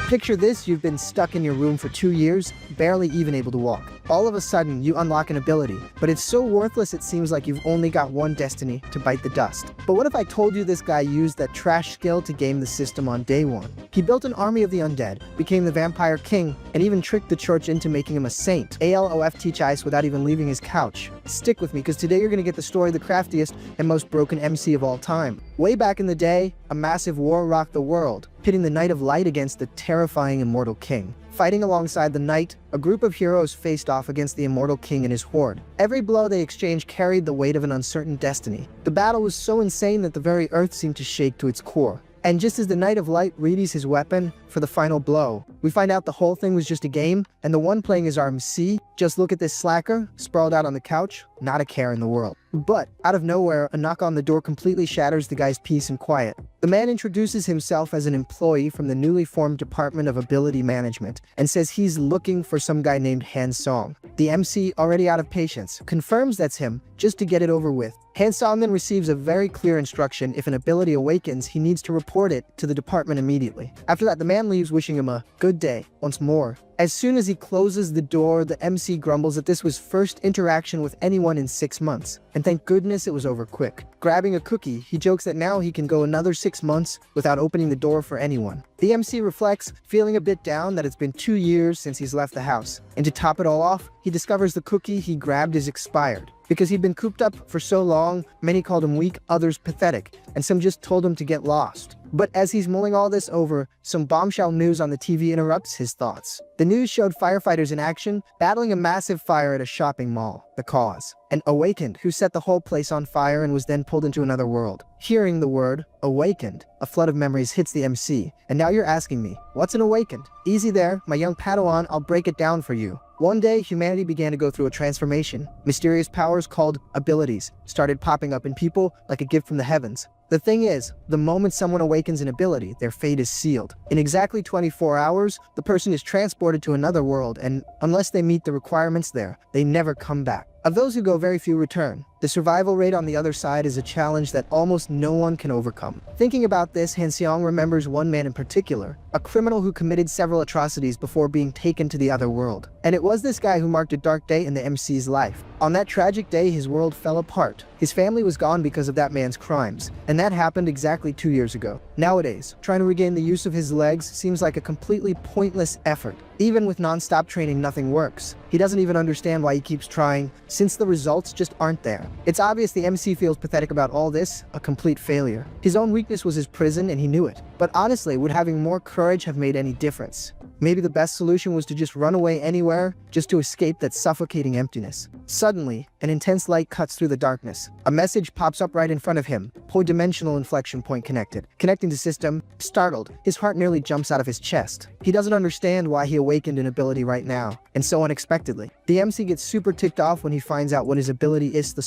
Picture this, you've been stuck in your room for 2 years, barely even able to walk. All of a sudden, you unlock an ability, but it's so worthless it seems like you've only got one destiny: to bite the dust. But what if I told you this guy used that trash skill to game the system on day one? He built an army of the undead, became the vampire king, and even tricked the church into making him a saint. ALOF teach ice without even leaving his couch. Stick with me, because today you're gonna get the story of the craftiest and most broken MC of all time. Way back in the day, a massive war rocked the world, pitting the Knight of Light against the terrifying Immortal King. Fighting alongside the Knight, a group of heroes faced off against the Immortal King and his horde. Every blow they exchanged carried the weight of an uncertain destiny. The battle was so insane that the very earth seemed to shake to its core. And just as the Knight of Light readies his weapon for the final blow, we find out the whole thing was just a game, and the one playing is our MC. Just look at this slacker, sprawled out on the couch, not a care in the world. But, out of nowhere, a knock on the door completely shatters the guy's peace and quiet. The man introduces himself as an employee from the newly formed Department of Ability Management, and says he's looking for some guy named Han Song. The MC, already out of patience, confirms that's him, just to get it over with. Han Song then receives a very clear instruction: if an ability awakens, he needs to report it to the department immediately. After that, the man leaves, wishing him a good day once more. As soon as he closes the door, the MC grumbles that this was first interaction with anyone in 6 months, and thank goodness it was over quick. Grabbing a cookie, he jokes that now he can go another 6 months without opening the door for anyone. The MC reflects, feeling a bit down that it's been 2 years since he's left the house, and to top it all off, he discovers the cookie he grabbed is expired. Because he'd been cooped up for so long, many called him weak, others pathetic, and some just told him to get lost. But as he's mulling all this over, some bombshell news on the TV interrupts his thoughts. The news showed firefighters in action, battling a massive fire at a shopping mall. The cause: an awakened who set the whole place on fire and was then pulled into another world. Hearing the word awakened, a flood of memories hits the MC. And now you're asking me, what's an awakened? Easy there, my young Padawan, I'll break it down for you. One day, humanity began to go through a transformation. Mysterious powers called abilities started popping up in people like a gift from the heavens. The thing is, the moment someone awakens an ability, their fate is sealed. In exactly 24 hours, the person is transported to another world, and unless they meet the requirements there, they never come back. Of those who go, very few return. The survival rate on the other side is a challenge that almost no one can overcome. Thinking about this, Han Seong remembers one man in particular, a criminal who committed several atrocities before being taken to the other world. And it was this guy who marked a dark day in the MC's life. On that tragic day, his world fell apart. His family was gone because of that man's crimes, and that happened exactly 2 years ago. Nowadays, trying to regain the use of his legs seems like a completely pointless effort. Even with non-stop training, nothing works. He doesn't even understand why he keeps trying, since the results just aren't there. It's obvious the MC feels pathetic about all this, a complete failure. His own weakness was his prison, and he knew it. But honestly, would having more courage have made any difference? Maybe the best solution was to just run away anywhere, just to escape that suffocating emptiness. Suddenly, an intense light cuts through the darkness. A message pops up right in front of him. Dimensional inflection point connected. Connecting to system. Startled, his heart nearly jumps out of his chest. He doesn't understand why he awakened an ability right now, and so unexpectedly. The MC gets super ticked off when he finds out what his ability is: the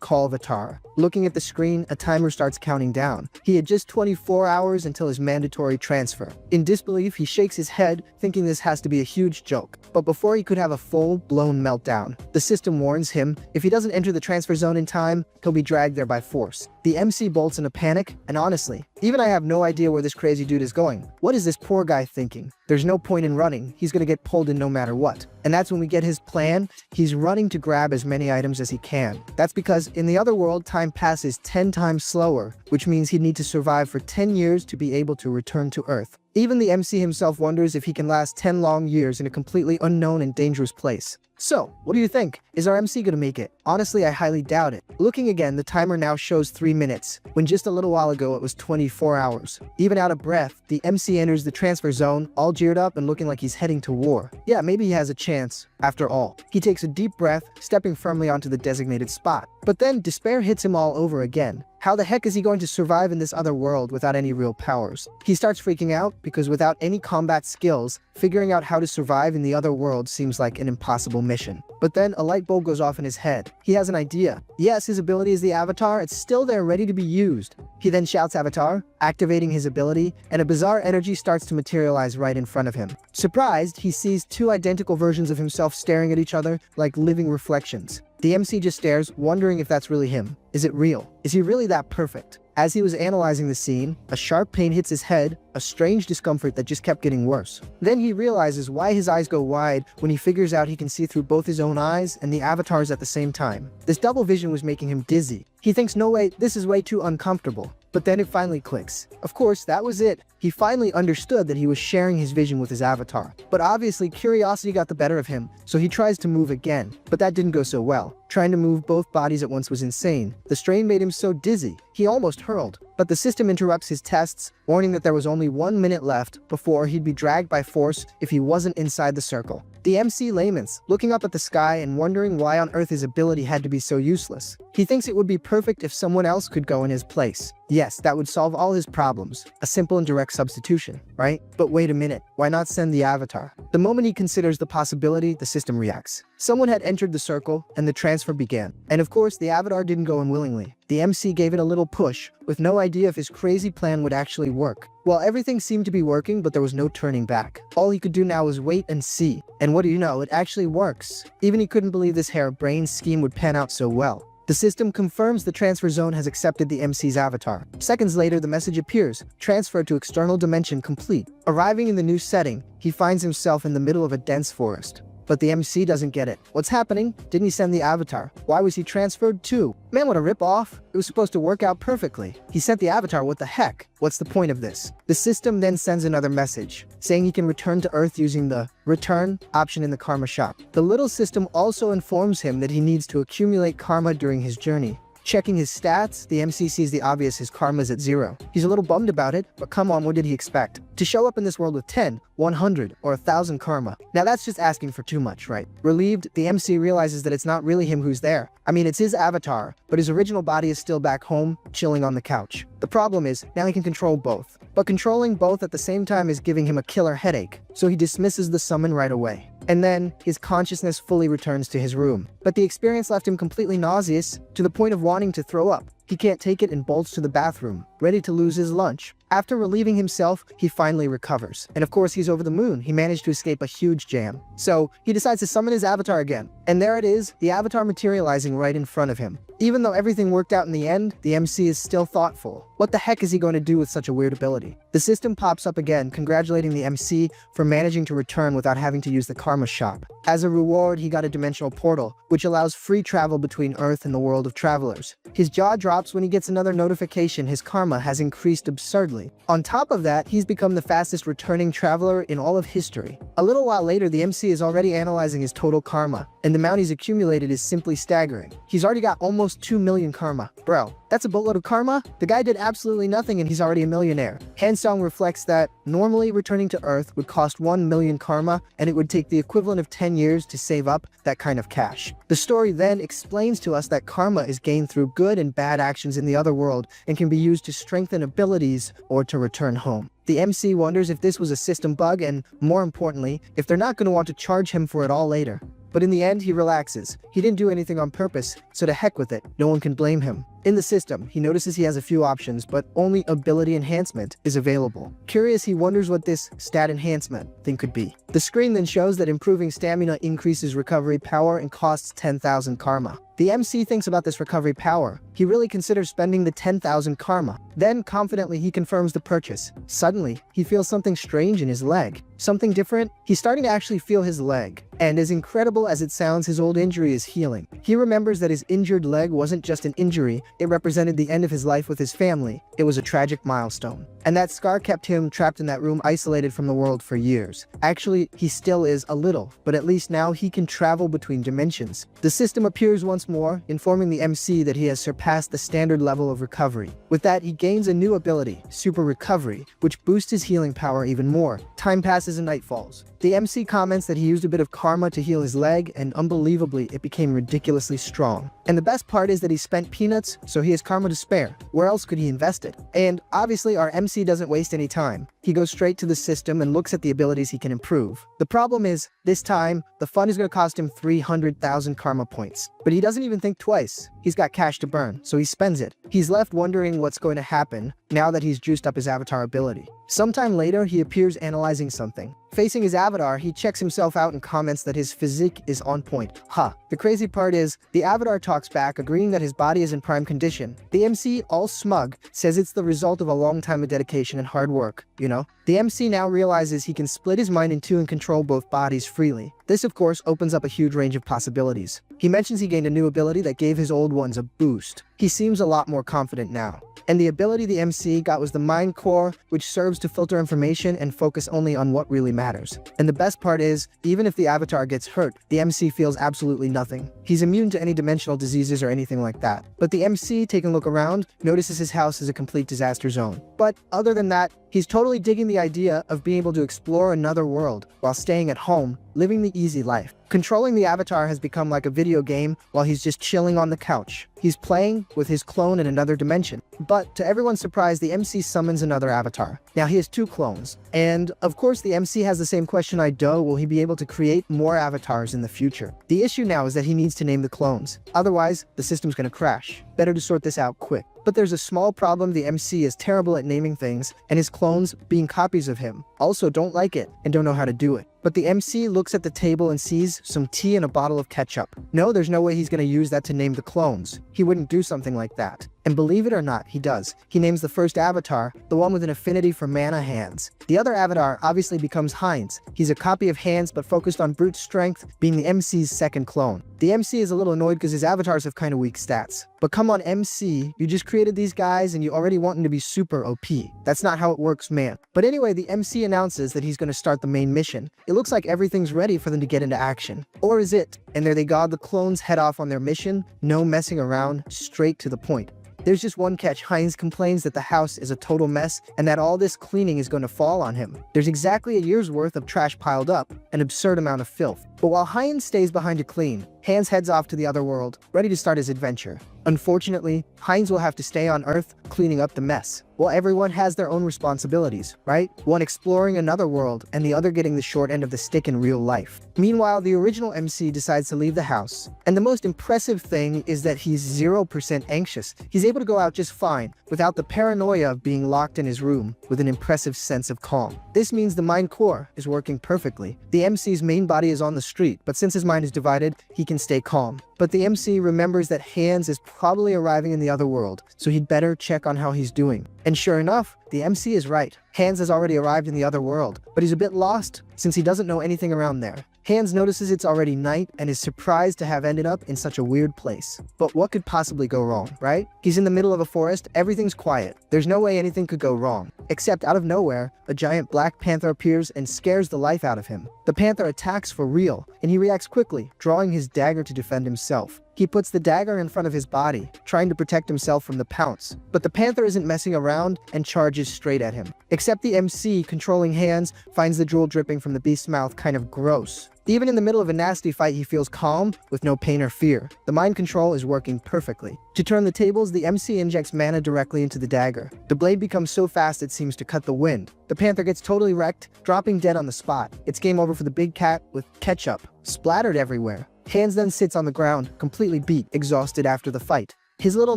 call Vatar. Looking at the screen, a timer starts counting down. He had just 24 hours until his mandatory transfer. In disbelief, he shakes his head, thinking this has to be a huge joke. But before he could have a full-blown meltdown, the system warns him if he doesn't enter the transfer zone in time, he'll be dragged there by force. The MC bolts in a panic, and honestly, even I have no idea where this crazy dude is going. What is this poor guy thinking? There's no point in running, he's gonna get pulled in no matter what. And that's when we get his plan. He's running to grab as many items as he can. That's because in the other world, time passes 10 times slower, which means he'd need to survive for 10 years to be able to return to Earth. Even the MC himself wonders if he can last 10 long years in a completely unknown and dangerous place. So, what do you think? Is our MC gonna make it? Honestly, I highly doubt it. Looking again, the timer now shows 3 minutes, when just a little while ago it was 24 hours. Even out of breath, the MC enters the transfer zone, all geared up and looking like he's heading to war. Yeah, maybe he has a chance, after all. He takes a deep breath, stepping firmly onto the designated spot. But then, despair hits him all over again. How the heck is he going to survive in this other world without any real powers? He starts freaking out because without any combat skills, figuring out how to survive in the other world seems like an impossible mission. But then a light bulb goes off in his head. He has an idea. Yes, his ability is the Avatar, it's still there ready to be used. He then shouts Avatar, activating his ability, and a bizarre energy starts to materialize right in front of him. Surprised, he sees 2 identical versions of himself staring at each other like living reflections. The MC just stares, wondering if that's really him. Is it real? Is he really that perfect? As he was analyzing the scene, a sharp pain hits his head, a strange discomfort that just kept getting worse. Then he realizes why his eyes go wide when he figures out he can see through both his own eyes and the avatars at the same time. This double vision was making him dizzy. He thinks, no way, this is way too uncomfortable. But then it finally clicks. Of course, that was it. He finally understood that he was sharing his vision with his avatar. But obviously, curiosity got the better of him, so he tries to move again. But that didn't go so well. Trying to move both bodies at once was insane. The strain made him so dizzy, he almost hurled. But the system interrupts his tests, warning that there was only 1 minute left before he'd be dragged by force if he wasn't inside the circle. The MC laments, looking up at the sky and wondering why on earth his ability had to be so useless. He thinks it would be perfect if someone else could go in his place. Yes, that would solve all his problems. A simple and direct substitution, right? But wait a minute, why not send the avatar? The moment he considers the possibility, the system reacts. Someone had entered the circle, and the transfer began. And of course, the avatar didn't go unwillingly. The MC gave it a little push, with no idea if his crazy plan would actually work. Well, everything seemed to be working, but there was no turning back. All he could do now was wait and see. And what do you know, it actually works. Even he couldn't believe this harebrained scheme would pan out so well. The system confirms the transfer zone has accepted the MC's avatar. Seconds later, the message appears, transfer to external dimension complete. Arriving in the new setting, he finds himself in the middle of a dense forest. But the MC doesn't get it. What's happening? Didn't he send the avatar? Why was he transferred too? Man, what a rip-off. It was supposed to work out perfectly. He sent the avatar, what the heck? What's the point of this? The system then sends another message, saying he can return to Earth using the return option in the karma shop. The little system also informs him that he needs to accumulate karma during his journey. Checking his stats, the MC sees the obvious, his karma's at 0. He's a little bummed about it, but come on, what did he expect? To show up in this world with 10, 100, or 1,000 karma. Now that's just asking for too much, right? Relieved, the MC realizes that it's not really him who's there. I mean, it's his avatar, but his original body is still back home, chilling on the couch. The problem is, now he can control both. But controlling both at the same time is giving him a killer headache, so he dismisses the summon right away. And then, his consciousness fully returns to his room. But the experience left him completely nauseous, to the point of wanting to throw up. He can't take it and bolts to the bathroom, ready to lose his lunch. After relieving himself, he finally recovers. And of course, he's over the moon. He managed to escape a huge jam. So, he decides to summon his avatar again. And there it is, the avatar materializing right in front of him. Even though everything worked out in the end, the MC is still thoughtful. What the heck is he going to do with such a weird ability? The system pops up again, congratulating the MC for managing to return without having to use the karma shop. As a reward, he got a dimensional portal, which allows free travel between Earth and the world of travelers. His jaw drops when he gets another notification his karma has increased absurdly. On top of that, he's become the fastest returning traveler in all of history. A little while later, the MC is already analyzing his total karma, and the amount he's accumulated is simply staggering. He's already got almost 2 million karma. Bro, that's a boatload of karma? The guy did absolutely nothing and he's already a millionaire. Hansong reflects that normally returning to Earth would cost 1 million karma, and it would take the equivalent of 10 years to save up that kind of cash. The story then explains to us that karma is gained through good and bad actions in the other world and can be used to strengthen abilities or to return home. The MC wonders if this was a system bug and, more importantly, if they're not going to want to charge him for it all later. But in the end, he relaxes. He didn't do anything on purpose, so to heck with it, no one can blame him. In the system, he notices he has a few options, but only ability enhancement is available. Curious, he wonders what this stat enhancement thing could be. The screen then shows that improving stamina increases recovery power and costs 10,000 karma. The MC thinks about this recovery power. He really considers spending the 10,000 karma. Then, confidently, he confirms the purchase. Suddenly, he feels something strange in his leg. Something different? He's starting to actually feel his leg. And as incredible as it sounds, his old injury is healing. He remembers that his injured leg wasn't just an injury, it represented the end of his life with his family. It was a tragic milestone. And that scar kept him trapped in that room, isolated from the world for years. Actually, he still is a little, but at least now he can travel between dimensions. The system appears once more, informing the MC that he has surpassed the standard level of recovery. With that, he gains a new ability, Super Recovery, which boosts his healing power even more. Time passes and night falls. The MC comments that he used a bit of karma to heal his leg, and unbelievably, it became ridiculously strong. And the best part is that he spent peanuts, so he has karma to spare. Where else could he invest it? And obviously, our MC doesn't waste any time. He goes straight to the system and looks at the abilities he can improve. The problem is, this time, the fun is going to cost him 300,000 karma points. But he doesn't even think twice. He's got cash to burn, so he spends it. He's left wondering what's going to happen now that he's juiced up his avatar ability. Sometime later, he appears analyzing something. Facing his avatar, he checks himself out and comments that his physique is on point. The crazy part is, the avatar talks back, agreeing that his body is in prime condition. The MC, all smug, says it's the result of a long time of dedication and hard work, you know? The MC now realizes he can split his mind in two and control both bodies freely. This, of course, opens up a huge range of possibilities. He mentions he gained a new ability that gave his old ones a boost. He seems a lot more confident now. And the ability the MC got was the mind core, which serves to filter information and focus only on what really matters. And the best part is, even if the avatar gets hurt, the MC feels absolutely nothing. He's immune to any dimensional diseases or anything like that. But the MC, taking a look around, notices his house is a complete disaster zone. But other than that, he's totally digging the idea of being able to explore another world while staying at home, living the easy life. Controlling the avatar has become like a video game while he's just chilling on the couch. He's playing with his clone in another dimension. But to everyone's surprise, the MC summons another avatar. Now he has two clones. And of course the MC has the same question I do, will he be able to create more avatars in the future? The issue now is that he needs to name the clones. Otherwise, the system's gonna crash. Better to sort this out quick. But there's a small problem: the MC is terrible at naming things, and his clones, being copies of him, also don't like it and don't know how to do it. But the MC looks at the table and sees some tea and a bottle of ketchup. No, there's no way he's gonna use that to name the clones. He wouldn't do something like that. And believe it or not, he does. He names the first avatar, the one with an affinity for mana hands. The other avatar obviously becomes Heinz. He's a copy of Hands but focused on brute strength, being the MC's second clone. The MC is a little annoyed because his avatars have kind of weak stats. But come on MC, you just created these guys and you already want them to be super OP. That's not how it works, man. But anyway, the MC announces that he's going to start the main mission. It looks like everything's ready for them to get into action. Or is it? And there they go, the clones head off on their mission. No messing around, straight to the point. There's just one catch: Heinz complains that the house is a total mess and that all this cleaning is going to fall on him. There's exactly a year's worth of trash piled up, an absurd amount of filth. But while Heinz stays behind to clean, Hans heads off to the other world, ready to start his adventure. Unfortunately, Heinz will have to stay on Earth, cleaning up the mess. Well, everyone has their own responsibilities, right? One exploring another world, and the other getting the short end of the stick in real life. Meanwhile, the original MC decides to leave the house. And the most impressive thing is that he's 0% anxious. He's able to go out just fine, without the paranoia of being locked in his room, with an impressive sense of calm. This means the mind core is working perfectly. The MC's main body is on the street, but since his mind is divided, he can stay calm. But the MC remembers that Hans is probably arriving in the other world, so he'd better check on how he's doing. And sure enough, the MC is right. Hans has already arrived in the other world, but he's a bit lost since he doesn't know anything around there. Hans notices it's already night and is surprised to have ended up in such a weird place. But what could possibly go wrong, right? He's in the middle of a forest, everything's quiet. There's no way anything could go wrong. Except out of nowhere, a giant black panther appears and scares the life out of him. The panther attacks for real, and he reacts quickly, drawing his dagger to defend himself. He puts the dagger in front of his body, trying to protect himself from the pounce. But the panther isn't messing around and charges straight at him. Except the MC, controlling Hans, finds the drool dripping from the beast's mouth kind of gross. Even in the middle of a nasty fight, he feels calm, with no pain or fear. The mind control is working perfectly. To turn the tables, the MC injects mana directly into the dagger. The blade becomes so fast it seems to cut the wind. The panther gets totally wrecked, dropping dead on the spot. It's game over for the big cat, with ketchup splattered everywhere. Hans then sits on the ground, completely beat, exhausted after the fight. His little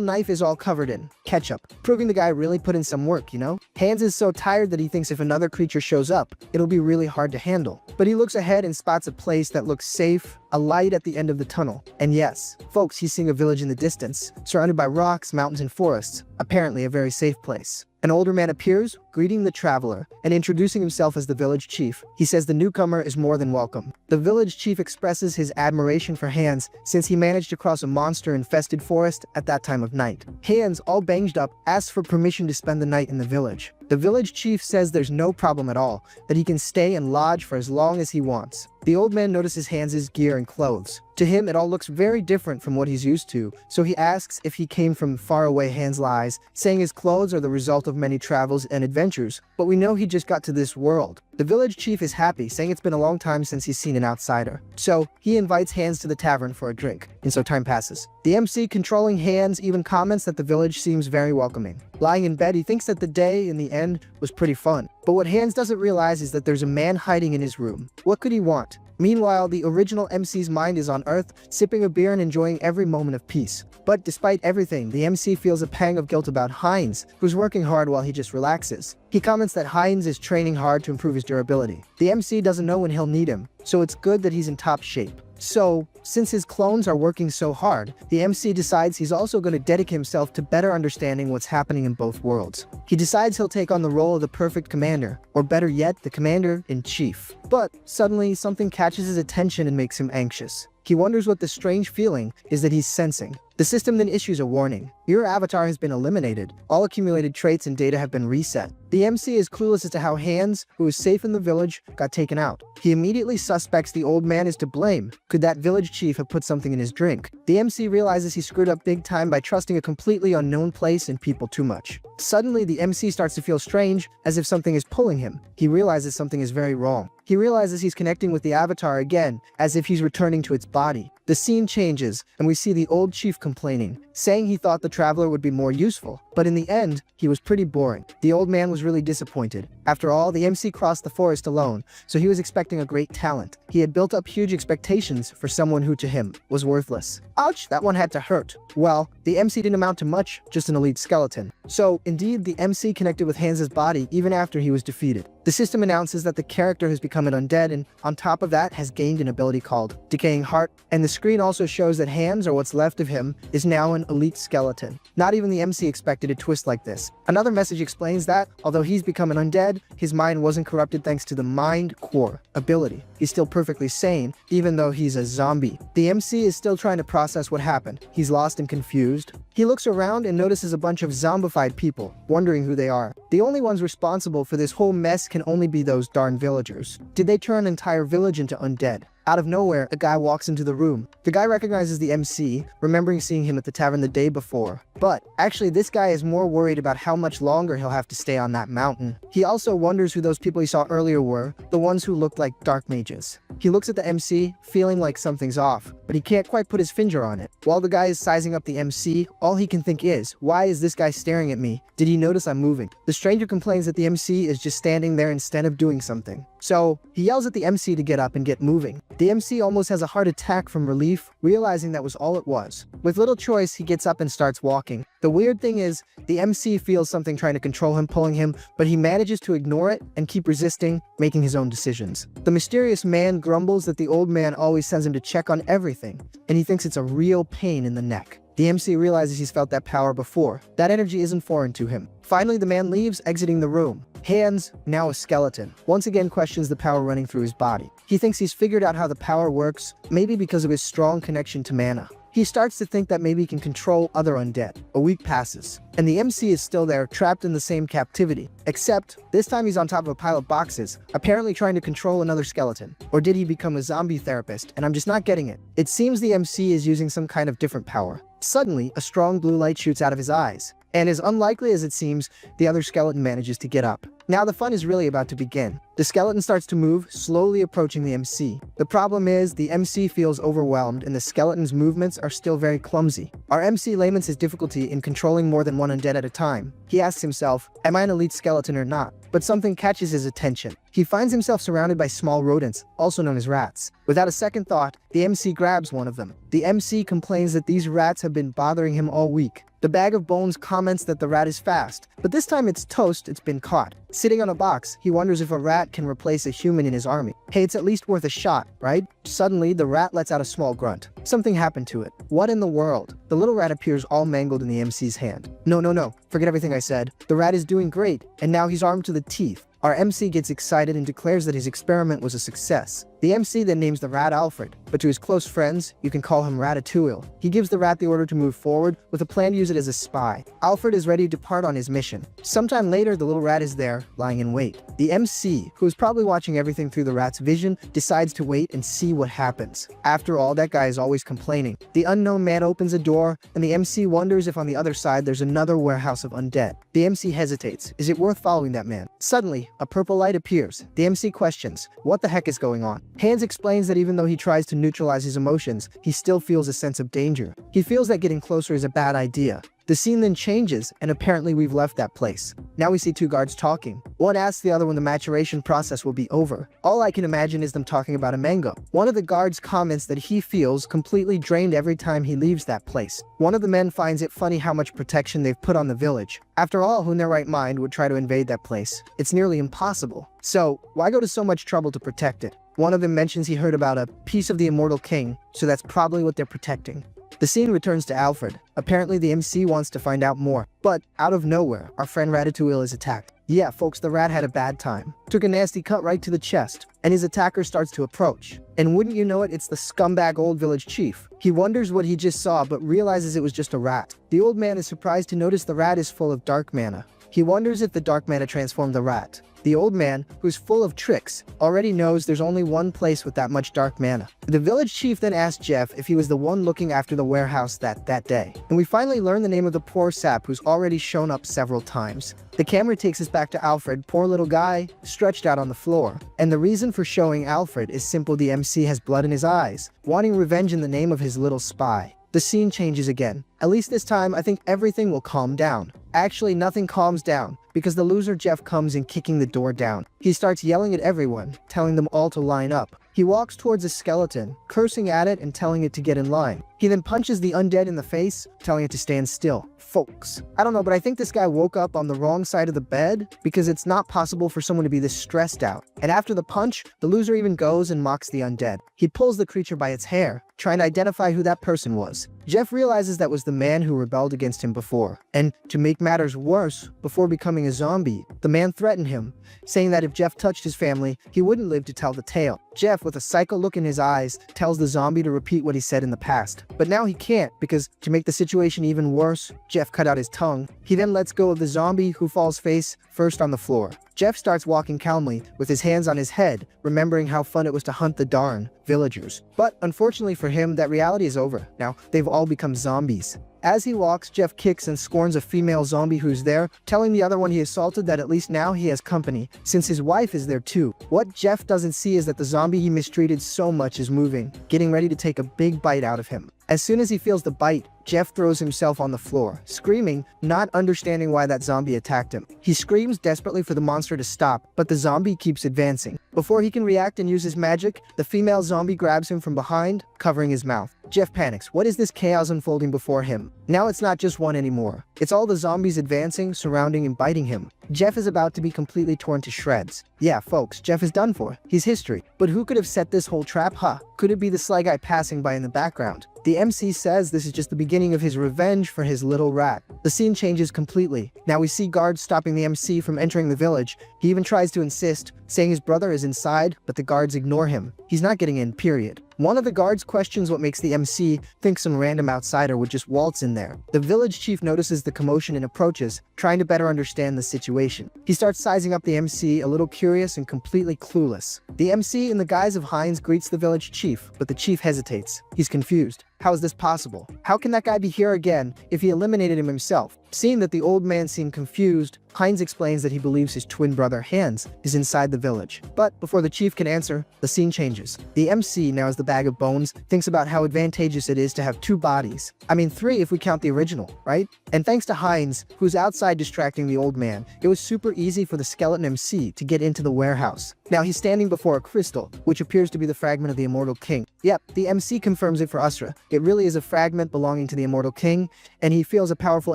knife is all covered in ketchup, proving the guy really put in some work, you know? Hans is so tired that he thinks if another creature shows up, it'll be really hard to handle. But he looks ahead and spots a place that looks safe, a light at the end of the tunnel. And yes, folks, he's seeing a village in the distance, surrounded by rocks, mountains, and forests. Apparently a very safe place. An older man appears, greeting the traveler, and introducing himself as the village chief. He says the newcomer is more than welcome. The village chief expresses his admiration for Hans since he managed to cross a monster-infested forest at that time of night. Hans, all banged up, asks for permission to spend the night in the village. The village chief says there's no problem at all, that he can stay and lodge for as long as he wants. The old man notices Hans's gear and clothes. To him, it all looks very different from what he's used to, so he asks if he came from far away. Hans lies, saying his clothes are the result of many travels and adventures, but we know he just got to this world. The village chief is happy, saying it's been a long time since he's seen an outsider. So, he invites Hans to the tavern for a drink, and so time passes. The MC, controlling Hans, even comments that the village seems very welcoming. Lying in bed, he thinks that the day, in the end, was pretty fun. But what Hans doesn't realize is that there's a man hiding in his room. What could he want? Meanwhile, the original MC's mind is on Earth, sipping a beer and enjoying every moment of peace. But despite everything, the MC feels a pang of guilt about Heinz, who's working hard while he just relaxes. He comments that Heinz is training hard to improve his durability. The MC doesn't know when he'll need him, so it's good that he's in top shape. So, since his clones are working so hard, the MC decides he's also going to dedicate himself to better understanding what's happening in both worlds. He decides he'll take on the role of the perfect commander, or better yet, the commander-in-chief. But suddenly, something catches his attention and makes him anxious. He wonders what the strange feeling is that he's sensing. The system then issues a warning. Your avatar has been eliminated. All accumulated traits and data have been reset. The MC is clueless as to how Hans, who was safe in the village, got taken out. He immediately suspects the old man is to blame. Could that village chief have put something in his drink? The MC realizes he screwed up big time by trusting a completely unknown place and people too much. Suddenly, the MC starts to feel strange, as if something is pulling him. He realizes something is very wrong. He realizes he's connecting with the avatar again, as if he's returning to its body. The scene changes, and we see the old chief complaining, saying he thought the traveler would be more useful, but in the end, he was pretty boring. The old man was really disappointed. After all, the MC crossed the forest alone, so he was expecting a great talent. He had built up huge expectations for someone who to him was worthless. Ouch, that one had to hurt. Well, the MC didn't amount to much, just an elite skeleton. So, indeed, the MC connected with Hans's body even after he was defeated. The system announces that the character has become an undead and, on top of that, has gained an ability called Decaying Heart, and the screen also shows that Hans, or what's left of him, is now an elite skeleton. Not even the MC expected a twist like this. Another message explains that, although he's become an undead, his mind wasn't corrupted thanks to the Mind Core ability. He's still perfectly sane, even though he's a zombie. The MC is still trying to process what happened. He's lost and confused. He looks around and notices a bunch of zombified people, wondering who they are. The only ones responsible for this whole mess can only be those darn villagers. Did they turn an entire village into undead? Out of nowhere, a guy walks into the room. The guy recognizes the MC, remembering seeing him at the tavern the day before. But actually, this guy is more worried about how much longer he'll have to stay on that mountain. He also wonders who those people he saw earlier were, the ones who looked like dark mages. He looks at the MC, feeling like something's off, but he can't quite put his finger on it. While the guy is sizing up the MC, all he can think is, why is this guy staring at me? Did he notice I'm moving? The stranger complains that the MC is just standing there instead of doing something. So, he yells at the MC to get up and get moving. The MC almost has a heart attack from relief, realizing that was all it was. With little choice, he gets up and starts walking. The weird thing is, the MC feels something trying to control him, pulling him, but he manages to ignore it and keep resisting, making his own decisions. The mysterious man grumbles that the old man always sends him to check on everything, and he thinks it's a real pain in the neck. The MC realizes he's felt that power before. That energy isn't foreign to him. Finally, the man leaves, exiting the room. Hans, now a skeleton, once again questions the power running through his body. He thinks he's figured out how the power works, maybe because of his strong connection to mana. He starts to think that maybe he can control other undead. A week passes, and the MC is still there, trapped in the same captivity. Except, this time he's on top of a pile of boxes, apparently trying to control another skeleton. Or did he become a zombie therapist, and I'm just not getting it. It seems the MC is using some kind of different power. Suddenly, a strong blue light shoots out of his eyes. And as unlikely as it seems, the other skeleton manages to get up. Now the fun is really about to begin. The skeleton starts to move, slowly approaching the MC. The problem is, the MC feels overwhelmed and the skeleton's movements are still very clumsy. Our MC laments his difficulty in controlling more than one undead at a time. He asks himself, am I an elite skeleton or not? But something catches his attention. He finds himself surrounded by small rodents, also known as rats. Without a second thought, the MC grabs one of them. The MC complains that these rats have been bothering him all week. The bag of bones comments that the rat is fast, but this time it's toast, it's been caught. Sitting on a box, he wonders if a rat can replace a human in his army. Hey, it's at least worth a shot, right? Suddenly, the rat lets out a small grunt. Something happened to it. What in the world? The little rat appears all mangled in the MC's hand. No, forget everything I said. The rat is doing great, and now he's armed to the teeth. Our MC gets excited and declares that his experiment was a success. The MC then names the rat Alfred, but to his close friends, you can call him Ratatouille. He gives the rat the order to move forward, with a plan to use it as a spy. Alfred is ready to depart on his mission. Sometime later, the little rat is there, lying in wait. The MC, who is probably watching everything through the rat's vision, decides to wait and see what happens. After all, that guy is always complaining. The unknown man opens a door, and the MC wonders if on the other side there's another warehouse of undead. The MC hesitates. Is it worth following that man? Suddenly, a purple light appears. The MC questions, what the heck is going on? Hans explains that even though he tries to neutralize his emotions, he still feels a sense of danger. He feels that getting closer is a bad idea. The scene then changes, and apparently we've left that place. Now we see two guards talking. One asks the other when the maturation process will be over. All I can imagine is them talking about a manga. One of the guards comments that he feels completely drained every time he leaves that place. One of the men finds it funny how much protection they've put on the village. After all, who in their right mind would try to invade that place? It's nearly impossible. So, why go to so much trouble to protect it? One of them mentions he heard about a piece of the immortal king, so that's probably what they're protecting. The scene returns to Alfred. Apparently the MC wants to find out more, but out of nowhere, our friend Ratatouille is attacked. Yeah, folks, the rat had a bad time. Took a nasty cut right to the chest, and his attacker starts to approach. And wouldn't you know it, it's the scumbag old village chief. He wonders what he just saw, but realizes it was just a rat. The old man is surprised to notice the rat is full of dark mana. He wonders if the dark mana transformed the rat. The old man, who's full of tricks, already knows there's only one place with that much dark mana. The village chief then asked Jeff if he was the one looking after the warehouse that day. And we finally learn the name of the poor sap who's already shown up several times. The camera takes us back to Alfred, poor little guy, stretched out on the floor. And the reason for showing Alfred is simple: the MC has blood in his eyes, wanting revenge in the name of his little spy. The scene changes again. At least this time, I think everything will calm down. Actually, nothing calms down, because the loser Jeff comes in kicking the door down. He starts yelling at everyone, telling them all to line up. He walks towards a skeleton, cursing at it and telling it to get in line. He then punches the undead in the face, telling it to stand still. Folks, I don't know, but I think this guy woke up on the wrong side of the bed, because it's not possible for someone to be this stressed out. And after the punch, the loser even goes and mocks the undead. He pulls the creature by its hair, trying to identify who that person was. Jeff realizes that was the man who rebelled against him before. And to make matters worse, before becoming a zombie, the man threatened him, saying that if Jeff touched his family, he wouldn't live to tell the tale. Jeff, with a psycho look in his eyes, tells the zombie to repeat what he said in the past. But now he can't, because to make the situation even worse, Jeff cut out his tongue. He then lets go of the zombie, who falls face first on the floor. Jeff starts walking calmly, with his hands on his head, remembering how fun it was to hunt the darn villagers. But unfortunately for him, that reality is over. Now, they've all become zombies. As he walks, Jeff kicks and scorns a female zombie who's there, telling the other one he assaulted that at least now he has company, since his wife is there too. What Jeff doesn't see is that the zombie he mistreated so much is moving, getting ready to take a big bite out of him. As soon as he feels the bite, Jeff throws himself on the floor, screaming, not understanding why that zombie attacked him. He screams desperately for the monster to stop, but the zombie keeps advancing. Before he can react and use his magic, the female zombie grabs him from behind, covering his mouth. Jeff panics. What is this chaos unfolding before him? Now it's not just one anymore. It's all the zombies advancing, surrounding, and biting him. Jeff is about to be completely torn to shreds. Yeah, folks, Jeff is done for. He's history. But who could have set this whole trap, huh? Could it be the sly guy passing by in the background? The MC says this is just the beginning of his revenge for his little rat. The scene changes completely. Now we see guards stopping the MC from entering the village. He even tries to insist, saying his brother is inside, but the guards ignore him. He's not getting in, period. One of the guards questions what makes the MC think some random outsider would just waltz in there. The village chief notices the commotion and approaches, trying to better understand the situation. He starts sizing up the MC, a little curious and completely clueless. The MC, in the guise of Heinz, greets the village chief, but the chief hesitates. He's confused. How is this possible? How can that guy be here again if he eliminated him himself? Seeing that the old man seemed confused, Heinz explains that he believes his twin brother, Hans, is inside the village. But before the chief can answer, the scene changes. The MC, now as the bag of bones, thinks about how advantageous it is to have two bodies. I mean 3 if we count the original, right? And thanks to Heinz, who's outside distracting the old man, it was super easy for the skeleton MC to get into the warehouse. Now he's standing before a crystal, which appears to be the fragment of the immortal king. Yep, the MC confirms it for Usra. It really is a fragment belonging to the immortal king, and he feels a powerful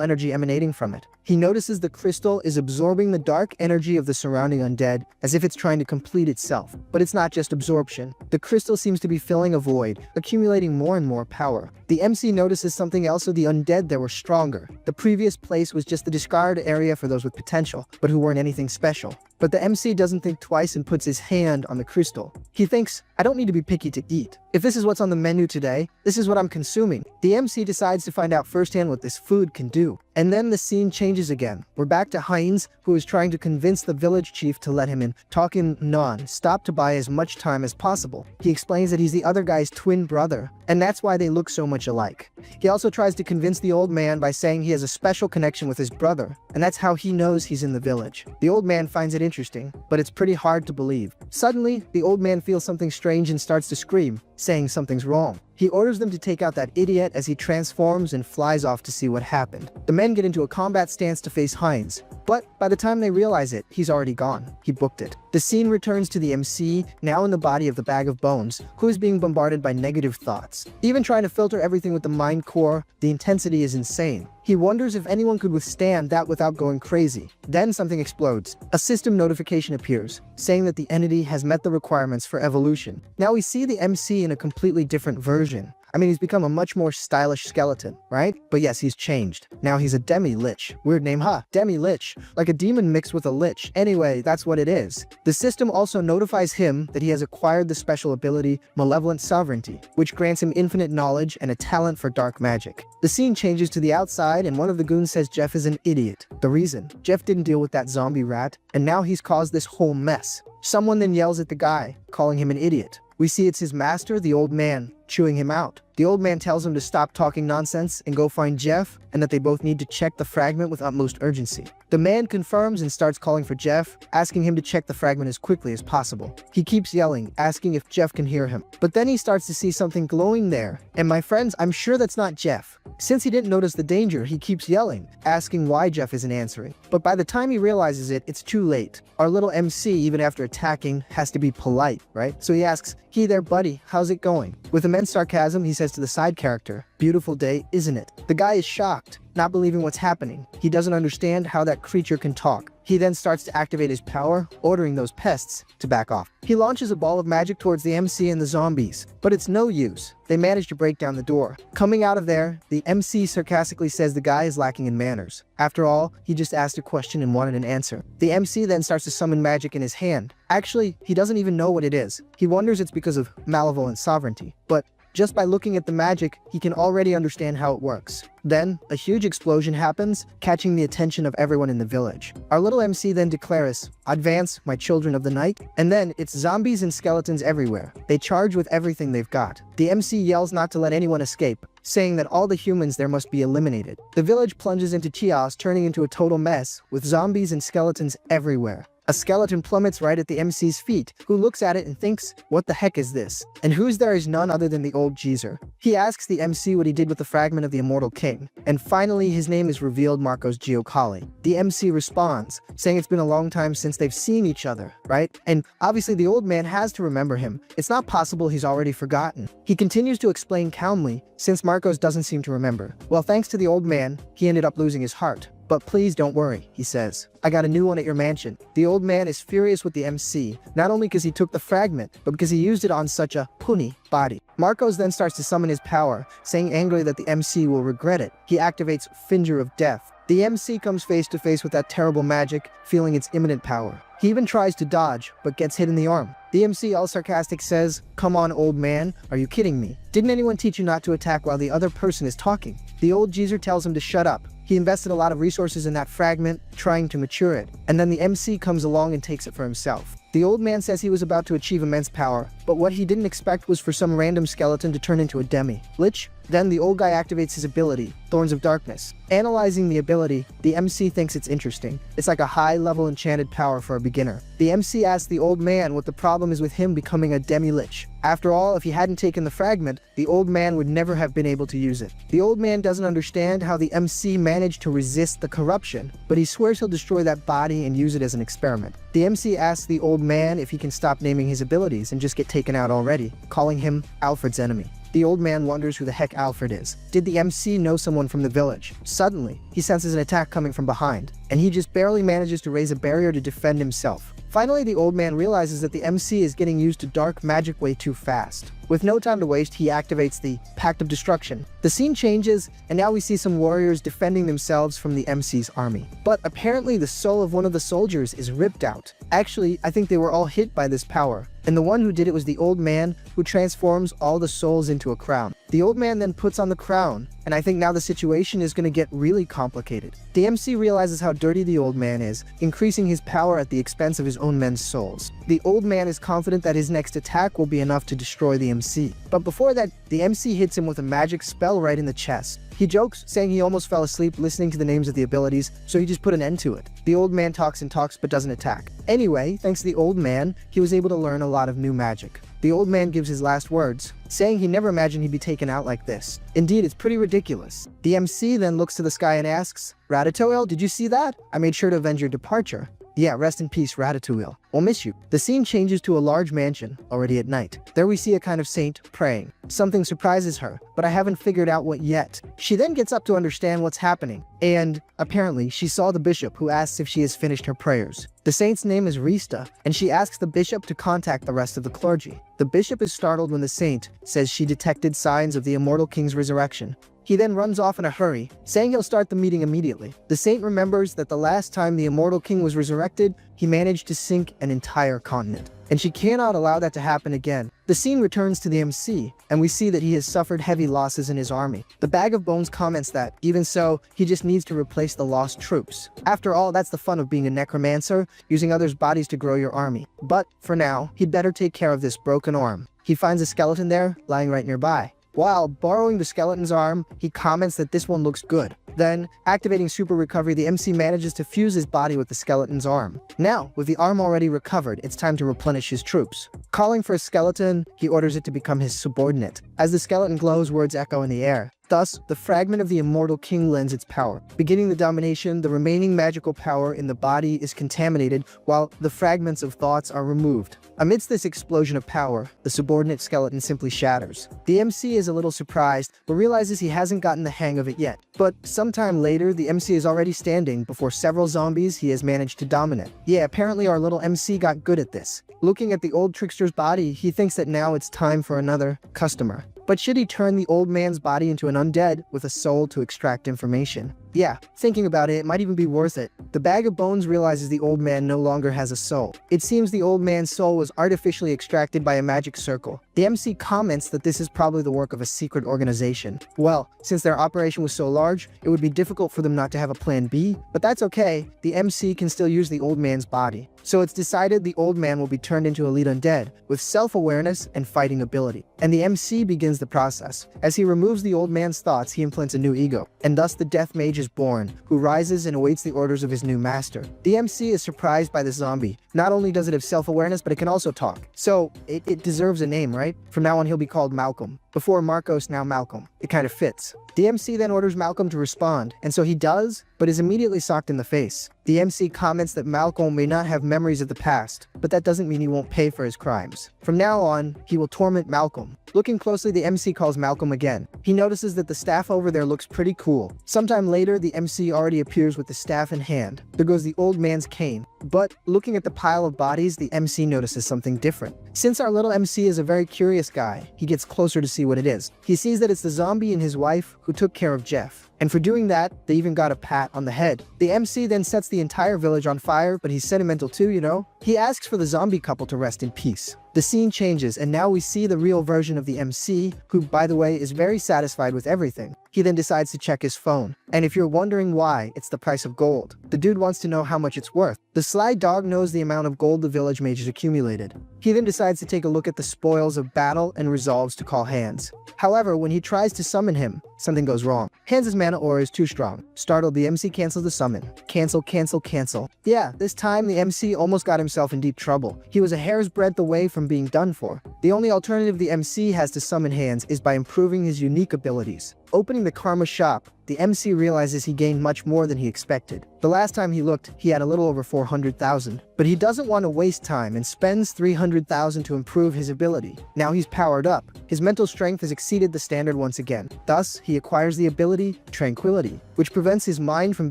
energy emanating from it. He notices the crystal is absorbing the dark energy of the surrounding undead, as if it's trying to complete itself. But it's not just absorption. The crystal seems to be filling a void, accumulating more and more power. The MC notices something else of the undead that were stronger. The previous place was just the discard area for those with potential, but who weren't anything special. But the MC doesn't think twice and puts his hand on the crystal. He thinks, I don't need to be picky to eat. If this is what's on the menu today, this is what I'm consuming. The MC decides to find out firsthand what this food can do. And then the scene changes again. We're back to Heinz, who is trying to convince the village chief to let him in, talking non-stop to buy as much time as possible. He explains that he's the other guy's twin brother, and that's why they look so much alike. He also tries to convince the old man by saying he has a special connection with his brother, and that's how he knows he's in the village. The old man finds it interesting, but it's pretty hard to believe. Suddenly, the old man feels something strange and starts to scream. saying something's wrong. He orders them to take out that idiot as he transforms and flies off to see what happened. The men get into a combat stance to face Heinz, but by the time they realize it, he's already gone. He booked it. The scene returns to the MC, now in the body of the bag of bones, who is being bombarded by negative thoughts. Even trying to filter everything with the mind core, the intensity is insane. He wonders if anyone could withstand that without going crazy. Then something explodes. A system notification appears, saying that the entity has met the requirements for evolution. Now we see the MC in a completely different version. I mean, he's become a much more stylish skeleton, right? But yes, he's changed. Now he's a demi-lich. Weird name, huh? Demi-lich. Like a demon mixed with a lich. Anyway, that's what it is. The system also notifies him that he has acquired the special ability, Malevolent Sovereignty, which grants him infinite knowledge and a talent for dark magic. The scene changes to the outside, and one of the goons says Jeff is an idiot. The reason? Jeff didn't deal with that zombie rat, and now he's caused this whole mess. Someone then yells at the guy, calling him an idiot. We see it's his master, the old man, chewing him out. The old man tells him to stop talking nonsense and go find Jeff, and that they both need to check the fragment with utmost urgency. The man confirms and starts calling for Jeff, asking him to check the fragment as quickly as possible. He keeps yelling, asking if Jeff can hear him. But then he starts to see something glowing there, and my friends, I'm sure that's not Jeff. Since he didn't notice the danger, he keeps yelling, asking why Jeff isn't answering. But by the time he realizes it, it's too late. Our little MC, even after attacking, has to be polite, right? So he asks, "Hey there, buddy, how's it going?" With immense sarcasm, he says to the side character, "Beautiful day, isn't it?" The guy is shocked, not believing what's happening. He doesn't understand how that creature can talk. He then starts to activate his power, ordering those pests to back off. He launches a ball of magic towards the MC and the zombies, but it's no use. They manage to break down the door. Coming out of there, the MC sarcastically says the guy is lacking in manners. After all, he just asked a question and wanted an answer. The MC then starts to summon magic in his hand. Actually, he doesn't even know what it is. He wonders it's because of malevolent sovereignty, but just by looking at the magic, he can already understand how it works. Then, a huge explosion happens, catching the attention of everyone in the village. Our little MC then declares, "Advance, my children of the night," and then it's zombies and skeletons everywhere. They charge with everything they've got. The MC yells not to let anyone escape, saying that all the humans there must be eliminated. The village plunges into chaos, turning into a total mess, with zombies and skeletons everywhere. A skeleton plummets right at the MC's feet, who looks at it and thinks, "What the heck is this?" And who's there is none other than the old geezer. He asks the MC what he did with the fragment of the immortal king. And finally, his name is revealed, Marcos Giocali. The MC responds, saying it's been a long time since they've seen each other, right? And obviously the old man has to remember him. It's not possible he's already forgotten. He continues to explain calmly, since Marcos doesn't seem to remember. Well, thanks to the old man, he ended up losing his heart. "But please don't worry," he says. "I got a new one at your mansion." The old man is furious with the MC, not only because he took the fragment, but because he used it on such a puny body. Marcos then starts to summon his power, saying angrily that the MC will regret it. He activates Finger of Death. The MC comes face to face with that terrible magic, feeling its imminent power. He even tries to dodge, but gets hit in the arm. The MC, all sarcastic, says, "Come on, old man, are you kidding me? Didn't anyone teach you not to attack while the other person is talking?" The old geezer tells him to shut up. He invested a lot of resources in that fragment, trying to mature it, and then the MC comes along and takes it for himself. The old man says he was about to achieve immense power, but what he didn't expect was for some random skeleton to turn into a demi-lich. Then the old guy activates his ability, Thorns of Darkness. Analyzing the ability, the MC thinks it's interesting. It's like a high-level enchanted power for a beginner. The MC asks the old man what the problem is with him becoming a demi-lich. After all, if he hadn't taken the fragment, the old man would never have been able to use it. The old man doesn't understand how the MC managed to resist the corruption, but he swears he'll destroy that body and use it as an experiment. The MC asks the old man if he can stop naming his abilities and just get taken out already, calling him Alfred's enemy. The old man wonders who the heck Alfred is. Did the MC know someone from the village? Suddenly, he senses an attack coming from behind, and he just barely manages to raise a barrier to defend himself. Finally, the old man realizes that the MC is getting used to dark magic way too fast. With no time to waste, he activates the Pact of Destruction. The scene changes, and now we see some warriors defending themselves from the MC's army. But apparently the soul of one of the soldiers is ripped out. Actually, I think they were all hit by this power, and the one who did it was the old man, who transforms all the souls into a crown. The old man then puts on the crown, and I think now the situation is going to get really complicated. The MC realizes how dirty the old man is, increasing his power at the expense of his own men's souls. The old man is confident that his next attack will be enough to destroy the MC. But before that, the MC hits him with a magic spell right in the chest. He jokes, saying he almost fell asleep listening to the names of the abilities, so he just put an end to it. The old man talks and talks but doesn't attack. Anyway, thanks to the old man, he was able to learn a lot of new magic. The old man gives his last words, saying he never imagined he'd be taken out like this. Indeed, it's pretty ridiculous. The MC then looks to the sky and asks, "Ratatouille, did you see that? I made sure to avenge your departure." "Yeah, rest in peace, Ratatouille. We'll miss you." The scene changes to a large mansion, already at night. There we see a kind of saint praying. Something surprises her, but I haven't figured out what yet. She then gets up to understand what's happening, and apparently she saw the bishop, who asks if she has finished her prayers. The saint's name is Rista, and she asks the bishop to contact the rest of the clergy. The bishop is startled when the saint says she detected signs of the immortal king's resurrection. He then runs off in a hurry, saying he'll start the meeting immediately. The saint remembers that the last time the immortal king was resurrected, he managed to sink an entire continent, and she cannot allow that to happen again. The scene returns to the MC, and we see that he has suffered heavy losses in his army. The Bag of Bones comments that, even so, he just needs to replace the lost troops. After all, that's the fun of being a necromancer, using others' bodies to grow your army. But, for now, he'd better take care of this broken arm. He finds a skeleton there, lying right nearby. While borrowing the skeleton's arm, he comments that this one looks good. Then, activating Super Recovery, the MC manages to fuse his body with the skeleton's arm. Now, with the arm already recovered, it's time to replenish his troops. Calling for a skeleton, he orders it to become his subordinate. As the skeleton glows, words echo in the air. Thus, the fragment of the immortal king lends its power. Beginning the domination, the remaining magical power in the body is contaminated, while the fragments of thoughts are removed. Amidst this explosion of power, the subordinate skeleton simply shatters. The MC is a little surprised, but realizes he hasn't gotten the hang of it yet. But sometime later, the MC is already standing before several zombies he has managed to dominate. Yeah, apparently our little MC got good at this. Looking at the old trickster's body, he thinks that now it's time for another customer. But should he turn the old man's body into an undead with a soul to extract information? Yeah, thinking about it, it might even be worth it. The Bag of Bones realizes the old man no longer has a soul. It seems the old man's soul was artificially extracted by a magic circle. The MC comments that this is probably the work of a secret organization. Well, since their operation was so large, it would be difficult for them not to have a plan B, but that's okay. The MC can still use the old man's body. So it's decided the old man will be turned into elite undead, with self-awareness and fighting ability. And the MC begins the process. As he removes the old man's thoughts, he implants a new ego, and thus the Death Mage is born, who rises and awaits the orders of his new master. The MC is surprised by the zombie. Not only does it have self-awareness, but it can also talk. So, it deserves a name, right? From now on he'll be called Malcolm. Before Marcos, now Malcolm. It kind of fits. The MC then orders Malcolm to respond, and so he does, but is immediately socked in the face. The MC comments that Malcolm may not have memories of the past, but that doesn't mean he won't pay for his crimes. From now on, he will torment Malcolm. Looking closely, the MC calls Malcolm again. He notices that the staff over there looks pretty cool. Sometime later, the MC already appears with the staff in hand. There goes the old man's cane. But looking at the pile of bodies, the MC notices something different. Since our little MC is a very curious guy, he gets closer to see what it is. He sees that it's the zombie and his wife who took care of Jeff. And for doing that, they even got a pat on the head. The MC then sets the entire village on fire, but he's sentimental too, you know? He asks for the zombie couple to rest in peace. The scene changes, and now we see the real version of the MC, who, by the way, is very satisfied with everything. He then decides to check his phone. And if you're wondering why, it's the price of gold. The dude wants to know how much it's worth. The sly dog knows the amount of gold the village mage has accumulated. He then decides to take a look at the spoils of battle and resolves to call Hans. However, when he tries to summon him, something goes wrong. Hans' mana aura is too strong. Startled, the MC cancels the summon. Cancel, cancel, cancel. Yeah, this time the MC almost got himself in deep trouble. He was a hair's breadth away from being done for. The only alternative the MC has to summon Hans is by improving his unique abilities. Opening the Karma shop, the MC realizes he gained much more than he expected. The last time he looked, he had a little over 400,000. But he doesn't want to waste time and spends 300,000 to improve his ability. Now he's powered up. His mental strength has exceeded the standard once again. Thus, he acquires the ability Tranquility, which prevents his mind from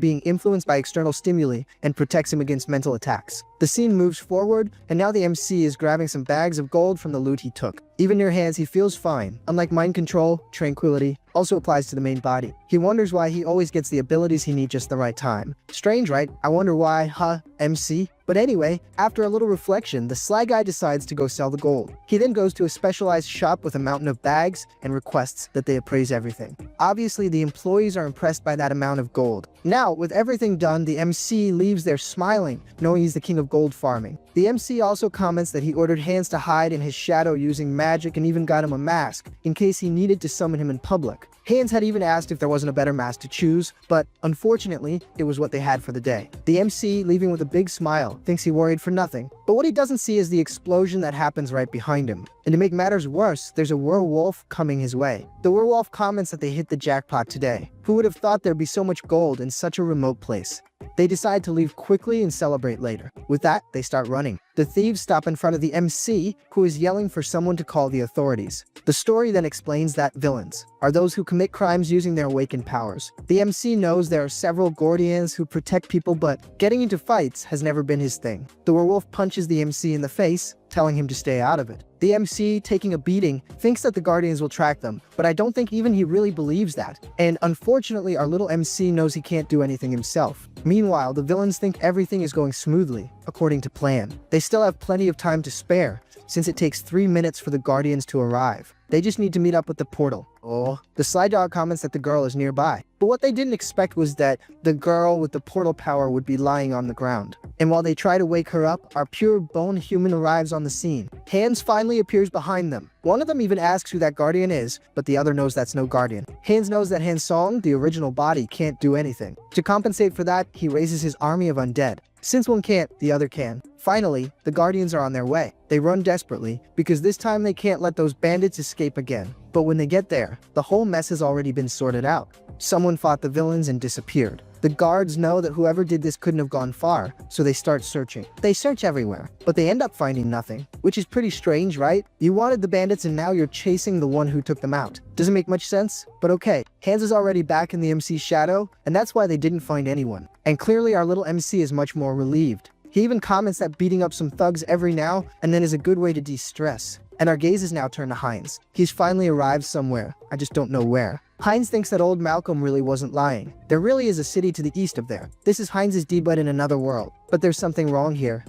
being influenced by external stimuli and protects him against mental attacks. The scene moves forward, and now the MC is grabbing some bags of gold from the loot he took. Even near Hans, he feels fine. Unlike mind control, Tranquility also applies to the main body. He wonders why he always gets the abilities he needs just the right time. Strange, right? I wonder why, huh, MC? But anyway, after a little reflection, the sly guy decides to go sell the gold. He then goes to a specialized shop with a mountain of bags and requests that they appraise everything. Obviously, the employees are impressed by that amount of gold. Now, with everything done, the MC leaves there smiling, knowing he's the king of gold farming. The MC also comments that he ordered Hans to hide in his shadow using magic and even got him a mask, in case he needed to summon him in public. Haynes had even asked if there wasn't a better mask to choose, but unfortunately, it was what they had for the day. The MC, leaving with a big smile, thinks he worried for nothing, but what he doesn't see is the explosion that happens right behind him. And to make matters worse, there's a werewolf coming his way. The werewolf comments that they hit the jackpot today. Who would have thought there'd be so much gold in such a remote place? They decide to leave quickly and celebrate later. With that, they start running. The thieves stop in front of the MC, who is yelling for someone to call the authorities. The story then explains that villains are those who commit crimes using their awakened powers. The MC knows there are several guardians who protect people, but getting into fights has never been his thing. The werewolf punches the MC in the face, telling him to stay out of it. The MC, taking a beating, thinks that the guardians will track them, but I don't think even he really believes that. And unfortunately, our little MC knows he can't do anything himself. Meanwhile, the villains think everything is going smoothly, according to plan. They still have plenty of time to spare, since it takes 3 minutes for the guardians to arrive. They just need to meet up with the portal. Oh, the Sly Dog comments that the girl is nearby. But what they didn't expect was that the girl with the portal power would be lying on the ground. And while they try to wake her up, our pure bone human arrives on the scene. Hans finally appears behind them. One of them even asks who that guardian is, but the other knows that's no guardian. Hans knows that Hansong, the original body, can't do anything. To compensate for that, he raises his army of undead. Since one can't, the other can. Finally, the guardians are on their way. They run desperately, because this time they can't let those bandits escape again. But when they get there, the whole mess has already been sorted out. Someone fought the villains and disappeared. The guards know that whoever did this couldn't have gone far, so they start searching. They search everywhere, but they end up finding nothing, which is pretty strange, right? You wanted the bandits and now you're chasing the one who took them out. Doesn't make much sense, but okay. Hans is already back in the MC's shadow, and that's why they didn't find anyone. And clearly our little MC is much more relieved. He even comments that beating up some thugs every now and then is a good way to de-stress. And our gaze is now turned to Heinz. He's finally arrived somewhere, I just don't know where. Heinz thinks that old Malcolm really wasn't lying. There really is a city to the east of there. This is Heinz's debut in another world. But there's something wrong here.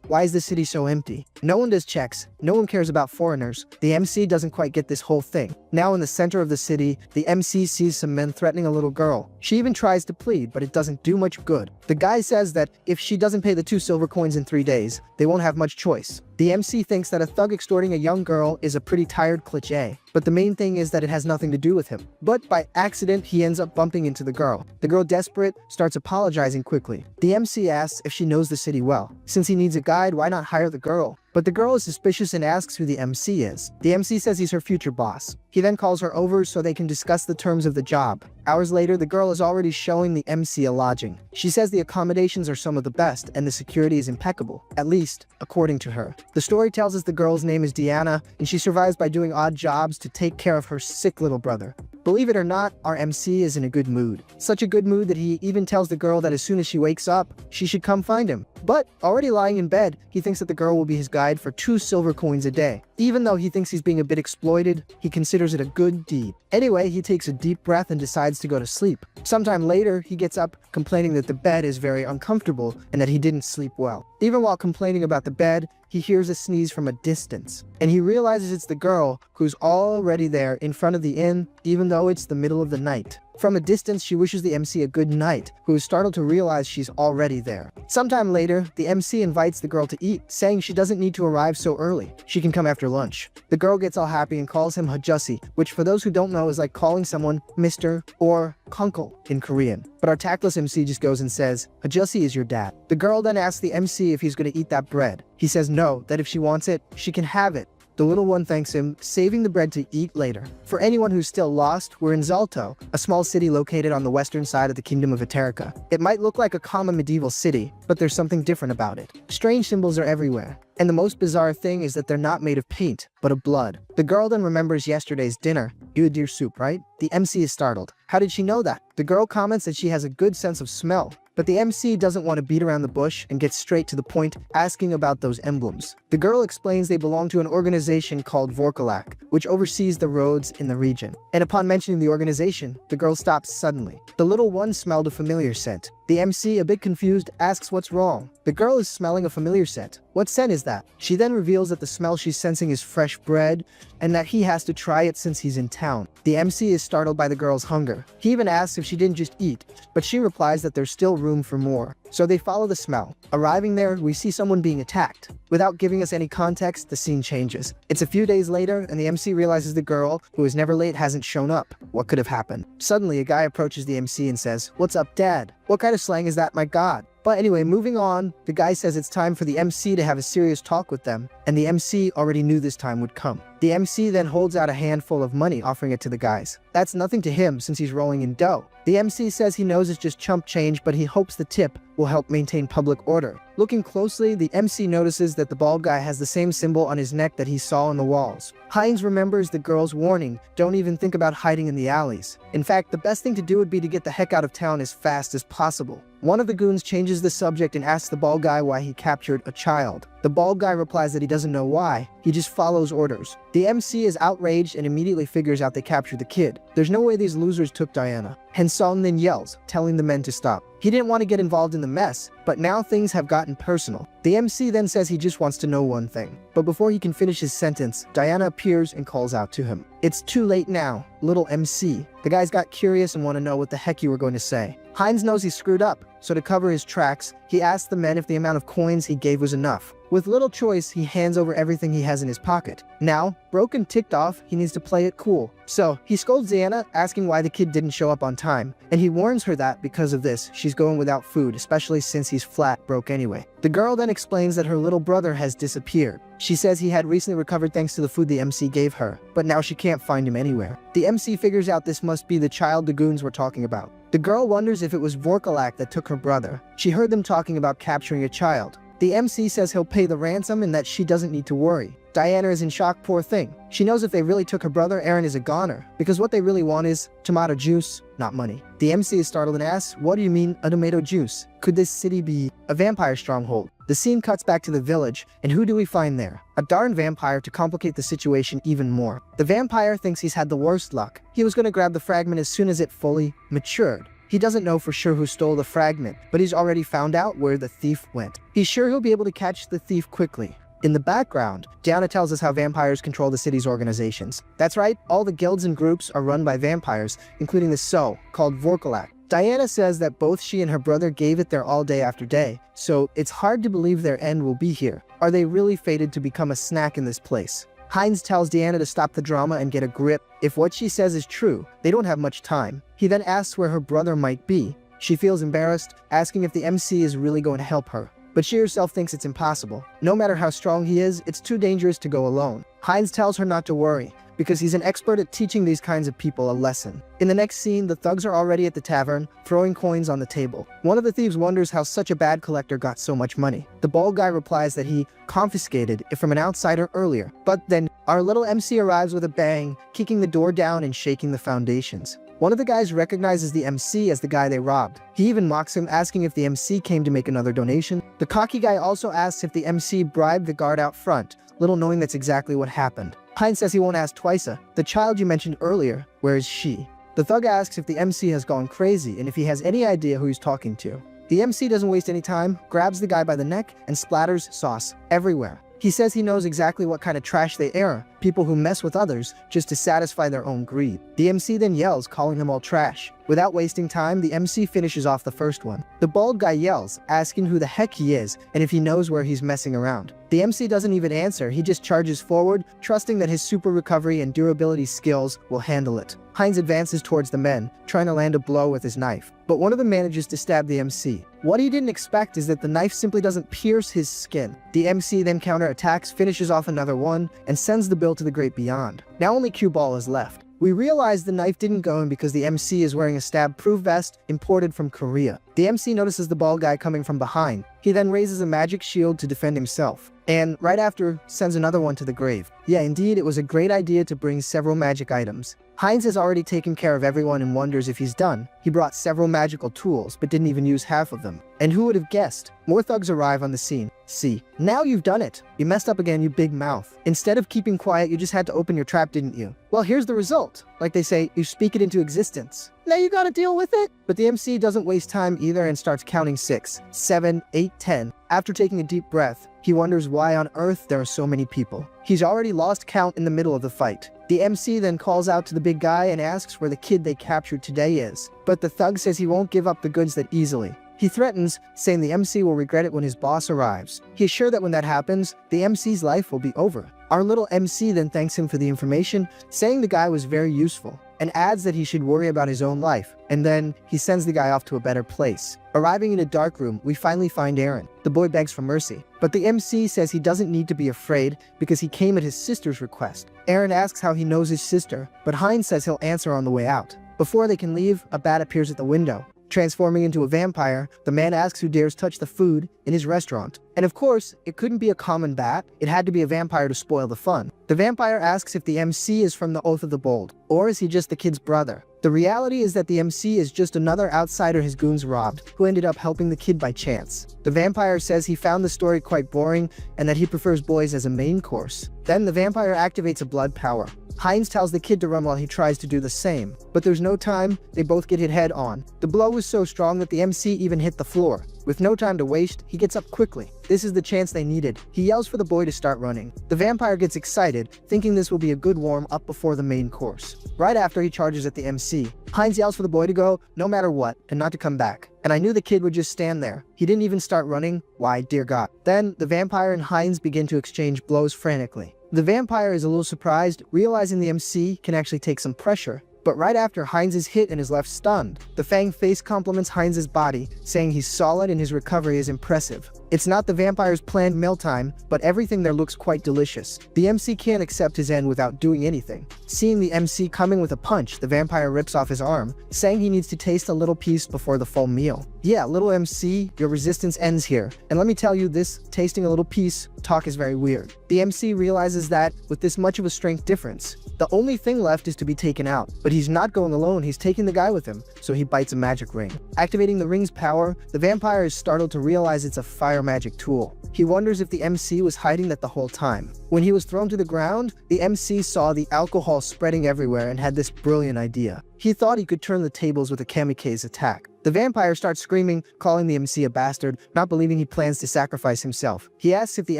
Why is the city so empty? No one does checks. No one cares about foreigners. The MC doesn't quite get this whole thing. Now in the center of the city, the MC sees some men threatening a little girl. She even tries to plead, but it doesn't do much good. The guy says that if she doesn't pay the 2 silver coins in 3 days, they won't have much choice. The MC thinks that a thug extorting a young girl is a pretty tired cliché. But the main thing is that it has nothing to do with him. But by accident, he ends up bumping into the girl. The girl, desperate, starts apologizing quickly. The MC asks if she knows the city well. Since he needs a guide, why not hire the girl? But the girl is suspicious and asks who the MC is. The MC says he's her future boss. He then calls her over so they can discuss the terms of the job. Hours later, the girl is already showing the MC a lodging. She says the accommodations are some of the best and the security is impeccable, at least according to her. The story tells us the girl's name is Deanna and she survives by doing odd jobs to take care of her sick little brother. Believe it or not, our MC is in a good mood. Such a good mood that he even tells the girl that as soon as she wakes up, she should come find him. But already lying in bed, he thinks that the girl will be his guide for 2 silver coins a day. Even though he thinks he's being a bit exploited, he considers it a good deed. Anyway, he takes a deep breath and decides to go to sleep. Sometime later, he gets up complaining that the bed is very uncomfortable and that he didn't sleep well. Even while complaining about the bed, he hears a sneeze from a distance, and he realizes it's the girl who's already there in front of the inn, even though it's the middle of the night. From a distance, she wishes the MC a good night, who is startled to realize she's already there. Sometime later, the MC invites the girl to eat, saying she doesn't need to arrive so early. She can come after lunch. The girl gets all happy and calls him Hajussi, which for those who don't know is like calling someone Mr. or Kunkel in Korean. But our tactless MC just goes and says, Hajussi is your dad. The girl then asks the MC if he's going to eat that bread. He says no, that if she wants it, she can have it. The little one thanks him, saving the bread to eat later. For anyone who's still lost, we're in Zalto, a small city located on the western side of the Kingdom of Eterica. It might look like a common medieval city, but there's something different about it. Strange symbols are everywhere. And the most bizarre thing is that they're not made of paint, but of blood. The girl then remembers yesterday's dinner. You had deer soup, right? The MC is startled. How did she know that? The girl comments that she has a good sense of smell. But the MC doesn't want to beat around the bush and gets straight to the point, asking about those emblems. The girl explains they belong to an organization called Vorkalak, which oversees the roads in the region. And upon mentioning the organization, the girl stops suddenly. The little one smelled a familiar scent. The MC, a bit confused, asks what's wrong. The girl is smelling a familiar scent. What scent is that? She then reveals that the smell she's sensing is fresh bread, and that he has to try it since he's in town. The MC is startled by the girl's hunger. He even asks if she didn't just eat, but she replies that there's still room for more. so they follow the smell. Arriving there, we see someone being attacked. Without giving us any context, the scene changes. It's a few days later, and the MC realizes the girl, who is never late, hasn't shown up. What could have happened? Suddenly, a guy approaches the MC and says, "What's up, Dad?" What kind of slang is that, my god? But anyway, moving on, the guy says it's time for the MC to have a serious talk with them, and the MC already knew this time would come. The MC then holds out a handful of money, offering it to the guys. That's nothing to him since he's rolling in dough. The MC says he knows it's just chump change, but he hopes the tip will help maintain public order. Looking closely, the MC notices that the bald guy has the same symbol on his neck that he saw on the walls. Hines remembers the girl's warning, don't even think about hiding in the alleys. In fact, the best thing to do would be to get the heck out of town as fast as possible. One of the goons changes the subject and asks the bald guy why he captured a child. The bald guy replies that he doesn't know why, he just follows orders. The MC is outraged and immediately figures out they captured the kid. There's no way these losers took Diana. Henson then yells, telling the men to stop. He didn't want to get involved in the mess, but now things have gotten personal. The MC then says he just wants to know one thing. But before he can finish his sentence, Diana appears and calls out to him. "It's too late now, little MC." The guys got curious and want to know what the heck you were going to say. Hines knows he's screwed up, so to cover his tracks, he asks the men if the amount of coins he gave was enough. With little choice, he hands over everything he has in his pocket. Now, broken ticked off, he needs to play it cool. So, he scolds Diana, asking why the kid didn't show up on time, and he warns her that, because of this, she's going without food, especially since he's flat broke anyway. The girl then explains that her little brother has disappeared. She says he had recently recovered thanks to the food the MC gave her, but now she can't find him anywhere. The MC figures out this must be the child the goons were talking about. The girl wonders if it was Vorkalak that took her brother. She heard them talking about capturing a child. The MC says he'll pay the ransom and that she doesn't need to worry. Diana is in shock, poor thing. She knows if they really took her brother, Aaron is a goner, because what they really want is tomato juice, not money. The MC is startled and asks, "What do you mean, a tomato juice? Could this city be a vampire stronghold?" The scene cuts back to the village, and who do we find there? A darn vampire to complicate the situation even more. The vampire thinks he's had the worst luck. He was going to grab the fragment as soon as it fully matured. He doesn't know for sure who stole the fragment, but he's already found out where the thief went. He's sure he'll be able to catch the thief quickly. In the background, Diana tells us how vampires control the city's organizations. That's right, all the guilds and groups are run by vampires, including the So, called Vorkalak. Diana says that both she and her brother gave it their all day after day, so it's hard to believe their end will be here. Are they really fated to become a snack in this place? Hines tells Diana to stop the drama and get a grip. If what she says is true, they don't have much time. He then asks where her brother might be. She feels embarrassed, asking if the MC is really going to help her. But she herself thinks it's impossible. No matter how strong he is, it's too dangerous to go alone. Hines tells her not to worry, because he's an expert at teaching these kinds of people a lesson. In the next scene, the thugs are already at the tavern, throwing coins on the table. One of the thieves wonders how such a bad collector got so much money. The bald guy replies that he confiscated it from an outsider earlier. But then, our little MC arrives with a bang, kicking the door down and shaking the foundations. One of the guys recognizes the MC as the guy they robbed. He even mocks him, asking if the MC came to make another donation. The cocky guy also asks if the MC bribed the guard out front, little knowing that's exactly what happened. Hines says he won't ask twice. The child you mentioned earlier, where is she? The thug asks if the MC has gone crazy and if he has any idea who he's talking to. The MC doesn't waste any time, grabs the guy by the neck, and splatters sauce everywhere. He says he knows exactly what kind of trash they are, people who mess with others just to satisfy their own greed. The MC then yells, calling them all trash. Without wasting time, the MC finishes off the first one. The bald guy yells, asking who the heck he is and if he knows where he's messing around. The MC doesn't even answer, he just charges forward, trusting that his super recovery and durability skills will handle it. Hines advances towards the men, trying to land a blow with his knife, but one of them manages to stab the MC. What he didn't expect is that the knife simply doesn't pierce his skin. The MC then counterattacks, finishes off another one, and sends the bill to the great beyond. Now only Cue Ball is left. We realize the knife didn't go in because the MC is wearing a stab-proof vest imported from Korea. The MC notices the bald guy coming from behind. He then raises a magic shield to defend himself, and right after, sends another one to the grave. Yeah, indeed, it was a great idea to bring several magic items. Hines has already taken care of everyone and wonders if he's done. He brought several magical tools, but didn't even use half of them. And who would have guessed? More thugs arrive on the scene. See, now you've done it. You messed up again, you big mouth. Instead of keeping quiet, you just had to open your trap, didn't you? Well, here's the result. Like they say, you speak it into existence. Now you gotta deal with it. But the MC doesn't waste time either and starts counting 6, 7, 8, 10. After taking a deep breath, he wonders why on earth there are so many people. He's already lost count in the middle of the fight. The MC then calls out to the big guy and asks where the kid they captured today is. But the thug says he won't give up the goods that easily. He threatens, saying the MC will regret it when his boss arrives. He is sure that when that happens, the MC's life will be over. Our little MC then thanks him for the information, saying the guy was very useful, and adds that he should worry about his own life, and then he sends the guy off to a better place. Arriving in a dark room, we finally find Aaron. The boy begs for mercy, but the MC says he doesn't need to be afraid because he came at his sister's request. Aaron asks how he knows his sister, but Heinz says he'll answer on the way out. Before they can leave, a bat appears at the window. Transforming into a vampire, the man asks who dares touch the food in his restaurant. And of course, it couldn't be a common bat, it had to be a vampire to spoil the fun. The vampire asks if the MC is from the Oath of the Bold, or is he just the kid's brother? The reality is that the MC is just another outsider his goons robbed, who ended up helping the kid by chance. The vampire says he found the story quite boring, and that he prefers boys as a main course. Then the vampire activates a blood power. Heinz tells the kid to run while he tries to do the same, but there's no time, they both get hit head on. The blow was so strong that the MC even hit the floor. With no time to waste, he gets up quickly. This is the chance they needed. He yells for the boy to start running. The vampire gets excited, thinking this will be a good warm-up before the main course. Right after he charges at the MC, Heinz yells for the boy to go, no matter what, and not to come back. And I knew the kid would just stand there. He didn't even start running. Why, dear God. Then, the vampire and Heinz begin to exchange blows frantically. The vampire is a little surprised, realizing the MC can actually take some pressure. But right after, Heinz is hit and is left stunned. The Fang face compliments Heinz's body, saying he's solid and his recovery is impressive. It's not the vampire's planned mealtime, but everything there looks quite delicious. The MC can't accept his end without doing anything. Seeing the MC coming with a punch, the vampire rips off his arm, saying he needs to taste a little piece before the full meal. Yeah, little MC, your resistance ends here. And let me tell you, this tasting a little piece talk is very weird. The MC realizes that, with this much of a strength difference, the only thing left is to be taken out. But he's not going alone, he's taking the guy with him, so he bites a magic ring. Activating the ring's power, the vampire is startled to realize it's a fire magic tool. He wonders if the MC was hiding that the whole time. When he was thrown to the ground, the MC saw the alcohol spreading everywhere and had this brilliant idea. He thought he could turn the tables with a kamikaze attack. The vampire starts screaming, calling the MC a bastard, not believing he plans to sacrifice himself. He asks if the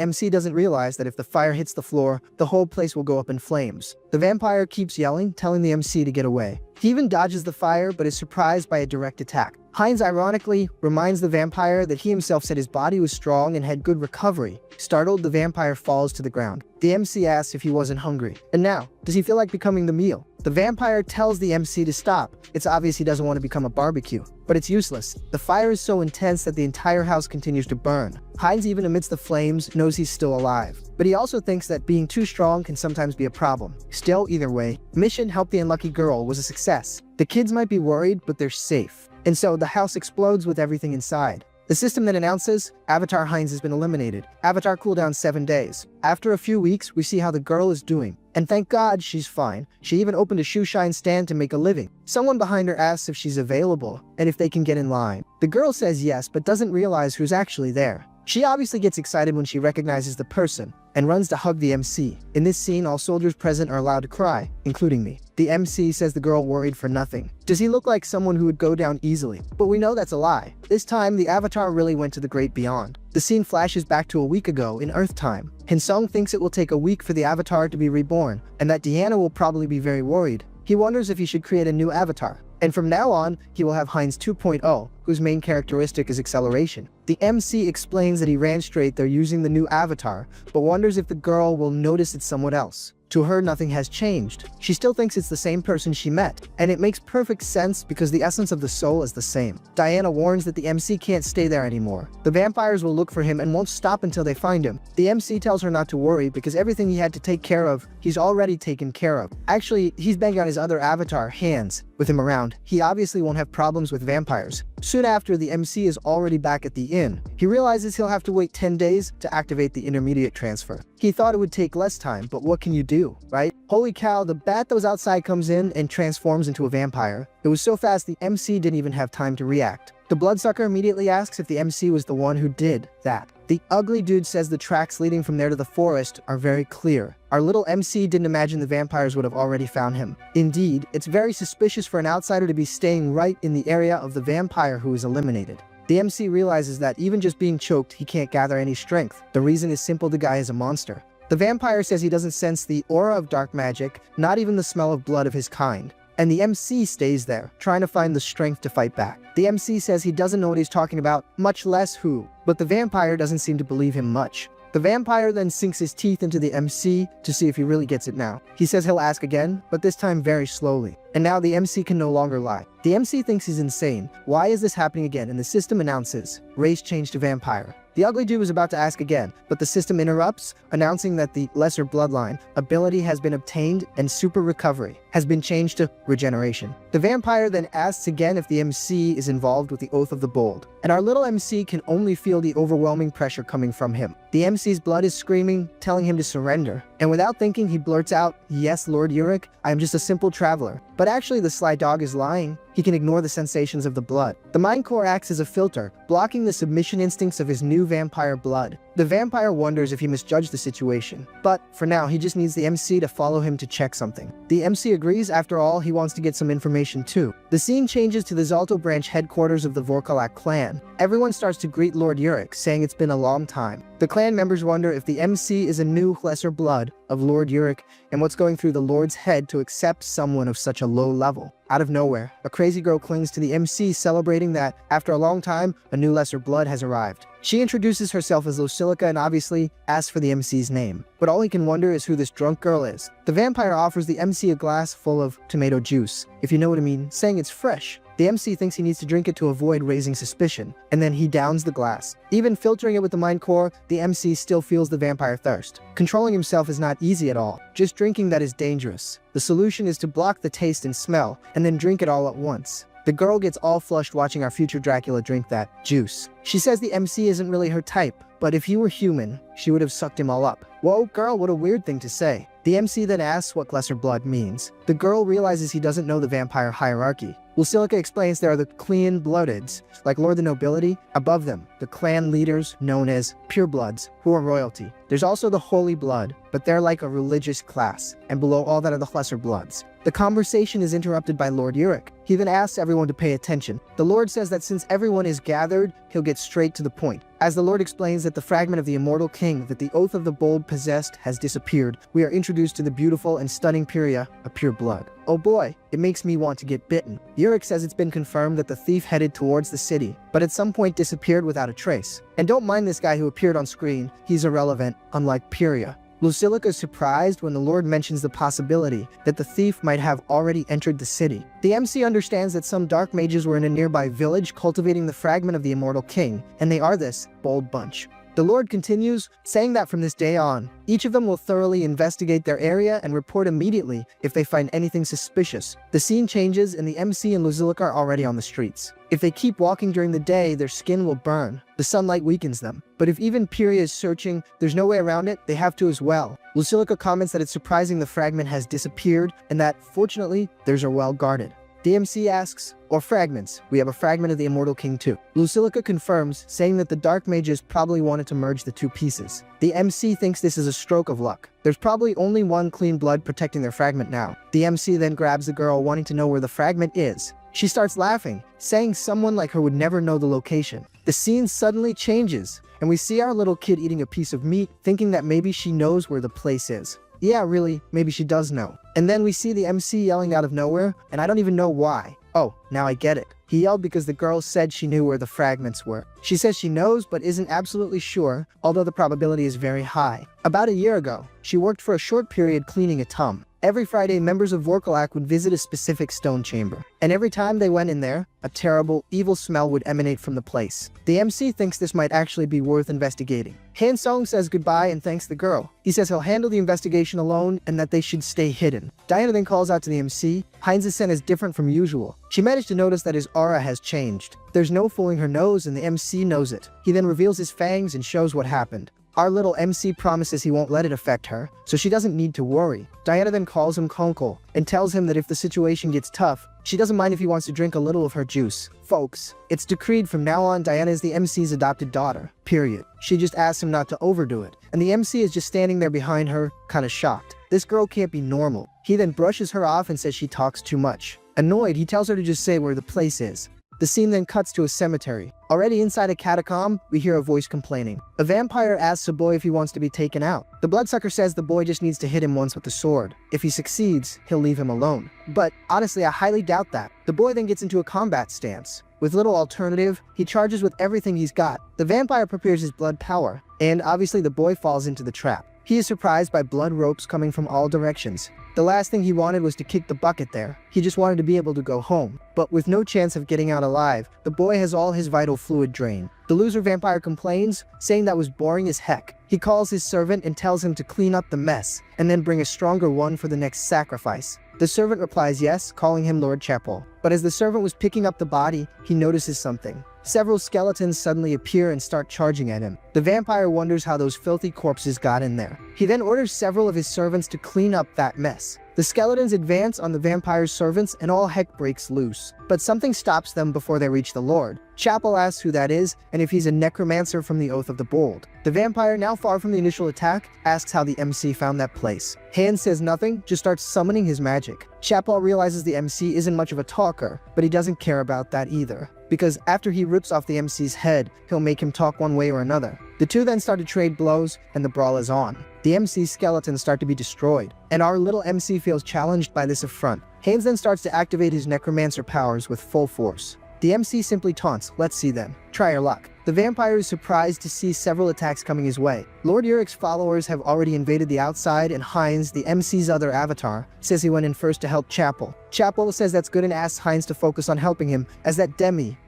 MC doesn't realize that if the fire hits the floor, the whole place will go up in flames. The vampire keeps yelling, telling the MC to get away. He even dodges the fire, but is surprised by a direct attack. Heinz ironically reminds the vampire that he himself said his body was strong and had good recovery. Startled, the vampire falls to the ground. The MC asks if he wasn't hungry. And now, does he feel like becoming the meal? The vampire tells the MC to stop. It's obvious he doesn't want to become a barbecue. But it's useless. The fire is so intense that the entire house continues to burn. Heinz, even amidst the flames, knows he's still alive. But he also thinks that being too strong can sometimes be a problem. Still, either way, mission Help the Unlucky Girl was a success. The kids might be worried, but they're safe. And so the house explodes with everything inside. The system then announces, Avatar Heinz has been eliminated. Avatar cooldown 7 days. After a few weeks, we see how the girl is doing. And thank God she's fine. She even opened a shoe shine stand to make a living. Someone behind her asks if she's available, and if they can get in line. The girl says yes, but doesn't realize who's actually there. She obviously gets excited when she recognizes the person, and runs to hug the MC. In this scene, all soldiers present are allowed to cry, including me. The MC says the girl worried for nothing. Does he look like someone who would go down easily? But we know that's a lie. This time, the Avatar really went to the great beyond. The scene flashes back to a week ago in Earth time. Hinsung thinks it will take a week for the Avatar to be reborn, and that Deanna will probably be very worried. He wonders if he should create a new Avatar. And from now on, he will have Heinz 2.0, whose main characteristic is acceleration. The MC explains that he ran straight there using the new avatar, but wonders if the girl will notice it's someone else. To her, nothing has changed. She still thinks it's the same person she met, and it makes perfect sense because the essence of the soul is the same. Diana warns that the MC can't stay there anymore. The vampires will look for him and won't stop until they find him. The MC tells her not to worry because everything he had to take care of, he's already taken care of. Actually, he's banged on his other avatar, Hands, with him around. He obviously won't have problems with vampires. Soon after, the MC is already back at the inn. He realizes he'll have to wait 10 days to activate the intermediate transfer. He thought it would take less time, but what can you do, right? Holy cow, the bat that was outside comes in and transforms into a vampire. It was so fast the MC didn't even have time to react. The bloodsucker immediately asks if the MC was the one who did that. The ugly dude says the tracks leading from there to the forest are very clear. Our little MC didn't imagine the vampires would have already found him. Indeed, it's very suspicious for an outsider to be staying right in the area of the vampire who is eliminated. The MC realizes that even just being choked, he can't gather any strength. The reason is simple, the guy is a monster. The vampire says he doesn't sense the aura of dark magic, not even the smell of blood of his kind. and the MC stays there, trying to find the strength to fight back. The MC says he doesn't know what he's talking about, much less who, but the vampire doesn't seem to believe him much. The vampire then sinks his teeth into the MC to see if he really gets it now. He says he'll ask again, but this time very slowly. And now the MC can no longer lie. The MC thinks he's insane. Why is this happening again? And the system announces, race change to vampire. The ugly dude was about to ask again, but the system interrupts, announcing that the lesser bloodline ability has been obtained and super recovery has been changed to regeneration. The vampire then asks again if the MC is involved with the Oath of the Bold, and our little MC can only feel the overwhelming pressure coming from him. The MC's blood is screaming, telling him to surrender, and without thinking he blurts out, "Yes, Lord Uric, I am just a simple traveler." But actually the sly dog is lying. He can ignore the sensations of the blood. The mind core acts as a filter, blocking the submission instincts of his new vampire blood. The vampire wonders if he misjudged the situation, but for now he just needs the MC to follow him to check something. The MC agrees. After all, he wants to get some information too. The scene changes to the Zalto branch headquarters of the Vorkalak clan. Everyone starts to greet Lord Uric, saying it's been a long time. The clan members wonder if the MC is a new lesser blood of Lord Uric and what's going through the Lord's head to accept someone of such a low level. Out of nowhere, a crazy girl clings to the MC, celebrating that, after a long time, a new lesser blood has arrived. She introduces herself as Lucilica and obviously asks for the MC's name. But all he can wonder is who this drunk girl is. The vampire offers the MC a glass full of tomato juice, if you know what I mean, saying it's fresh. The MC thinks he needs to drink it to avoid raising suspicion, and then he downs the glass. Even filtering it with the mind core, the MC still feels the vampire thirst. Controlling himself is not easy at all. Just drinking that is dangerous. The solution is to block the taste and smell, and then drink it all at once. The girl gets all flushed watching our future Dracula drink that juice. She says the MC isn't really her type, but if he were human, she would have sucked him all up. Whoa, girl, what a weird thing to say. The MC then asks what lesser blood means. The girl realizes he doesn't know the vampire hierarchy. Lucilica explains there are the clean-bloodeds, like Lord the Nobility. Above them, the clan leaders known as purebloods, who are royalty. There's also the holy blood, but they're like a religious class, and below all that are the lesser bloods. The conversation is interrupted by Lord Uric. He then asks everyone to pay attention. The Lord says that since everyone is gathered, he'll get straight to the point. As the Lord explains that the fragment of the immortal king that the Oath of the Bold possessed has disappeared, we are introduced to the beautiful and stunning Pyria, a pure blood. Oh boy, it makes me want to get bitten. Uric says it's been confirmed that the thief headed towards the city, but at some point disappeared without a trace. And don't mind this guy who appeared on screen, he's irrelevant, unlike Pyria. Lucilica is surprised when the Lord mentions the possibility that the thief might have already entered the city. The MC understands that some dark mages were in a nearby village cultivating the fragment of the immortal king, and they are this bold bunch. The Lord continues, saying that from this day on, each of them will thoroughly investigate their area and report immediately if they find anything suspicious. The scene changes and the MC and Lucilica are already on the streets. If they keep walking during the day, their skin will burn. The sunlight weakens them. But if even Pyria is searching, there's no way around it, they have to as well. Lucilica comments that it's surprising the fragment has disappeared and that, fortunately, theirs are well guarded. DMC asks, or fragments, we have a fragment of the Immortal King too. Lucilica confirms, saying that the Dark Mages probably wanted to merge the two pieces. The MC thinks this is a stroke of luck. There's probably only one clean blood protecting their fragment now. The MC then grabs the girl, wanting to know where the fragment is. She starts laughing, saying someone like her would never know the location. The scene suddenly changes, and we see our little kid eating a piece of meat, thinking that maybe she knows where the place is. Yeah, really, maybe she does know. And then we see the MC yelling out of nowhere, and I don't even know why. Oh, now I get it. He yelled because the girl said she knew where the fragments were. She says she knows but isn't absolutely sure, although the probability is very high. About a year ago, she worked for a short period cleaning a tomb. Every Friday, members of Vorkalak would visit a specific stone chamber, and every time they went in there, a terrible, evil smell would emanate from the place. The MC thinks this might actually be worth investigating. Hansong says goodbye and thanks the girl. He says he'll handle the investigation alone and that they should stay hidden. Diana then calls out to the MC. Heinz's scent is different from usual. She managed to notice that his aura has changed. There's no fooling her nose and the MC knows it. He then reveals his fangs and shows what happened. Our little MC promises he won't let it affect her, so she doesn't need to worry. Diana then calls him Konkel and tells him that if the situation gets tough, she doesn't mind if he wants to drink a little of her juice. Folks, it's decreed from now on Diana is the MC's adopted daughter, period. She just asks him not to overdo it, and the MC is just standing there behind her, kinda shocked. This girl can't be normal. He then brushes her off and says she talks too much. Annoyed, he tells her to just say where the place is. The scene then cuts to a cemetery. Already inside a catacomb, we hear a voice complaining. A vampire asks a boy if he wants to be taken out. The bloodsucker says the boy just needs to hit him once with the sword. If he succeeds, he'll leave him alone. But honestly, I highly doubt that. The boy then gets into a combat stance. With little alternative, he charges with everything he's got. The vampire prepares his blood power, and obviously the boy falls into the trap. He is surprised by blood ropes coming from all directions. The last thing he wanted was to kick the bucket there. He just wanted to be able to go home. But with no chance of getting out alive, the boy has all his vital fluid drained. The loser vampire complains, saying that was boring as heck. He calls his servant and tells him to clean up the mess, and then bring a stronger one for the next sacrifice. The servant replies yes, calling him Lord Chapel. But as the servant was picking up the body, he notices something. Several skeletons suddenly appear and start charging at him. The vampire wonders how those filthy corpses got in there. He then orders several of his servants to clean up that mess. The skeletons advance on the vampire's servants and all heck breaks loose. But something stops them before they reach the Lord. Chapel asks who that is and if he's a necromancer from the Oath of the Bold. The vampire, now far from the initial attack, asks how the MC found that place. Hans says nothing, just starts summoning his magic. Chapel realizes the MC isn't much of a talker, but he doesn't care about that either, because after he rips off the MC's head, he'll make him talk one way or another. The two then start to trade blows, and the brawl is on. The MC's skeletons start to be destroyed, and our little MC feels challenged by this affront. Hans then starts to activate his necromancer powers with full force. The MC simply taunts, "Let's see then. Try your luck." The vampire is surprised to see several attacks coming his way. Lord Urik's followers have already invaded the outside, and Heinz, the MC's other avatar, says he went in first to help Chapel. Chapel says that's good and asks Heinz to focus on helping him, as that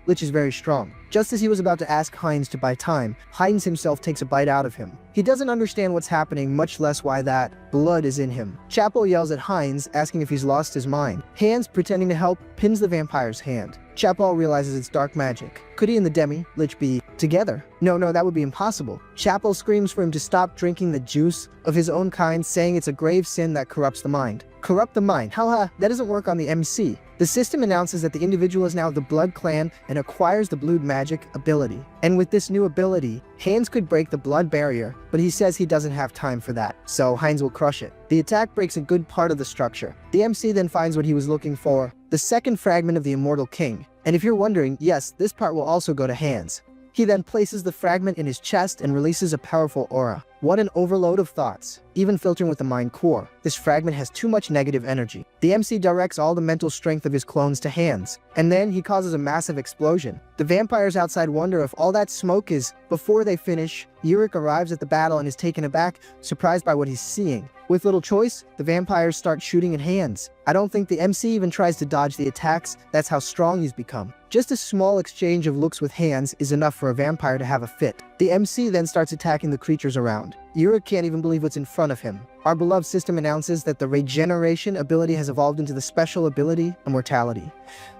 Lich is very strong. Just as he was about to ask Heinz to buy time, Heinz himself takes a bite out of him. He doesn't understand what's happening, much less why that blood is in him. Chapel yells at Heinz, asking if he's lost his mind. Hans, pretending to help, pins the vampire's hand. Chapel realizes it's dark magic. Could he and the Lich be together? No, that would be impossible. Chapel screams for him to stop drinking the juice of his own kind, saying it's a grave sin that corrupts the mind. Corrupt the mind? Haha, that doesn't work on the MC. The system announces that the individual is now the Blood Clan and acquires the Blood Magic ability. And with this new ability, Hans could break the blood barrier, but he says he doesn't have time for that, so Heinz will crush it. The attack breaks a good part of the structure. The MC then finds what he was looking for, the second fragment of the Immortal King. And if you're wondering, yes, this part will also go to Hans. He then places the fragment in his chest and releases a powerful aura. What an overload of thoughts, even filtering with the mind core. This fragment has too much negative energy. The MC directs all the mental strength of his clones to Hans, and then he causes a massive explosion. The vampires outside wonder if all that smoke is. Before they finish, Yurik arrives at the battle and is taken aback, surprised by what he's seeing. With little choice, the vampires start shooting at Hans. I don't think the MC even tries to dodge the attacks, that's how strong he's become. Just a small exchange of looks with Hans is enough for a vampire to have a fit. The MC then starts attacking the creatures around. Yurik can't even believe what's in front of him. Our beloved system announces that the regeneration ability has evolved into the special ability, Immortality.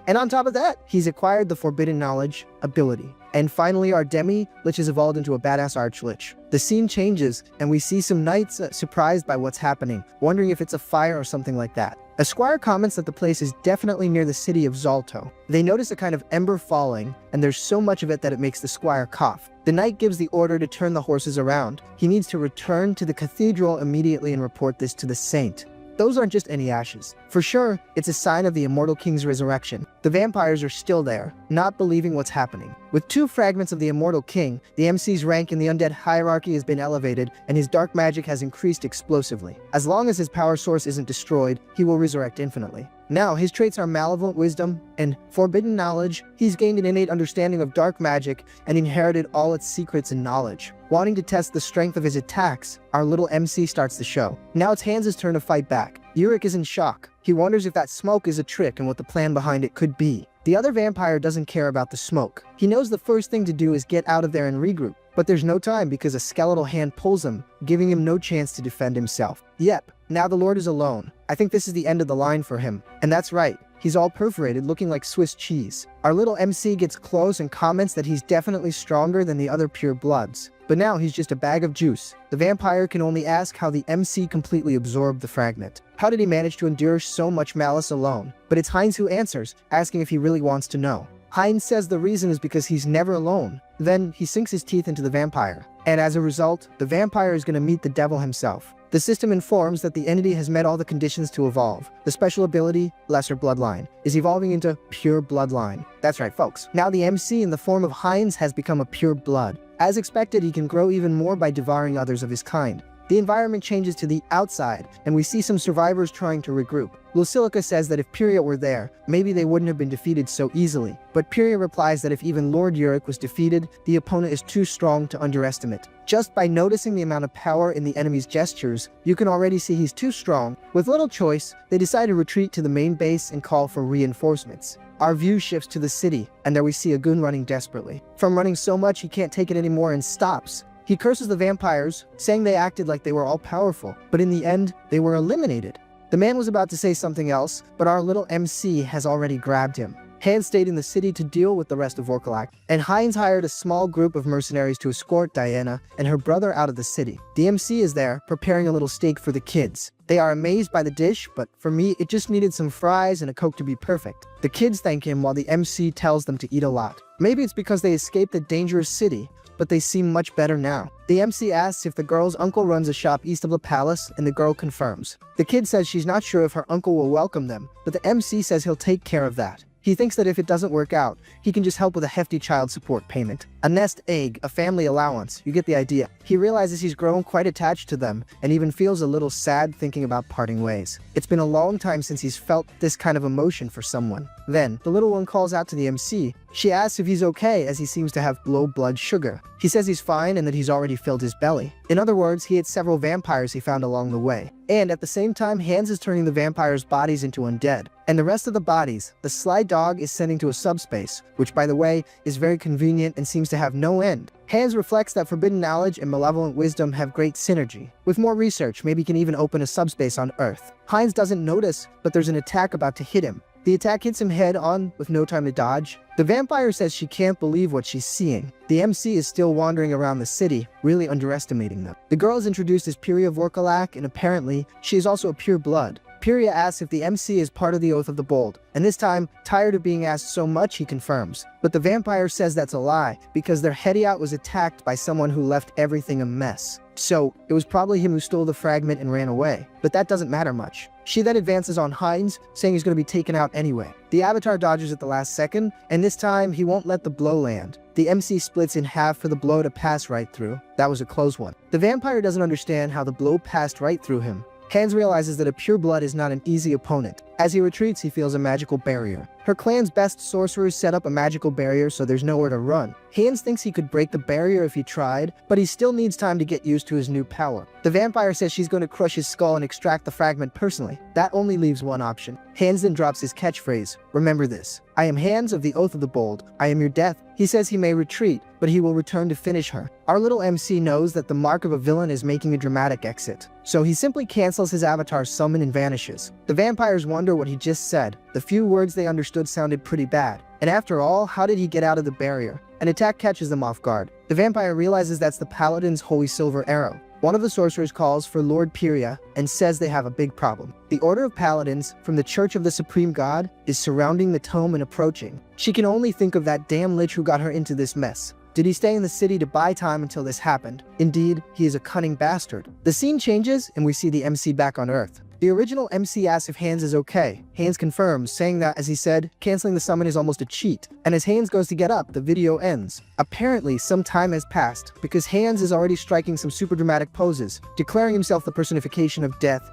And on top of that, he's acquired the Forbidden Knowledge ability. And finally, our Lich has evolved into a badass Archlich. The scene changes, and we see some knights surprised by what's happening, wondering if it's a fire or something like that. A squire comments that the place is definitely near the city of Zalto. They notice a kind of ember falling, and there's so much of it that it makes the squire cough. The knight gives the order to turn the horses around. He needs to return to the cathedral immediately and report this to the saint. Those aren't just any ashes. For sure, it's a sign of the Immortal King's resurrection. The vampires are still there, not believing what's happening. With 2 fragments of the Immortal King, the MC's rank in the undead hierarchy has been elevated, and his dark magic has increased explosively. As long as his power source isn't destroyed, he will resurrect infinitely. Now, his traits are Malevolent Wisdom and Forbidden Knowledge. He's gained an innate understanding of dark magic and inherited all its secrets and knowledge. Wanting to test the strength of his attacks, our little MC starts the show. Now it's Hans' turn to fight back. Yurik is in shock. He wonders if that smoke is a trick and what the plan behind it could be. The other vampire doesn't care about the smoke. He knows the first thing to do is get out of there and regroup. But there's no time because a skeletal hand pulls him, giving him no chance to defend himself. Yep, now the Lord is alone. I think this is the end of the line for him. And that's right. He's all perforated, looking like Swiss cheese. Our little MC gets close and comments that he's definitely stronger than the other pure bloods. But now he's just a bag of juice. The vampire can only ask how the MC completely absorbed the fragment. How did he manage to endure so much malice alone? But it's Heinz who answers, asking if he really wants to know. Heinz says the reason is because he's never alone. Then he sinks his teeth into the vampire. And as a result, the vampire is going to meet the devil himself. The system informs that the entity has met all the conditions to evolve. The special ability, Lesser Bloodline, is evolving into Pure Bloodline. That's right, folks. Now the MC in the form of Heinz has become a pure blood. As expected, he can grow even more by devouring others of his kind. The environment changes to the outside, and we see some survivors trying to regroup. Lucilica says that if Pyria were there, maybe they wouldn't have been defeated so easily. But Pyria replies that if even Lord Yurik was defeated, the opponent is too strong to underestimate. Just by noticing the amount of power in the enemy's gestures, you can already see he's too strong. With little choice, they decide to retreat to the main base and call for reinforcements. Our view shifts to the city, and there we see a goon running desperately. From running so much he can't take it anymore and stops. He curses the vampires, saying they acted like they were all powerful, but in the end, they were eliminated. The man was about to say something else, but our little MC has already grabbed him. Hans stayed in the city to deal with the rest of Vorkalak, and Heinz hired a small group of mercenaries to escort Diana and her brother out of the city. The MC is there, preparing a little steak for the kids. They are amazed by the dish, but for me, it just needed some fries and a Coke to be perfect. The kids thank him while the MC tells them to eat a lot. Maybe it's because they escaped the dangerous city, but they seem much better now. The MC asks if the girl's uncle runs a shop east of the palace, and the girl confirms. The kid says she's not sure if her uncle will welcome them, but the MC says he'll take care of that. He thinks that if it doesn't work out, he can just help with a hefty child support payment. A nest egg, a family allowance, you get the idea. He realizes he's grown quite attached to them, and even feels a little sad thinking about parting ways. It's been a long time since he's felt this kind of emotion for someone. Then, the little one calls out to the MC. She asks if he's okay, as he seems to have low blood sugar. He says he's fine and that he's already filled his belly. In other words, he ate several vampires he found along the way. And at the same time, Hans is turning the vampires' bodies into undead. And the rest of the bodies, the sly dog is sending to a subspace, which by the way, is very convenient and seems to have no end. Hans reflects that forbidden knowledge and malevolent wisdom have great synergy. With more research, maybe he can even open a subspace on Earth. Heinz doesn't notice, but there's an attack about to hit him. The attack hits him head on, with no time to dodge. The vampire says she can't believe what she's seeing. The MC is still wandering around the city, really underestimating them. The girl is introduced as Pyria Vorkalak, and apparently, she is also a pure blood. Pyria asks if the MC is part of the Oath of the Bold, and this time, tired of being asked so much, he confirms. But the vampire says that's a lie, because their Hediot was attacked by someone who left everything a mess. So, it was probably him who stole the fragment and ran away. But that doesn't matter much. She then advances on Heinz, saying he's going to be taken out anyway. The Avatar dodges at the last second, and this time, he won't let the blow land. The MC splits in half for the blow to pass right through. That was a close one. The vampire doesn't understand how the blow passed right through him. Hans realizes that a pure blood is not an easy opponent. As he retreats, he feels a magical barrier. Her clan's best sorcerers set up a magical barrier so there's nowhere to run. Hans thinks he could break the barrier if he tried, but he still needs time to get used to his new power. The vampire says she's going to crush his skull and extract the fragment personally. That only leaves one option. Hans then drops his catchphrase, "Remember this. I am Hans of the Oath of the Bold. I am your death." He says he may retreat, but he will return to finish her. Our little MC knows that the mark of a villain is making a dramatic exit, so he simply cancels his avatar's summon and vanishes. The vampires wonder what he just said. The few words they understood sounded pretty bad. And after all, how did he get out of the barrier? An attack catches them off guard. The vampire realizes that's the paladin's holy silver arrow. One of the sorcerers calls for Lord Pyria and says they have a big problem. The Order of Paladins, from the Church of the Supreme God, is surrounding the tome and approaching. She can only think of that damn lich who got her into this mess. Did he stay in the city to buy time until this happened? Indeed, he is a cunning bastard. The scene changes and we see the MC back on Earth. The original MC asks if Hans is okay. Hans confirms, saying that, as he said, canceling the summon is almost a cheat. And as Hans goes to get up, the video ends. Apparently, some time has passed, because Hans is already striking some super dramatic poses, declaring himself the personification of death,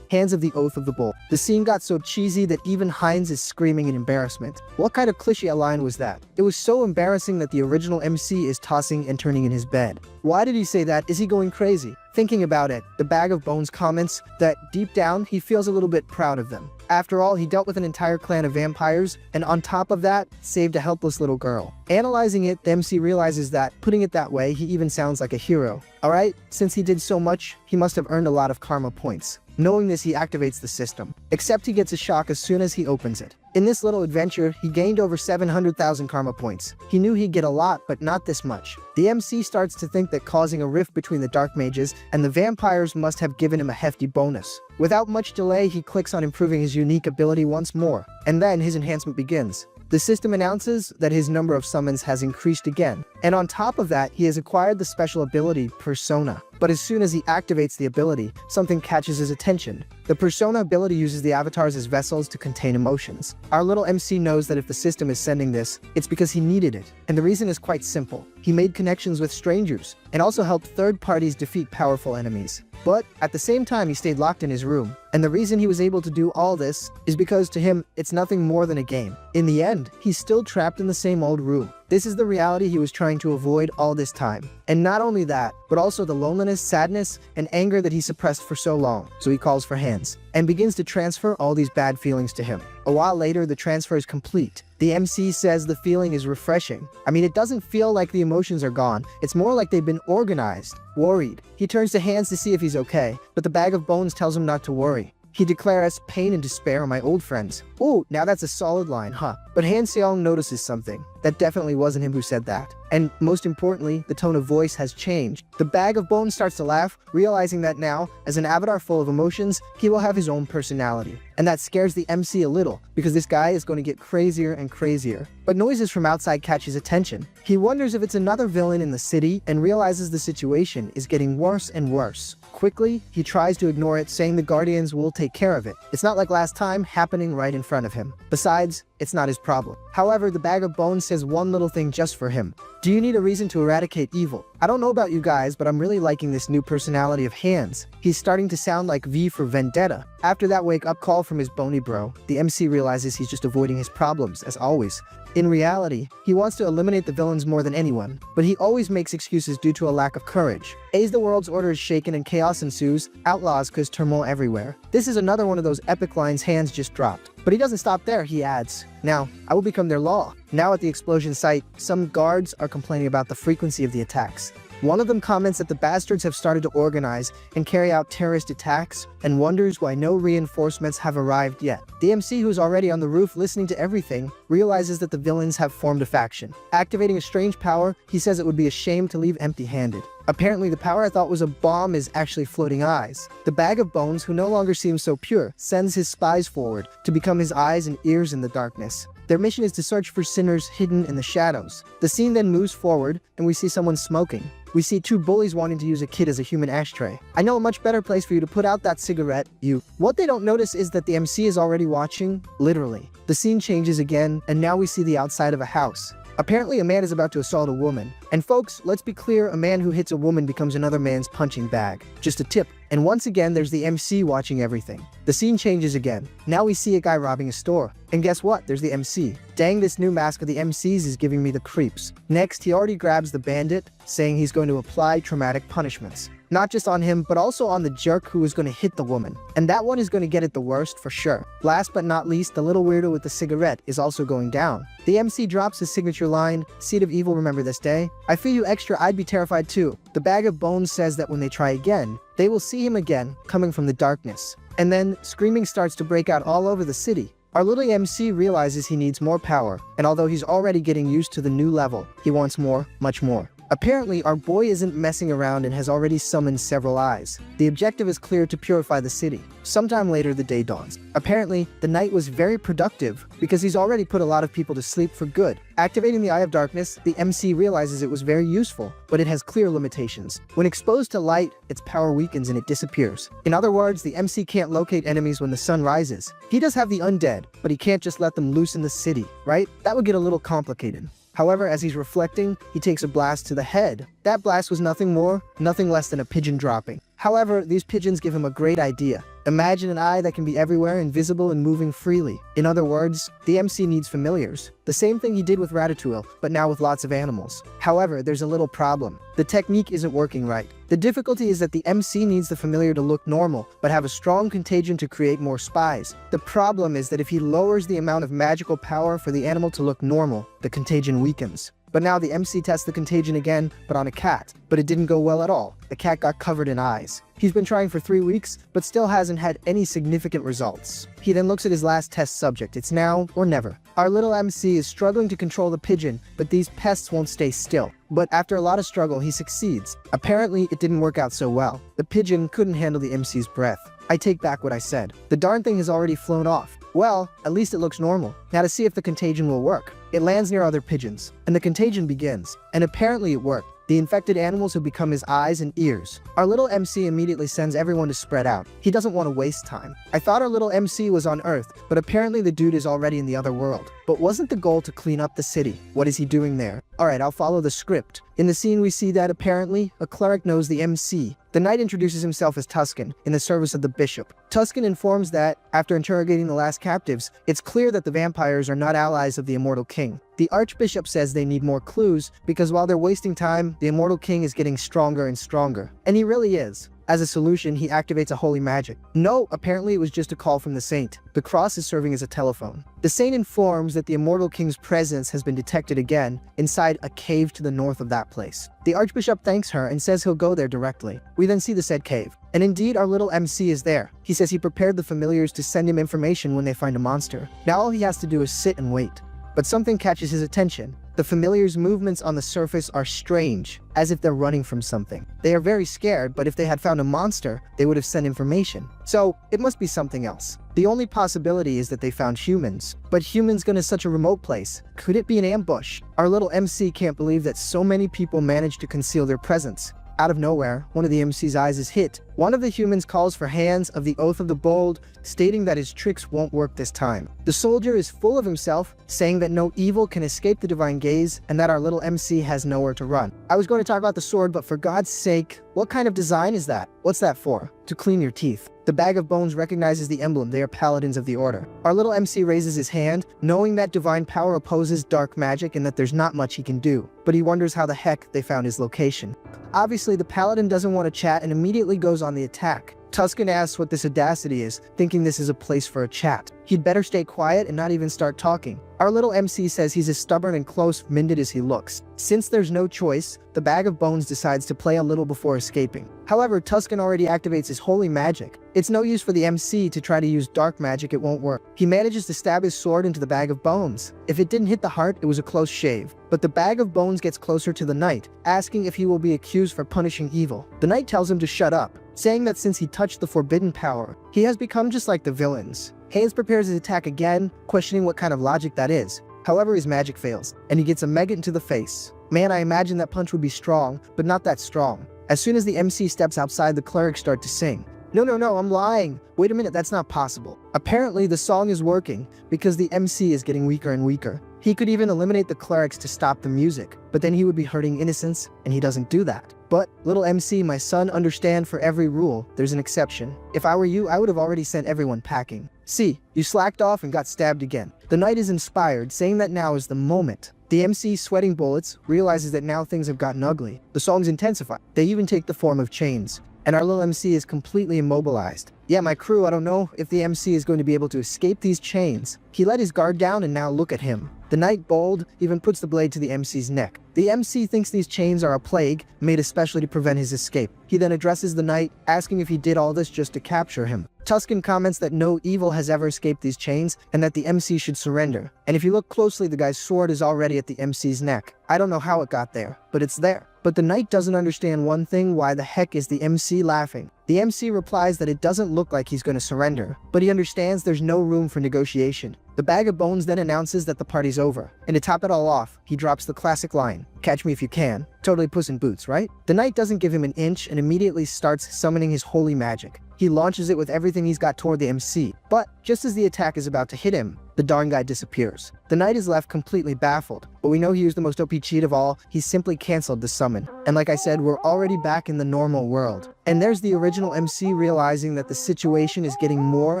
Hans of the Oath of the Bull. The scene got so cheesy that even Heinz is screaming in embarrassment. What kind of cliché line was that? It was so embarrassing that the original MC is tossing and turning in his bed. Why did he say that? Is he going crazy? Thinking about it, the Bag of Bones comments that deep down, he feels a little bit proud of them. After all, he dealt with an entire clan of vampires, and on top of that, saved a helpless little girl. Analyzing it, the MC realizes that, putting it that way, he even sounds like a hero. Alright, since he did so much, he must have earned a lot of karma points. Knowing this, he activates the system. Except he gets a shock as soon as he opens it. In this little adventure, he gained over 700,000 karma points. He knew he'd get a lot, but not this much. The MC starts to think that causing a rift between the dark mages and the vampires must have given him a hefty bonus. Without much delay, he clicks on improving his unique ability once more, and then his enhancement begins. The system announces that his number of summons has increased again, and on top of that, he has acquired the special ability Persona. But as soon as he activates the ability, something catches his attention. The Persona ability uses the avatars as vessels to contain emotions. Our little MC knows that if the system is sending this, it's because he needed it, and the reason is quite simple. He made connections with strangers, and also helped third parties defeat powerful enemies. But at the same time, he stayed locked in his room, and the reason he was able to do all this is because to him, it's nothing more than a game. In the end, he's still trapped in the same old room. This is the reality he was trying to avoid all this time. And not only that, but also the loneliness, sadness, and anger that he suppressed for so long. So he calls for hands, and begins to transfer all these bad feelings to him. A while later, the transfer is complete. The MC says the feeling is refreshing. I mean, it doesn't feel like the emotions are gone. It's more like they've been organized. Worried. He turns to Hands to see if he's okay, but the bag of bones tells him not to worry. He declares, "Pain and despair are my old friends." Ooh, now that's a solid line, huh? But Han Seong notices something. That definitely wasn't him who said that. And most importantly, the tone of voice has changed. The bag of bones starts to laugh, realizing that now, as an avatar full of emotions, he will have his own personality. And that scares the MC a little, because this guy is going to get crazier and crazier. But noises from outside catch his attention. He wonders if it's another villain in the city, and realizes the situation is getting worse and worse. Quickly, he tries to ignore it, saying the Guardians will take care of it. It's not like last time, happening right in front of him. Besides, it's not his problem. However, the bag of bones says one little thing just for him. Do you need a reason to eradicate evil? I don't know about you guys, but I'm really liking this new personality of Hands. He's starting to sound like V for Vendetta. After that wake-up call from his bony bro, the MC realizes he's just avoiding his problems, as always. In reality, he wants to eliminate the villains more than anyone, but he always makes excuses due to a lack of courage. As the world's order is shaken and chaos ensues, outlaws cause turmoil everywhere. This is another one of those epic lines Hands just dropped. But he doesn't stop there, he adds, "Now, I will become their law." Now at the explosion site, some guards are complaining about the frequency of the attacks. One of them comments that the bastards have started to organize and carry out terrorist attacks, and wonders why no reinforcements have arrived yet. The MC, who's already on the roof listening to everything, realizes that the villains have formed a faction. Activating a strange power, he says it would be a shame to leave empty-handed. Apparently, the power I thought was a bomb is actually floating eyes. The bag of bones, who no longer seems so pure, sends his spies forward to become his eyes and ears in the darkness. Their mission is to search for sinners hidden in the shadows. The scene then moves forward, and we see someone smoking. We see two bullies wanting to use a kid as a human ashtray. I know a much better place for you to put out that cigarette, you. What they don't notice is that the MC is already watching, literally. The scene changes again, and now we see the outside of a house. Apparently, a man is about to assault a woman. And folks, let's be clear, a man who hits a woman becomes another man's punching bag. Just a tip. And once again, there's the MC watching everything. The scene changes again. Now we see a guy robbing a store. And guess what? There's the MC. Dang, this new mask of the MCs is giving me the creeps. Next, he already grabs the bandit, saying he's going to apply traumatic punishments. Not just on him, but also on the jerk who is going to hit the woman. And that one is going to get it the worst for sure. Last but not least, the little weirdo with the cigarette is also going down. The MC drops his signature line, "Seed of evil, remember this day." I feel you extra, I'd be terrified too. The bag of bones says that when they try again, they will see him again, coming from the darkness. And then, screaming starts to break out all over the city. Our little MC realizes he needs more power, and although he's already getting used to the new level, he wants more, much more. Apparently, our boy isn't messing around and has already summoned several eyes. The objective is clear: to purify the city. Sometime later, the day dawns. Apparently, the night was very productive because he's already put a lot of people to sleep for good. Activating the Eye of Darkness, the MC realizes it was very useful, but it has clear limitations. When exposed to light, its power weakens and it disappears. In other words, the MC can't locate enemies when the sun rises. He does have the undead, but he can't just let them loose in the city, right? That would get a little complicated. However, as he's reflecting, he takes a blast to the head. That blast was nothing more, nothing less than a pigeon dropping. However, these pigeons give him a great idea. Imagine an eye that can be everywhere, invisible, and moving freely. In other words, the MC needs familiars. The same thing he did with Ratatouille, but now with lots of animals. However, there's a little problem. The technique isn't working right. The difficulty is that the MC needs the familiar to look normal, but have a strong contagion to create more spies. The problem is that if he lowers the amount of magical power for the animal to look normal, the contagion weakens. But now the MC tests the contagion again, but on a cat. But it didn't go well at all. The cat got covered in eyes. He's been trying for 3 weeks, but still hasn't had any significant results. He then looks at his last test subject. It's now or never. Our little MC is struggling to control the pigeon, but these pests won't stay still. But after a lot of struggle, he succeeds. Apparently, it didn't work out so well. The pigeon couldn't handle the MC's breath. I take back what I said. The darn thing has already flown off. Well, at least it looks normal. Now to see if the contagion will work. It lands near other pigeons, and the contagion begins. And apparently it worked. The infected animals have become his eyes and ears. Our little MC immediately sends everyone to spread out. He doesn't want to waste time. I thought our little MC was on Earth, but apparently the dude is already in the other world. But wasn't the goal to clean up the city? What is he doing there? Alright, I'll follow the script. In the scene we see that apparently, a cleric knows the MC. The knight introduces himself as Tuscan, in the service of the bishop. Tuscan informs that, after interrogating the last captives, it's clear that the vampires are not allies of the immortal king. The archbishop says they need more clues, because while they're wasting time, the immortal king is getting stronger and stronger. And he really is. As a solution, he activates a holy magic. No, apparently it was just a call from the saint. The cross is serving as a telephone. The saint informs that the immortal king's presence has been detected again, inside a cave to the north of that place. The archbishop thanks her and says he'll go there directly. We then see the said cave. And indeed, our little MC is there. He says he prepared the familiars to send him information when they find a monster. Now all he has to do is sit and wait. But something catches his attention. The familiars' movements on the surface are strange, as if they're running from something. They are very scared, but if they had found a monster, they would have sent information. So, it must be something else. The only possibility is that they found humans. But humans going to such a remote place. Could it be an ambush? Our little MC can't believe that so many people managed to conceal their presence. Out of nowhere, one of the MC's eyes is hit. One of the humans calls for hands of the Oath of the Bold, stating that his tricks won't work this time. The soldier is full of himself, saying that no evil can escape the divine gaze, and that our little MC has nowhere to run. I was going to talk about the sword, but for God's sake, what kind of design is that? What's that for? To clean your teeth. The bag of bones recognizes the emblem. They are paladins of the order. Our little MC raises his hand, knowing that divine power opposes dark magic and that there's not much he can do. But he wonders how the heck they found his location. Obviously, the paladin doesn't want to chat and immediately goes on the attack. Tuscan asks what this audacity is, thinking this is a place for a chat. He'd better stay quiet and not even start talking. Our little MC says he's as stubborn and close-minded as he looks. Since there's no choice, the bag of bones decides to play a little before escaping. However, Tuscan already activates his holy magic. It's no use for the MC to try to use dark magic, it won't work. He manages to stab his sword into the bag of bones. If it didn't hit the heart, it was a close shave. But the bag of bones gets closer to the knight, asking if he will be accused for punishing evil. The knight tells him to shut up, saying that since he touched the forbidden power, he has become just like the villains. Haynes prepares his attack again, questioning what kind of logic that is. However, his magic fails, and he gets a maggot into the face. Man, I imagine that punch would be strong, but not that strong. As soon as the MC steps outside, the clerics start to sing. No, I'm lying. Wait a minute, that's not possible. Apparently, the song is working, because the MC is getting weaker and weaker. He could even eliminate the clerics to stop the music, but then he would be hurting innocents, and he doesn't do that. But, little MC, my son, understand for every rule, there's an exception. If I were you, I would have already sent everyone packing. See, you slacked off and got stabbed again. The knight is inspired, saying that now is the moment. The MC, sweating bullets, realizes that now things have gotten ugly. The songs intensify. They even take the form of chains. And our little MC is completely immobilized. Yeah, my crew, I don't know if the MC is going to be able to escape these chains. He let his guard down and now look at him. The knight, bold, even puts the blade to the MC's neck. The MC thinks these chains are a plague, made especially to prevent his escape. He then addresses the knight, asking if he did all this just to capture him. Tuscan comments that no evil has ever escaped these chains, and that the MC should surrender. And if you look closely, the guy's sword is already at the MC's neck. I don't know how it got there, but it's there. But the knight doesn't understand one thing: why the heck is the MC laughing? The MC replies that it doesn't look like he's going to surrender, but he understands there's no room for negotiation. The bag of bones then announces that the party's over, and to top it all off, he drops the classic line, "Catch me if you can." Totally Puss in Boots, right? The knight doesn't give him an inch and immediately starts summoning his holy magic. He launches it with everything he's got toward the MC, but just as the attack is about to hit him, the darn guy disappears. The knight is left completely baffled, but we know he used the most OP cheat of all. He simply canceled the summon. And like I said, we're already back in the normal world. And there's the original MC realizing that the situation is getting more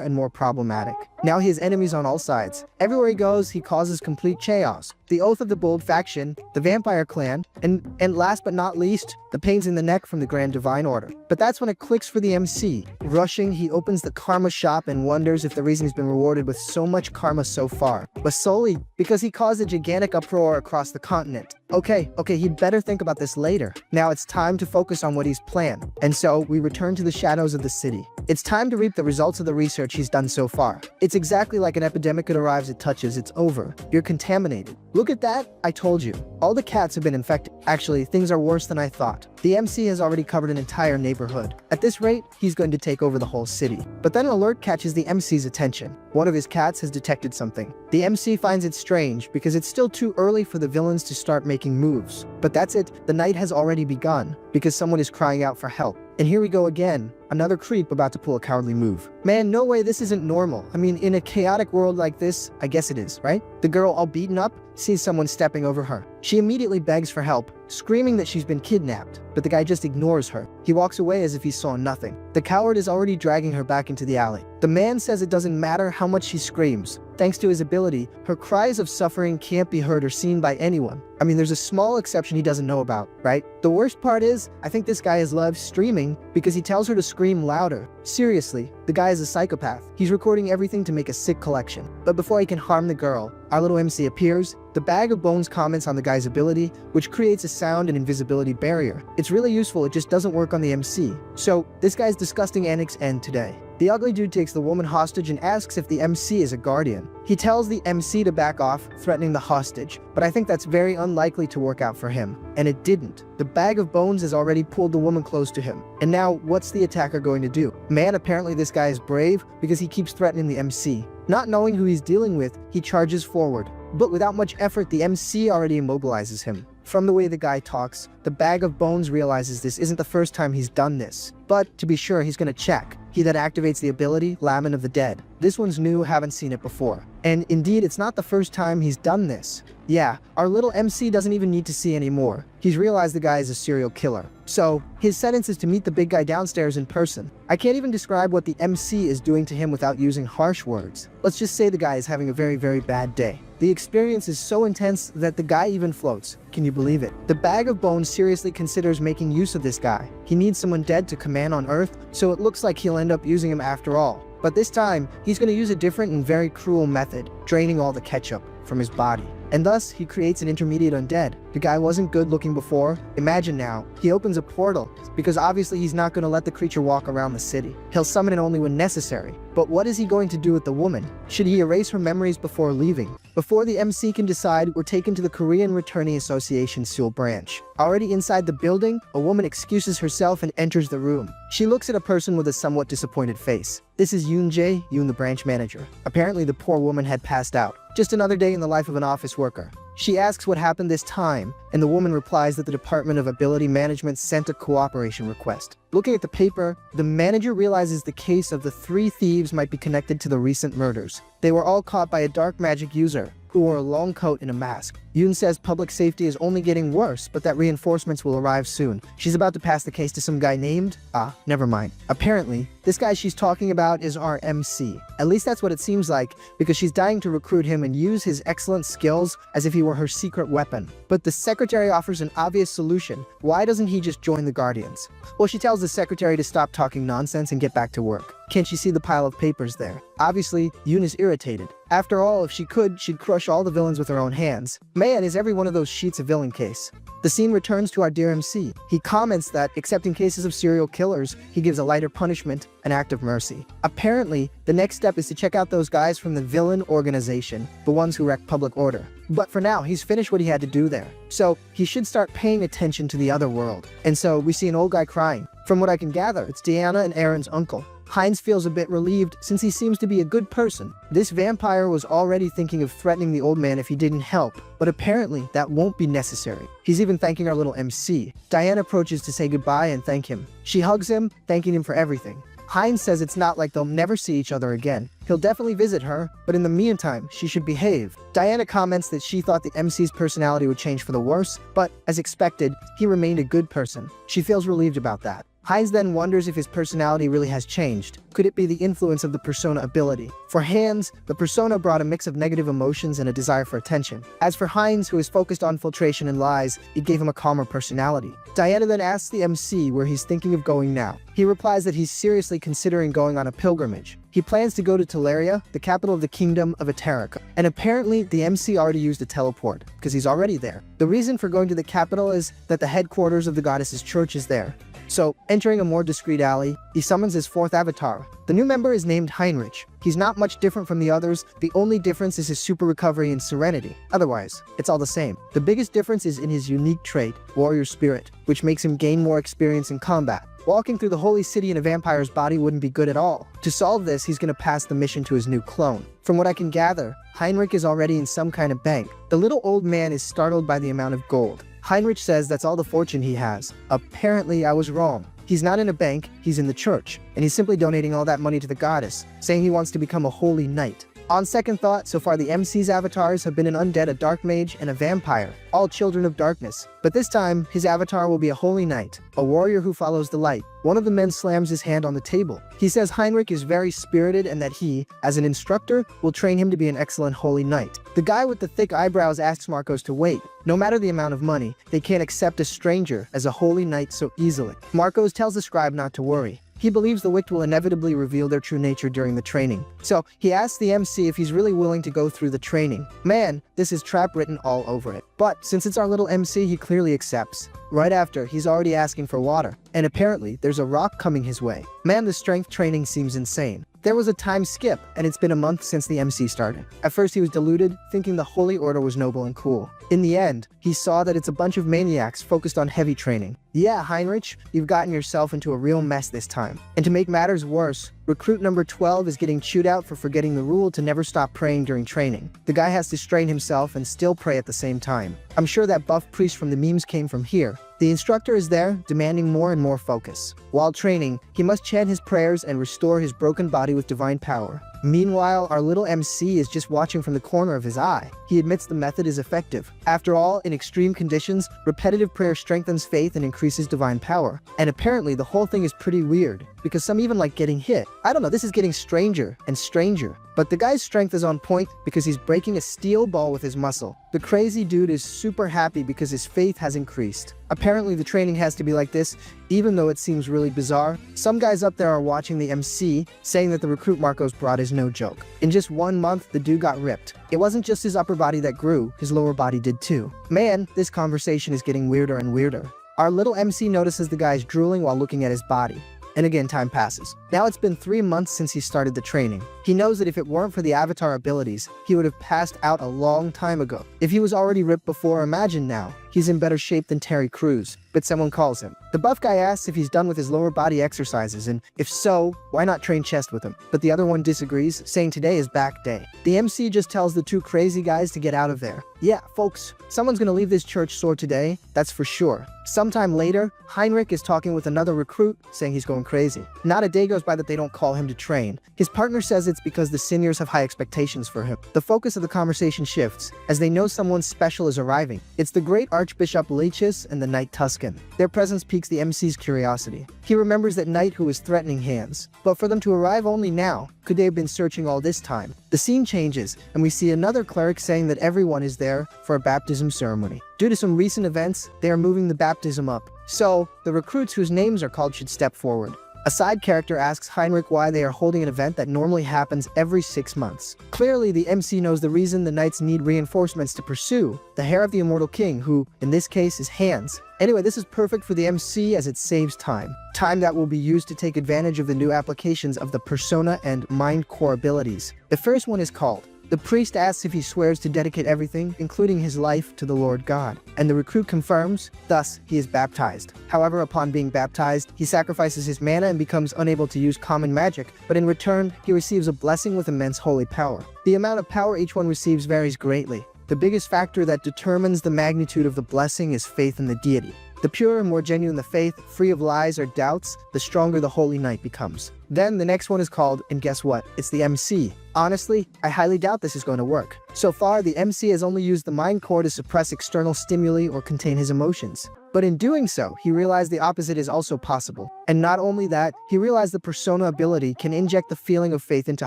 and more problematic. Now he has enemies on all sides. Everywhere he goes, he causes complete chaos. The Oath of the Bold faction, the Vampire Clan, and last but not least, the pains in the neck from the Grand Divine Order. But that's when it clicks for the MC. Rushing, he opens the karma shop and wonders if the reason he's been rewarded with so much karma so far, but solely because he caused a gigantic uproar across the continent. Okay, he'd better think about this later. Now it's time to focus on what he's planned. And so, we return to the shadows of the city. It's time to reap the results of the research he's done so far. It's exactly like an epidemic. It arrives, it touches, it's over. You're contaminated. Look at that, I told you. All the cats have been infected. Actually, things are worse than I thought. The MC has already covered an entire neighborhood. At this rate, he's going to take over the whole city. But then an alert catches the MC's attention. One of his cats has detected something. The MC finds it strange because it's still too early for the villains to start making moves. But that's it, the night has already begun because someone is crying out for help. And here we go again, another creep about to pull a cowardly move. Man, no way, this isn't normal. I mean, in a chaotic world like this, I guess it is, right? The girl, all beaten up, sees someone stepping over her. She immediately begs for help, screaming that she's been kidnapped, but the guy just ignores her. He walks away as if he saw nothing. The coward is already dragging her back into the alley. The man says it doesn't matter how much she screams. Thanks to his ability, her cries of suffering can't be heard or seen by anyone. I mean, there's a small exception he doesn't know about, right? The worst part is, I think this guy is live streaming because he tells her to scream louder. Seriously, the guy is a psychopath. He's recording everything to make a sick collection. But before he can harm the girl, our little MC appears. The bag of bones comments on the guy's ability, which creates a sound and invisibility barrier. It's really useful, it just doesn't work on the MC. So, this guy's disgusting antics end today. The ugly dude takes the woman hostage and asks if the MC is a guardian. He tells the MC to back off, threatening the hostage, but I think that's very unlikely to work out for him. And it didn't. The bag of bones has already pulled the woman close to him. And now, what's the attacker going to do? Man, apparently this guy is brave because he keeps threatening the MC. Not knowing who he's dealing with, he charges forward. But without much effort, the MC already immobilizes him. From the way the guy talks, the bag of bones realizes this isn't the first time he's done this. But to be sure, he's gonna check. He then activates the ability, Lament of the Dead. This one's new, haven't seen it before. And indeed, it's not the first time he's done this. Yeah, our little MC doesn't even need to see anymore. He's realized the guy is a serial killer. So, his sentence is to meet the big guy downstairs in person. I can't even describe what the MC is doing to him without using harsh words. Let's just say the guy is having a very, very bad day. The experience is so intense that the guy even floats. Can you believe it? The bag of bones seriously considers making use of this guy. He needs someone dead to command on Earth, so it looks like he'll end up using him after all. But this time, he's going to use a different and very cruel method, draining all the ketchup from his body. And thus, he creates an intermediate undead. The guy wasn't good looking before. Imagine now, he opens a portal, because obviously he's not going to let the creature walk around the city. He'll summon it only when necessary. But what is he going to do with the woman? Should he erase her memories before leaving? Before the MC can decide, we're taken to the Korean Returning Association Seoul branch. Already inside the building, a woman excuses herself and enters the room. She looks at a person with a somewhat disappointed face. This is Yoon the branch manager. Apparently the poor woman had passed out. Just another day in the life of an office worker. She asks what happened this time, and the woman replies that the Department of Ability Management sent a cooperation request. Looking at the paper, the manager realizes the case of the 3 thieves might be connected to the recent murders. They were all caught by a dark magic user who wore a long coat and a mask. Yoon says public safety is only getting worse, but that reinforcements will arrive soon. She's about to pass the case to some guy named... never mind. Apparently, this guy she's talking about is our MC. At least that's what it seems like, because she's dying to recruit him and use his excellent skills as if he were her secret weapon. But the secretary offers an obvious solution. Why doesn't he just join the Guardians? Well, she tells the secretary to stop talking nonsense and get back to work. Can't she see the pile of papers there? Obviously, Yoon is irritated. After all, if she could, she'd crush all the villains with her own hands. Man, is every one of those sheets a villain case. The scene returns to our dear MC. He comments that, except in cases of serial killers, he gives a lighter punishment, an act of mercy. Apparently, the next step is to check out those guys from the villain organization, the ones who wreck public order. But for now, he's finished what he had to do there. So, he should start paying attention to the other world. And so, we see an old guy crying. From what I can gather, it's Diana and Aaron's uncle. Heinz feels a bit relieved since he seems to be a good person. This vampire was already thinking of threatening the old man if he didn't help, but apparently that won't be necessary. He's even thanking our little MC. Diane approaches to say goodbye and thank him. She hugs him, thanking him for everything. Heinz says it's not like they'll never see each other again. He'll definitely visit her, but in the meantime, she should behave. Diana comments that she thought the MC's personality would change for the worse, but as expected, he remained a good person. She feels relieved about that. Heinz then wonders if his personality really has changed. Could it be the influence of the persona ability? For Hans, the persona brought a mix of negative emotions and a desire for attention. As for Heinz, who is focused on filtration and lies, it gave him a calmer personality. Diana then asks the MC where he's thinking of going now. He replies that he's seriously considering going on a pilgrimage. He plans to go to Teleria, the capital of the kingdom of Eterica. And apparently, the MC already used a teleport, because he's already there. The reason for going to the capital is that the headquarters of the goddess's church is there. So, entering a more discreet alley, he summons his fourth avatar. The new member is named Heinrich. He's not much different from the others, the only difference is his super recovery and serenity. Otherwise, it's all the same. The biggest difference is in his unique trait, warrior spirit, which makes him gain more experience in combat. Walking through the holy city in a vampire's body wouldn't be good at all. To solve this, he's gonna pass the mission to his new clone. From what I can gather, Heinrich is already in some kind of bank. The little old man is startled by the amount of gold. Heinrich says that's all the fortune he has. Apparently, I was wrong. He's not in a bank, he's in the church, and he's simply donating all that money to the goddess, saying he wants to become a holy knight. On second thought, so far the MC's avatars have been an undead, a dark mage, and a vampire, all children of darkness. But this time, his avatar will be a holy knight, a warrior who follows the light. One of the men slams his hand on the table. He says Heinrich is very spirited and that he, as an instructor, will train him to be an excellent holy knight. The guy with the thick eyebrows asks Marcos to wait. No matter the amount of money, they can't accept a stranger as a holy knight so easily. Marcos tells the scribe not to worry. He believes the Wicked will inevitably reveal their true nature during the training. So, he asks the MC if he's really willing to go through the training. Man, this is trap written all over it. But, since it's our little MC, he clearly accepts. Right after, he's already asking for water. And apparently, there's a rock coming his way. Man, the strength training seems insane. There was a time skip, and it's been a month since the MC started. At first he was deluded, thinking the Holy Order was noble and cool. In the end, he saw that it's a bunch of maniacs focused on heavy training. Yeah, Heinrich, you've gotten yourself into a real mess this time. And to make matters worse, recruit number 12 is getting chewed out for forgetting the rule to never stop praying during training. The guy has to strain himself and still pray at the same time. I'm sure that buff priest from the memes came from here. The instructor is there, demanding more and more focus. While training, he must chant his prayers and restore his broken body with divine power. Meanwhile, our little MC is just watching from the corner of his eye. He admits the method is effective. After all, in extreme conditions, repetitive prayer strengthens faith and increases divine power. And apparently the whole thing is pretty weird, because some even like getting hit. I don't know, this is getting stranger and stranger. But the guy's strength is on point because he's breaking a steel ball with his muscle. The crazy dude is super happy because his faith has increased. Apparently the training has to be like this, even though it seems really bizarre. Some guys up there are watching the MC, saying that the recruit Marcos brought is no joke. In just 1 month, the dude got ripped. It wasn't just his upper body that grew, his lower body did too. Man, this conversation is getting weirder and weirder. Our little MC notices the guy's drooling while looking at his body. And again, time passes. Now it's been 3 months since he started the training. He knows that if it weren't for the avatar abilities, he would have passed out a long time ago. If he was already ripped before, imagine now. He's in better shape than Terry Crews, but someone calls him. The buff guy asks if he's done with his lower body exercises, and if so, why not train chest with him? But the other one disagrees, saying today is back day. The MC just tells the two crazy guys to get out of there. Yeah, folks, someone's gonna leave this church sore today, that's for sure. Sometime later, Heinrich is talking with another recruit, saying he's going crazy. Not a day goes by that they don't call him to train. His partner says it's because the seniors have high expectations for him. The focus of the conversation shifts, as they know someone special is arriving. It's the great Archbishop Leaches and the Knight Tuscan. Their presence piques the MC's curiosity. He remembers that Knight who was threatening hands. But for them to arrive only now, could they have been searching all this time? The scene changes, and we see another cleric saying that everyone is there for a baptism ceremony. Due to some recent events, they are moving the baptism up. So, the recruits whose names are called should step forward. A side character asks Heinrich why they are holding an event that normally happens every 6 months. Clearly, the MC knows the reason the knights need reinforcements to pursue the hair of the immortal king, who, in this case, is hands. Anyway, this is perfect for the MC as it saves time. Time that will be used to take advantage of the new applications of the persona and mind core abilities. The first one is called. The priest asks if he swears to dedicate everything, including his life, to the Lord God. And the recruit confirms, thus he is baptized. However, upon being baptized, he sacrifices his mana and becomes unable to use common magic, but in return, he receives a blessing with immense holy power. The amount of power each one receives varies greatly. The biggest factor that determines the magnitude of the blessing is faith in the deity. The purer and more genuine the faith, free of lies or doubts, the stronger the holy knight becomes. Then the next one is called, and guess what? It's the MC. Honestly, I highly doubt this is going to work. So far, the MC has only used the mind core to suppress external stimuli or contain his emotions. But in doing so, he realized the opposite is also possible. And not only that, he realized the persona ability can inject the feeling of faith into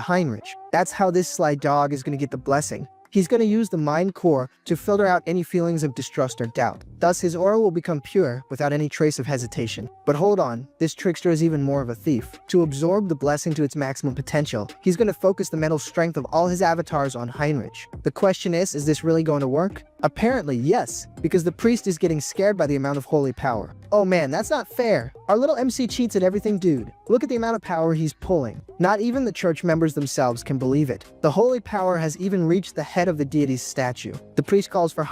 Heinrich. That's how this sly dog is going to get the blessing. He's going to use the mind core to filter out any feelings of distrust or doubt. Thus, his aura will become pure without any trace of hesitation. But hold on, this trickster is even more of a thief. To absorb the blessing to its maximum potential, he's going to focus the mental strength of all his avatars on Heinrich. The question is this really going to work? Apparently, yes, because the priest is getting scared by the amount of holy power. Oh man, that's not fair. Our little MC cheats at everything, dude. Look at the amount of power he's pulling. Not even the church members themselves can believe it. The holy power has even reached the head of the deity's statue. The priest calls for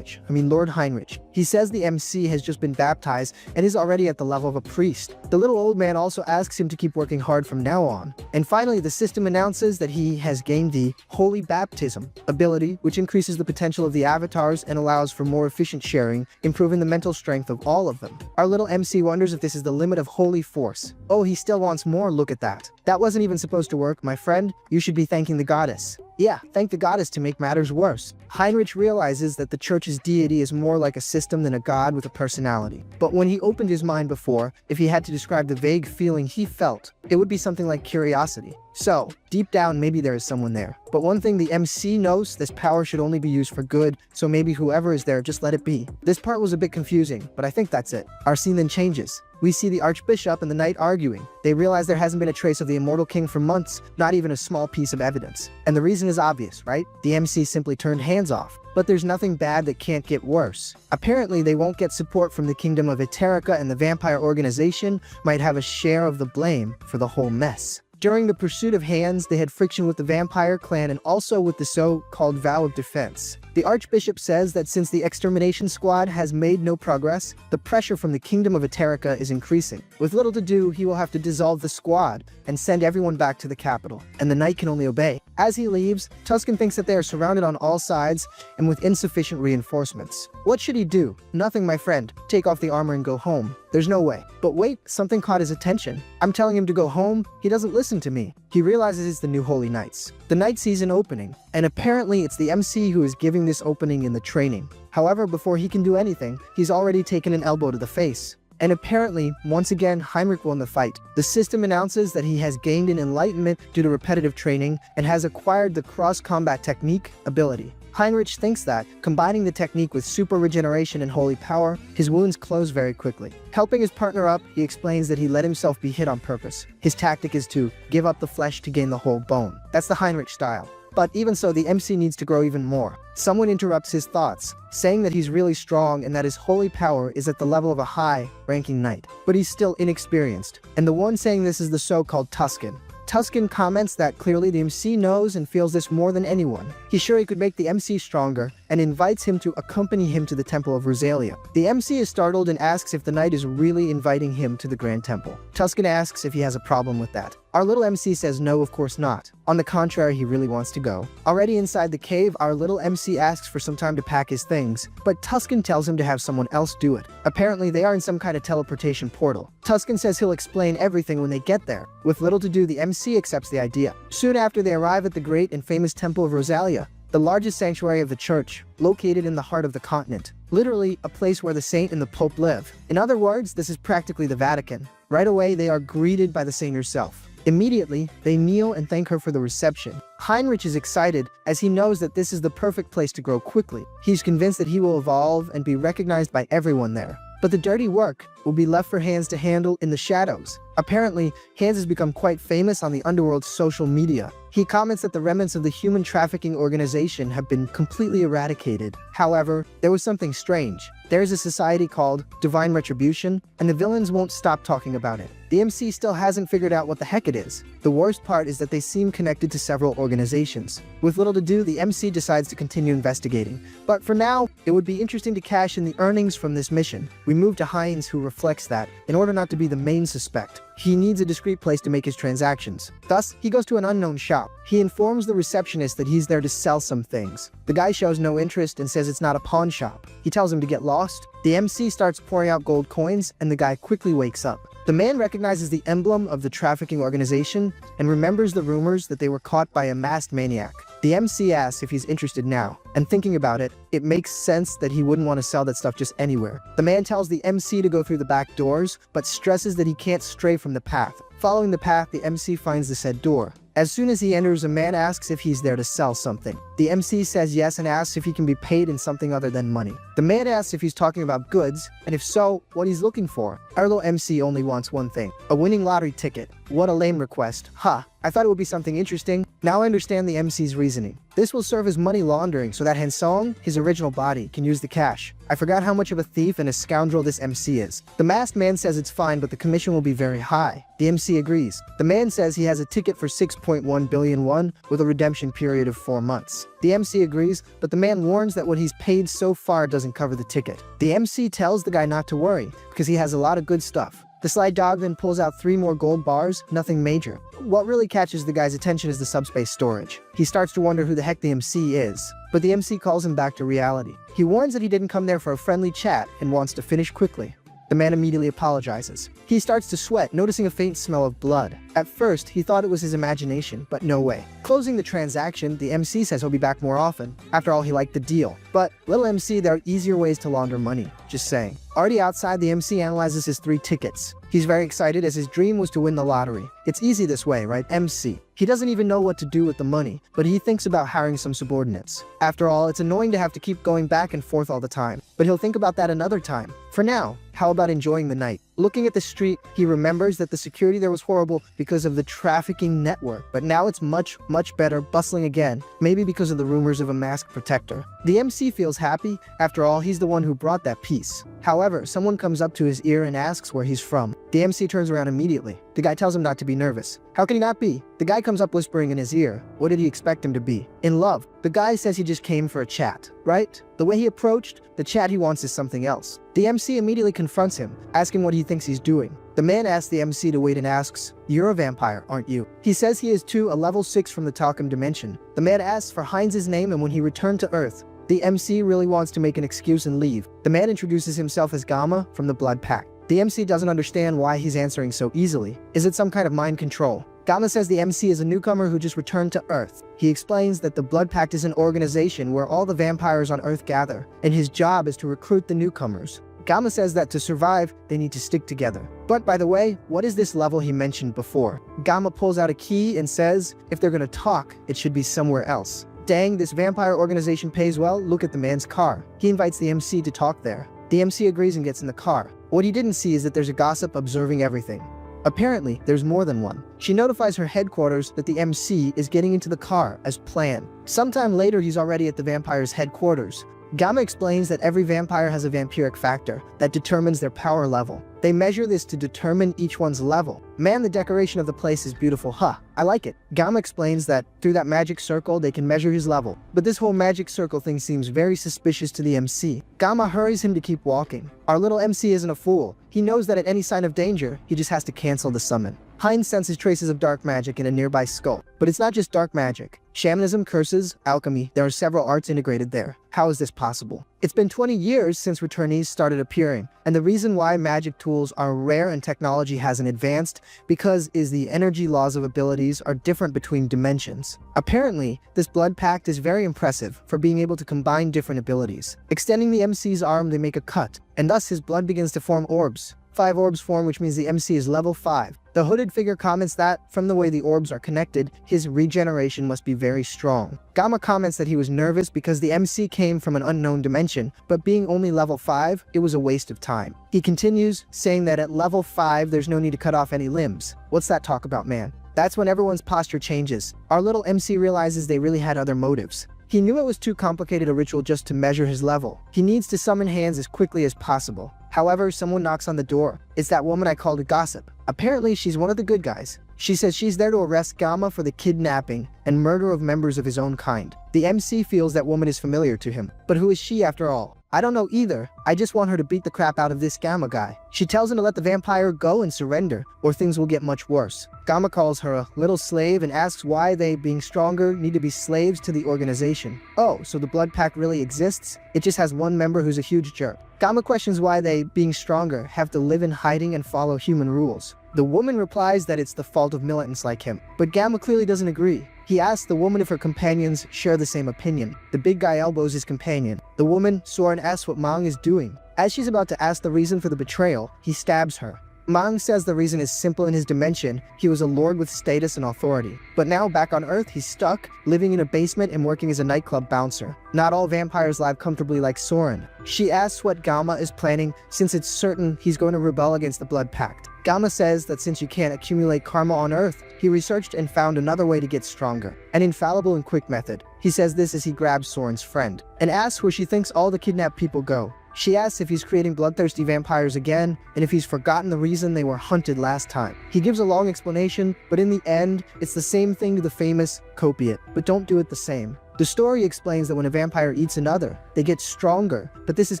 Lord Heinrich. He says the MC has just been baptized and is already at the level of a priest. The little old man also asks him to keep working hard from now on. And finally, the system announces that he has gained the Holy Baptism ability, which increases the potential of the avatars and allows for more efficient sharing, improving the mental strength of all of them. Our little MC wonders if this is the limit of holy force. Oh, he still wants more, look at that. That wasn't even supposed to work, my friend. You should be thanking the goddess. Yeah, thank the goddess to make matters worse. Heinrich realizes that the church's deity is more like a system than a god with a personality. But when he opened his mind before, if he had to describe the vague feeling he felt, it would be something like curiosity. So, deep down, maybe there is someone there. But one thing the MC knows, this power should only be used for good, so maybe whoever is there, just let it be. This part was a bit confusing, but I think that's it. Our scene then changes. We see the Archbishop and the Knight arguing. They realize there hasn't been a trace of the immortal king for months, not even a small piece of evidence. And the reason is obvious, right? The MC simply turned hands off. But there's nothing bad that can't get worse. Apparently, they won't get support from the kingdom of Eterica, and the vampire organization might have a share of the blame for the whole mess. During the pursuit of hands, they had friction with the vampire clan and also with the so-called vow of defense. The Archbishop says that since the extermination squad has made no progress, the pressure from the kingdom of Eterica is increasing. With little to do, he will have to dissolve the squad and send everyone back to the capital, and the knight can only obey. As he leaves, Tuscan thinks that they are surrounded on all sides and with insufficient reinforcements. What should he do? Nothing, my friend. Take off the armor and go home. There's no way. But wait, something caught his attention. I'm telling him to go home, he doesn't listen to me. He realizes it's the new Holy Knights. The night sees an opening, and apparently it's the MC who is giving this opening in the training. However, before he can do anything, he's already taken an elbow to the face. And apparently, once again, Heinrich won the fight. The system announces that he has gained an enlightenment due to repetitive training and has acquired the cross-combat technique ability. Heinrich thinks that, combining the technique with super regeneration and holy power, his wounds close very quickly. Helping his partner up, he explains that he let himself be hit on purpose. His tactic is to give up the flesh to gain the whole bone. That's the Heinrich style. But even so, the MC needs to grow even more. Someone interrupts his thoughts, saying that he's really strong and that his holy power is at the level of a high-ranking knight. But he's still inexperienced. And the one saying this is the so-called Tuscan. Tuscan comments that clearly the MC knows and feels this more than anyone. He's sure he could make the MC stronger and invites him to accompany him to the Temple of Rosalia. The MC is startled and asks if the knight is really inviting him to the Grand Temple. Tuscan asks if he has a problem with that. Our little MC says no, of course not. On the contrary, he really wants to go. Already inside the cave, our little MC asks for some time to pack his things, but Tuscan tells him to have someone else do it. Apparently, they are in some kind of teleportation portal. Tuscan says he'll explain everything when they get there. With little to do, the MC accepts the idea. Soon after, they arrive at the great and famous Temple of Rosalia, the largest sanctuary of the church, located in the heart of the continent. Literally, a place where the saint and the pope live. In other words, this is practically the Vatican. Right away, they are greeted by the saint herself. Immediately, they kneel and thank her for the reception. Heinrich is excited as he knows that this is the perfect place to grow quickly. He's convinced that he will evolve and be recognized by everyone there. But the dirty work will be left for Hans to handle in the shadows. Apparently, Hans has become quite famous on the underworld's social media. He comments that the remnants of the human trafficking organization have been completely eradicated. However, there was something strange. There is a society called Divine Retribution, and the villains won't stop talking about it. The MC still hasn't figured out what the heck it is. The worst part is that they seem connected to several organizations. With little to do, the MC decides to continue investigating. But for now, it would be interesting to cash in the earnings from this mission. We move to Heinz, who reflects that, in order not to be the main suspect, he needs a discreet place to make his transactions. Thus, he goes to an unknown shop. He informs the receptionist that he's there to sell some things. The guy shows no interest and says it's not a pawn shop. He tells him to get lost. The MC starts pouring out gold coins, and the guy quickly wakes up. The man recognizes the emblem of the trafficking organization and remembers the rumors that they were caught by a masked maniac. The MC asks if he's interested now, and thinking about it, it makes sense that he wouldn't want to sell that stuff just anywhere. The man tells the MC to go through the back doors, but stresses that he can't stray from the path. Following the path, the MC finds the said door. As soon as he enters, a man asks if he's there to sell something. The MC says yes and asks if he can be paid in something other than money. The man asks if he's talking about goods, and if so, what he's looking for. Our little MC only wants one thing, a winning lottery ticket. What a lame request. I thought it would be something interesting. Now I understand the MC's reasoning. This will serve as money laundering so that Hansong, his original body, can use the cash. I forgot how much of a thief and a scoundrel this MC is. The masked man says it's fine, but the commission will be very high. The MC agrees. The man says he has a ticket for 6.1 billion won with a redemption period of 4 months. The MC agrees, but the man warns that what he's paid so far doesn't cover the ticket. The MC tells the guy not to worry, because he has a lot of good stuff. The sly dog then pulls out 3 more gold bars, nothing major. What really catches the guy's attention is the subspace storage. He starts to wonder who the heck the MC is, but the MC calls him back to reality. He warns that he didn't come there for a friendly chat and wants to finish quickly. The man immediately apologizes. He starts to sweat, noticing a faint smell of blood. At first, he thought it was his imagination, but no way. Closing the transaction, the MC says he'll be back more often. After all, he liked the deal. But, little MC, there are easier ways to launder money. Just saying. Already outside, the MC analyzes his 3 tickets. He's very excited as his dream was to win the lottery. It's easy this way, right, MC? He doesn't even know what to do with the money, but he thinks about hiring some subordinates. After all, it's annoying to have to keep going back and forth all the time, but he'll think about that another time. For now, how about enjoying the night? Looking at the street, he remembers that the security there was horrible because of the trafficking network, but now it's much better, bustling again, maybe because of the rumors of a masked protector. The MC feels happy. After all, he's the one who brought that peace. However, someone comes up to his ear and asks where he's from. The MC turns around immediately. The guy tells him not to be nervous. How can he not be? The guy comes up whispering in his ear. What did he expect him to be? In love. The guy says he just came for a chat, right? The way he approached, the chat he wants is something else. The MC immediately confronts him, asking what he thinks he's doing. The man asks the MC to wait and asks, "You're a vampire, aren't you?" He says he is too, a level 6 from the Talcum dimension. The man asks for Heinz's name, and when he returned to Earth, the MC really wants to make an excuse and leave. The man introduces himself as Gamma from the Blood Pact. The MC doesn't understand why he's answering so easily. Is it some kind of mind control? Gamma says the MC is a newcomer who just returned to Earth. He explains that the Blood Pact is an organization where all the vampires on Earth gather, and his job is to recruit the newcomers. Gamma says that to survive, they need to stick together. But by the way, what is this level he mentioned before? Gamma pulls out a key and says, if they're gonna talk, it should be somewhere else. Dang, this vampire organization pays well. Look at the man's car. He invites the MC to talk there. The MC agrees and gets in the car. What he didn't see is that there's a gossip observing everything. Apparently, there's more than one. She notifies her headquarters that the MC is getting into the car as planned. Sometime later, he's already at the vampire's headquarters. Gamma explains that every vampire has a vampiric factor that determines their power level. They measure this to determine each one's level. Man, the decoration of the place is beautiful, I like it. Gamma explains that through that magic circle, they can measure his level. But this whole magic circle thing seems very suspicious to the MC. Gamma hurries him to keep walking. Our little MC isn't a fool. He knows that at any sign of danger, he just has to cancel the summon. Heinz senses traces of dark magic in a nearby skull. But it's not just dark magic. Shamanism, curses, alchemy, there are several arts integrated there. How is this possible? It's been 20 years since returnees started appearing, and the reason why magic tools are rare and technology hasn't advanced because the energy laws of abilities are different between dimensions. Apparently, this blood pact is very impressive for being able to combine different abilities. Extending the MC's arm, they make a cut, and thus his blood begins to form orbs. 5 orbs form, which means the MC is level 5. The hooded figure comments that, from the way the orbs are connected, his regeneration must be very strong. Gamma comments that he was nervous because the MC came from an unknown dimension, but being only level 5, it was a waste of time. He continues, saying that at level 5, there's no need to cut off any limbs. What's that talk about, man? That's when everyone's posture changes. Our little MC realizes they really had other motives. He knew it was too complicated a ritual just to measure his level. He needs to summon hands as quickly as possible. However, someone knocks on the door. It's that woman I called a gossip. Apparently, she's one of the good guys. She says she's there to arrest Gamma for the kidnapping and murder of members of his own kind. The MC feels that woman is familiar to him. But who is she after all? I don't know either. I just want her to beat the crap out of this Gamma guy. She tells him to let the vampire go and surrender, or things will get much worse. Gamma calls her a little slave and asks why they, being stronger, need to be slaves to the organization. Oh, so the blood pact really exists? It just has one member who's a huge jerk. Gamma questions why they, being stronger, have to live in hiding and follow human rules. The woman replies that it's the fault of militants like him, but Gamma clearly doesn't agree. He asks the woman if her companions share the same opinion. The big guy elbows his companion. The woman, Soren, asks what Mang is doing. As she's about to ask the reason for the betrayal, he stabs her. Mang says the reason is simple in his dimension. He was a lord with status and authority. But now, back on Earth, he's stuck, living in a basement and working as a nightclub bouncer. Not all vampires live comfortably like Soren. She asks what Gamma is planning, since it's certain he's going to rebel against the Blood Pact. Gamma says that since you can't accumulate karma on Earth, he researched and found another way to get stronger. An infallible and quick method. He says this as he grabs Soren's friend and asks where she thinks all the kidnapped people go. She asks if he's creating bloodthirsty vampires again, and if he's forgotten the reason they were hunted last time. He gives a long explanation, but in the end, it's the same thing to the famous copy it, but don't do it the same. The story explains that when a vampire eats another, they get stronger, but this is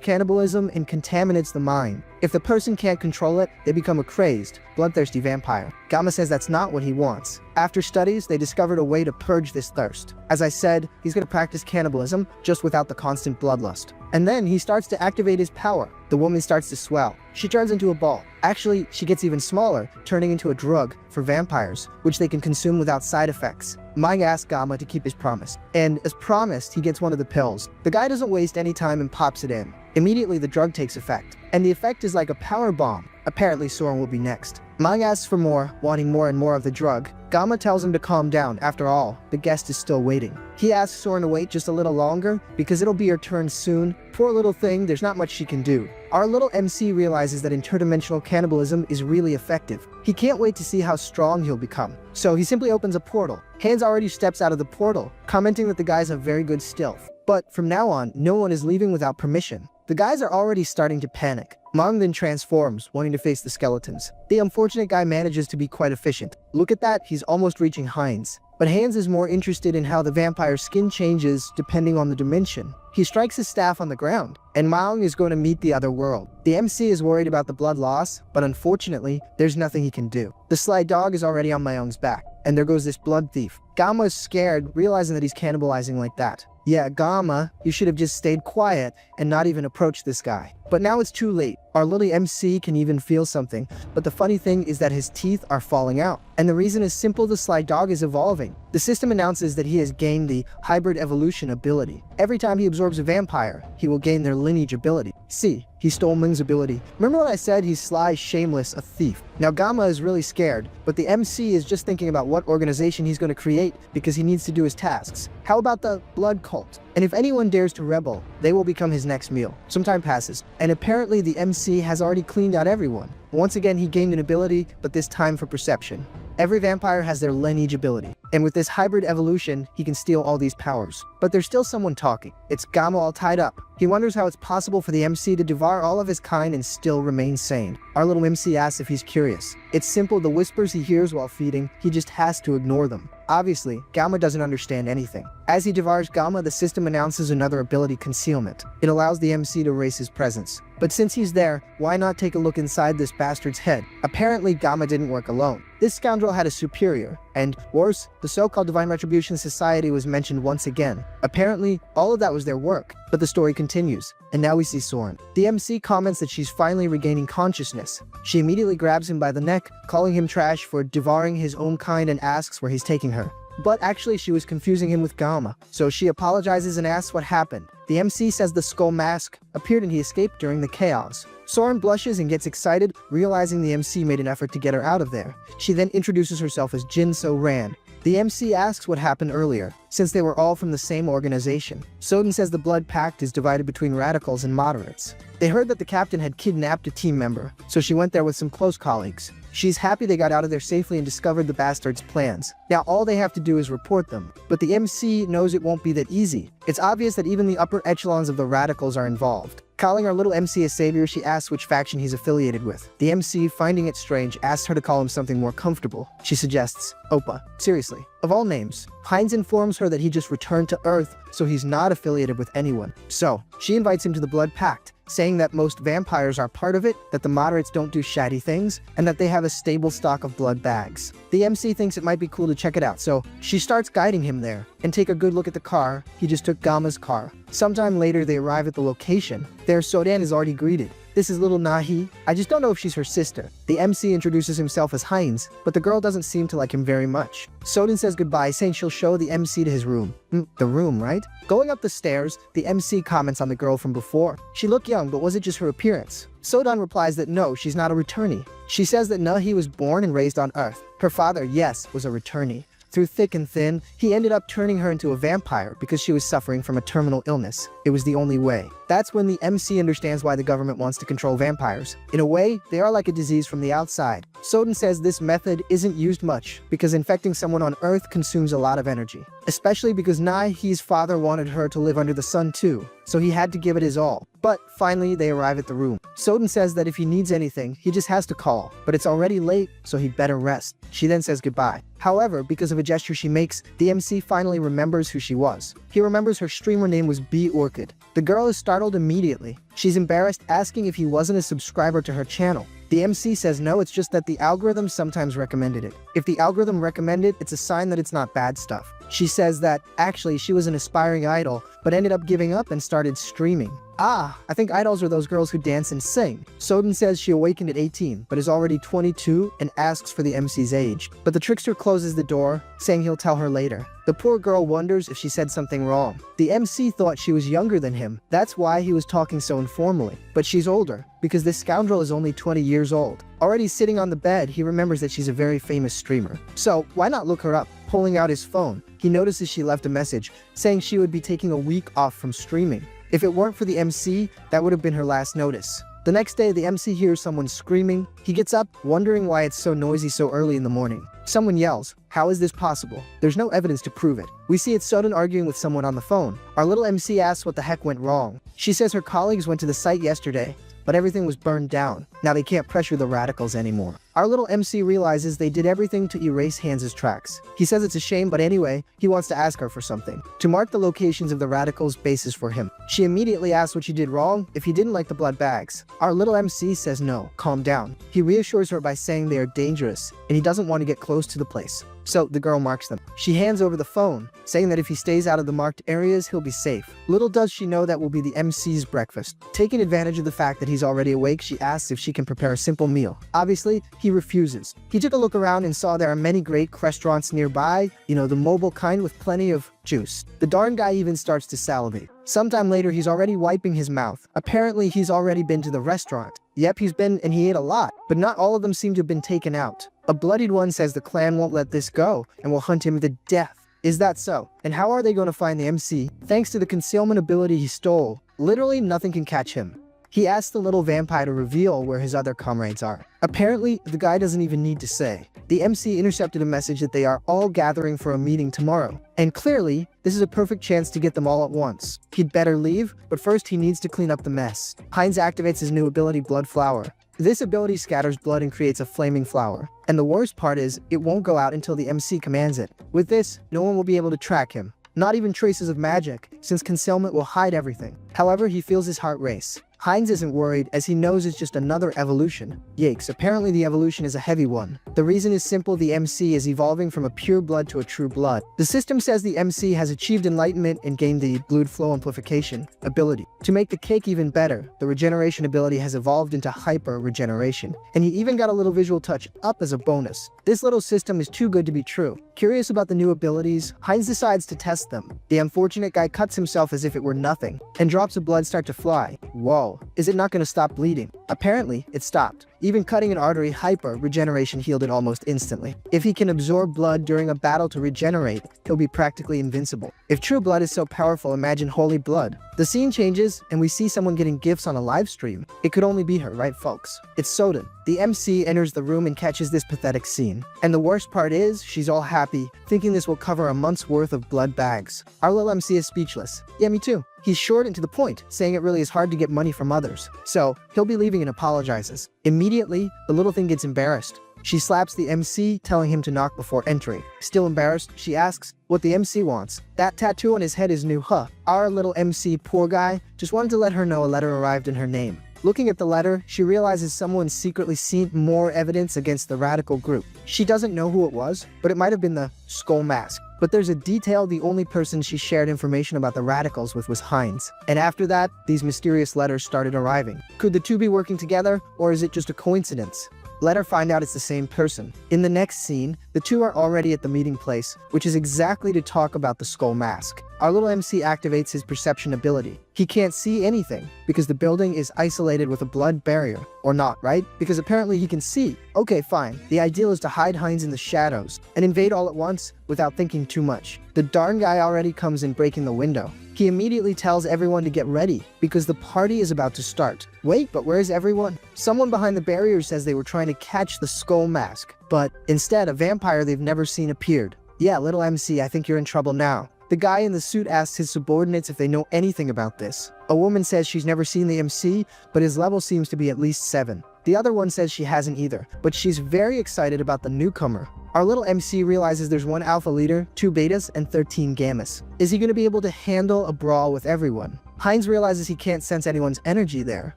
cannibalism and contaminates the mind. If the person can't control it, they become a crazed, bloodthirsty vampire. Gamma says that's not what he wants. After studies, they discovered a way to purge this thirst. As I said, he's going to practice cannibalism, just without the constant bloodlust. And then he starts to activate his power. The woman starts to swell. She turns into a ball. Actually, she gets even smaller, turning into a drug for vampires, which they can consume without side effects. Manga asks Gamma to keep his promise, and as promised, he gets one of the pills. The guy doesn't waste any time and pops it in. Immediately, the drug takes effect, and the effect is like a power bomb. Apparently, Soren will be next. Manga asks for more, wanting more and more of the drug. Gamma tells him to calm down. After all, the guest is still waiting. He asks Soren to wait just a little longer, because it'll be her turn soon. Poor little thing, there's not much she can do. Our little MC realizes that interdimensional cannibalism is really effective. He can't wait to see how strong he'll become. So he simply opens a portal. Hans already steps out of the portal, commenting that the guys have very good stealth. But from now on, no one is leaving without permission. The guys are already starting to panic. Mong then transforms, wanting to face the skeletons. The unfortunate guy manages to be quite efficient. Look at that, he's almost reaching Heinz. But Hans is more interested in how the vampire's skin changes depending on the dimension. He strikes his staff on the ground, and Maung is going to meet the other world. The MC is worried about the blood loss, but unfortunately, there's nothing he can do. The sly dog is already on Maung's back, and there goes this blood thief. Gamma is scared, realizing that he's cannibalizing like that. Yeah, Gamma, you should have just stayed quiet and not even approached this guy. But now it's too late. Our little MC can even feel something, but the funny thing is that his teeth are falling out. And the reason is simple, the sly dog is evolving. The system announces that he has gained the hybrid evolution ability. Every time he absorbs a vampire, he will gain their lineage ability. See, he stole Ming's ability. Remember when I said he's sly, shameless, a thief? Now Gamma is really scared, but the MC is just thinking about what organization he's going to create because he needs to do his tasks. How about the blood cult? And if anyone dares to rebel, they will become his next meal. Some time passes, and apparently the MC has already cleaned out everyone. Once again, he gained an ability, but this time for perception. Every vampire has their lineage ability, and with this hybrid evolution, he can steal all these powers. But there's still someone talking. It's Gamma all tied up. He wonders how it's possible for the MC to devour all of his kind and still remain sane. Our little MC asks if he's curious. It's simple, the whispers he hears while feeding, he just has to ignore them. Obviously, Gamma doesn't understand anything. As he devours Gamma, the system announces another ability, concealment. It allows the MC to erase his presence. But since he's there, why not take a look inside this bastard's head? Apparently, Gamma didn't work alone. This scoundrel had a superior, and worse, the so-called Divine Retribution Society was mentioned once again. Apparently, all of that was their work, but the story continues, and now we see Soren. The MC comments that she's finally regaining consciousness. She immediately grabs him by the neck, calling him trash for devouring his own kind and asks where he's taking her. But actually, she was confusing him with Gamma, so she apologizes and asks what happened. The MC says the skull mask appeared and he escaped during the chaos. Soren blushes and gets excited, realizing the MC made an effort to get her out of there. She then introduces herself as Jin So Ran. The MC asks what happened earlier, since they were all from the same organization. Soden says the blood pact is divided between radicals and moderates. They heard that the captain had kidnapped a team member, so she went there with some close colleagues. She's happy they got out of there safely and discovered the bastard's plans. Now all they have to do is report them. But the MC knows it won't be that easy. It's obvious that even the upper echelons of the radicals are involved. Calling our little MC a savior, she asks which faction he's affiliated with. The MC, finding it strange, asks her to call him something more comfortable. She suggests Oppa. Seriously, of all names. Heinz informs her that he just returned to Earth, so he's not affiliated with anyone. So, she invites him to the Blood Pact, saying that most vampires are part of it, that the moderates don't do shady things, and that they have a stable stock of blood bags. The MC thinks it might be cool to check it out, so she starts guiding him there. And take a good look at the car. He just took Gamma's car. Sometime later, they arrive at the location. There, Sodan is already greeted. This is little Nahi. I just don't know if she's her sister. The MC introduces himself as Heinz, but the girl doesn't seem to like him very much. Soden says goodbye, saying she'll show the MC to his room. The room, right? Going up the stairs, the MC comments on the girl from before. She looked young, but was it just her appearance? Sodan replies that no, she's not a returnee. She says that Nahi was born and raised on Earth. Her father, yes, was a returnee. Through thick and thin, he ended up turning her into a vampire because she was suffering from a terminal illness. It was the only way. That's when the MC understands why the government wants to control vampires. In a way, they are like a disease from the outside. Soden says this method isn't used much because infecting someone on Earth consumes a lot of energy. Especially because Nai-hee's father wanted her to live under the sun too, so he had to give it his all. But finally, they arrive at the room. Soden says that if he needs anything, he just has to call, but it's already late, so he'd better rest. She then says goodbye. However, because of a gesture she makes, the MC finally remembers who she was. He remembers her streamer name was B Orchid. The girl is startled immediately. She's embarrassed, asking if he wasn't a subscriber to her channel. The MC says no, it's just that the algorithm sometimes recommended it. If the algorithm recommended it, it's a sign that it's not bad stuff. She says that, actually, she was an aspiring idol, but ended up giving up and started streaming. Ah, I think idols are those girls who dance and sing. Soden says she awakened at 18, but is already 22 and asks for the MC's age. But the trickster closes the door, saying he'll tell her later. The poor girl wonders if she said something wrong. The MC thought she was younger than him. That's why he was talking so informally. But she's older, because this scoundrel is only 20 years old. Already sitting on the bed, he remembers that she's a very famous streamer. So, why not look her up? Pulling out his phone, he notices she left a message, saying she would be taking a week off from streaming. If it weren't for the MC, that would have been her last notice. The next day, the MC hears someone screaming. He gets up, wondering why it's so noisy so early in the morning. Someone yells, "How is this possible?" There's no evidence to prove it. We see it's Soden arguing with someone on the phone. Our little MC asks what the heck went wrong. She says her colleagues went to the site yesterday, but everything was burned down. Now they can't pressure the radicals anymore. Our little MC realizes they did everything to erase Hans' tracks. He says it's a shame, but anyway, he wants to ask her for something. To mark the locations of the radicals' bases for him. She immediately asks what she did wrong, if he didn't like the blood bags. Our little MC says no, calm down. He reassures her by saying they are dangerous, and he doesn't want to get close to the place. So the girl marks them. She hands over the phone, saying that if he stays out of the marked areas, he'll be safe. Little does she know that will be the MC's breakfast. Taking advantage of the fact that he's already awake, she asks if she can prepare a simple meal. Obviously, he refuses. He took a look around and saw there are many great restaurants nearby, the mobile kind with plenty of juice. The darn guy even starts to salivate. Sometime later, he's already wiping his mouth. Apparently, he's already been to the restaurant. Yep, he's been, and he ate a lot, but not all of them seem to have been taken out. A bloodied one says the clan won't let this go and will hunt him to death. Is that so? And how are they going to find the MC? Thanks to the concealment ability he stole, literally nothing can catch him. He asks the little vampire to reveal where his other comrades are. Apparently, the guy doesn't even need to say. The MC intercepted a message that they are all gathering for a meeting tomorrow. And clearly, this is a perfect chance to get them all at once. He'd better leave, but first he needs to clean up the mess. Heinz activates his new ability, Blood Flower. This ability scatters blood and creates a flaming flower. And the worst part is, it won't go out until the MC commands it. With this, no one will be able to track him. Not even traces of magic, since concealment will hide everything. However, he feels his heart race. Heinz isn't worried, as he knows it's just another evolution. Yikes, apparently the evolution is a heavy one. The reason is simple, the MC is evolving from a pure blood to a true blood. The system says the MC has achieved enlightenment and gained the blood flow amplification ability. To make the cake even better, the regeneration ability has evolved into hyper regeneration. And he even got a little visual touch up as a bonus. This little system is too good to be true. Curious about the new abilities, Heinz decides to test them. The unfortunate guy cuts himself as if it were nothing, and drops of blood start to fly. Whoa, is it not going to stop bleeding? Apparently, it stopped. Even cutting an artery, hyper regeneration healed it almost instantly. If he can absorb blood during a battle to regenerate, he'll be practically invincible. If true blood is so powerful, imagine holy blood. The scene changes, and we see someone getting gifts on a live stream. It could only be her, right folks? It's Soden. The MC enters the room and catches this pathetic scene. And the worst part is, she's all happy, thinking this will cover a month's worth of blood bags. Our little MC is speechless. Yeah, me too. He's short and to the point, saying it really is hard to get money from others. So, he'll be leaving and apologizes. Immediately, the little thing gets embarrassed. She slaps the MC, telling him to knock before entering. Still embarrassed, she asks what the MC wants. That tattoo on his head is new, huh? Our little MC, poor guy, just wanted to let her know a letter arrived in her name. Looking at the letter, she realizes someone secretly seen more evidence against the radical group. She doesn't know who it was, but it might have been the skull mask. But there's a detail, the only person she shared information about the radicals with was Heinz. And after that, these mysterious letters started arriving. Could the two be working together, or is it just a coincidence? Let her find out it's the same person. In the next scene, the two are already at the meeting place, which is exactly to talk about the skull mask. our little MC activates his perception ability. He can't see anything because the building is isolated with a blood barrier. Or not, right? Because apparently he can see. Okay, fine. The ideal is to hide Heinz in the shadows and invade all at once without thinking too much. The darn guy already comes in breaking the window. He immediately tells everyone to get ready because the party is about to start. Wait, but where's everyone? Someone behind the barrier says they were trying to catch the skull mask, but instead a vampire they've never seen appeared. Yeah, little MC, I think you're in trouble now. The guy in the suit asks his subordinates if they know anything about this. A woman says she's never seen the MC, but his level seems to be at least 7. The other one says she hasn't either, but she's very excited about the newcomer. Our little MC realizes there's 1 alpha leader, 2 betas, and 13 gammas. Is he going to be able to handle a brawl with everyone? Heinz realizes he can't sense anyone's energy there.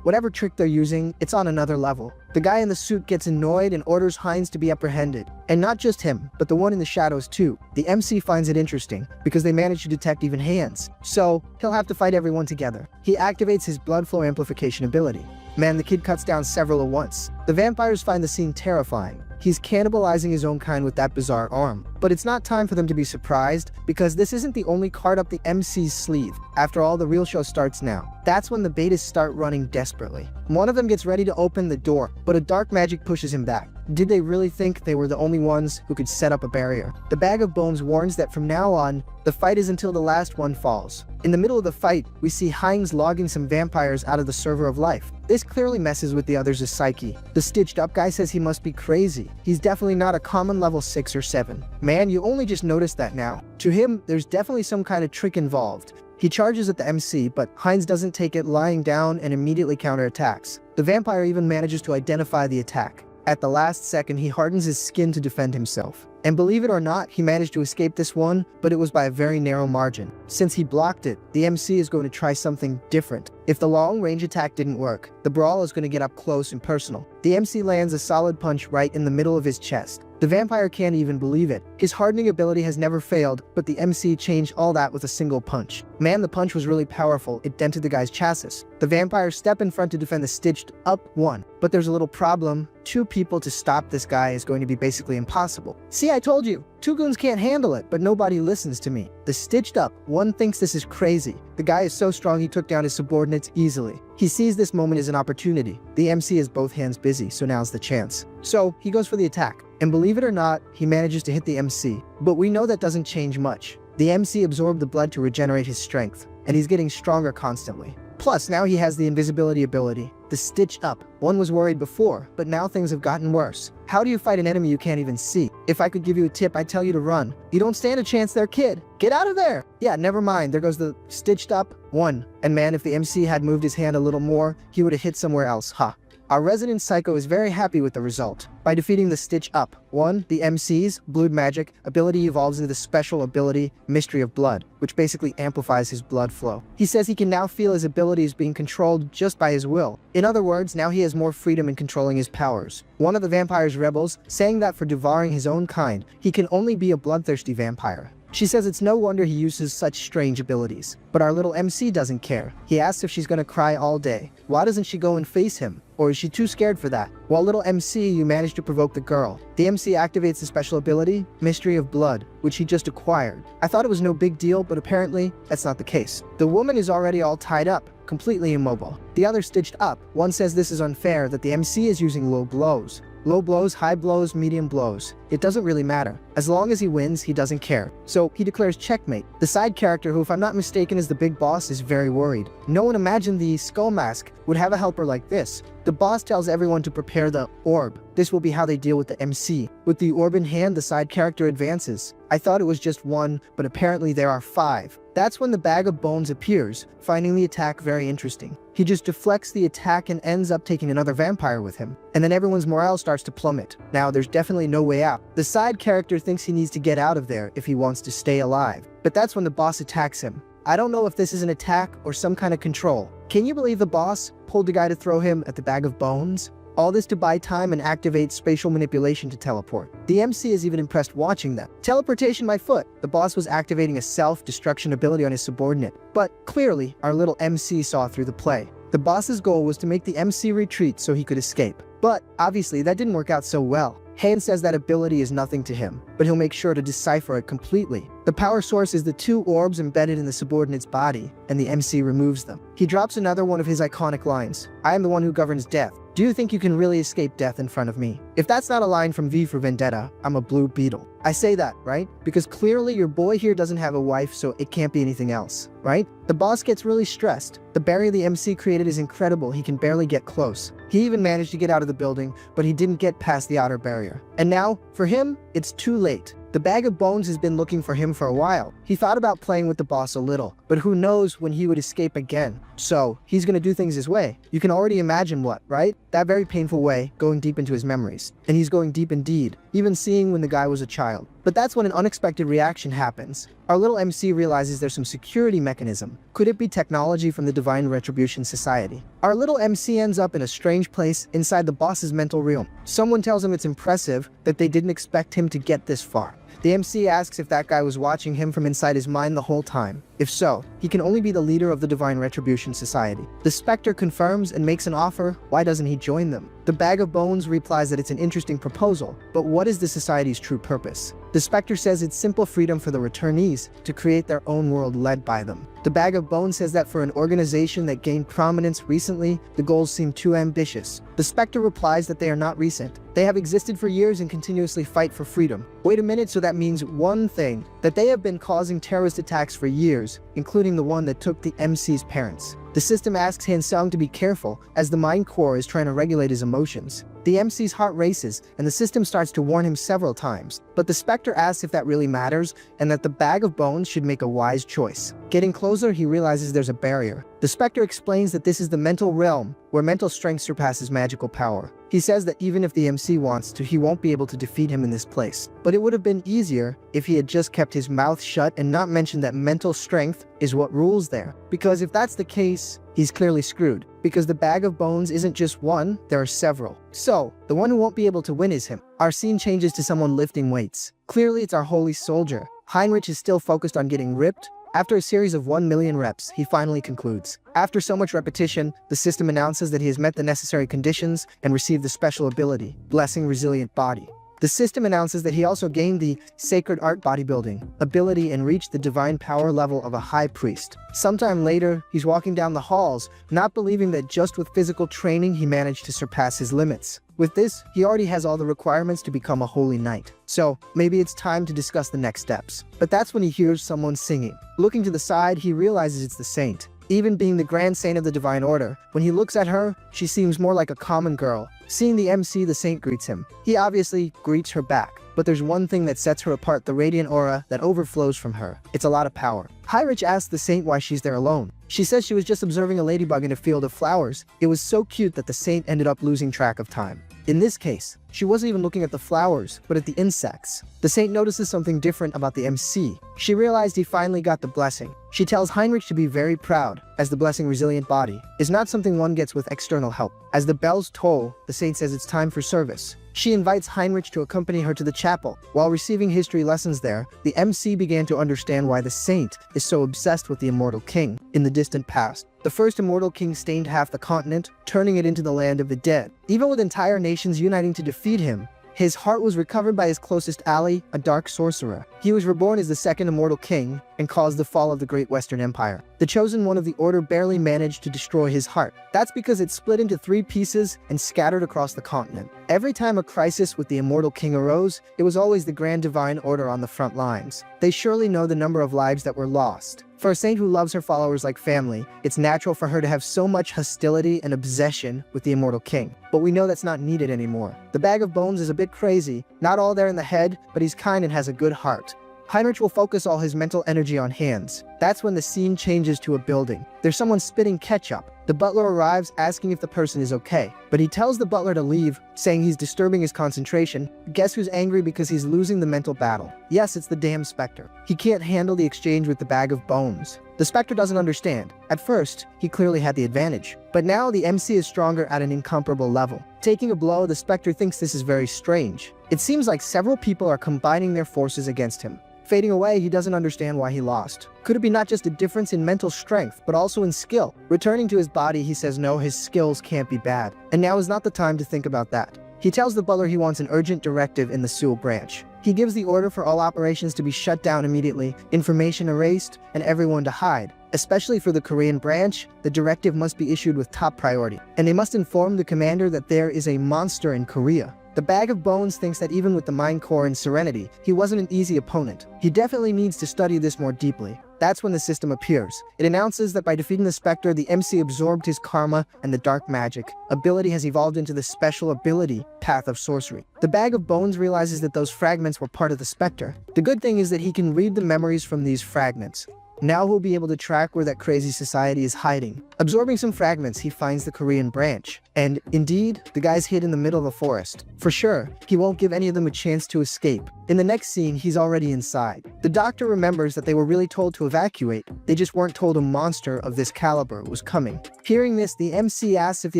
Whatever trick they're using, it's on another level. The guy in the suit gets annoyed and orders Heinz to be apprehended. And not just him, but the one in the shadows too. The MC finds it interesting, because they manage to detect even hands. So, he'll have to fight everyone together. He activates his blood flow amplification ability. Man, the kid cuts down several at once. The vampires find the scene terrifying. He's cannibalizing his own kind with that bizarre arm. But it's not time for them to be surprised, because this isn't the only card up the MC's sleeve. After all, the real show starts now. That's when the betas start running desperately. One of them gets ready to open the door, but a dark magic pushes him back. Did they really think they were the only ones who could set up a barrier? The Bag of Bones warns that from now on, the fight is until the last one falls. In the middle of the fight, we see Heinz logging some vampires out of the server of life. This clearly messes with the others' psyche. The stitched up guy says he must be crazy. He's definitely not a common level 6 or 7. Man, you only just noticed that now. To him, there's definitely some kind of trick involved. He charges at the MC, but Heinz doesn't take it, lying down and immediately counterattacks. The vampire even manages to identify the attack. At the last second, he hardens his skin to defend himself. And believe it or not, he managed to escape this one, but it was by a very narrow margin. Since he blocked it, the MC is going to try something different. If the long-range attack didn't work, the brawl is going to get up close and personal. The MC lands a solid punch right in the middle of his chest. The vampire can't even believe it. His hardening ability has never failed, but the MC changed all that with a single punch. Man, the punch was really powerful. It dented the guy's chassis. The vampires step in front to defend the stitched up one. But there's a little problem. 2 people to stop this guy is going to be basically impossible. See, I told you. 2 goons can't handle it, but nobody listens to me. The stitched up one thinks this is crazy. The guy is so strong he took down his subordinates easily. He sees this moment as an opportunity. The MC has both hands busy, so now's the chance. So he goes for the attack. And believe it or not, he manages to hit the MC. But we know that doesn't change much. The MC absorbed the blood to regenerate his strength, and he's getting stronger constantly. Plus, now he has the invisibility ability. The stitched up. One was worried before, but now things have gotten worse. How do you fight an enemy you can't even see? If I could give you a tip, I'd tell you to run. You don't stand a chance there, kid. Get out of there! Yeah, never mind. There goes the stitched up one. And man, if the MC had moved his hand a little more, he would have hit somewhere else, huh? Our resident psycho is very happy with the result. By defeating the Stitch Up, 1. The MC's Blood Magic ability evolves into the special ability Mystery of Blood, which basically amplifies his blood flow. He says he can now feel his abilities being controlled just by his will. In other words, now he has more freedom in controlling his powers. One of the vampire's rebels, saying that for devouring his own kind, he can only be a bloodthirsty vampire. She says it's no wonder he uses such strange abilities. But our little MC doesn't care. He asks if she's gonna cry all day. Why doesn't she go and face him? Or is she too scared for that? While little MC, you manage to provoke the girl. The MC activates the special ability, Mystery of Blood, which he just acquired. I thought it was no big deal, but apparently, that's not the case. The woman is already all tied up, completely immobile. The other stitched up. One says this is unfair, that the MC is using low blows. Low blows, high blows, medium blows. It doesn't really matter. As long as he wins, he doesn't care. So he declares checkmate. The side character, who if I'm not mistaken is the big boss, is very worried. No one imagined the Skull Mask would have a helper like this. The boss tells everyone to prepare the orb. This will be how they deal with the MC. With the orb in hand, the side character advances. I thought it was just 1, but apparently there are 5. That's when the Bag of Bones appears, finding the attack very interesting. He just deflects the attack and ends up taking another vampire with him. And then everyone's morale starts to plummet. Now, there's definitely no way out. The side character thinks he needs to get out of there if he wants to stay alive. But that's when the boss attacks him. I don't know if this is an attack or some kind of control. Can you believe the boss pulled the guy to throw him at the Bag of Bones? All this to buy time and activate spatial manipulation to teleport. The MC is even impressed watching them. Teleportation by foot. The boss was activating a self-destruction ability on his subordinate. But clearly, our little MC saw through the play. The boss's goal was to make the MC retreat so he could escape. But obviously that didn't work out so well. Han says that ability is nothing to him, but he'll make sure to decipher it completely. The power source is the two orbs embedded in the subordinate's body, and the MC removes them. He drops another one of his iconic lines, "I am the one who governs death. Do you think you can really escape death in front of me?" If that's not a line from V for Vendetta, I'm a blue beetle. I say that, right? Because clearly your boy here doesn't have a wife, so it can't be anything else, right? The boss gets really stressed. The barrier the MC created is incredible. He can barely get close. He even managed to get out of the building, but he didn't get past the outer barrier. And now, for him, it's too late. The bag of bones has been looking for him for a while. He thought about playing with the boss a little, but who knows when he would escape again. So, he's gonna do things his way. You can already imagine what, right? That very painful way, going deep into his memories. And he's going deep indeed, even seeing when the guy was a child. But that's when an unexpected reaction happens. Our little MC realizes there's some security mechanism. Could it be technology from the Divine Retribution Society? Our little MC ends up in a strange place inside the boss's mental realm. Someone tells him it's impressive that they didn't expect him to get this far. The MC asks if that guy was watching him from inside his mind the whole time. If so, he can only be the leader of the Divine Retribution Society. The Spectre confirms and makes an offer. Why doesn't he join them? The Bag of Bones replies that it's an interesting proposal, but what is the Society's true purpose? The Spectre says it's simple freedom for the returnees to create their own world led by them. The Bag of Bones says that for an organization that gained prominence recently, the goals seem too ambitious. The Spectre replies that they are not recent. They have existed for years and continuously fight for freedom. Wait a minute, so that means one thing, that they have been causing terrorist attacks for years, including the one that took the MC's parents. The system asks Han Sung to be careful, as the mind core is trying to regulate his emotions. The MC's heart races, and the system starts to warn him several times. But the Spectre asks if that really matters, and that the Bag of Bones should make a wise choice. Getting closer, he realizes there's a barrier. The Spectre explains that this is the mental realm, where mental strength surpasses magical power. He says that even if the MC wants to, he won't be able to defeat him in this place. But it would have been easier if he had just kept his mouth shut and not mentioned that mental strength is what rules there. Because if that's the case, he's clearly screwed. Because the Bag of Bones isn't just one, there are several. So, the one who won't be able to win is him. Our scene changes to someone lifting weights. Clearly it's our holy soldier. Heinrich is still focused on getting ripped. After a series of 1 million reps, he finally concludes. After so much repetition, the system announces that he has met the necessary conditions and received the special ability, Blessing Resilient Body. The system announces that he also gained the Sacred Art Bodybuilding ability and reached the divine power level of a high priest. Sometime later, he's walking down the halls, not believing that just with physical training he managed to surpass his limits. With this, he already has all the requirements to become a holy knight. So, maybe it's time to discuss the next steps. But that's when he hears someone singing. Looking to the side, he realizes it's the saint. Even being the Grand Saint of the Divine Order, when he looks at her, she seems more like a common girl. Seeing the MC, the saint greets him. He obviously greets her back. But there's one thing that sets her apart, the radiant aura that overflows from her. It's a lot of power. Heinrich asks the saint why she's there alone. She says she was just observing a ladybug in a field of flowers. It was so cute that the saint ended up losing track of time. In this case, she wasn't even looking at the flowers, but at the insects. The saint notices something different about the MC. She realized he finally got the blessing. She tells Heinrich to be very proud, as the Blessing Resilient Body is not something one gets with external help. As the bells toll, the saint says it's time for service. She invites Heinrich to accompany her to the chapel. While receiving history lessons there, the MC began to understand why the saint is so obsessed with the immortal king in the distant past. The first immortal king stained half the continent, turning it into the land of the dead. Even with entire nations uniting to defeat him, his heart was recovered by his closest ally, a dark sorcerer. He was reborn as the second immortal king and caused the fall of the Great Western Empire. The chosen one of the order barely managed to destroy his heart. That's because it split into 3 pieces and scattered across the continent. Every time a crisis with the immortal king arose, it was always the Grand Divine Order on the front lines. They surely know the number of lives that were lost. For a saint who loves her followers like family, it's natural for her to have so much hostility and obsession with the immortal king. But we know that's not needed anymore. The Bag of Bones is a bit crazy, not all there in the head, but he's kind and has a good heart. Heinrich will focus all his mental energy on hands. That's when the scene changes to a building. There's someone spitting ketchup. The butler arrives asking if the person is okay, but he tells the butler to leave, saying he's disturbing his concentration. Guess who's angry because he's losing the mental battle? Yes, it's the damn Spectre. He can't handle the exchange with the Bag of Bones. The Spectre doesn't understand. At first, he clearly had the advantage. But now the MC is stronger at an incomparable level. Taking a blow, the Spectre thinks this is very strange. It seems like several people are combining their forces against him. Fading away, he doesn't understand why he lost. Could it be not just a difference in mental strength, but also in skill? Returning to his body, he says no, his skills can't be bad. And now is not the time to think about that. He tells the butler he wants an urgent directive in the Seoul branch. He gives the order for all operations to be shut down immediately, information erased, and everyone to hide. Especially for the Korean branch, the directive must be issued with top priority, and they must inform the commander that there is a monster in Korea. The Bag of Bones thinks that even with the Mind Core and Serenity, he wasn't an easy opponent. He definitely needs to study this more deeply. That's when the system appears. It announces that by defeating the Spectre, the MC absorbed his karma and the dark magic. Ability has evolved into the special ability, Path of Sorcery. The Bag of Bones realizes that those fragments were part of the Spectre. The good thing is that he can read the memories from these fragments. Now he'll be able to track where that crazy society is hiding. Absorbing some fragments, he finds the Korean branch. And indeed, the guy's hid in the middle of the forest. For sure, he won't give any of them a chance to escape. In the next scene, he's already inside. The doctor remembers that they were really told to evacuate. They just weren't told a monster of this caliber was coming. Hearing this, the MC asks if the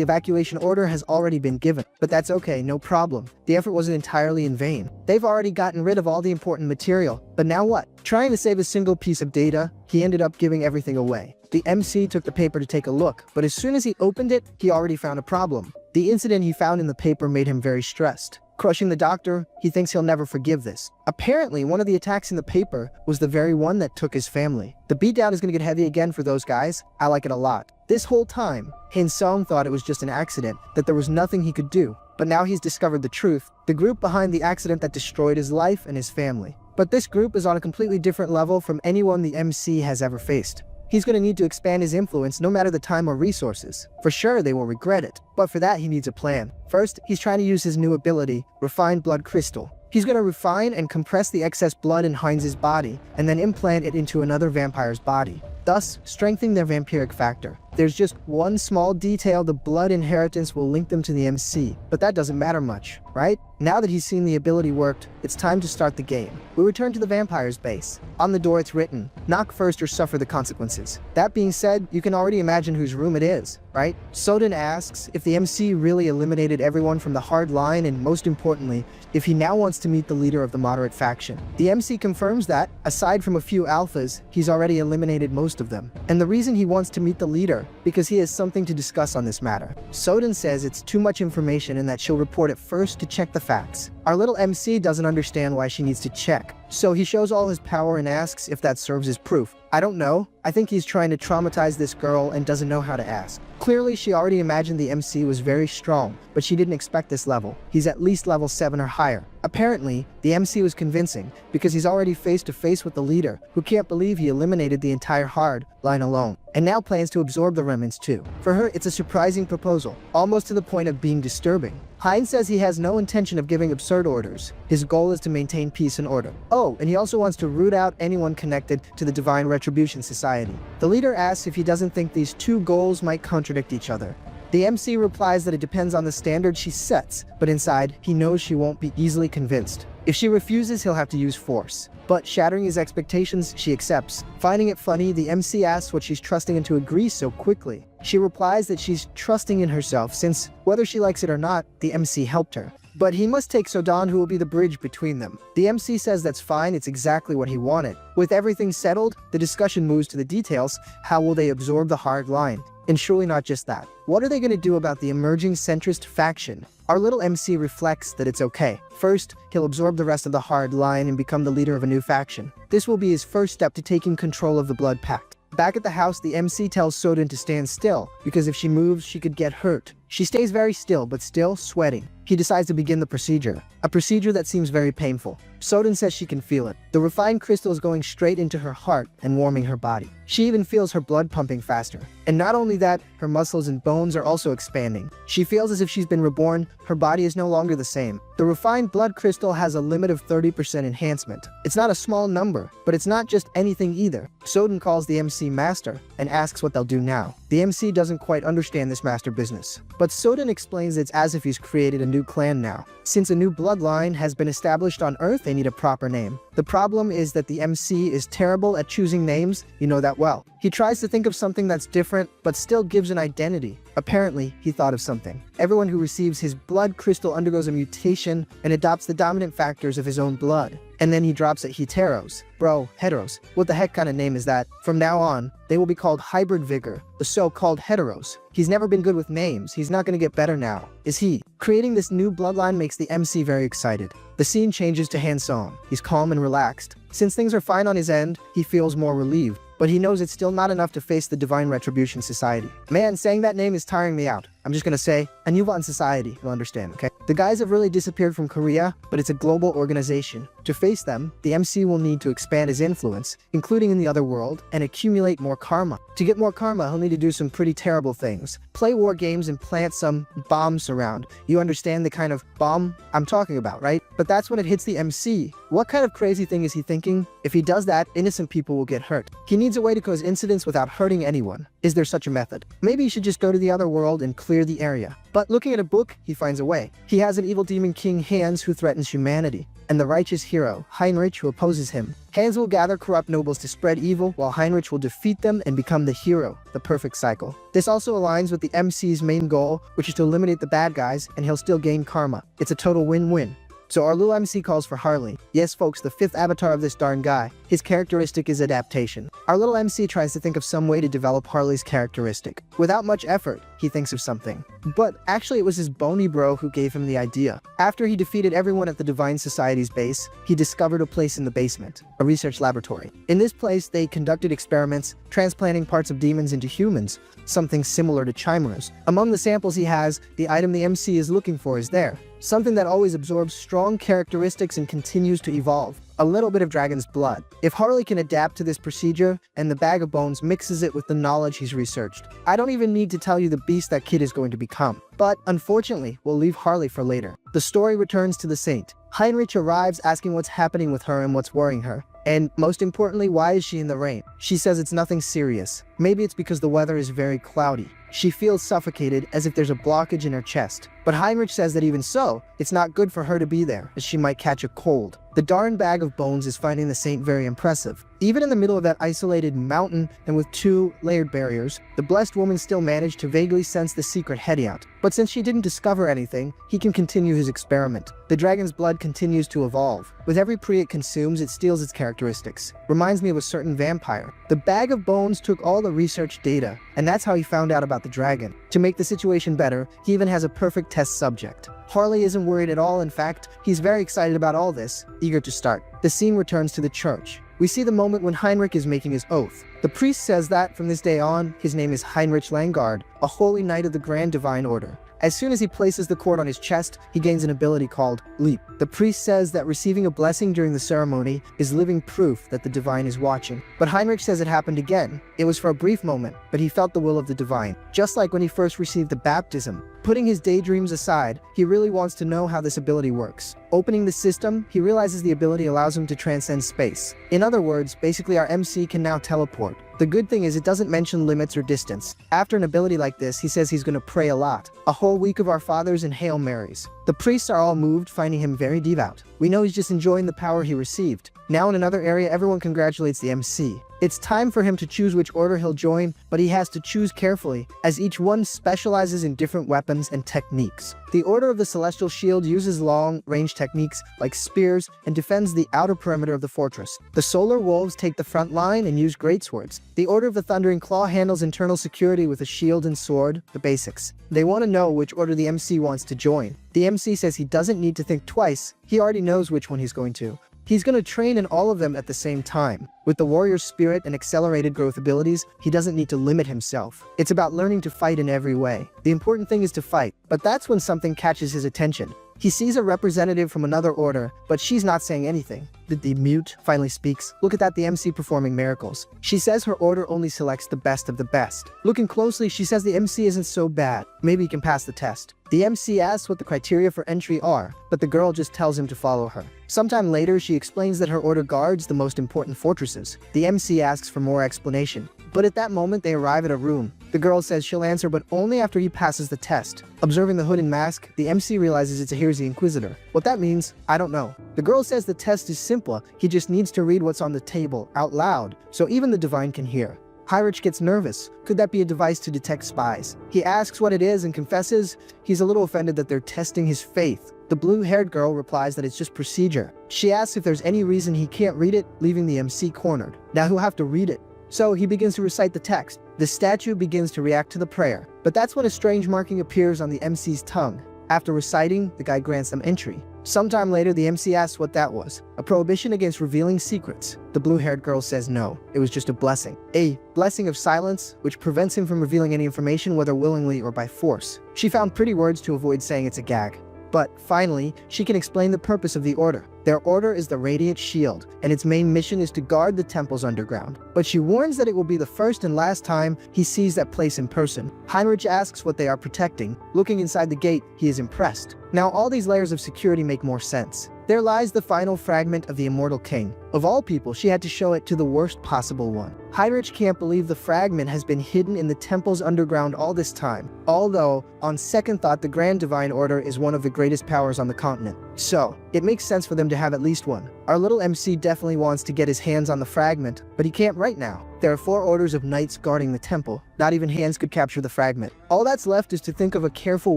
evacuation order has already been given. But that's okay, no problem. The effort wasn't entirely in vain. They've already gotten rid of all the important material. But now what? Trying to save a single piece of data, he ended up giving everything away. The MC took the paper to take a look, but as soon as he opened it, he already found a problem. The incident he found in the paper made him very stressed. Crushing the doctor, he thinks he'll never forgive this. Apparently, one of the attacks in the paper was the very one that took his family. The beatdown is gonna get heavy again for those guys. I like it a lot. This whole time, Hain-sung thought it was just an accident, that there was nothing he could do. But now he's discovered the truth, the group behind the accident that destroyed his life and his family. But this group is on a completely different level from anyone the MC has ever faced. He's going to need to expand his influence no matter the time or resources. For sure, they will regret it, but for that he needs a plan. First, he's trying to use his new ability, Refined Blood Crystal. He's going to refine and compress the excess blood in Heinz's body, and then implant it into another vampire's body, thus strengthening their vampiric factor. There's just one small detail: the blood inheritance will link them to the MC, but that doesn't matter much, right? Now that he's seen the ability worked, it's time to start the game. We return to the vampire's base. On the door it's written, knock first or suffer the consequences. That being said, you can already imagine whose room it is, right? Soden asks if the MC really eliminated everyone from the hard line, and most importantly, if he now wants to meet the leader of the moderate faction. The MC confirms that, aside from a few alphas, he's already eliminated most of them. And the reason he wants to meet the leader, because he has something to discuss on this matter. Soden says it's too much information and that she'll report it first to check the facts. Our little MC doesn't understand why she needs to check, so he shows all his power and asks if that serves as proof. I don't know. I think he's trying to traumatize this girl and doesn't know how to ask. Clearly, she already imagined the MC was very strong, but she didn't expect this level. He's at least level 7 or higher. Apparently, the MC was convincing because he's already face to face with the leader, who can't believe he eliminated the entire hard line alone, and now plans to absorb the remnants too. For her, it's a surprising proposal, almost to the point of being disturbing. Hein says he has no intention of giving absurd orders. His goal is to maintain peace and order. Oh, and he also wants to root out anyone connected to the Divine Retribution Society. The leader asks if he doesn't think these two goals might contradict each other. The MC replies that it depends on the standard she sets, but inside, he knows she won't be easily convinced. If she refuses, he'll have to use force. But shattering his expectations, she accepts. Finding it funny, the MC asks what she's trusting in to agree so quickly. She replies that she's trusting in herself since, whether she likes it or not, the MC helped her. But he must take Sodan, who will be the bridge between them. The MC says that's fine, it's exactly what he wanted. With everything settled, the discussion moves to the details. How will they absorb the hard line? And surely not just that. What are they going to do about the emerging centrist faction? Our little MC reflects that it's okay. First, he'll absorb the rest of the hard line and become the leader of a new faction. This will be his first step to taking control of the Blood Pact. Back at the house, the MC tells Soden to stand still, because if she moves, she could get hurt. She stays very still, but still sweating. He decides to begin the procedure, a procedure that seems very painful. Soden says she can feel it. The refined crystal is going straight into her heart and warming her body. She even feels her blood pumping faster. And not only that, her muscles and bones are also expanding. She feels as if she's been reborn. Her body is no longer the same. The refined blood crystal has a limit of 30% enhancement. It's not a small number, but it's not just anything either. Soden calls the MC master and asks what they'll do now. The MC doesn't quite understand this master business, but Soden explains it's as if he's created a new clan now. Since a new bloodline has been established on Earth, they need a proper name. The problem is that the MC is terrible at choosing names, you know that well. He tries to think of something that's different, but still gives an identity. Apparently, he thought of something. Everyone who receives his blood crystal undergoes a mutation and adopts the dominant factors of his own blood. and then he drops it heteros. Bro, heteros. What the heck kind of name is that? From now on, they will be called Hybrid Vigor, the so-called heteros. He's never been good with names. He's not going to get better now, is he? Creating this new bloodline makes the MC very excited. The scene changes to Han-sung. He's calm and relaxed. Since things are fine on his end, he feels more relieved. But he knows it's still not enough to face the Divine Retribution Society. Man, saying that name is tiring me out. I'm just gonna say, Anyuvan Society, you'll understand, okay? The guys have really disappeared from Korea, but it's a global organization. To face them, the MC will need to expand his influence, including in the other world, and accumulate more karma. To get more karma, he'll need to do some pretty terrible things. Play war games and plant some bombs around. You understand the kind of bomb I'm talking about, right? But that's when it hits the MC. What kind of crazy thing is he thinking? If he does that, innocent people will get hurt. He needs a way to cause incidents without hurting anyone. Is there such a method? Maybe he should just go to the other world and clear the area. But looking at a book, he finds a way. He has an evil demon king Hans who threatens humanity, and the righteous hero, Heinrich, who opposes him. Hans will gather corrupt nobles to spread evil, while Heinrich will defeat them and become the hero, the perfect cycle. This also aligns with the MC's main goal, which is to eliminate the bad guys, and he'll still gain karma. It's a total win-win. So our little MC calls for Harley. Yes, folks, the fifth avatar of this darn guy. His characteristic is adaptation. Our little MC tries to think of some way to develop Harley's characteristic. Without much effort, he thinks of something. But actually it was his bony bro who gave him the idea. After he defeated everyone at the Divine Society's base, he discovered a place in the basement, a research laboratory. In this place, they conducted experiments, transplanting parts of demons into humans, something similar to chimeras. Among the samples he has, the item the MC is looking for is there. Something that always absorbs strong characteristics and continues to evolve. A little bit of dragon's blood. If Harley can adapt to this procedure, and the bag of bones mixes it with the knowledge he's researched, I don't even need to tell you the beast that kid is going to become. But unfortunately, we'll leave Harley for later. The story returns to the saint. Heinrich arrives asking what's happening with her and what's worrying her. And most importantly, why is she in the rain? She says it's nothing serious. Maybe it's because the weather is very cloudy. She feels suffocated, as if there's a blockage in her chest. But Heinrich says that even so, it's not good for her to be there, as she might catch a cold. The darn bag of bones is finding the saint very impressive. Even in the middle of that isolated mountain and with 2 layered barriers, the blessed woman still managed to vaguely sense the secret heading out. But since she didn't discover anything, he can continue his experiment. The dragon's blood continues to evolve. With every pre it consumes, it steals its characteristics. Reminds me of a certain vampire. The bag of bones took all the research data, and that's how he found out about the dragon. To make the situation better, he even has a perfect test subject. Harley isn't worried at all. In fact, he's very excited about all this, eager to start. The scene returns to the church. We see the moment when Heinrich is making his oath. The priest says that, from this day on, his name is Heinrich Langard, a holy knight of the Grand Divine Order. As soon as he places the cord on his chest, he gains an ability called Leap. The priest says that receiving a blessing during the ceremony is living proof that the divine is watching. But Heinrich says it happened again. It was for a brief moment, but he felt the will of the divine, just like when he first received the baptism. Putting his daydreams aside, he really wants to know how this ability works. Opening the system, he realizes the ability allows him to transcend space. In other words, basically our MC can now teleport. The good thing is it doesn't mention limits or distance. After an ability like this, he says he's gonna pray a lot. A whole week of Our Fathers and Hail Marys. The priests are all moved, finding him very devout. We know he's just enjoying the power he received. Now in another area, everyone congratulates the MC. It's time for him to choose which order he'll join, but he has to choose carefully, as each one specializes in different weapons and techniques. The Order of the Celestial Shield uses long-range techniques like spears and defends the outer perimeter of the fortress. The Solar Wolves take the front line and use greatswords. The Order of the Thundering Claw handles internal security with a shield and sword, the basics. They want to know which order the MC wants to join. The MC says he doesn't need to think twice, he already knows which one he's going to. He's going to train in all of them at the same time. With the warrior's spirit and accelerated growth abilities, he doesn't need to limit himself. It's about learning to fight in every way. The important thing is to fight, but that's when something catches his attention. He sees a representative from another order, but she's not saying anything. The mute finally speaks. Look at that, the MC performing miracles. She says her order only selects the best of the best. Looking closely, she says the MC isn't so bad. Maybe he can pass the test. The MC asks what the criteria for entry are, but the girl just tells him to follow her. Sometime later, she explains that her order guards the most important fortresses. The MC asks for more explanation. But at that moment, they arrive at a room. The girl says she'll answer, but only after he passes the test. Observing the hood and mask, the MC realizes it's a Here's the Inquisitor. What that means, I don't know. The girl says the test is simple, he just needs to read what's on the table out loud, so even the divine can hear. Heinrich gets nervous. Could that be a device to detect spies? He asks what it is and confesses he's a little offended that they're testing his faith. The blue-haired girl replies that it's just procedure. She asks if there's any reason he can't read it, leaving the MC cornered. Now he'll have to read it. So he begins to recite the text. The statue begins to react to the prayer. But that's when a strange marking appears on the MC's tongue. After reciting, the guy grants them entry. Sometime later, the MC asks what that was. A prohibition against revealing secrets. The blue-haired girl says no, it was just a blessing. A blessing of silence, which prevents him from revealing any information, whether willingly or by force. She found pretty words to avoid saying it's a gag. But finally, she can explain the purpose of the order. Their order is the Radiant Shield, and its main mission is to guard the temples underground. But she warns that it will be the first and last time he sees that place in person. Heinrich asks what they are protecting. Looking inside the gate, he is impressed. Now all these layers of security make more sense. There lies the final fragment of the Immortal King. Of all people, she had to show it to the worst possible one. Heinrich can't believe the fragment has been hidden in the temples underground all this time. Although, on second thought, the Grand Divine Order is one of the greatest powers on the continent. So, it makes sense for them to have at least one. Our little MC definitely wants to get his hands on the fragment, but he can't right now. There are 4 orders of knights guarding the temple. Not even hands could capture the fragment. All that's left is to think of a careful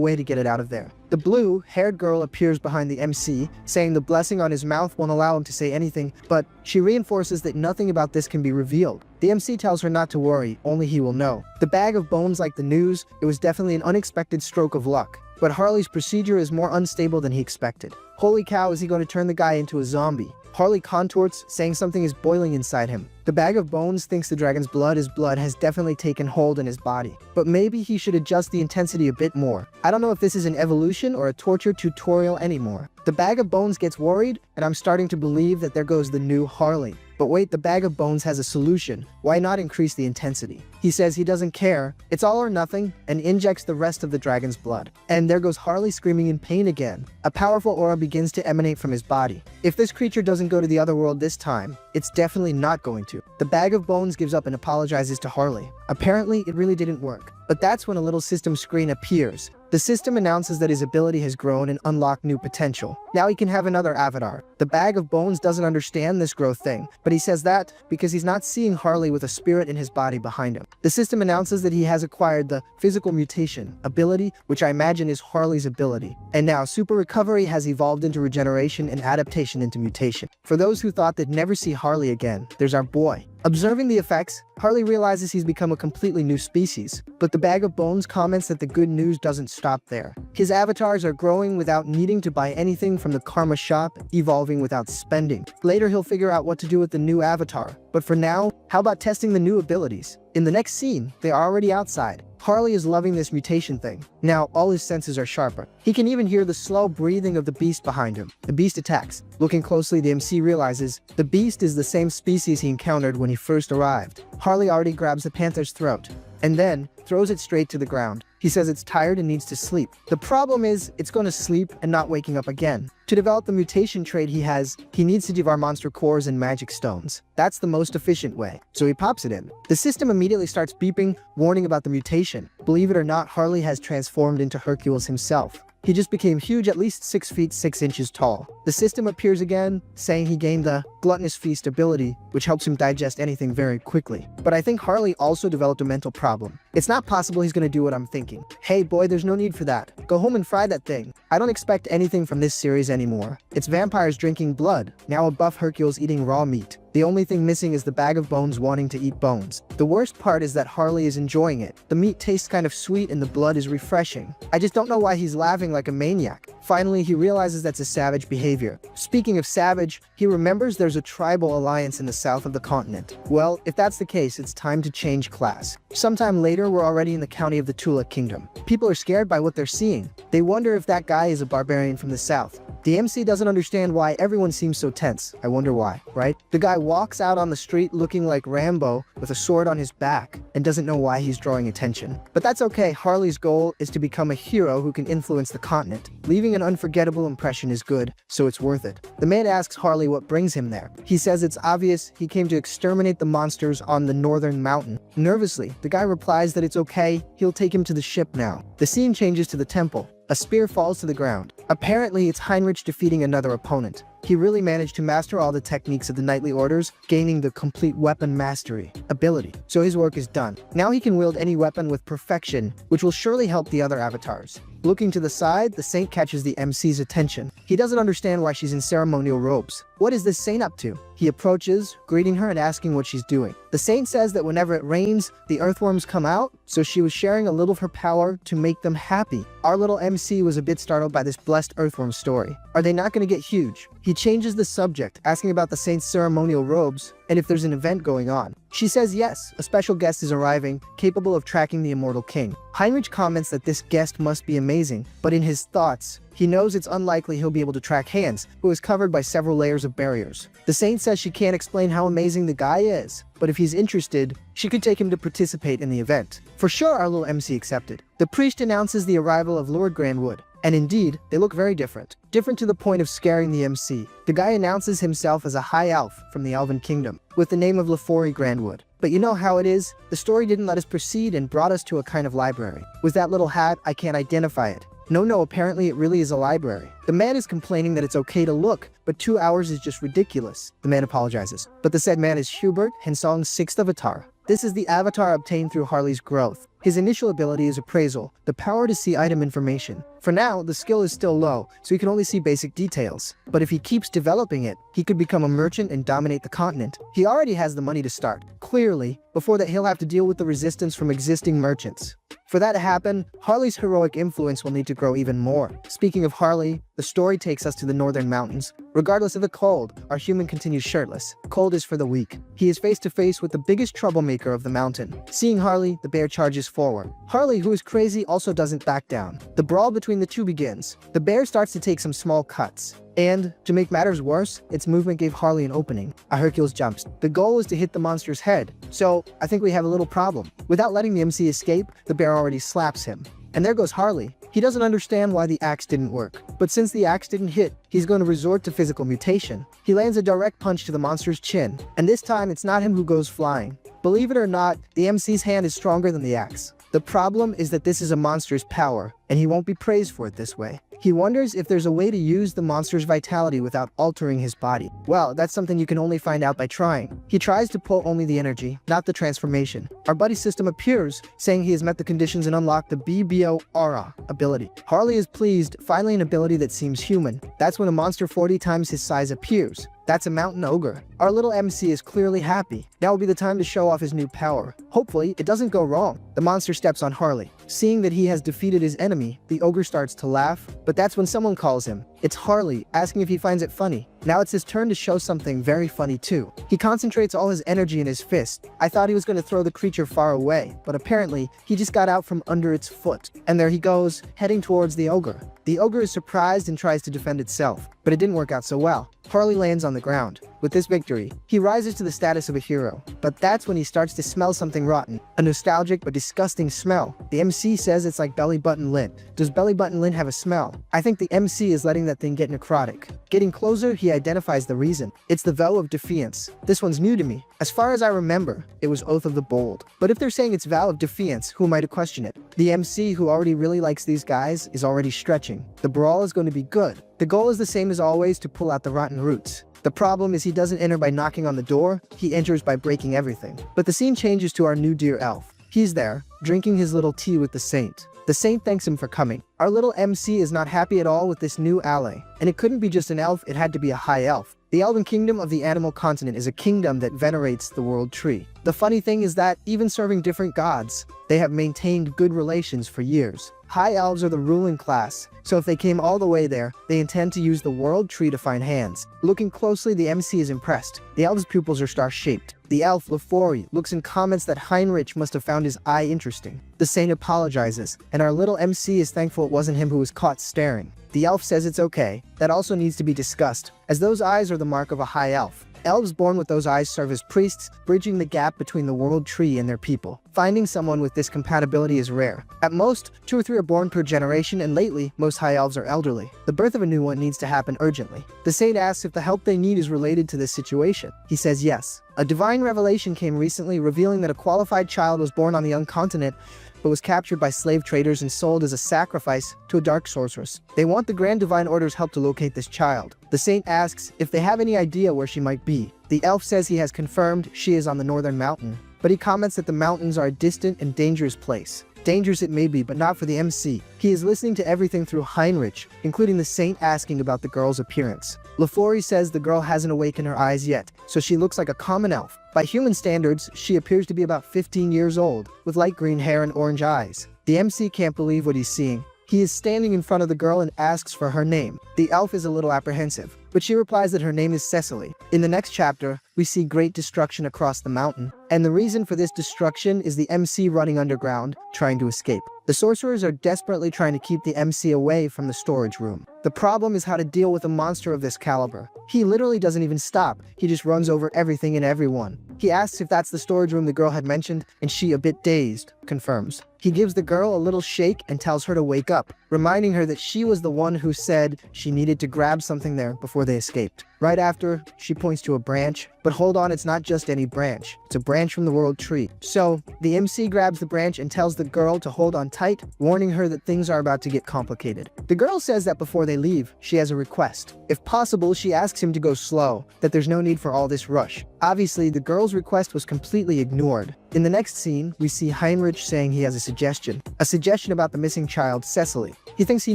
way to get it out of there. The blue-haired girl appears behind the MC, saying the blessing on his mouth won't allow him to say anything, but she reinforces that nothing about this can be revealed. The MC tells her not to worry, only he will know. The bag of bones like the news, it was definitely an unexpected stroke of luck. But Harley's procedure is more unstable than he expected. Holy cow, is he going to turn the guy into a zombie? Harley contorts, saying something is boiling inside him. The bag of bones thinks the dragon's blood has definitely taken hold in his body. But maybe he should adjust the intensity a bit more. I don't know if this is an evolution or a torture tutorial anymore. The bag of bones gets worried, and I'm starting to believe that there goes the new Harley. But wait, the bag of bones has a solution. Why not increase the intensity? He says he doesn't care, it's all or nothing, and injects the rest of the dragon's blood. And there goes Harley screaming in pain again. A powerful aura begins to emanate from his body. If this creature doesn't go to the other world this time, it's definitely not going to. The bag of bones gives up and apologizes to Harley. Apparently, it really didn't work. But that's when a little system screen appears. The system announces that his ability has grown and unlocked new potential. Now he can have another avatar. The bag of bones doesn't understand this growth thing, but he says that because he's not seeing Harley with a spirit in his body behind him. The system announces that he has acquired the physical mutation ability, which I imagine is Harley's ability. And now super recovery has evolved into regeneration and adaptation into mutation. For those who thought they'd never see Harley again, there's our boy. Observing the effects, Harley realizes he's become a completely new species, but the bag of bones comments that the good news doesn't stop there. His avatars are growing without needing to buy anything from the karma shop, evolving without spending. Later he'll figure out what to do with the new avatar, but for now, how about testing the new abilities? In the next scene, they are already outside. Harley is loving this mutation thing. Now, all his senses are sharper. He can even hear the slow breathing of the beast behind him. The beast attacks. Looking closely, the MC realizes the beast is the same species he encountered when he first arrived. Harley already grabs the panther's throat, and then throws it straight to the ground. He says it's tired and needs to sleep. The problem is, it's going to sleep and not waking up again. To develop the mutation trait he has, he needs to devour monster cores and magic stones. That's the most efficient way, so he pops it in. The system immediately starts beeping, warning about the mutation. Believe it or not, Harley has transformed into Hercules himself. He just became huge, at least 6 feet 6 inches tall. The system appears again, saying he gained the Gluttonous Feast ability, which helps him digest anything very quickly. But I think Harley also developed a mental problem. It's not possible he's gonna do what I'm thinking. Hey boy, there's no need for that. Go home and fry that thing. I don't expect anything from this series anymore. It's vampires drinking blood, now a buff Hercules eating raw meat. The only thing missing is the bag of bones wanting to eat bones. The worst part is that Harley is enjoying it. The meat tastes kind of sweet and the blood is refreshing. I just don't know why he's laughing like a maniac. Finally, he realizes that's a savage behavior. Speaking of savage, he remembers there's a tribal alliance in the south of the continent. Well, if that's the case, it's time to change class. Sometime later, we're already in the county of the Tula Kingdom. People are scared by what they're seeing. They wonder if that guy is a barbarian from the south. The MC doesn't understand why everyone seems so tense. I wonder why, right? The guy walks out on the street looking like Rambo with a sword on his back and doesn't know why he's drawing attention. But that's okay. Harley's goal is to become a hero who can influence the continent. Leaving an unforgettable impression is good, so it's worth it. The man asks Harley what brings him there. He says it's obvious he came to exterminate the monsters on the northern mountain. Nervously, the guy replies that it's okay, he'll take him to the ship now. The scene changes to the temple. A spear falls to the ground. Apparently, it's Heinrich defeating another opponent. He really managed to master all the techniques of the knightly orders, gaining the complete weapon mastery ability. So his work is done. Now he can wield any weapon with perfection, which will surely help the other avatars. Looking to the side, the saint catches the MC's attention. He doesn't understand why she's in ceremonial robes. What is this saint up to? He approaches, greeting her and asking what she's doing. The saint says that whenever it rains, the earthworms come out, so she was sharing a little of her power to make them happy. Our little MC was a bit startled by this blessed earthworm story. Are they not going to get huge? He changes the subject, asking about the saint's ceremonial robes and if there's an event going on. She says yes, a special guest is arriving, capable of tracking the immortal king. Heinrich comments that this guest must be amazing, but in his thoughts, he knows it's unlikely he'll be able to track Hans, who is covered by several layers of barriers. The saint says she can't explain how amazing the guy is, but if he's interested, she could take him to participate in the event. For sure, our little MC accepted. The priest announces the arrival of Lord Grandwood. And indeed, they look very different. Different to the point of scaring the MC. The guy announces himself as a high elf from the Elven Kingdom, with the name of Lefori Grandwood. But you know how it is? The story didn't let us proceed and brought us to a kind of library. With that little hat, I can't identify it. No, apparently it really is a library. The man is complaining that it's okay to look, but 2 hours is just ridiculous. The man apologizes. But the said man is Hubert, Hensong's 6th avatar. This is the avatar obtained through Harley's growth. His initial ability is appraisal, the power to see item information. For now, the skill is still low, so he can only see basic details. But if he keeps developing it, he could become a merchant and dominate the continent. He already has the money to start. Clearly, before that he'll have to deal with the resistance from existing merchants. For that to happen, Harley's heroic influence will need to grow even more. Speaking of Harley, the story takes us to the northern mountains. Regardless of the cold, our human continues shirtless. Cold is for the weak. He is face to face with the biggest troublemaker of the mountain. Seeing Harley, the bear charges forward. Harley, who is crazy, also doesn't back down. The brawl between the two begins. The bear starts to take some small cuts. And, to make matters worse, its movement gave Harley an opening. A Hercules jumps. The goal is to hit the monster's head. So, I think we have a little problem. Without letting the MC escape, the bear already slaps him. And there goes Harley. He doesn't understand why the axe didn't work. But since the axe didn't hit, he's going to resort to physical mutation. He lands a direct punch to the monster's chin. And this time, it's not him who goes flying. Believe it or not, the MC's hand is stronger than the axe. The problem is that this is a monster's power, and he won't be praised for it this way. He wonders if there's a way to use the monster's vitality without altering his body. Well, that's something you can only find out by trying. He tries to pull only the energy, not the transformation. Our buddy system appears, saying he has met the conditions and unlocked the BBO Aura ability. Harley is pleased, finally an ability that seems human. That's when a monster 40 times his size appears. That's a mountain ogre. Our little MC is clearly happy. Now will be the time to show off his new power. Hopefully, it doesn't go wrong. The monster steps on Harley. Seeing that he has defeated his enemy, the ogre starts to laugh, but that's when someone calls him. It's Harley, asking if he finds it funny. Now it's his turn to show something very funny too. He concentrates all his energy in his fist. I thought he was going to throw the creature far away, but apparently, he just got out from under its foot. And there he goes, heading towards the ogre. The ogre is surprised and tries to defend itself, but it didn't work out so well. Harley lands on the ground. With this victory, he rises to the status of a hero. But that's when he starts to smell something rotten. A nostalgic but disgusting smell. The MC says it's like belly button lint. Does belly button lint have a smell? I think the MC is letting that thing get necrotic. Getting closer, he identifies the reason. It's the vow of defiance. This one's new to me. As far as I remember, it was Oath of the Bold. But if they're saying it's vow of defiance, who am I to question it? The MC, who already really likes these guys, is already stretching. The brawl is going to be good. The goal is the same as always, to pull out the rotten roots. The problem is he doesn't enter by knocking on the door, he enters by breaking everything. But the scene changes to our new dear elf. He's there, drinking his little tea with the saint. The saint thanks him for coming. Our little MC is not happy at all with this new ally. And it couldn't be just an elf, it had to be a high elf. The Elven Kingdom of the Animal Continent is a kingdom that venerates the world tree. The funny thing is that, even serving different gods, they have maintained good relations for years. High elves are the ruling class, so if they came all the way there, they intend to use the world tree to find hands. Looking closely, the MC is impressed. The elf's pupils are star-shaped. The elf, Lefori, looks and comments that Heinrich must have found his eye interesting. The saint apologizes, and our little MC is thankful it wasn't him who was caught staring. The elf says it's okay. That also needs to be discussed, as those eyes are the mark of a high elf. Elves born with those eyes serve as priests, bridging the gap between the world tree and their people. Finding someone with this compatibility is rare. At most, 2 or 3 are born per generation, and lately, most high elves are elderly. The birth of a new one needs to happen urgently. The saint asks if the help they need is related to this situation. He says yes. A divine revelation came recently, revealing that a qualified child was born on the young continent but was captured by slave traders and sold as a sacrifice to a dark sorceress. They want the Grand Divine Order's help to locate this child. The saint asks if they have any idea where she might be. The elf says he has confirmed she is on the northern mountain, but he comments that the mountains are a distant and dangerous place. Dangerous it may be, but not for the MC. He is listening to everything through Heinrich, including the saint asking about the girl's appearance. LaFleury says the girl hasn't awakened her eyes yet, so she looks like a common elf. By human standards, she appears to be about 15 years old, with light green hair and orange eyes. The MC can't believe what he's seeing. He is standing in front of the girl and asks for her name. The elf is a little apprehensive, but she replies that her name is Cecily. In the next chapter, we see great destruction across the mountain, and the reason for this destruction is the MC running underground, trying to escape. The sorcerers are desperately trying to keep the MC away from the storage room. The problem is how to deal with a monster of this caliber. He literally doesn't even stop, he just runs over everything and everyone. He asks if that's the storage room the girl had mentioned, and she, a bit dazed, confirms. He gives the girl a little shake and tells her to wake up, reminding her that she was the one who said she needed to grab something there before they escaped. Right after, she points to a branch, but hold on, it's not just any branch. It's a branch from the world tree. So, the MC grabs the branch and tells the girl to hold on tight, warning her that things are about to get complicated. The girl says that before they leave, she has a request. If possible, she asks him to go slow, that there's no need for all this rush. Obviously, the girl's request was completely ignored. In the next scene, we see Heinrich saying he has a suggestion about the missing child, Cecily. He thinks he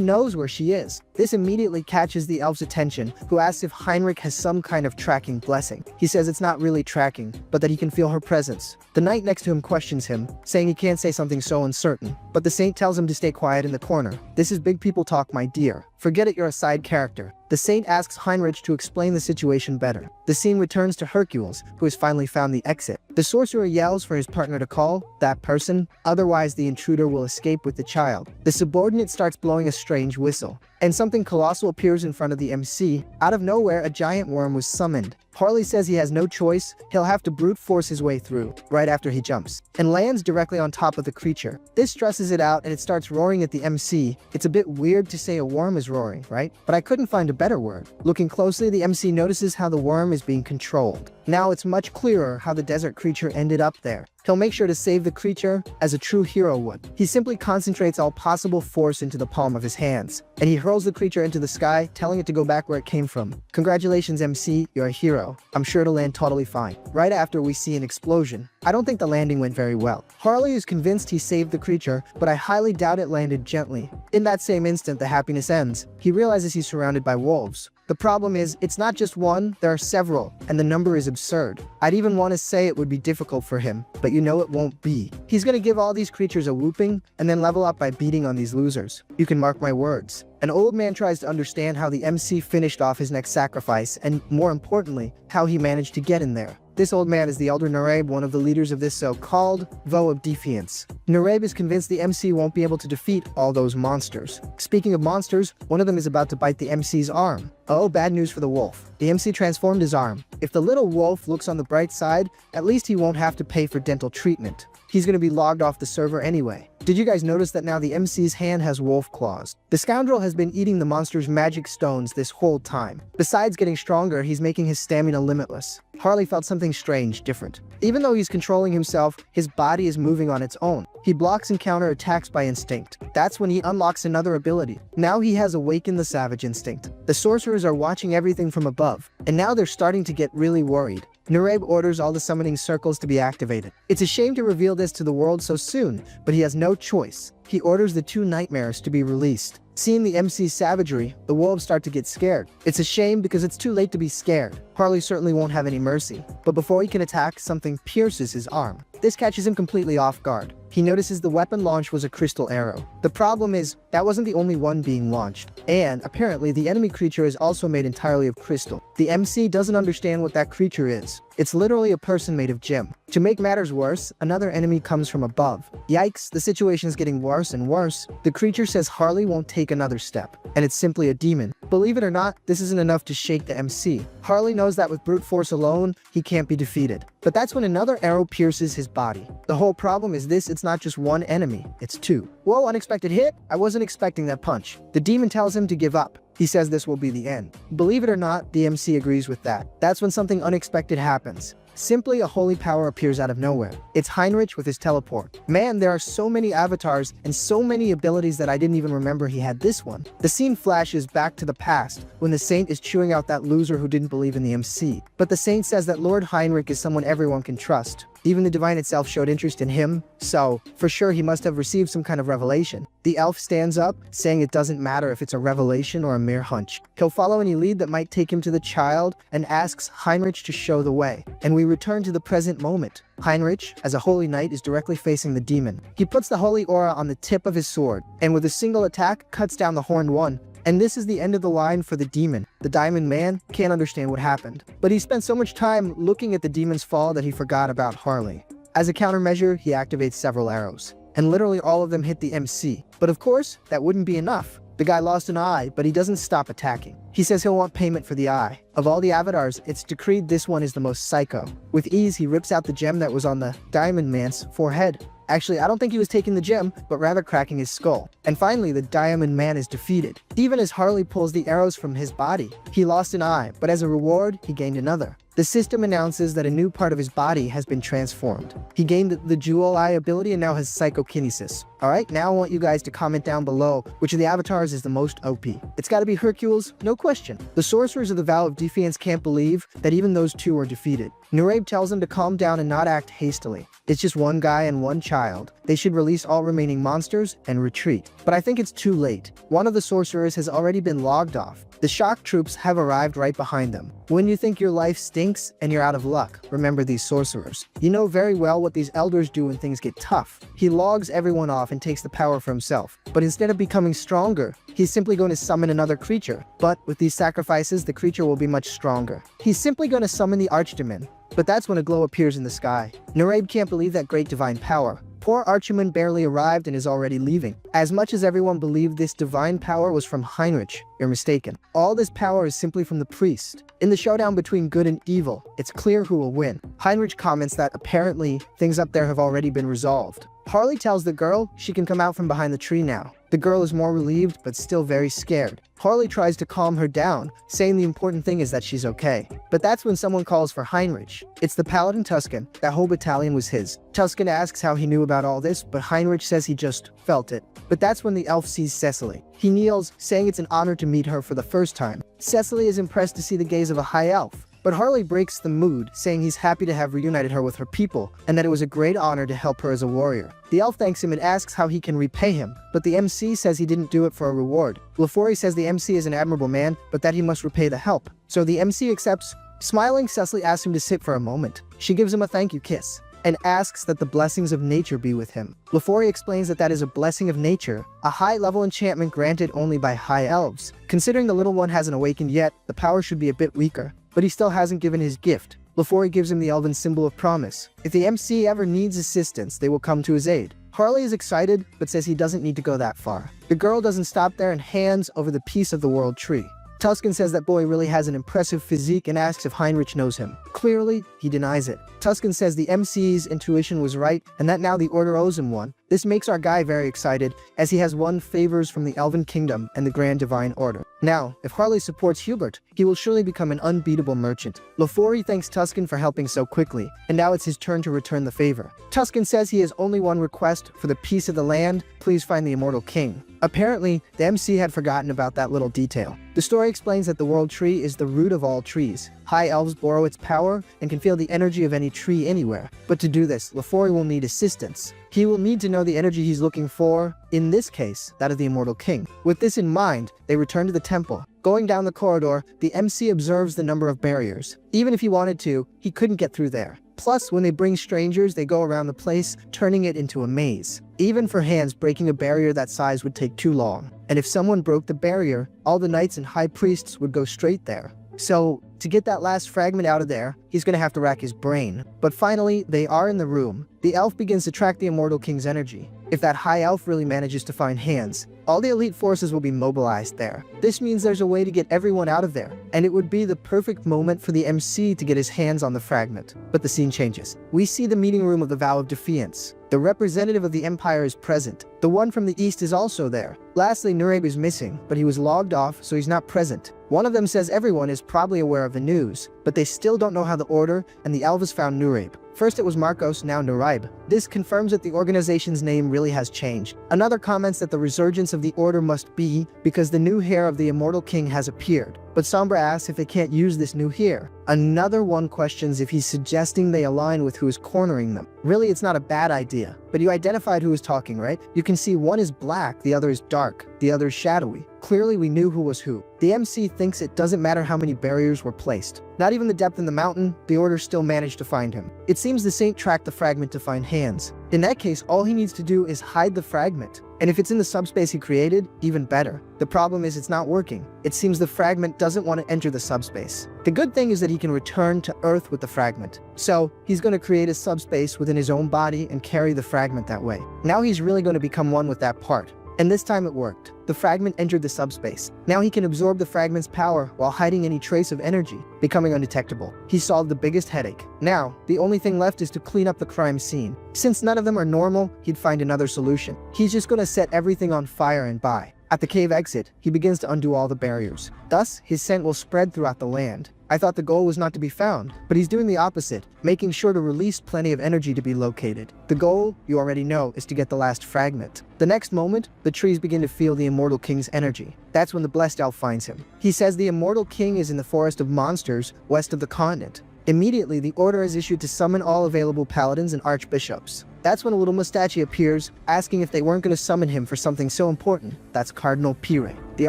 knows where she is. This immediately catches the elf's attention, who asks if Heinrich has some kind of tracking blessing. He says it's not really tracking, but that he can feel her presence. The knight next to him questions him, saying he can't say something so uncertain, but the saint tells him to stay quiet in the corner. This is big people talk, my dear. Forget it, you're a side character. The saint asks Heinrich to explain the situation better. The scene returns to Hercules, who has finally found the exit. The sorcerer yells for his partner to call that person, otherwise the intruder will escape with the child. The subordinate starts blowing a strange whistle, and something colossal appears in front of the MC. Out of nowhere, a giant worm was summoned. Harley says he has no choice, he'll have to brute force his way through, right after he jumps, and lands directly on top of the creature. This stresses it out and it starts roaring at the MC. It's a bit weird to say a worm is roaring, right? But I couldn't find a better word. Looking closely, the MC notices how the worm is being controlled. Now it's much clearer how the desert creature ended up there. He'll make sure to save the creature as a true hero would. He simply concentrates all possible force into the palm of his hands, and he hurls the creature into the sky, telling it to go back where it came from. Congratulations, MC, you're a hero. I'm sure it'll land totally fine. Right after, we see an explosion. I don't think the landing went very well. Harley is convinced he saved the creature, but I highly doubt it landed gently. In that same instant, the happiness ends. He realizes he's surrounded by wolves. The problem is, it's not just one, there are several, and the number is absurd. I'd even want to say it would be difficult for him, but you know it won't be. He's gonna give all these creatures a whooping, and then level up by beating on these losers. You can mark my words. An old man tries to understand how the MC finished off his next sacrifice, and more importantly, how he managed to get in there. This old man is the elder Nareb, one of the leaders of this so-called Vow of Defiance. Nareb is convinced the MC won't be able to defeat all those monsters. Speaking of monsters, one of them is about to bite the MC's arm. Oh, bad news for the wolf. The MC transformed his arm. If the little wolf looks on the bright side, at least he won't have to pay for dental treatment. He's gonna be logged off the server anyway. Did you guys notice that now the MC's hand has wolf claws? The scoundrel has been eating the monster's magic stones this whole time. Besides getting stronger, he's making his stamina limitless. Harley felt something strange, different. Even though he's controlling himself, his body is moving on its own. He blocks and counter attacks by instinct. That's when he unlocks another ability. Now he has awakened the savage instinct. The sorcerers are watching everything from above, and now they're starting to get really worried. Nareb orders all the summoning circles to be activated. It's a shame to reveal this to the world so soon, but he has no choice. He orders the two nightmares to be released. Seeing the MC's savagery, the wolves start to get scared. It's a shame because it's too late to be scared. Harley certainly won't have any mercy, but before he can attack, something pierces his arm. This catches him completely off guard. He notices the weapon launch was a crystal arrow. The problem is, that wasn't the only one being launched, and apparently the enemy creature is also made entirely of crystal. The MC doesn't understand what that creature is. It's literally a person made of gem. To make matters worse, another enemy comes from above. Yikes, the situation is getting worse and worse. The creature says Harley won't take another step, and it's simply a demon. Believe it or not, this isn't enough to shake the MC. Harley knows that with brute force alone, he can't be defeated. But that's when another arrow pierces his body. The whole problem is this, it's not just one enemy, it's two. Whoa, unexpected hit? I wasn't expecting that punch. The demon tells him to give up. He says this will be the end. Believe it or not, the MC agrees with that. That's when something unexpected happens. Simply a holy power appears out of nowhere. It's Heinrich with his teleport. Man, there are so many avatars and so many abilities that I didn't even remember he had this one. The scene flashes back to the past when the Saint is chewing out that loser who didn't believe in the MC. But the Saint says that Lord Heinrich is someone everyone can trust. Even the divine itself showed interest in him, so for sure he must have received some kind of revelation. The elf stands up, saying it doesn't matter if it's a revelation or a mere hunch. He'll follow any lead that might take him to the child and asks Heinrich to show the way. And we return to the present moment. Heinrich, as a holy knight, is directly facing the demon. He puts the holy aura on the tip of his sword, and with a single attack, cuts down the horned one. And this is the end of the line for the demon. The Diamond Man can't understand what happened, but he spent so much time looking at the demon's fall that he forgot about Harley. As a countermeasure, he activates several arrows, and literally all of them hit the MC. But of course, that wouldn't be enough. The guy lost an eye, but he doesn't stop attacking. He says he'll want payment for the eye. Of all the avatars, it's decreed this one is the most psycho. With ease, he rips out the gem that was on the Diamond Man's forehead. Actually, I don't think he was taking the gem, but rather cracking his skull. And finally, the Diamond Man is defeated. Even as Harley pulls the arrows from his body, he lost an eye, but as a reward, he gained another. The system announces that a new part of his body has been transformed. He gained the Jewel Eye ability and now has psychokinesis. Alright, now I want you guys to comment down below which of the avatars is the most OP. It's gotta be Hercules, no question. The sorcerers of the Vow of Defiance can't believe that even those two were defeated. Nurabe tells them to calm down and not act hastily. It's just one guy and one child. They should release all remaining monsters and retreat. But I think it's too late. One of the sorcerers has already been logged off. The shock troops have arrived right behind them. When you think your life stinks and you're out of luck, remember these sorcerers. You know very well what these elders do when things get tough. He logs everyone off and takes the power for himself. But instead of becoming stronger, he's simply going to summon another creature. But with these sacrifices, the creature will be much stronger. He's simply going to summon the Archdemon. But that's when a glow appears in the sky. Nurabe can't believe that great divine power. Poor Archimon barely arrived and is already leaving. As much as everyone believed this divine power was from Heinrich, you're mistaken. All this power is simply from the priest. In the showdown between good and evil, it's clear who will win. Heinrich comments that apparently things up there have already been resolved. Harley tells the girl she can come out from behind the tree now. The girl is more relieved but still very scared. Harley tries to calm her down, saying the important thing is that she's okay. But that's when someone calls for Heinrich. It's the Paladin Tuscan. That whole battalion was his. Tuscan asks how he knew about all this, but Heinrich says he just felt it. But that's when the elf sees Cecily. He kneels, saying it's an honor to meet her for the first time. Cecily is impressed to see the gaze of a high elf. But Harley breaks the mood, saying he's happy to have reunited her with her people, and that it was a great honor to help her as a warrior. The elf thanks him and asks how he can repay him, but the MC says he didn't do it for a reward. Lafori says the MC is an admirable man, but that he must repay the help. So the MC accepts. Smiling, Cecily asks him to sit for a moment. She gives him a thank you kiss, and asks that the blessings of nature be with him. Lafori explains that that is a blessing of nature, a high-level enchantment granted only by high elves. Considering the little one hasn't awakened yet, the power should be a bit weaker. But he still hasn't given his gift. Lafori gives him the elven symbol of promise. If the MC ever needs assistance, they will come to his aid. Harley is excited, but says he doesn't need to go that far. The girl doesn't stop there and hands over the piece of the world tree. Tuscan says that boy really has an impressive physique and asks if Heinrich knows him. Clearly, he denies it. Tuscan says the MC's intuition was right and that now the Order owes him one. This makes our guy very excited, as he has won favors from the Elven Kingdom and the Grand Divine Order. Now, if Harley supports Hubert, he will surely become an unbeatable merchant. Lafori thanks Tuscan for helping so quickly, and now it's his turn to return the favor. Tuscan says he has only one request for the peace of the land: please find the Immortal King. Apparently, the MC had forgotten about that little detail. The story explains that the World Tree is the root of all trees. High elves borrow its power and can feel the energy of any tree anywhere. But to do this, Lafori will need assistance. He will need to know the energy he's looking for, in this case, that of the Immortal King. With this in mind, they return to the temple. Going down the corridor, the MC observes the number of barriers. Even if he wanted to, he couldn't get through there. Plus, when they bring strangers, they go around the place, turning it into a maze. Even for hands, breaking a barrier that size would take too long. And if someone broke the barrier, all the knights and high priests would go straight there. So, to get that last fragment out of there, he's gonna have to rack his brain. But finally, they are in the room. The elf begins to track the Immortal King's energy. If that high elf really manages to find hands, all the elite forces will be mobilized there. This means there's a way to get everyone out of there, and it would be the perfect moment for the MC to get his hands on the fragment. But the scene changes. We see the meeting room of the Vow of Defiance. The representative of the Empire is present. The one from the East is also there. Lastly, Nureb is missing, but he was logged off, so he's not present. One of them says everyone is probably aware of the news, but they still don't know how the Order and the Elves found Nureb. First it was Marcos, now Nuraib. This confirms that the organization's name really has changed. Another comments that the resurgence of the Order must be because the new heir of the Immortal King has appeared. But Sombra asks if they can't use this new heir. Another one questions if he's suggesting they align with who is cornering them. Really, it's not a bad idea. But you identified who is talking, right? You can see one is black, the other is dark, the other is shadowy. Clearly we knew who was who. The MC thinks it doesn't matter how many barriers were placed. Not even the depth in the mountain, the Order still managed to find him. It seems the Saint tracked the fragment to find hands. In that case, all he needs to do is hide the fragment. And if it's in the subspace he created, even better. The problem is it's not working. It seems the fragment doesn't want to enter the subspace. The good thing is that he can return to Earth with the fragment. So he's going to create a subspace within his own body and carry the fragment that way. Now he's really going to become one with that part. And this time it worked. The fragment entered the subspace. Now he can absorb the fragment's power while hiding any trace of energy, becoming undetectable. He solved the biggest headache. Now, the only thing left is to clean up the crime scene. Since none of them are normal, he'd find another solution. He's just gonna set everything on fire and buy. At the cave exit, he begins to undo all the barriers. Thus, his scent will spread throughout the land. I thought the goal was not to be found, but he's doing the opposite, making sure to release plenty of energy to be located. The goal, you already know, is to get the last fragment. The next moment, the trees begin to feel the Immortal King's energy. That's when the Blessed Elf finds him. He says the Immortal King is in the Forest of Monsters, west of the continent. Immediately, the order is issued to summon all available paladins and archbishops. That's when a little mustache appears, asking if they weren't going to summon him for something so important. That's Cardinal Pire. The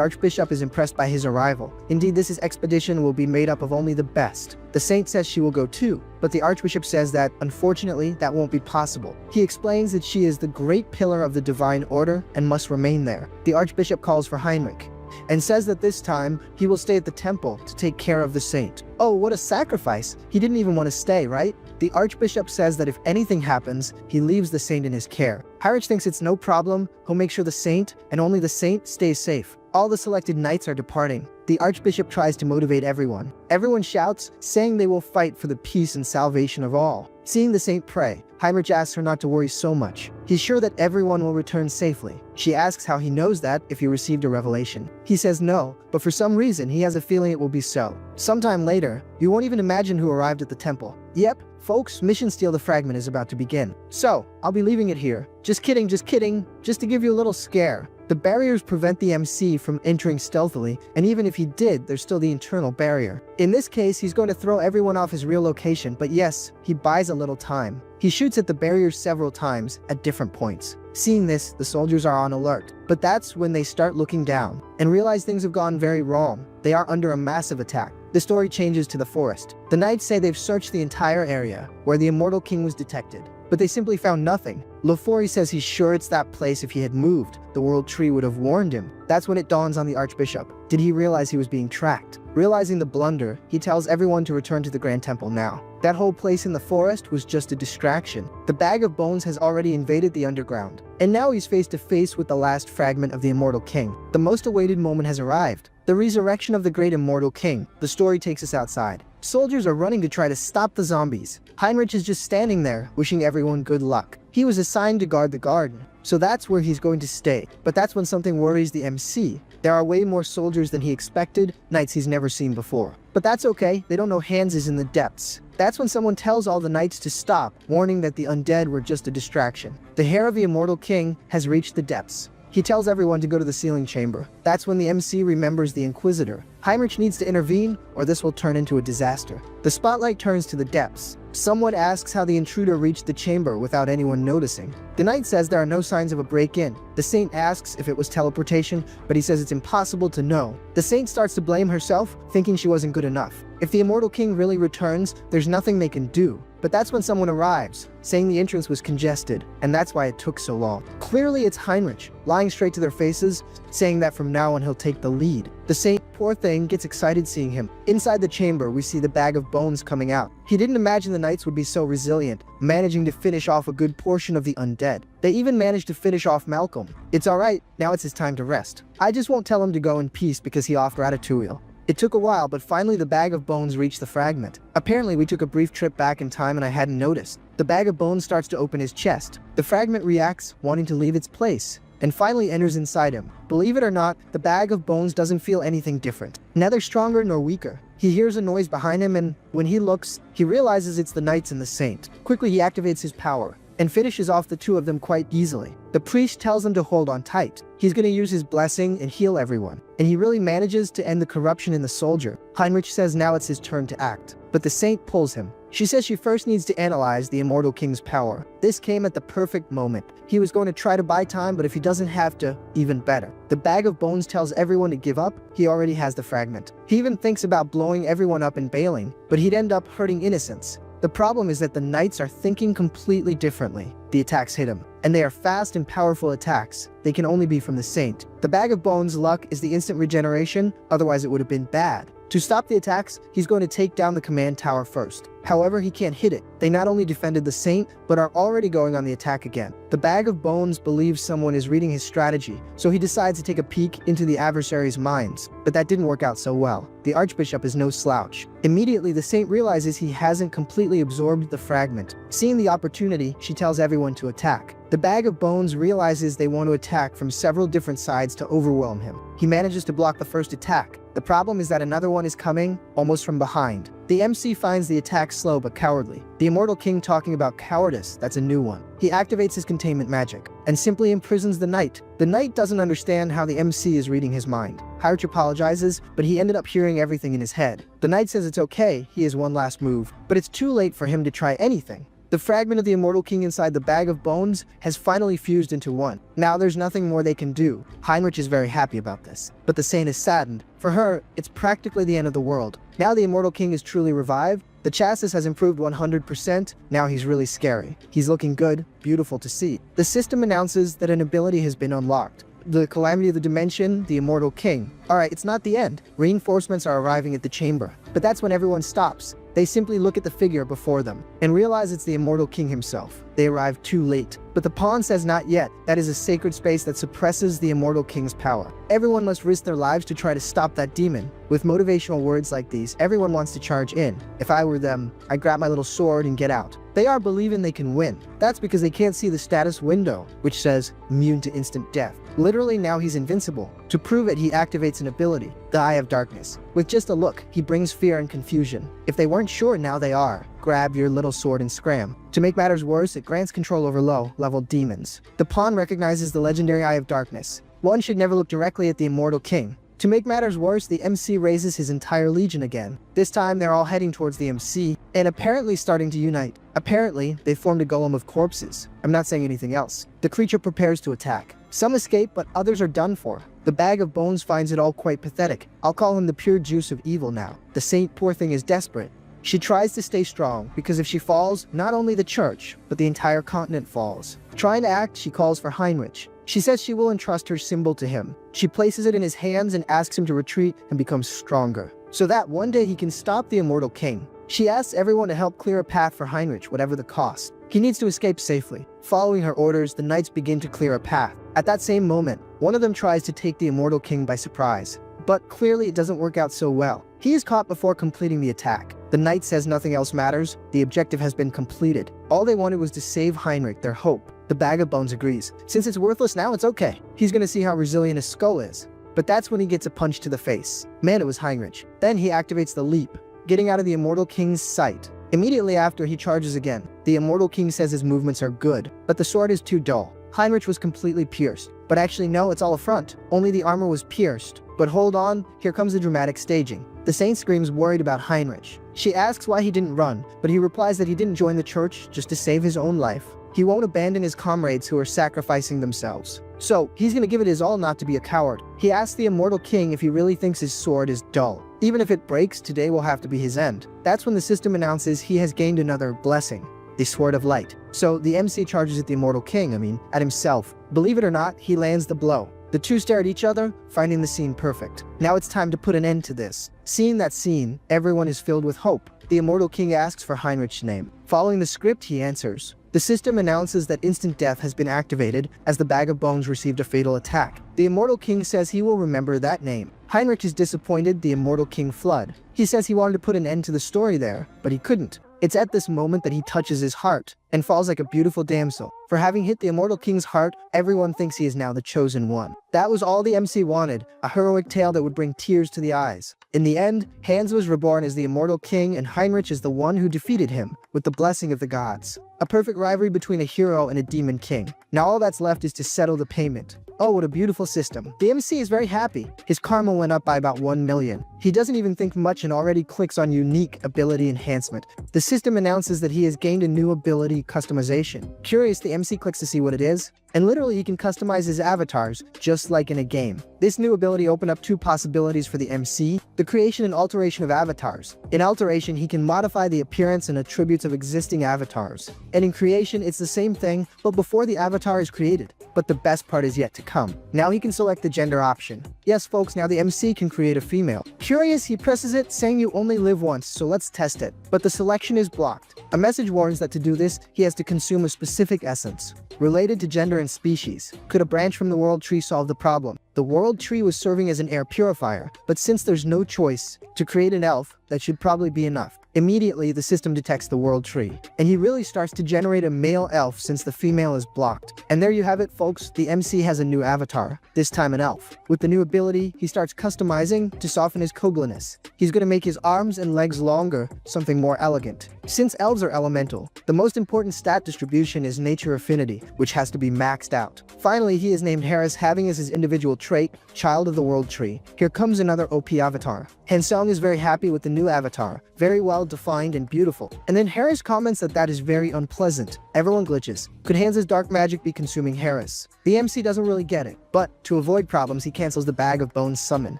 archbishop is impressed by his arrival. Indeed, this expedition will be made up of only the best. The saint says she will go too, but the archbishop says that, unfortunately, that won't be possible. He explains that she is the great pillar of the divine order and must remain there. The archbishop calls for Heinrich and says that this time he will stay at the temple to take care of the saint. Oh, what a sacrifice. He didn't even want to stay, right? The archbishop says that if anything happens, he leaves the saint in his care. Heinrich thinks it's no problem. He'll make sure the saint, and only the saint, stays safe. All the selected knights are departing. The archbishop tries to motivate everyone. Everyone shouts, saying they will fight for the peace and salvation of all. Seeing the saint pray, Heinrich asks her not to worry so much. He's sure that everyone will return safely. She asks how he knows that if he received a revelation. He says no, but for some reason he has a feeling it will be so. Sometime later, you won't even imagine who arrived at the temple. Yep, folks, mission Steal the Fragment is about to begin. So, I'll be leaving it here. Just kidding, just to give you a little scare. The barriers prevent the MC from entering stealthily, and even if he did, there's still the internal barrier. In this case, he's going to throw everyone off his real location, but yes, he buys a little time. He shoots at the barriers several times at different points. Seeing this, the soldiers are on alert, but that's when they start looking down and realize things have gone very wrong. They are under a massive attack. The story changes to the forest. The knights say they've searched the entire area where the Immortal King was detected, but they simply found nothing. Lofori says he's sure it's that place. If he had moved, the World Tree would have warned him. That's when it dawns on the Archbishop. Did he realize he was being tracked? Realizing the blunder, he tells everyone to return to the Grand Temple now. That whole place in the forest was just a distraction. The Bag of Bones has already invaded the underground, and now he's face to face with the last fragment of the Immortal King. The most awaited moment has arrived. The resurrection of the great Immortal King. The story takes us outside. Soldiers are running to try to stop the zombies. Heinrich is just standing there, wishing everyone good luck. He was assigned to guard the garden, so that's where he's going to stay. But that's when something worries the MC. There are way more soldiers than he expected, knights he's never seen before. But that's okay, they don't know Hans is in the depths. That's when someone tells all the knights to stop, warning that the undead were just a distraction. The heir of the Immortal King has reached the depths. He tells everyone to go to the sealing chamber. That's when the MC remembers the Inquisitor. Heinrich needs to intervene, or this will turn into a disaster. The spotlight turns to the depths. Someone asks how the intruder reached the chamber without anyone noticing. The knight says there are no signs of a break-in. The saint asks if it was teleportation, but he says it's impossible to know. The saint starts to blame herself, thinking she wasn't good enough. If the Immortal King really returns, there's nothing they can do. But that's when someone arrives, saying the entrance was congested, and that's why it took so long. Clearly it's Heinrich, lying straight to their faces, saying that from now on he'll take the lead. The saint, poor thing, gets excited seeing him. Inside the chamber, we see the bag of bones coming out. He didn't imagine the knights would be so resilient, managing to finish off a good portion of the undead. They even managed to finish off Malcolm. It's alright, now it's his time to rest. I just won't tell him to go in peace because he off Ratatouille. It took a while, but finally the bag of bones reached the fragment. Apparently we took a brief trip back in time and I hadn't noticed. The bag of bones starts to open his chest. The fragment reacts, wanting to leave its place, and finally enters inside him. Believe it or not, the bag of bones doesn't feel anything different. Neither stronger nor weaker. He hears a noise behind him, and when he looks, he realizes it's the knights and the saint. Quickly he activates his power and finishes off the two of them quite easily. The priest tells him to hold on tight. He's going to use his blessing and heal everyone, and he really manages to end the corruption in the soldier. Heinrich says now it's his turn to act, but the saint pulls him. She says she first needs to analyze the immortal king's power. This came at the perfect moment. He was going to try to buy time, but if he doesn't have to, even better. The bag of bones tells everyone to give up. He already has the fragment. He even thinks about blowing everyone up and bailing, but he'd end up hurting innocents. The problem is that the knights are thinking completely differently. The attacks hit him, and they are fast and powerful attacks. They can only be from the saint. The bag of bones' luck is the instant regeneration, otherwise it would have been bad. To stop the attacks, he's going to take down the command tower first. However, he can't hit it. They not only defended the saint, but are already going on the attack again. The bag of bones believes someone is reading his strategy, so he decides to take a peek into the adversary's minds. But that didn't work out so well. The archbishop is no slouch. Immediately, the saint realizes he hasn't completely absorbed the fragment. Seeing the opportunity, she tells everyone to attack. The bag of bones realizes they want to attack from several different sides to overwhelm him. He manages to block the first attack. The problem is that another one is coming, almost from behind. The MC finds the attack slow but cowardly. The immortal king talking about cowardice, that's a new one. He activates his containment magic and simply imprisons the knight. The knight doesn't understand how the MC is reading his mind. Heinrich apologizes, but he ended up hearing everything in his head. The knight says it's okay, he has one last move, but it's too late for him to try anything. The fragment of the immortal king inside the bag of bones has finally fused into one. Now there's nothing more they can do. Heinrich is very happy about this, but the saint is saddened. For her, it's practically the end of the world. Now the immortal king is truly revived. The chassis has improved 100%. Now he's really scary. He's looking good, beautiful to see. The system announces that an ability has been unlocked. The calamity of the dimension, the immortal king. Alright, it's not the end. Reinforcements are arriving at the chamber, but that's when everyone stops. They simply look at the figure before them and realize it's the immortal king himself. They arrive too late. But the pawn says not yet. That is a sacred space that suppresses the immortal king's power. Everyone must risk their lives to try to stop that demon. With motivational words like these, everyone wants to charge in. If I were them, I'd grab my little sword and get out. They are believing they can win. That's because they can't see the status window, which says immune to instant death. Literally now he's invincible. To prove it, he activates an ability, the Eye of Darkness. With just a look, he brings fear and confusion. If they weren't sure, now they are. Grab your little sword and scram. To make matters worse, it grants control over low-level demons. The pawn recognizes the legendary Eye of Darkness. One should never look directly at the immortal king. To make matters worse, the MC raises his entire legion again. This time, they're all heading towards the MC, and apparently starting to unite. Apparently, they formed a golem of corpses. I'm not saying anything else. The creature prepares to attack. Some escape, but others are done for. The bag of bones finds it all quite pathetic. I'll call him the pure juice of evil now. The saint, poor thing, is desperate. She tries to stay strong, because if she falls, not only the church, but the entire continent falls. Trying to act, she calls for Heinrich. She says she will entrust her symbol to him. She places it in his hands and asks him to retreat and become stronger, so that one day he can stop the immortal king. She asks everyone to help clear a path for Heinrich, whatever the cost. He needs to escape safely. Following her orders, the knights begin to clear a path. At that same moment, one of them tries to take the immortal king by surprise. But clearly it doesn't work out so well. He is caught before completing the attack. The knight says nothing else matters. The objective has been completed. All they wanted was to save Heinrich, their hope. The bag of bones agrees. Since it's worthless now, it's okay. He's gonna see how resilient his skull is. But that's when he gets a punch to the face. Man, it was Heinrich. Then he activates the leap, getting out of the immortal king's sight. Immediately after, he charges again. The immortal king says his movements are good, but the sword is too dull. Heinrich was completely pierced. But actually no, it's all a front. Only the armor was pierced. But hold on, here comes the dramatic staging. The saint screams worried about Heinrich. She asks why he didn't run, but he replies that he didn't join the church just to save his own life. He won't abandon his comrades who are sacrificing themselves. So, he's gonna give it his all not to be a coward. He asks the immortal king if he really thinks his sword is dull. Even if it breaks, today will have to be his end. That's when the system announces he has gained another blessing, the Sword of Light. So the MC charges at the Immortal King, at himself. Believe it or not, he lands the blow. The two stare at each other, finding the scene perfect. Now it's time to put an end to this. Seeing that scene, everyone is filled with hope. The Immortal King asks for Heinrich's name. Following the script, he answers. The system announces that instant death has been activated as the Bag of Bones received a fatal attack. The Immortal King says he will remember that name. Heinrich is disappointed. The Immortal King flood. He says he wanted to put an end to the story there, but he couldn't. It's at this moment that he touches his heart and falls like a beautiful damsel. For having hit the Immortal King's heart, everyone thinks he is now the chosen one. That was all the MC wanted, a heroic tale that would bring tears to the eyes. In the end, Hans was reborn as the Immortal King and Heinrich is the one who defeated him, with the blessing of the gods. A perfect rivalry between a hero and a demon king. Now all that's left is to settle the payment. Oh, what a beautiful system. The MC is very happy. His karma went up by about 1 million. He doesn't even think much and already clicks on unique ability enhancement. The system announces that he has gained a new ability customization. Curious, the MC clicks to see what it is, and literally he can customize his avatars, just like in a game. This new ability opened up 2 possibilities for the MC, the creation and alteration of avatars. In alteration, he can modify the appearance and attributes of existing avatars. And in creation, it's the same thing, but before the avatar is created. But the best part is yet to come. Now he can select the gender option. Yes folks, now the MC can create a female. Curious, he presses it, saying you only live once, so let's test it. But the selection is blocked. A message warns that to do this, he has to consume a specific essence related to gender and species. Could a branch from the world tree solve the problem? The world tree was serving as an air purifier, but since there's no choice to create an elf, that should probably be enough. Immediately, the system detects the world tree, and he really starts to generate a male elf since the female is blocked. And there you have it, folks. The MC has a new avatar, this time an elf. With the new ability, he starts customizing to soften his cogliness. He's going to make his arms and legs longer, something more elegant. Since elves are elemental, the most important stat distribution is nature affinity, which has to be maxed out. Finally, he is named Harris, having as his individual trait, Child of the World Tree. Here comes another OP avatar. Hansong is very happy with the new avatar, very well defined and beautiful. And then Harris comments that is very unpleasant. Everyone glitches. Could Hans's dark magic be consuming Harris? The MC doesn't really get it, but to avoid problems, he cancels the Bag of Bones summon.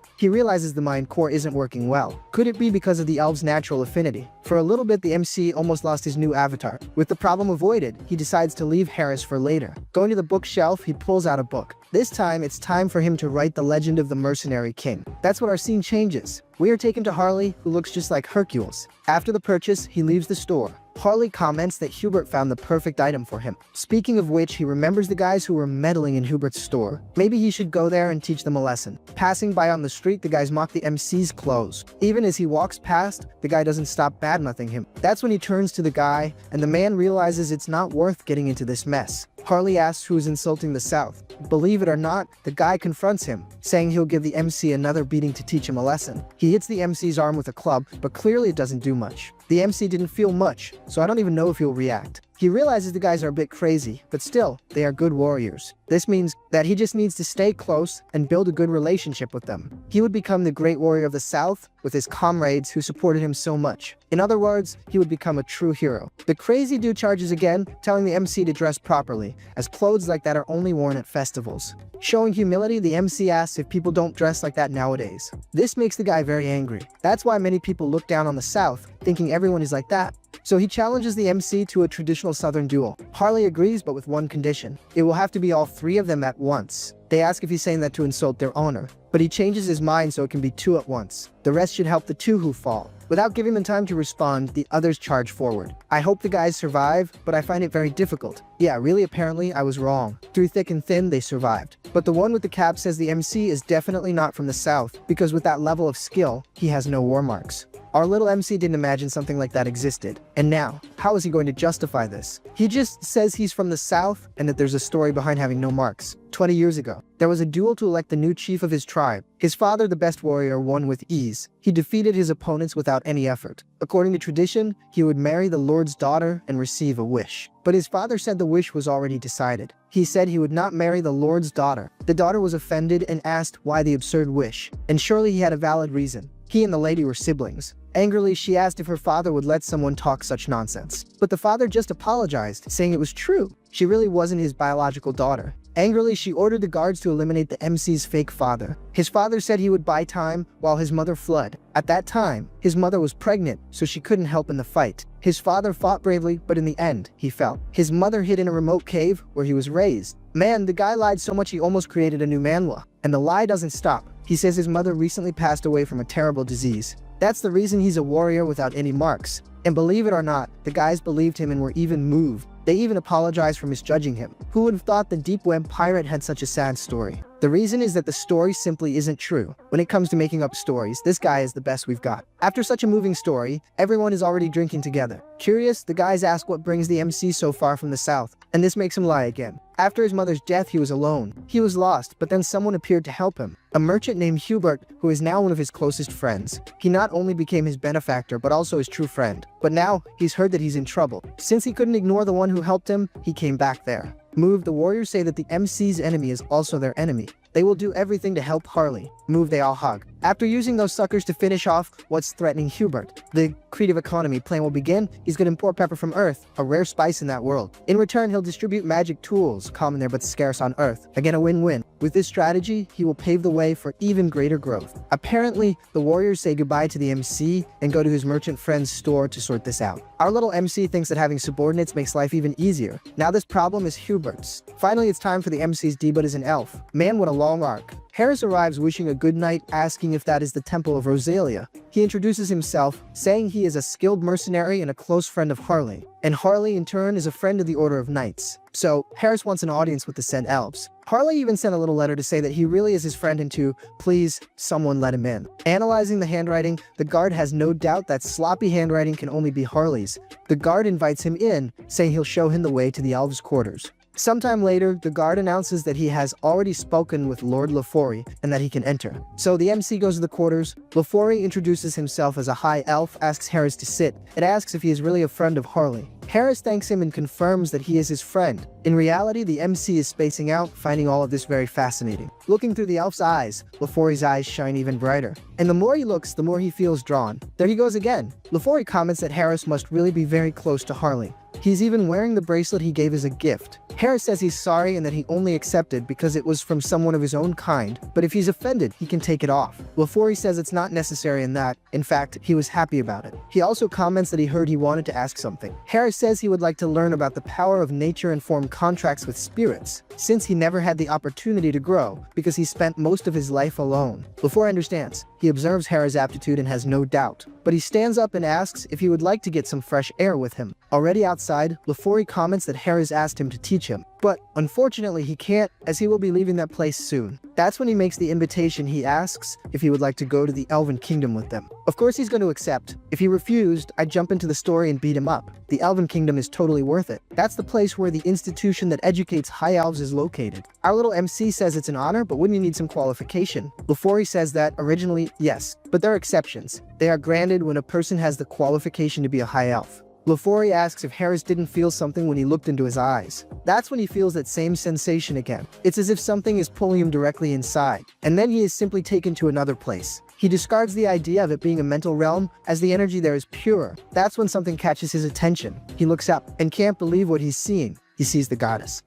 He realizes the mind core isn't working well. Could it be because of the elf's natural affinity? For a little bit, the MC almost lost his new avatar. With the problem avoided, he decides to leave Harris for later. Going to the bookshelf, he pulls out a book. This time, it's time for him to write the legend of the mercenary king. That's when our scene changes. We are taken to Harley, who looks just like Hercules. After the purchase, he leaves the store. Harley comments that Hubert found the perfect item for him. Speaking of which, he remembers the guys who were meddling in Hubert's store. Maybe he should go there and teach them a lesson. Passing by on the street, the guys mock the MC's clothes. Even as he walks past, the guy doesn't stop badmouthing him. That's when he turns to the guy, and the man realizes it's not worth getting into this mess. Harley asks who's insulting the South. Believe it or not, the guy confronts him, saying he'll give the MC another beating to teach him a lesson. He hits the MC's arm with a club, but clearly it doesn't do much. The MC didn't feel much, so I don't even know if he'll react. He realizes the guys are a bit crazy, but still, they are good warriors. This means that he just needs to stay close and build a good relationship with them. He would become the great warrior of the South with his comrades who supported him so much. In other words, he would become a true hero. The crazy dude charges again, telling the MC to dress properly, as clothes like that are only worn at festivals. Showing humility, the MC asks if people don't dress like that nowadays. This makes the guy very angry. That's why many people look down on the South, thinking everyone is like that. So he challenges the MC to a traditional Southern duel. Harley agrees, but with one condition. It will have to be all 3 of them at once. They ask if he's saying that to insult their honor, but he changes his mind so it can be 2 at once. The rest should help the 2 who fall. Without giving them time to respond, the others charge forward. I hope the guys survive, but I find it very difficult. Yeah, really, apparently I was wrong. Through thick and thin, they survived. But the one with the cap says the MC is definitely not from the South, because with that level of skill, he has no war marks. Our little MC didn't imagine something like that existed. And now, how is he going to justify this? He just says he's from the South and that there's a story behind having no marks. 20 years ago, there was a duel to elect the new chief of his tribe. His father, the best warrior, won with ease. He defeated his opponents without any effort. According to tradition, he would marry the Lord's daughter and receive a wish. But his father said the wish was already decided. He said he would not marry the Lord's daughter. The daughter was offended and asked why the absurd wish, and surely he had a valid reason. He and the lady were siblings. Angrily, she asked if her father would let someone talk such nonsense. But the father just apologized, saying it was true. She really wasn't his biological daughter. Angrily, she ordered the guards to eliminate the MC's fake father. His father said he would buy time while his mother fled. At that time, his mother was pregnant, so she couldn't help in the fight. His father fought bravely, but in the end, he fell. His mother hid in a remote cave where he was raised. Man, the guy lied so much he almost created a new manhwa. And the lie doesn't stop. He says his mother recently passed away from a terrible disease. That's the reason he's a warrior without any marks. And believe it or not, the guys believed him and were even moved. They even apologized for misjudging him. Who would have thought the deep web pirate had such a sad story? The reason is that the story simply isn't true. When it comes to making up stories, this guy is the best we've got. After such a moving story, everyone is already drinking together. Curious, the guys ask what brings the MC so far from the south, and this makes him lie again. After his mother's death, he was alone. He was lost, but then someone appeared to help him. A merchant named Hubert, who is now one of his closest friends. He not only became his benefactor, but also his true friend. But now, he's heard that he's in trouble. Since he couldn't ignore the one who helped him, he came back there. Move, the warriors say that the MC's enemy is also their enemy. They will do everything to help Harley. Move, they all hug. After using those suckers to finish off what's threatening Hubert, the creative economy plan will begin. He's going to import pepper from Earth, a rare spice in that world. In return, he'll distribute magic tools, common there but scarce on Earth. Again, a win-win. With this strategy, he will pave the way for even greater growth. Apparently, the warriors say goodbye to the MC and go to his merchant friend's store to sort this out. Our little MC thinks that having subordinates makes life even easier. Now this problem is Hubert's. Finally, it's time for the MC's debut as an elf. Man, what a long arc. Harris arrives wishing a good night, asking if that is the Temple of Rosalia. He introduces himself, saying he is a skilled mercenary and a close friend of Harley. And Harley, in turn, is a friend of the Order of Knights. So, Harris wants an audience with the said elves. Harley even sent a little letter to say that he really is his friend and to, please, someone let him in. Analyzing the handwriting, the guard has no doubt that sloppy handwriting can only be Harley's. The guard invites him in, saying he'll show him the way to the elves' quarters. Sometime later, the guard announces that he has already spoken with Lord Lafori and that he can enter. So the MC goes to the quarters. Lafori introduces himself as a high elf, asks Harris to sit, and asks if he is really a friend of Harley. Harris thanks him and confirms that he is his friend. In reality, the MC is spacing out, finding all of this very fascinating. Looking through the elf's eyes, Lafori's eyes shine even brighter. And the more he looks, the more he feels drawn. There he goes again. Lafori comments that Harris must really be very close to Harley. He's even wearing the bracelet he gave as a gift. Harris says he's sorry and that he only accepted because it was from someone of his own kind, but if he's offended, he can take it off. Lafori says it's not necessary and that, in fact, he was happy about it. He also comments that he heard he wanted to ask something. Harris says he would like to learn about the power of nature and form contracts with spirits, since he never had the opportunity to grow because he spent most of his life alone. Lafori understands. He observes Harris' aptitude and has no doubt, but he stands up and asks if he would like to get some fresh air with him. Already outside, Lafori comments that Harris asked him to teach him, but unfortunately he can't, as he will be leaving that place soon. That's when he makes the invitation. He asks if he would like to go to the Elven Kingdom with them. Of course he's going to accept. If he refused, I'd jump into the story and beat him up. The Elven Kingdom is totally worth it. That's the place where the institution that educates high elves is located. Our little MC says it's an honor, but wouldn't you need some qualification? Lafori says that, originally, yes, but there are exceptions. They are granted when a person has the qualification to be a high elf. Lafori asks if Harris didn't feel something when he looked into his eyes. That's when he feels that same sensation again. It's as if something is pulling him directly inside, and then he is simply taken to another place. He discards the idea of it being a mental realm, as the energy there is pure. That's when something catches his attention. He looks up and can't believe what he's seeing. He sees the goddess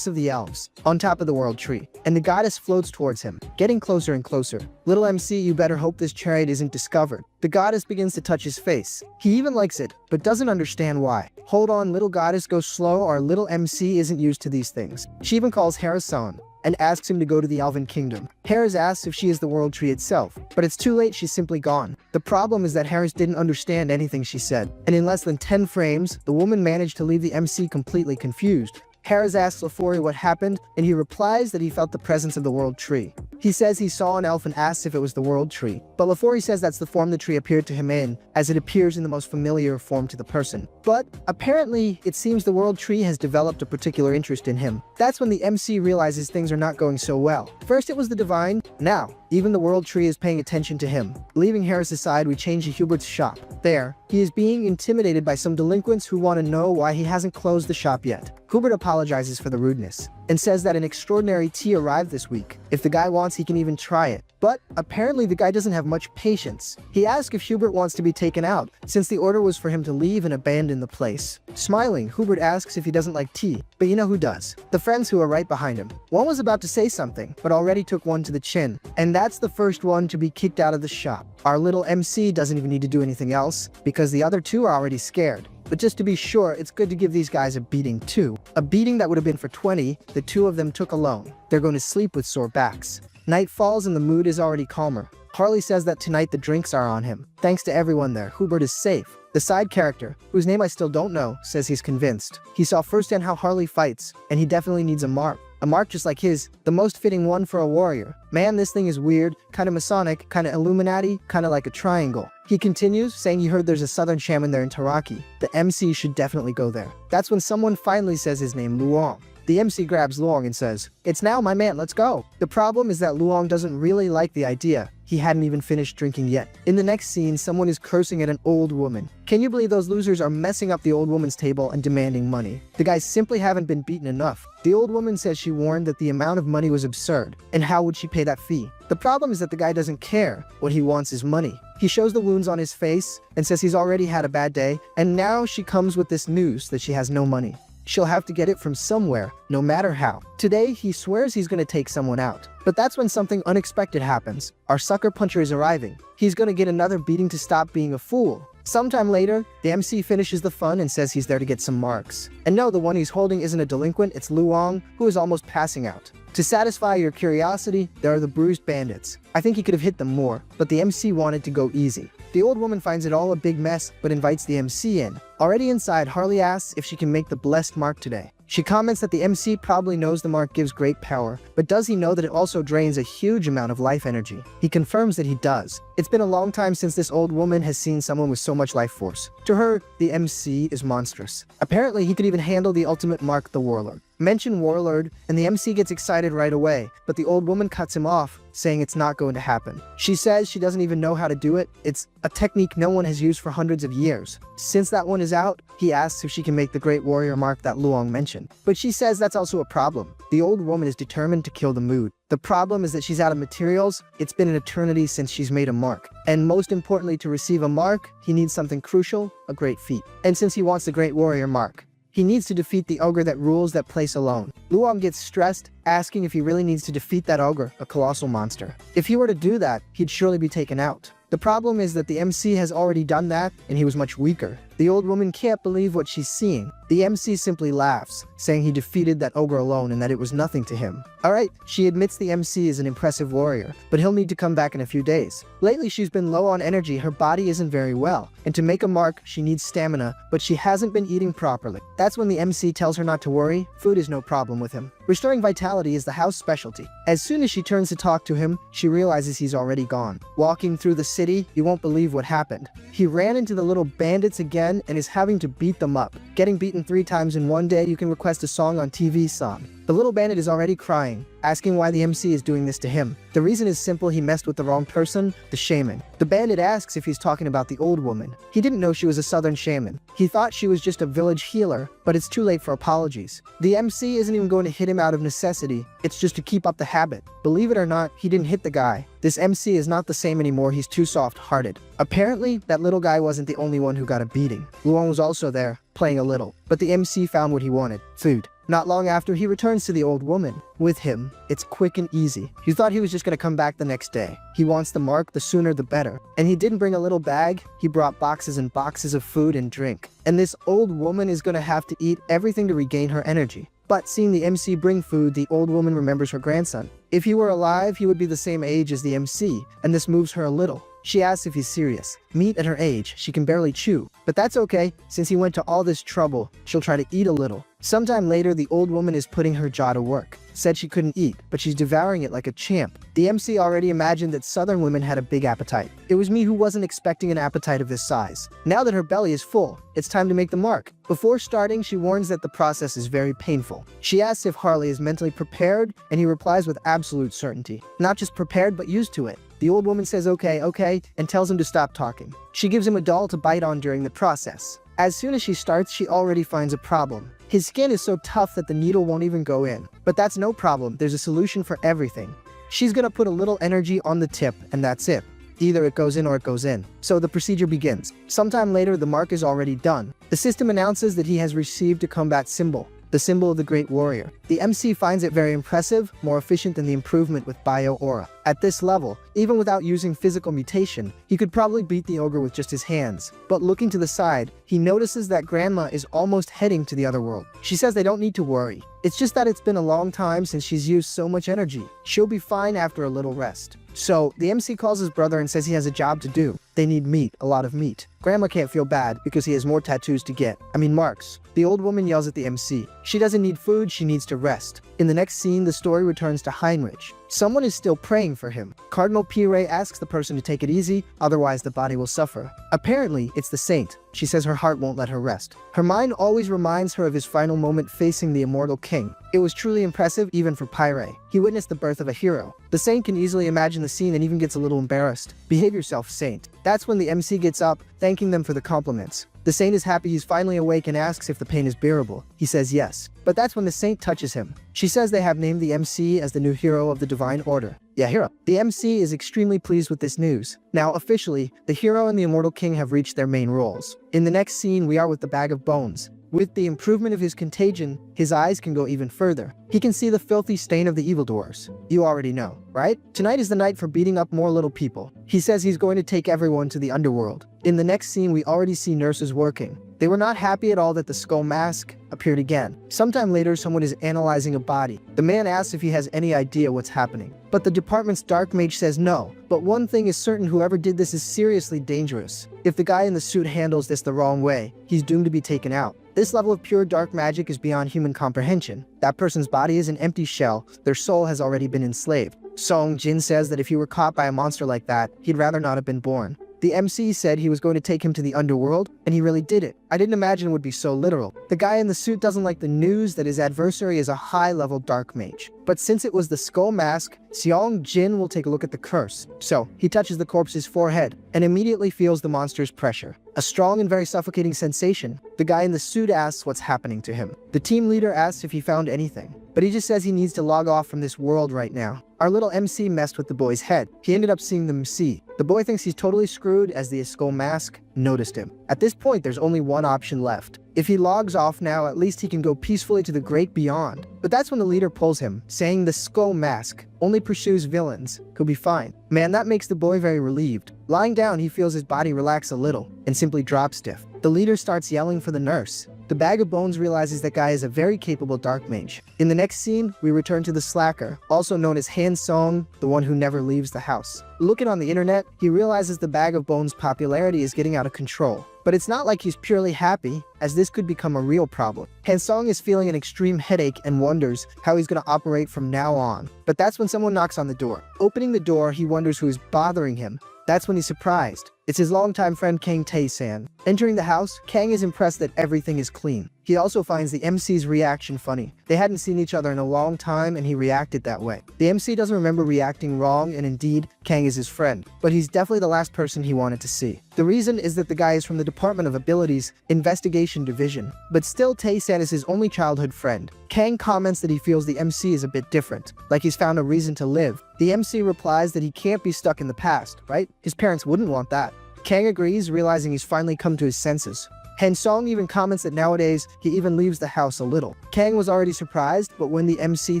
of the elves, on top of the world tree, and the goddess floats towards him, getting closer and closer. Little MC, you better hope this chariot isn't discovered. The goddess begins to touch his face. He even likes it, but doesn't understand why. Hold on, little goddess, go slow, our little MC isn't used to these things. She even calls Harris on and asks him to go to the Elven Kingdom. Harris asks if she is the world tree itself, but it's too late, she's simply gone. The problem is that Harris didn't understand anything she said, and in less than 10 frames, the woman managed to leave the MC completely confused. Harris asks Lafori what happened, and he replies that he felt the presence of the world tree. He says he saw an elf and asks if it was the world tree, but Lafori says that's the form the tree appeared to him in, as it appears in the most familiar form to the person. But apparently, it seems the world tree has developed a particular interest in him. That's when the MC realizes things are not going so well. First it was the divine, now even the world tree is paying attention to him. Leaving Harris aside, we change to Hubert's shop. There, he is being intimidated by some delinquents who want to know why he hasn't closed the shop yet. Hubert apologizes for the rudeness and says that an extraordinary tea arrived this week. If the guy wants, he can even try it. But apparently the guy doesn't have much patience. He asks if Hubert wants to be taken out, since the order was for him to leave and abandon the place. Smiling, Hubert asks if he doesn't like tea, but you know who does. The friends who are right behind him. One was about to say something, but already took one to the chin, and that's the first one to be kicked out of the shop. Our little MC doesn't even need to do anything else, because the other two are already scared. But just to be sure, it's good to give these guys a beating too. A beating that would have been for 20, the two of them took alone. They're going to sleep with sore backs. Night falls and the mood is already calmer. Harley says that tonight the drinks are on him. Thanks to everyone there, Hubert is safe. The side character, whose name I still don't know, says he's convinced. He saw firsthand how Harley fights, and he definitely needs a mark. A mark just like his, the most fitting one for a warrior. Man, this thing is weird, kinda Masonic, kinda Illuminati, kinda like a triangle. He continues, saying he heard there's a southern shaman there in Taraki. The MC should definitely go there. That's when someone finally says his name, Luong. The MC grabs Luong and says, "It's now, my man, let's go." The problem is that Luong doesn't really like the idea. He hadn't even finished drinking yet. In the next scene, someone is cursing at an old woman. Can you believe those losers are messing up the old woman's table and demanding money? The guys simply haven't been beaten enough. The old woman says she warned that the amount of money was absurd, and how would she pay that fee? The problem is that the guy doesn't care. What he wants is money. He shows the wounds on his face and says he's already had a bad day, and now she comes with this news that she has no money. She'll have to get it from somewhere, no matter how. Today, he swears he's gonna take someone out. But that's when something unexpected happens. Our sucker puncher is arriving. He's gonna get another beating to stop being a fool. Sometime later, the MC finishes the fun and says he's there to get some marks. And no, the one he's holding isn't a delinquent, it's Luong, who is almost passing out. To satisfy your curiosity, there are the bruised bandits. I think he could have hit them more, but the MC wanted to go easy. The old woman finds it all a big mess, but invites the MC in. Already inside, Harley asks if she can make the blessed mark today. She comments that the MC probably knows the mark gives great power, but does he know that it also drains a huge amount of life energy? He confirms that he does. It's been a long time since this old woman has seen someone with so much life force. To her, the MC is monstrous. Apparently, he could even handle the ultimate mark, the Warlord. Mention Warlord, and the MC gets excited right away, but the old woman cuts him off, saying it's not going to happen. She says she doesn't even know how to do it. It's a technique no one has used for hundreds of years. Since that one is out, he asks if she can make the great warrior mark that Luong mentioned. But she says that's also a problem. The old woman is determined to kill the mood. The problem is that she's out of materials. It's been an eternity since she's made a mark. And most importantly, to receive a mark, he needs something crucial, a great feat. And since he wants the great warrior mark, he needs to defeat the ogre that rules that place alone. Luong gets stressed, asking if he really needs to defeat that ogre, a colossal monster. If he were to do that, he'd surely be taken out. The problem is that the MC has already done that, and he was much weaker. The old woman can't believe what she's seeing. The MC simply laughs, saying he defeated that ogre alone and that it was nothing to him. Alright, she admits the MC is an impressive warrior, but he'll need to come back in a few days. Lately she's been low on energy, her body isn't very well, and to make a mark, she needs stamina, but she hasn't been eating properly. That's when the MC tells her not to worry, food is no problem with him. Restoring vitality is the house specialty. As soon as she turns to talk to him, she realizes he's already gone. Walking through the city, you won't believe what happened. He ran into the little bandits again and is having to beat them up. Getting beaten 3 times in one day, you can request a song on TV song. The little bandit is already crying, asking why the MC is doing this to him. The reason is simple, he messed with the wrong person, the shaman. The bandit asks if he's talking about the old woman. He didn't know she was a southern shaman. He thought she was just a village healer, but it's too late for apologies. The MC isn't even going to hit him out of necessity, it's just to keep up the habit. Believe it or not, he didn't hit the guy. This MC is not the same anymore, he's too soft-hearted. Apparently, that little guy wasn't the only one who got a beating. Luong was also there, playing a little. But the MC found what he wanted, food. Not long after, he returns to the old woman. With him, it's quick and easy. You thought he was just gonna come back the next day. He wants the mark, the sooner the better. And he didn't bring a little bag, he brought boxes and boxes of food and drink. And this old woman is gonna have to eat everything to regain her energy. But seeing the MC bring food, the old woman remembers her grandson. If he were alive, he would be the same age as the MC, and this moves her a little. She asks if he's serious. Meat at her age, she can barely chew. But that's okay, since he went to all this trouble, she'll try to eat a little. Sometime later, the old woman is putting her jaw to work. Said she couldn't eat, but she's devouring it like a champ. The MC already imagined that southern women had a big appetite. It was me who wasn't expecting an appetite of this size. Now that her belly is full, it's time to make the mark. Before starting, she warns that the process is very painful. She asks if Harley is mentally prepared, and he replies with absolute certainty. Not just prepared, but used to it. The old woman says okay, and tells him to stop talking. She gives him a doll to bite on during the process. As soon as she starts, she already finds a problem. His skin is so tough that the needle won't even go in. But that's no problem, there's a solution for everything. She's gonna put a little energy on the tip and that's it. Either it goes in or it goes in. So the procedure begins. Sometime later, the mark is already done. The system announces that he has received a combat symbol, the symbol of the great warrior. The MC finds it very impressive, more efficient than the improvement with Bio Aura. At this level, even without using physical mutation, he could probably beat the ogre with just his hands. But looking to the side, he notices that Grandma is almost heading to the other world. She says they don't need to worry. It's just that it's been a long time since she's used so much energy. She'll be fine after a little rest. So, the MC calls his brother and says he has a job to do. They need meat, a lot of meat. Grandma can't feel bad because he has more tattoos to get. Marks. The old woman yells at the MC. She doesn't need food, she needs to rest. In the next scene, the story returns to Heinrich. Someone is still praying for him. Cardinal Pire asks the person to take it easy, otherwise the body will suffer. Apparently, it's the saint. She says her heart won't let her rest. Her mind always reminds her of his final moment facing the immortal king. It was truly impressive even for Pire. He witnessed the birth of a hero. The saint can easily imagine the scene and even gets a little embarrassed. Behave yourself, saint. That's when the MC gets up, thanking them for the compliments. The saint is happy he's finally awake and asks if the pain is bearable. He says yes. But that's when the saint touches him. She says they have named the MC as the new hero of the Divine Order. Yeah, hero. The MC is extremely pleased with this news. Now, officially, the hero and the immortal king have reached their main roles. In the next scene, we are with the Bag of Bones. With the improvement of his contagion, his eyes can go even further. He can see the filthy stain of the evildoers. You already know, right? Tonight is the night for beating up more little people. He says he's going to take everyone to the underworld. In the next scene, we already see nurses working. They were not happy at all that the skull mask appeared again. Sometime later, someone is analyzing a body. The man asks if he has any idea what's happening. But the department's dark mage says no. But one thing is certain, whoever did this is seriously dangerous. If the guy in the suit handles this the wrong way, he's doomed to be taken out. This level of pure dark magic is beyond human comprehension. That person's body is an empty shell. Their soul has already been enslaved. Song Jin says that if he were caught by a monster like that, he'd rather not have been born. The MC said he was going to take him to the underworld, and he really did it. I didn't imagine it would be so literal. The guy in the suit doesn't like the news that his adversary is a high-level dark mage. But since it was the skull mask, Seong Jin will take a look at the curse. So, he touches the corpse's forehead, and immediately feels the monster's pressure. A strong and very suffocating sensation. The guy in the suit asks what's happening to him. The team leader asks if he found anything, but he just says he needs to log off from this world right now. Our little MC messed with the boy's head. He ended up seeing the MC. The boy thinks he's totally screwed as the skull mask noticed him. At this point, there's only one option left. If he logs off now, at least he can go peacefully to the great beyond. But that's when the leader pulls him, saying the skull mask only pursues villains. He'll be fine. Man, that makes the boy very relieved. Lying down, he feels his body relax a little and simply drop stiff. The leader starts yelling for the nurse. The Bag of Bones realizes that guy is a very capable dark mage. In the next scene, we return to the slacker, also known as Han Song, the one who never leaves the house. Looking on the internet, he realizes the Bag of Bones' popularity is getting out of control. But it's not like he's purely happy, as this could become a real problem. Han Song is feeling an extreme headache and wonders how he's going to operate from now on. But that's when someone knocks on the door. Opening the door, he wonders who is bothering him. That's when he's surprised. It's his longtime friend Kang Tae-san. Entering the house, Kang is impressed that everything is clean. He also finds the MC's reaction funny. They hadn't seen each other in a long time and he reacted that way. The MC doesn't remember reacting wrong, and indeed, Kang is his friend. But he's definitely the last person he wanted to see. The reason is that the guy is from the Department of Abilities Investigation Division. But still, Tae-san is his only childhood friend. Kang comments that he feels the MC is a bit different, like he's found a reason to live. The MC replies that he can't be stuck in the past, right? His parents wouldn't want that. Kang agrees, realizing he's finally come to his senses. Han Song even comments that nowadays, he even leaves the house a little. Kang was already surprised, but when the MC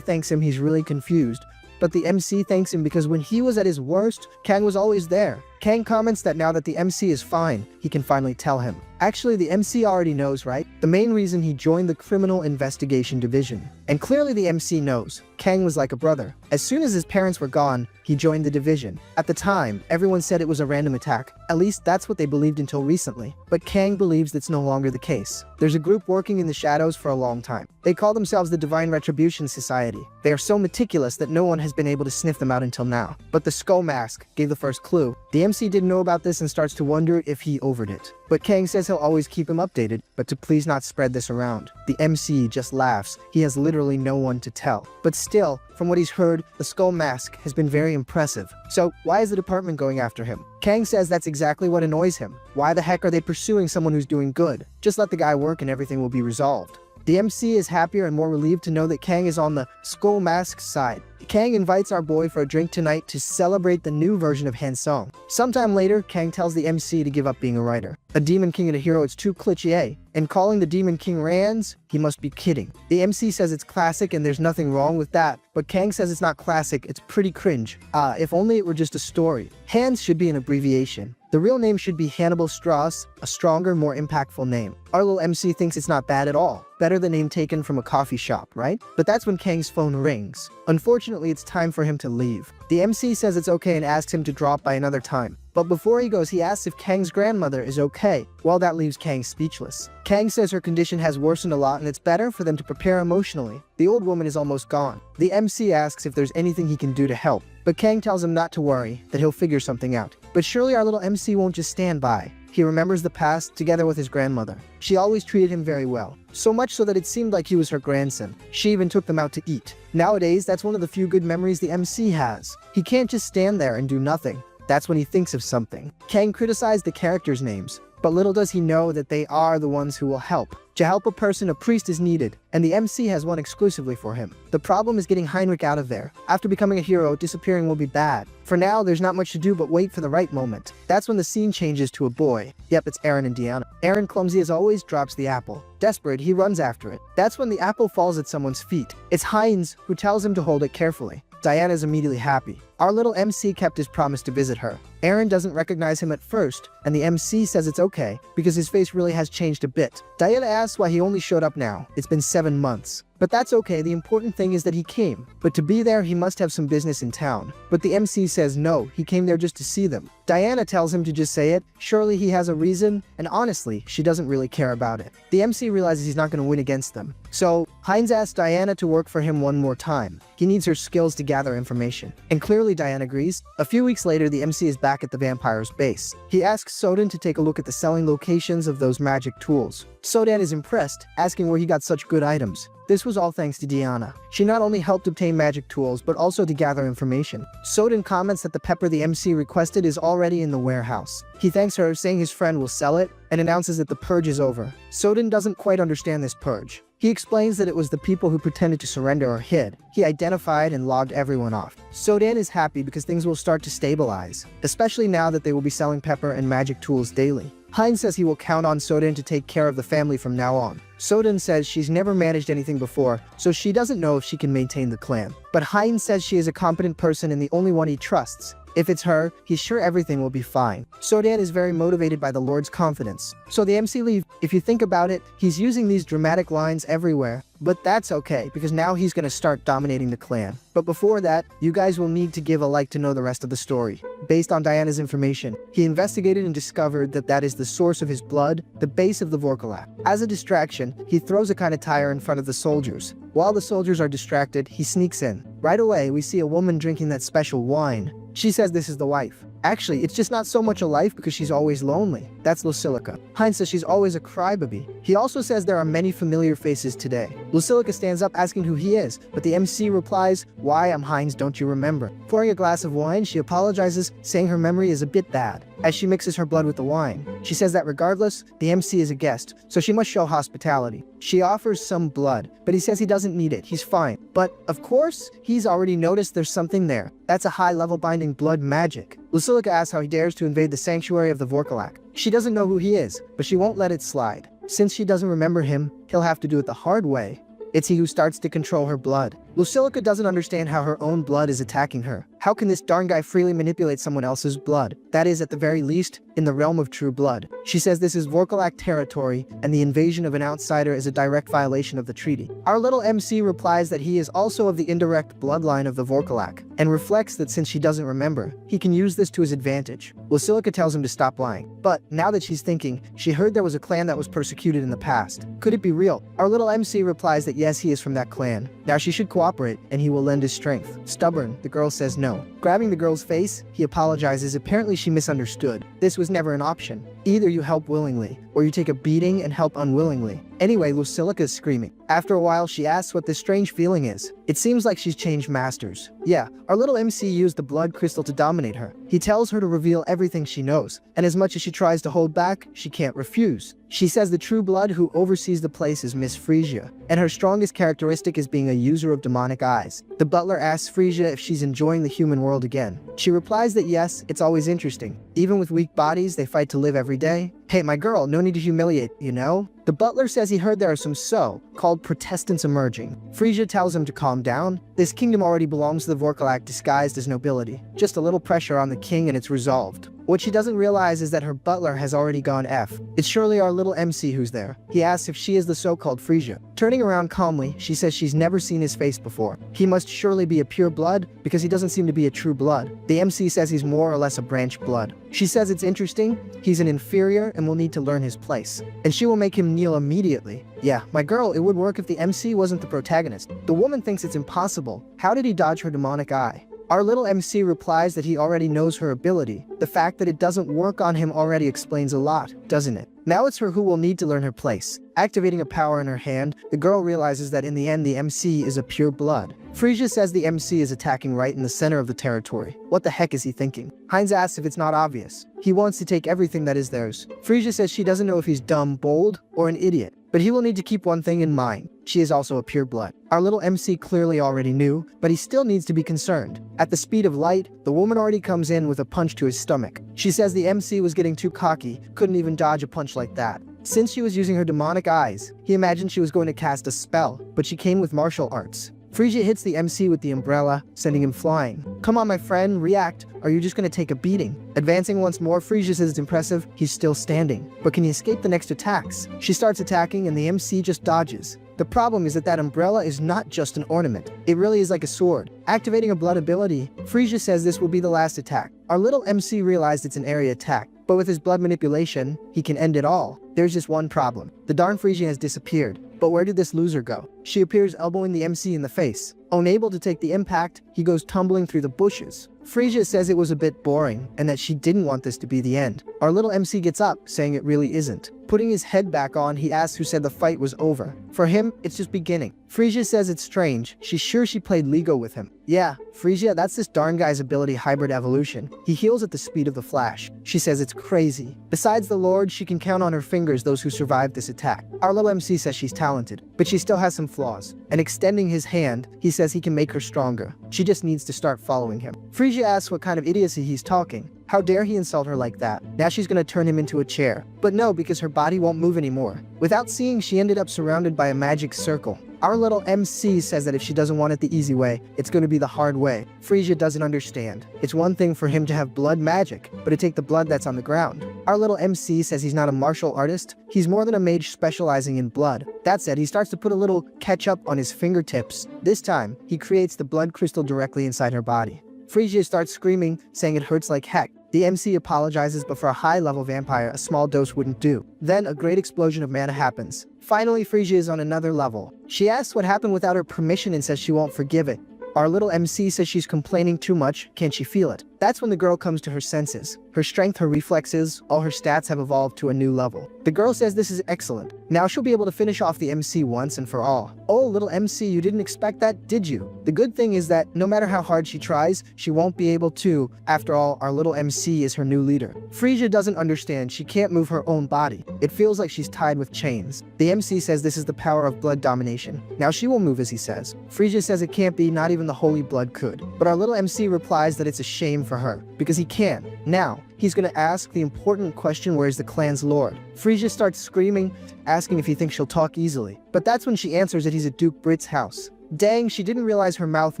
thanks him, he's really confused. But the MC thanks him because when he was at his worst, Kang was always there. Kang comments that now that the MC is fine, he can finally tell him. Actually, the MC already knows, right? The main reason he joined the Criminal Investigation Division. And clearly the MC knows. Kang was like a brother. As soon as his parents were gone, he joined the division. At the time, everyone said it was a random attack. At least that's what they believed until recently. But Kang believes that's no longer the case. There's a group working in the shadows for a long time. They call themselves the Divine Retribution Society. They are so meticulous that no one has been able to sniff them out until now. But the skull mask gave the first clue. The MC didn't know about this and starts to wonder if he overed it. But Kang says he'll always keep him updated, but to please not spread this around. The MC just laughs. He has literally no one to tell. But still, from what he's heard, the skull mask has been very impressive. So why is the department going after him? Kang says that's exactly what annoys him. Why the heck are they pursuing someone who's doing good? Just let the guy work and everything will be resolved. The MC is happier and more relieved to know that Kang is on the Skull Mask's side. Kang invites our boy for a drink tonight to celebrate the new version of Hansong. Sometime later, Kang tells the MC to give up being a writer. A demon king and a hero is too cliché, and calling the demon king Rans, he must be kidding. The MC says it's classic and there's nothing wrong with that, but Kang says it's not classic, it's pretty cringe. If only it were just a story. Hans should be an abbreviation. The real name should be Hannibal Strauss, a stronger, more impactful name. Our little MC thinks it's not bad at all. Better the name taken from a coffee shop, right? But that's when Kang's phone rings. Unfortunately, it's time for him to leave. The MC says it's okay and asks him to drop by another time. But before he goes, he asks if Kang's grandmother is okay. Well, that leaves Kang speechless. Kang says her condition has worsened a lot and it's better for them to prepare emotionally. The old woman is almost gone. The MC asks if there's anything he can do to help. But Kang tells him not to worry, that he'll figure something out. But surely our little MC won't just stand by. He remembers the past together with his grandmother. She always treated him very well, so much so that it seemed like he was her grandson. She even took them out to eat. Nowadays, that's one of the few good memories the MC has. He can't just stand there and do nothing. That's when he thinks of something. Kang criticized the characters' names, but little does he know that they are the ones who will help. To help a person, a priest is needed, and the MC has one exclusively for him. The problem is getting Heinrich out of there. After becoming a hero, disappearing will be bad. For now, there's not much to do but wait for the right moment. That's when the scene changes to a boy. Yep, it's Aaron and Deanna. Aaron, clumsy as always, drops the apple. Desperate, he runs after it. That's when the apple falls at someone's feet. It's Heinz, who tells him to hold it carefully. Diana's immediately happy. Our little MC kept his promise to visit her. Aaron doesn't recognize him at first, and the MC says it's okay, because his face really has changed a bit. Diana asks why he only showed up now. It's been 7 months. But that's okay, the important thing is that he came. But to be there, he must have some business in town. But the MC says no, he came there just to see them. Diana tells him to just say it. Surely he has a reason, and honestly, she doesn't really care about it. The MC realizes he's not going to win against them. So, Heinz asks Diana to work for him one more time. He needs her skills to gather information. And clearly Diana agrees. A few weeks later, the MC is back at the vampire's base. He asks Soden to take a look at the selling locations of those magic tools. Soden is impressed, asking where he got such good items. This was all thanks to Diana. She not only helped obtain magic tools, but also to gather information. Soden comments that the pepper the MC requested is already in the warehouse. He thanks her, saying his friend will sell it, and announces that the purge is over. Soden doesn't quite understand this purge. He explains that it was the people who pretended to surrender or hid. He identified and logged everyone off. Soden is happy because things will start to stabilize, especially now that they will be selling pepper and magic tools daily. Heinz says he will count on Soden to take care of the family from now on. Soden says she's never managed anything before, so she doesn't know if she can maintain the clan. But Heinz says she is a competent person and the only one he trusts. If it's her, he's sure everything will be fine. Soden is very motivated by the Lord's confidence. So the MC leave. If you think about it, he's using these dramatic lines everywhere. But that's okay, because now he's gonna start dominating the clan. But before that, you guys will need to give a like to know the rest of the story. Based on Diana's information, he investigated and discovered that that is the source of his blood, the base of the Vorkalak. As a distraction, he throws a kind of tire in front of the soldiers. While the soldiers are distracted, he sneaks in. Right away, we see a woman drinking that special wine. She says this is the wife. Actually, it's just not so much a life because she's always lonely. That's Lucilica. Heinz says she's always a crybaby. He also says there are many familiar faces today. Lucilica stands up asking who he is, but the MC replies, "Why, I'm Heinz, don't you remember?" Pouring a glass of wine, she apologizes, saying her memory is a bit bad, as she mixes her blood with the wine. She says that regardless, the MC is a guest, so she must show hospitality. She offers some blood, but he says he doesn't need it, he's fine. But, of course, he's already noticed there's something there. That's a high-level binding blood magic. Lucilica asks how he dares to invade the sanctuary of the Vorkalak. She doesn't know who he is, but she won't let it slide. Since she doesn't remember him, he'll have to do it the hard way. It's he who starts to control her blood. Lucilica doesn't understand how her own blood is attacking her. How can this darn guy freely manipulate someone else's blood? That is, at the very least, in the realm of true blood. She says this is Vorkalak territory, and the invasion of an outsider is a direct violation of the treaty. Our little MC replies that he is also of the indirect bloodline of the Vorkalak, and reflects that since she doesn't remember, he can use this to his advantage. Lucilica tells him to stop lying. But, now that she's thinking, she heard there was a clan that was persecuted in the past. Could it be real? Our little MC replies that yes, he is from that clan. Now she should cooperate, and he will lend his strength. Stubborn, the girl says no. Grabbing the girl's face, he apologizes. Apparently she misunderstood. This was never an option. Either you help willingly, or you take a beating and help unwillingly. Anyway, Lucilica's screaming. After a while, she asks what this strange feeling is. It seems like she's changed masters. Yeah, our little MC used the blood crystal to dominate her. He tells her to reveal everything she knows, and as much as she tries to hold back, she can't refuse. She says the true blood who oversees the place is Miss Frisia, and her strongest characteristic is being a user of demonic eyes. The butler asks Frisia if she's enjoying the human world again. She replies that yes, it's always interesting. Even with weak bodies, they fight to live every day. Hey, my girl, no need to humiliate, you know? The butler says he heard there are some so-called Protestants emerging. Frisia tells him to calm down. This kingdom already belongs to the Vorkalak disguised as nobility. Just a little pressure on the king and it's resolved. What she doesn't realize is that her butler has already gone F. It's surely our little MC who's there. He asks if she is the so-called Frisia. Turning around calmly, she says she's never seen his face before. He must surely be a pure blood because he doesn't seem to be a true blood. The MC says he's more or less a branch blood. She says it's interesting, he's an inferior and will need to learn his place. And she will make him kneel immediately. Yeah, my girl, it would work if the MC wasn't the protagonist. The woman thinks it's impossible. How did he dodge her demonic eye? Our little MC replies that he already knows her ability. The fact that it doesn't work on him already explains a lot, doesn't it? Now it's her who will need to learn her place. Activating a power in her hand, the girl realizes that in the end the MC is a pure blood. Frisia says the MC is attacking right in the center of the territory. What the heck is he thinking? Heinz asks if it's not obvious. He wants to take everything that is theirs. Frisia says she doesn't know if he's dumb, bold, or an idiot. But he will need to keep one thing in mind. She is also a pure blood. Our little MC clearly already knew, but he still needs to be concerned. At the speed of light, the woman already comes in with a punch to his stomach. She says the MC was getting too cocky, couldn't even dodge a punch like that. Since she was using her demonic eyes, he imagined she was going to cast a spell, but she came with martial arts. Frisia hits the MC with the umbrella, sending him flying. Come on, my friend, react. Are you just going to take a beating? Advancing once more, Frisia says it's impressive. He's still standing. But can he escape the next attacks? She starts attacking and the MC just dodges. The problem is that that umbrella is not just an ornament. It really is like a sword. Activating a blood ability, Frisia says this will be the last attack. Our little MC realized it's an area attack, but with his blood manipulation, he can end it all. There's just one problem. The darn Frisia has disappeared. But where did this loser go? She appears elbowing the MC in the face. Unable to take the impact, he goes tumbling through the bushes. Frisia says it was a bit boring and that she didn't want this to be the end. Our little MC gets up, saying it really isn't. Putting his head back on, he asks who said the fight was over. For him, it's just beginning. Frisia says it's strange. She's sure she played Lego with him. Yeah, Frisia, that's this darn guy's ability hybrid evolution. He heals at the speed of the Flash. She says it's crazy. Besides the Lord, she can count on her fingers those who survived this attack. Our little MC says she's talented, but she still has some flaws. And extending his hand, he says he can make her stronger. She just needs to start following him. Frisia asks what kind of idiocy he's talking. How dare he insult her like that? Now she's gonna turn him into a chair. But no, because her body won't move anymore. Without seeing, she ended up surrounded by a magic circle. Our little MC says that if she doesn't want it the easy way, it's gonna be the hard way. Frisia doesn't understand. It's one thing for him to have blood magic, but to take the blood that's on the ground. Our little MC says he's not a martial artist. He's more than a mage specializing in blood. That said, he starts to put a little ketchup on his fingertips. This time, he creates the blood crystal directly inside her body. Frisia starts screaming, saying it hurts like heck. The MC apologizes, but for a high-level vampire, a small dose wouldn't do. Then, a great explosion of mana happens. Finally, Frisia is on another level. She asks what happened without her permission and says she won't forgive it. Our little MC says she's complaining too much, can't she feel it? That's when the girl comes to her senses. Her strength, her reflexes, all her stats have evolved to a new level. The girl says this is excellent. Now she'll be able to finish off the MC once and for all. Oh, little MC, you didn't expect that, did you? The good thing is that no matter how hard she tries, she won't be able to. After all, our little MC is her new leader. Frisia doesn't understand. She can't move her own body. It feels like she's tied with chains. The MC says this is the power of blood domination. Now she will move as he says. Frisia says it can't be, not even the holy blood could. But our little MC replies that it's a shame for her, because he can. Now, he's gonna ask the important question, where is the clan's lord? Frisia starts screaming, asking if he thinks she'll talk easily. But that's when she answers that he's at Duke Brit's house. Dang, she didn't realize her mouth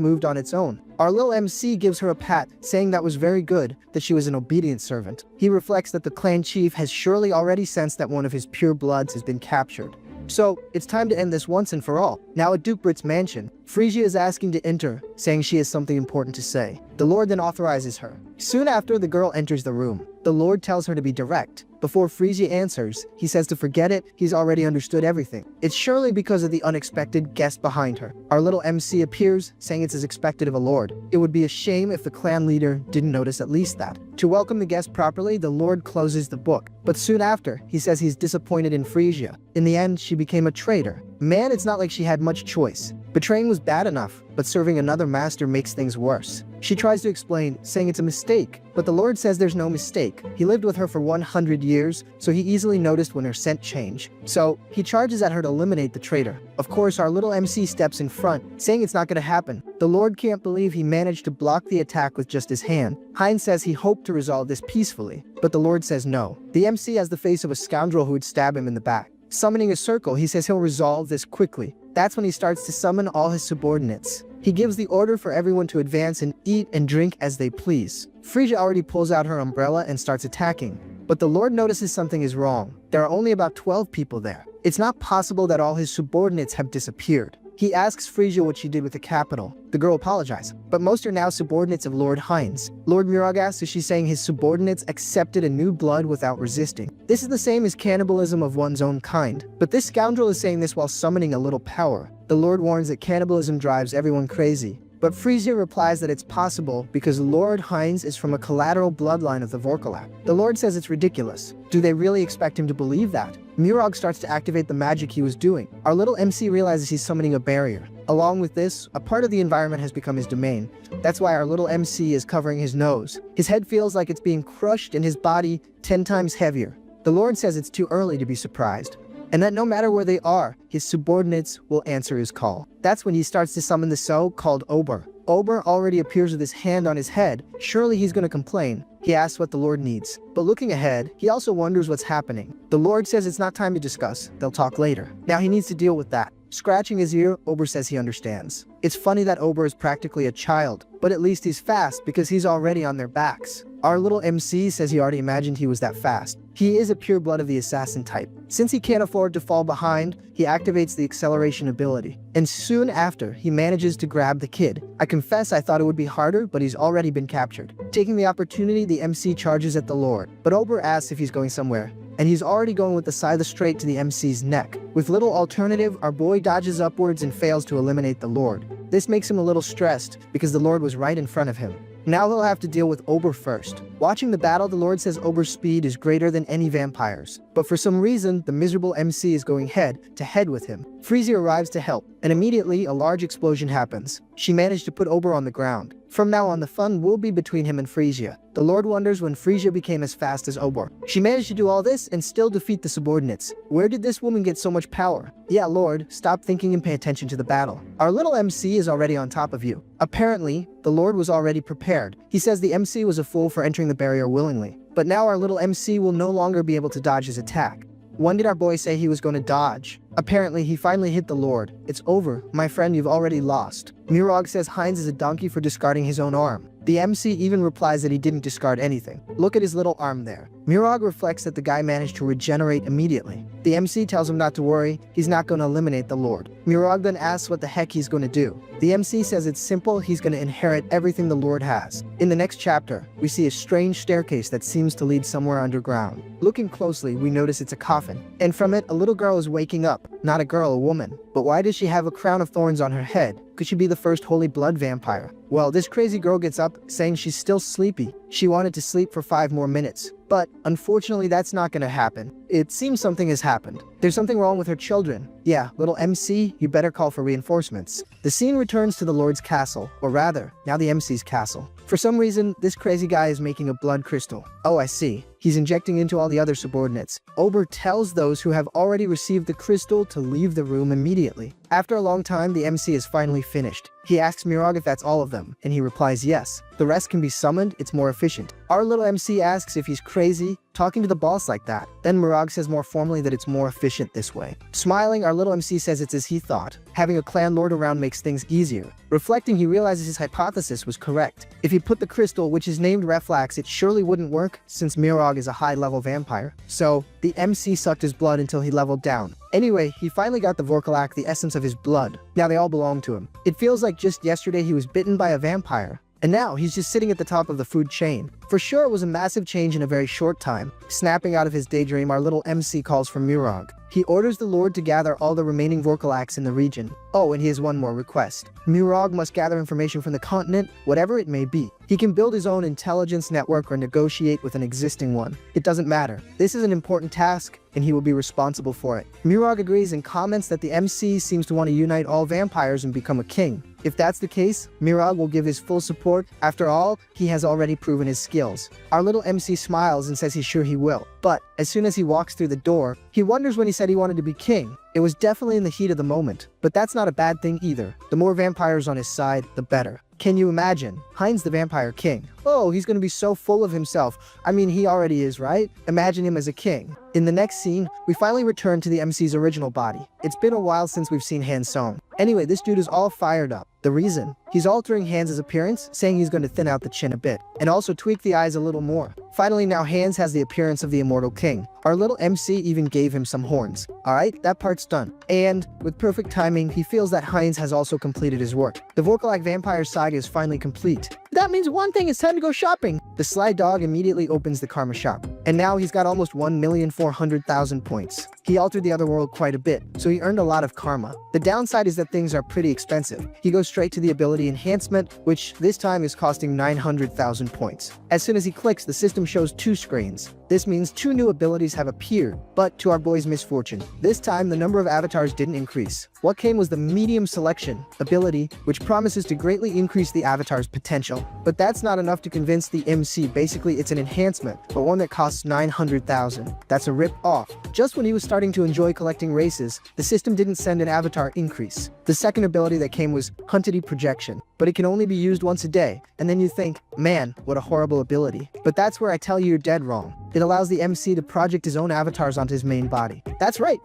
moved on its own. Our little MC gives her a pat, saying that was very good, that she was an obedient servant. He reflects that the clan chief has surely already sensed that one of his pure bloods has been captured. So, it's time to end this once and for all. Now at Duke Brit's mansion, Phrygia is asking to enter, saying she has something important to say. The Lord then authorizes her. Soon after, the girl enters the room. The Lord tells her to be direct. Before Phrygia answers, he says to forget it, he's already understood everything. It's surely because of the unexpected guest behind her. Our little MC appears, saying it's as expected of a lord. It would be a shame if the clan leader didn't notice at least that. To welcome the guest properly, the Lord closes the book. But soon after, he says he's disappointed in Phrygia. In the end, she became a traitor. Man, it's not like she had much choice. Betraying was bad enough, but serving another master makes things worse. She tries to explain, saying it's a mistake, but the Lord says there's no mistake. He lived with her for 100 years, so he easily noticed when her scent changed. So, he charges at her to eliminate the traitor. Of course, our little MC steps in front, saying it's not gonna happen. The Lord can't believe he managed to block the attack with just his hand. Heinz says he hoped to resolve this peacefully, but the Lord says no. The MC has the face of a scoundrel who would stab him in the back. Summoning a circle, he says he'll resolve this quickly. That's when he starts to summon all his subordinates. He gives the order for everyone to advance and eat and drink as they please. Phrygia already pulls out her umbrella and starts attacking. But the Lord notices something is wrong. There are only about 12 people there. It's not possible that all his subordinates have disappeared. He asks Phrygia what she did with the capital. The girl apologizes, but most are now subordinates of Lord Heinz. Lord Murag asks if she's saying his subordinates accepted a new blood without resisting. This is the same as cannibalism of one's own kind, but this scoundrel is saying this while summoning a little power. The Lord warns that cannibalism drives everyone crazy. But Phrygia replies that it's possible because Lord Heinz is from a collateral bloodline of the Vorkalap. The Lord says it's ridiculous. Do they really expect him to believe that? Murag starts to activate the magic he was doing. Our little MC realizes he's summoning a barrier. Along with this, a part of the environment has become his domain. That's why our little MC is covering his nose. His head feels like it's being crushed and his body 10 times heavier. The Lord says it's too early to be surprised, and that no matter where they are, his subordinates will answer his call. That's when he starts to summon the so-called Ober. Ober already appears with his hand on his head. Surely he's going to complain. He asks what the Lord needs. But looking ahead, he also wonders what's happening. The Lord says it's not time to discuss. They'll talk later. Now he needs to deal with that. Scratching his ear, Ober says he understands. It's funny that Ober is practically a child, but at least he's fast because he's already on their backs. Our little MC says he already imagined he was that fast. He is a pure blood of the assassin type. Since he can't afford to fall behind, he activates the acceleration ability. And soon after, he manages to grab the kid. I confess I thought it would be harder, but he's already been captured. Taking the opportunity, the MC charges at the Lord. But Ober asks if he's going somewhere, and he's already going with the side of the straight to the MC's neck. With little alternative, our boy dodges upwards and fails to eliminate the Lord. This makes him a little stressed because the Lord was right in front of him. Now he'll have to deal with Ober first. Watching the battle, the Lord says Ober's speed is greater than any vampires. But for some reason, the miserable MC is going head to head with him. Phrygia arrives to help, and immediately a large explosion happens. She managed to put Ober on the ground. From now on, the fun will be between him and Phrygia. The Lord wonders when Phrygia became as fast as Ober. She managed to do all this and still defeat the subordinates. Where did this woman get so much power? Yeah, Lord, stop thinking and pay attention to the battle. Our little MC is already on top of you. Apparently, the Lord was already prepared. He says the MC was a fool for entering the barrier willingly. But now our little MC will no longer be able to dodge his attack. When did our boy say he was going to dodge? Apparently, he finally hit the Lord. It's over. My friend, you've already lost. Murag says Heinz is a donkey for discarding his own arm. The MC even replies that he didn't discard anything. Look at his little arm there. Murag reflects that the guy managed to regenerate immediately. The MC tells him not to worry, he's not going to eliminate the Lord. Murag then asks what the heck he's going to do. The MC says it's simple, he's going to inherit everything the Lord has. In the next chapter, we see a strange staircase that seems to lead somewhere underground. Looking closely, we notice it's a coffin, and from it, a little girl is waking up. Not a girl, a woman. But why does she have a crown of thorns on her head? Could she be the first holy blood vampire? Well, this crazy girl gets up, saying she's still sleepy. She wanted to sleep for 5 more minutes. But, unfortunately, that's not gonna happen. It seems something has happened. There's something wrong with her children. Yeah, little MC, you better call for reinforcements. The scene returns to the Lord's castle, or rather, now the MC's castle. For some reason, this crazy guy is making a blood crystal. Oh, I see. He's injecting into all the other subordinates. Ober tells those who have already received the crystal to leave the room immediately. After a long time, the MC is finally finished. He asks Murag if that's all of them, and he replies yes. The rest can be summoned, it's more efficient. Our little MC asks if he's crazy, talking to the boss like that. Then Murag says more formally that it's more efficient this way. Smiling, our little MC says it's as he thought. Having a clan lord around makes things easier. Reflecting, he realizes his hypothesis was correct. If he put the crystal, which is named Reflax, it surely wouldn't work, since Murag is a high-level vampire. So, the MC sucked his blood until he leveled down. Anyway, he finally got the Vorkalak, the essence of his blood. Now they all belong to him. It feels like just yesterday he was bitten by a vampire. And now he's just sitting at the top of the food chain. For sure it was a massive change in a very short time. Snapping out of his daydream, our little MC calls for Mirog. He orders the Lord to gather all the remaining Vorkalaks in the region. Oh, and he has one more request. Mirog must gather information from the continent, whatever it may be. He can build his own intelligence network or negotiate with an existing one. It doesn't matter. This is an important task, and he will be responsible for it. Mirog agrees and comments that the MC seems to want to unite all vampires and become a king. If that's the case, Mirog will give his full support. After all, he has already proven his skills. Our little MC smiles and says he's sure he will. But as soon as he walks through the door, he wonders when he said he wanted to be king. It was definitely in the heat of the moment, but that's not a bad thing either. The more vampires on his side, the better. Can you imagine? Heinz the Vampire King. Oh, he's gonna be so full of himself. I mean, he already is, right? Imagine him as a king. In the next scene, we finally return to the MC's original body. It's been a while since we've seen Han Song. Anyway, this dude is all fired up. The reason? He's altering Hans' appearance, saying he's going to thin out the chin a bit, and also tweak the eyes a little more. Finally, now Hans has the appearance of the immortal king. Our little MC even gave him some horns. Alright, that part's done. And, with perfect timing, he feels that Heinz has also completed his work. The Vorkalak Vampire saga is finally complete. That means one thing, it's time to go shopping! The sly dog immediately opens the karma shop. And now he's got almost 1,400,000 points. He altered the other world quite a bit, so he earned a lot of karma. The downside is that things are pretty expensive. He goes straight to the ability enhancement, which this time is costing 900,000 points. As soon as he clicks, the system shows 2 screens. This means 2 new abilities have appeared, but to our boy's misfortune, this time the number of avatars didn't increase. What came was the medium selection ability, which promises to greatly increase the avatar's potential. But that's not enough to convince the MC. Basically, it's an enhancement, but one that costs 900,000. That's a rip-off. Just when he was starting to enjoy collecting races, the system didn't send an avatar increase. The second ability that came was Huntity Projection, but it can only be used once a day, and then you think, man, what a horrible ability. But that's where I tell you you're dead wrong. It allows the MC to project his own avatars onto his main body. That's right,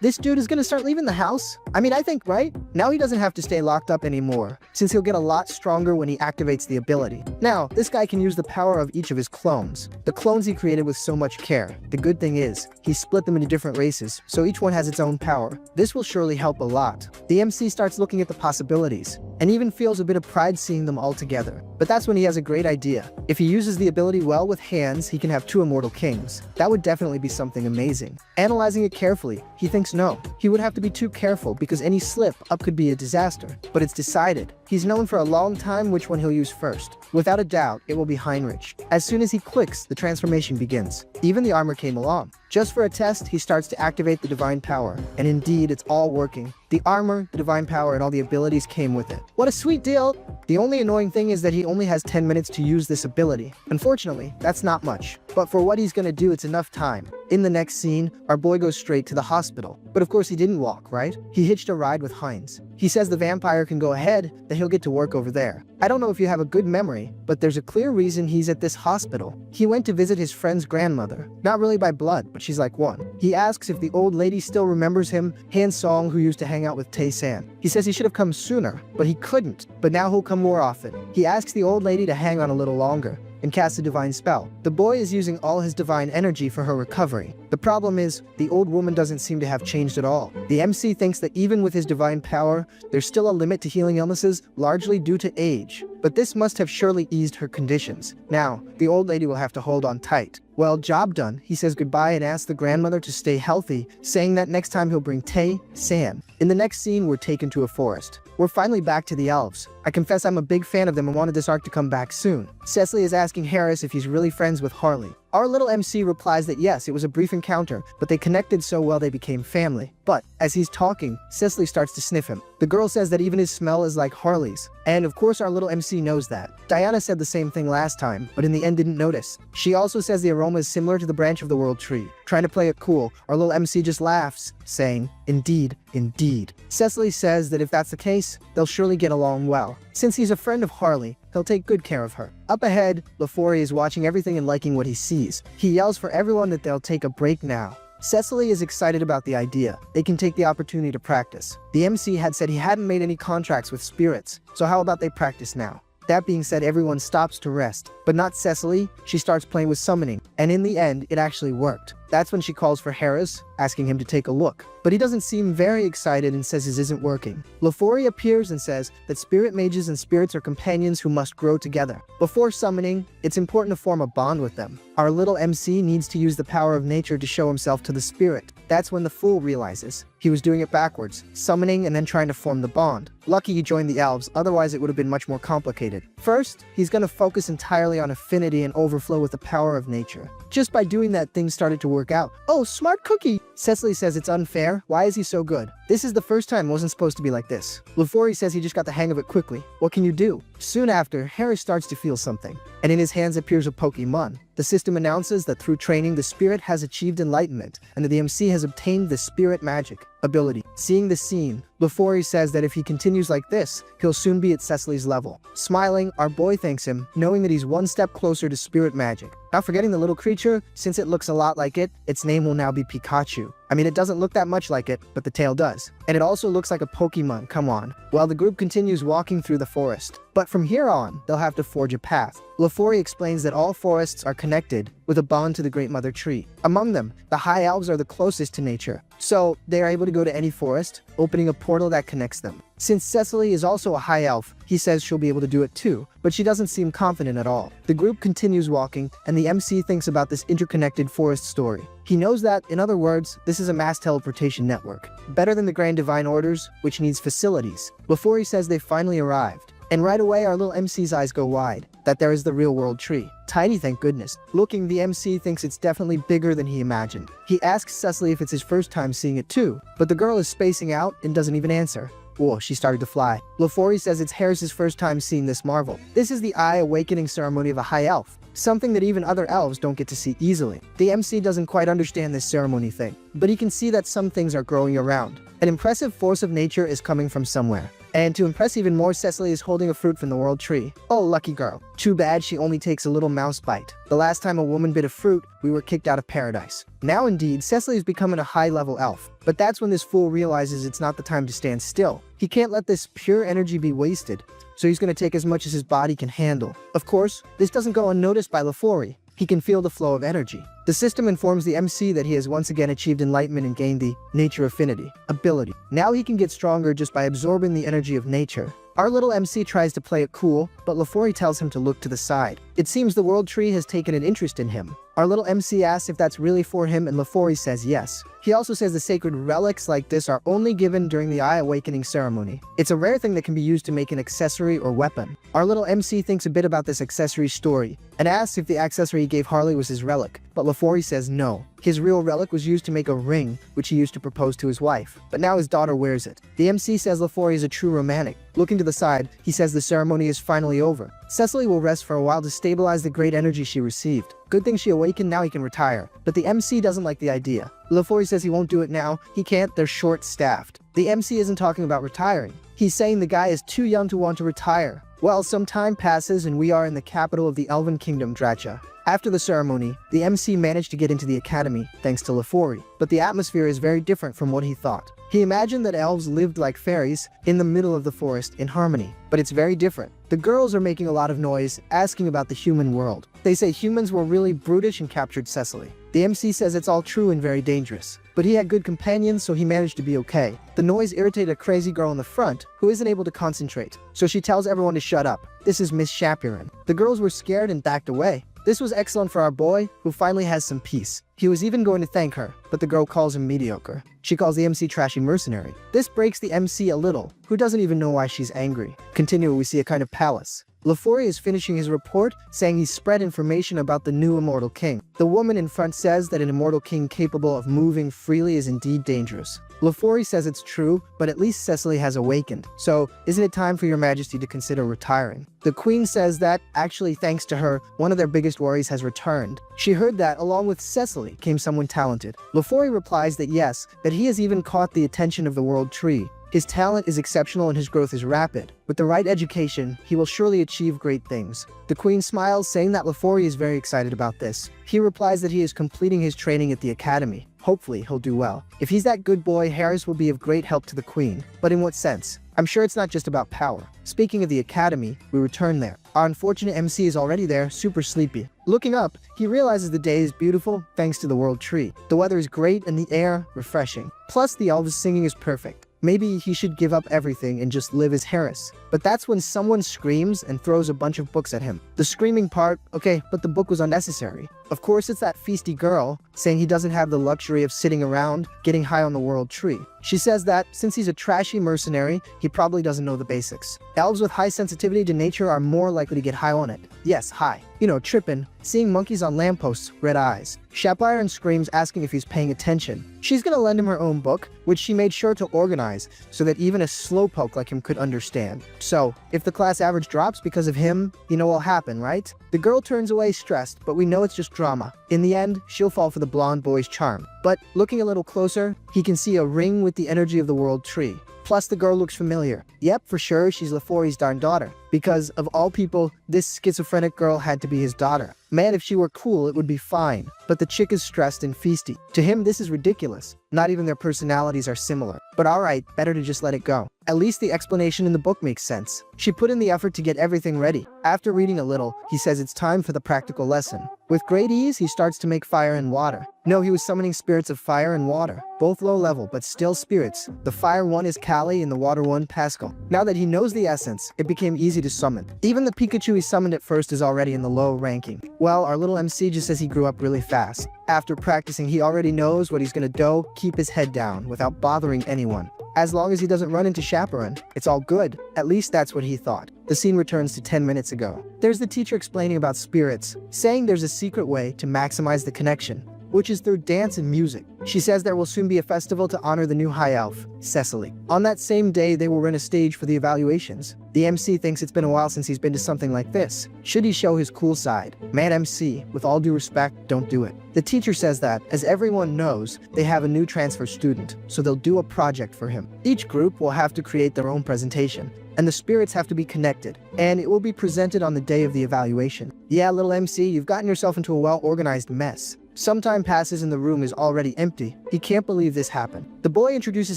this dude is gonna start leaving the house. I mean, I think, right? Now he doesn't have to stay locked up anymore, since he'll get a lot stronger when he activates the ability. Now, this guy can use the power of each of his clones. The clones he created with so much care. The good thing is, he split them into different races, so each one has its own power. This will surely help a lot. The MC starts looking at the possibilities, and even feels a bit of pride seeing them all together. But that's when he has a great idea. If he uses the ability well with hands, he can have 2 immortal kings. That would definitely be something amazing. Analyzing it carefully, he thinks no. He would have to be too careful because any slip up could be a disaster. But it's decided. He's known for a long time which one he'll use first. Without a doubt, it will be Heinrich. As soon as he clicks, the transformation begins. Even the armor came along. Just for a test, he starts to activate the divine power. And indeed, it's all working. The armor, the divine power, and all the abilities came with it. What a sweet deal! The only annoying thing is that he only has 10 minutes to use this ability. Unfortunately, that's not much. But for what he's gonna do, it's enough time. In the next scene, our boy goes straight to the hospital. But of course he didn't walk, right? He hitched a ride with Heinz. He says the vampire can go ahead, that he'll get to work over there. I don't know if you have a good memory, but there's a clear reason he's at this hospital. He went to visit his friend's grandmother. Not really by blood, but she's like one. He asks if the old lady still remembers him, Han Song, who used to hang out with Tae San. He says he should have come sooner, but he couldn't. But now he'll come more often. He asks the old lady to hang on a little longer and cast a divine spell. The boy is using all his divine energy for her recovery. The problem is, the old woman doesn't seem to have changed at all. The MC thinks that even with his divine power, there's still a limit to healing illnesses, largely due to age. But this must have surely eased her conditions. Now, the old lady will have to hold on tight. Well, job done. He says goodbye and asks the grandmother to stay healthy, saying that next time he'll bring Tae San. In the next scene, we're taken to a forest. We're finally back to the elves. I confess I'm a big fan of them and wanted this arc to come back soon. Cecily is asking Harris if he's really friends with Harley. Our little MC replies that yes, it was a brief encounter, but they connected so well they became family. But, as he's talking, Cecily starts to sniff him. The girl says that even his smell is like Harley's. And of course our little MC knows that. Diana said the same thing last time, but in the end didn't notice. She also says the aroma is similar to the branch of the world tree. Trying to play it cool, our little MC just laughs, saying, indeed, indeed. Cecily says that if that's the case, they'll surely get along well. Since he's a friend of Harley, he'll take good care of her. Up ahead, Lafori is watching everything and liking what he sees. He yells for everyone that they'll take a break now. Cecily is excited about the idea. They can take the opportunity to practice. The MC had said he hadn't made any contracts with spirits, so how about they practice now? That being said, everyone stops to rest. But not Cecily. She starts playing with summoning, and in the end, it actually worked. That's when she calls for Harris, asking him to take a look. But he doesn't seem very excited and says his isn't working. Lafori appears and says that spirit mages and spirits are companions who must grow together. Before summoning, it's important to form a bond with them. Our little MC needs to use the power of nature to show himself to the spirit. That's when the fool realizes he was doing it backwards, summoning and then trying to form the bond. Lucky he joined the elves, otherwise it would have been much more complicated. First, he's going to focus entirely on affinity and overflow with the power of nature. Just by doing that, things started to work out. Oh, smart cookie! Cecily says it's unfair. Why is he so good? This is the first time it wasn't supposed to be like this. Lafori says he just got the hang of it quickly. What can you do? Soon after, Harry starts to feel something, and in his hands appears a Pokemon. The system announces that through training, the spirit has achieved enlightenment, and that the MC has obtained the spirit magic ability. Seeing the scene, Lafori says that if he continues like this, he'll soon be at Cecily's level. Smiling, our boy thanks him, knowing that he's one step closer to spirit magic. Not forgetting the little creature, since it looks a lot like it, its name will now be Pikachu. I mean, it doesn't look that much like it, but the tail does. And it also looks like a Pokemon, come on. While the group continues walking through the forest. But from here on, they'll have to forge a path. Lafori explains that all forests are connected with a bond to the Great Mother Tree. Among them, the High Elves are the closest to nature, so they are able to go to any forest, opening a portal that connects them. Since Cecily is also a High Elf, he says she'll be able to do it too, but she doesn't seem confident at all. The group continues walking, and the MC thinks about this interconnected forest story. He knows that, in other words, this is a mass teleportation network, better than the Grand Divine Orders, which needs facilities. Lafori says they finally arrived. And right away, our little MC's eyes go wide, that there is the real world tree. Tiny, thank goodness. Looking, the MC thinks it's definitely bigger than he imagined. He asks Cecily if it's his first time seeing it too, but the girl is spacing out and doesn't even answer. Whoa, she started to fly. Lafori says it's Harris's first time seeing this marvel. This is the eye awakening ceremony of a high elf, something that even other elves don't get to see easily. The MC doesn't quite understand this ceremony thing, but he can see that some things are growing around. An impressive force of nature is coming from somewhere. And to impress even more, Cecily is holding a fruit from the world tree. Oh, lucky girl. Too bad she only takes a little mouse bite. The last time a woman bit a fruit, we were kicked out of paradise. Now indeed, Cecily is becoming a high-level elf. But that's when this fool realizes it's not the time to stand still. He can't let this pure energy be wasted, so he's going to take as much as his body can handle. Of course, this doesn't go unnoticed by Lafori. He can feel the flow of energy. The system informs the MC that he has once again achieved enlightenment and gained the nature affinity ability. Now he can get stronger just by absorbing the energy of nature. Our little MC tries to play it cool, but Lafori tells him to look to the side. It seems the world tree has taken an interest in him. Our little MC asks if that's really for him, and Lafori says yes. He also says the sacred relics like this are only given during the Eye Awakening ceremony. It's a rare thing that can be used to make an accessory or weapon. Our little MC thinks a bit about this accessory story, and asks if the accessory he gave Harley was his relic, but Lafori says no. His real relic was used to make a ring, which he used to propose to his wife, but now his daughter wears it. The MC says Lafori is a true romantic. Looking to the side, he says the ceremony is finally over. Cecily will rest for a while to stabilize the great energy she received. Good thing she awakened, now he can retire. But the MC doesn't like the idea. Lafori says he won't do it now. He can't, they're short-staffed. The MC isn't talking about retiring. He's saying the guy is too young to want to retire. Well, some time passes and we are in the capital of the Elven Kingdom, Dracha. After the ceremony, the MC managed to get into the academy, thanks to Lafori, but the atmosphere is very different from what he thought. He imagined that elves lived like fairies, in the middle of the forest, in harmony, but it's very different. The girls are making a lot of noise, asking about the human world. They say humans were really brutish and captured Cecily. The MC says it's all true and very dangerous, but he had good companions, so he managed to be okay. The noise irritated a crazy girl in the front, who isn't able to concentrate, so she tells everyone to shut up. This is Miss Shapiran. The girls were scared and backed away. This was excellent for our boy, who finally has some peace. He was even going to thank her, but the girl calls him mediocre. She calls the MC trashy mercenary. This breaks the MC a little, who doesn't even know why she's angry. Continuing, we see a kind of palace. Lafori is finishing his report, saying he's spread information about the new immortal king. The woman in front says that an immortal king capable of moving freely is indeed dangerous. Lafori says it's true, but at least Cecily has awakened. So, isn't it time for your majesty to consider retiring? The queen says that, actually thanks to her, one of their biggest worries has returned. She heard that, along with Cecily, came someone talented. Lafori replies that yes, that he has even caught the attention of the world tree. His talent is exceptional and his growth is rapid. With the right education, he will surely achieve great things. The queen smiles, saying that Lafori is very excited about this. He replies that he is completing his training at the academy. Hopefully, he'll do well. If he's that good boy, Harris will be of great help to the queen. But in what sense? I'm sure it's not just about power. Speaking of the academy, we return there. Our unfortunate MC is already there, super sleepy. Looking up, he realizes the day is beautiful thanks to the world tree. The weather is great and the air refreshing. Plus the elves singing is perfect. Maybe he should give up everything and just live as Harris. But that's when someone screams and throws a bunch of books at him. The screaming part, okay, but the book was unnecessary. Of course, it's that feisty girl saying he doesn't have the luxury of sitting around getting high on the world tree. She says that since he's a trashy mercenary, he probably doesn't know the basics. Elves with high sensitivity to nature are more likely to get high on it. Yes, high. You know, trippin', seeing monkeys on lampposts, red eyes. Chapliron screams asking if he's paying attention. She's gonna lend him her own book, which she made sure to organize so that even a slowpoke like him could understand. So, if the class average drops because of him, you know what'll happen, right? The girl turns away stressed, but we know it's just drama. In the end, she'll fall for the blonde boy's charm. But looking a little closer, he can see a ring with the energy of the world tree. Plus, the girl looks familiar. Yep, for sure, she's Lafori's darn daughter. Because, of all people, this schizophrenic girl had to be his daughter. Man, if she were cool, it would be fine. But the chick is stressed and feisty. To him, this is ridiculous. Not even their personalities are similar. But alright, better to just let it go. At least the explanation in the book makes sense. She put in the effort to get everything ready. After reading a little, he says it's time for the practical lesson. With great ease, he starts to make fire and water. No, he was summoning spirits of fire and water. Both low level, but still spirits. The fire one is Kali and the water one Pascal. Now that he knows the essence, it became easy to summon. Even the Pikachu he summoned at first is already in the low ranking. Well, our little MC just says he grew up really fast. After practicing, he already knows what he's gonna do, keep his head down without bothering anyone. As long as he doesn't run into Chaperon, it's all good. At least that's what he thought. The scene returns to 10 minutes ago. There's the teacher explaining about spirits, saying there's a secret way to maximize the connection, which is through dance and music. She says there will soon be a festival to honor the new high elf, Cecily. On that same day, they will rent a stage for the evaluations. The MC thinks it's been a while since he's been to something like this. Should he show his cool side? Man, MC, with all due respect, don't do it. The teacher says that, as everyone knows, they have a new transfer student, so they'll do a project for him. Each group will have to create their own presentation, and the spirits have to be connected, and it will be presented on the day of the evaluation. Yeah, little MC, you've gotten yourself into a well-organized mess. Some time passes and the room is already empty. He can't believe this happened. The boy introduces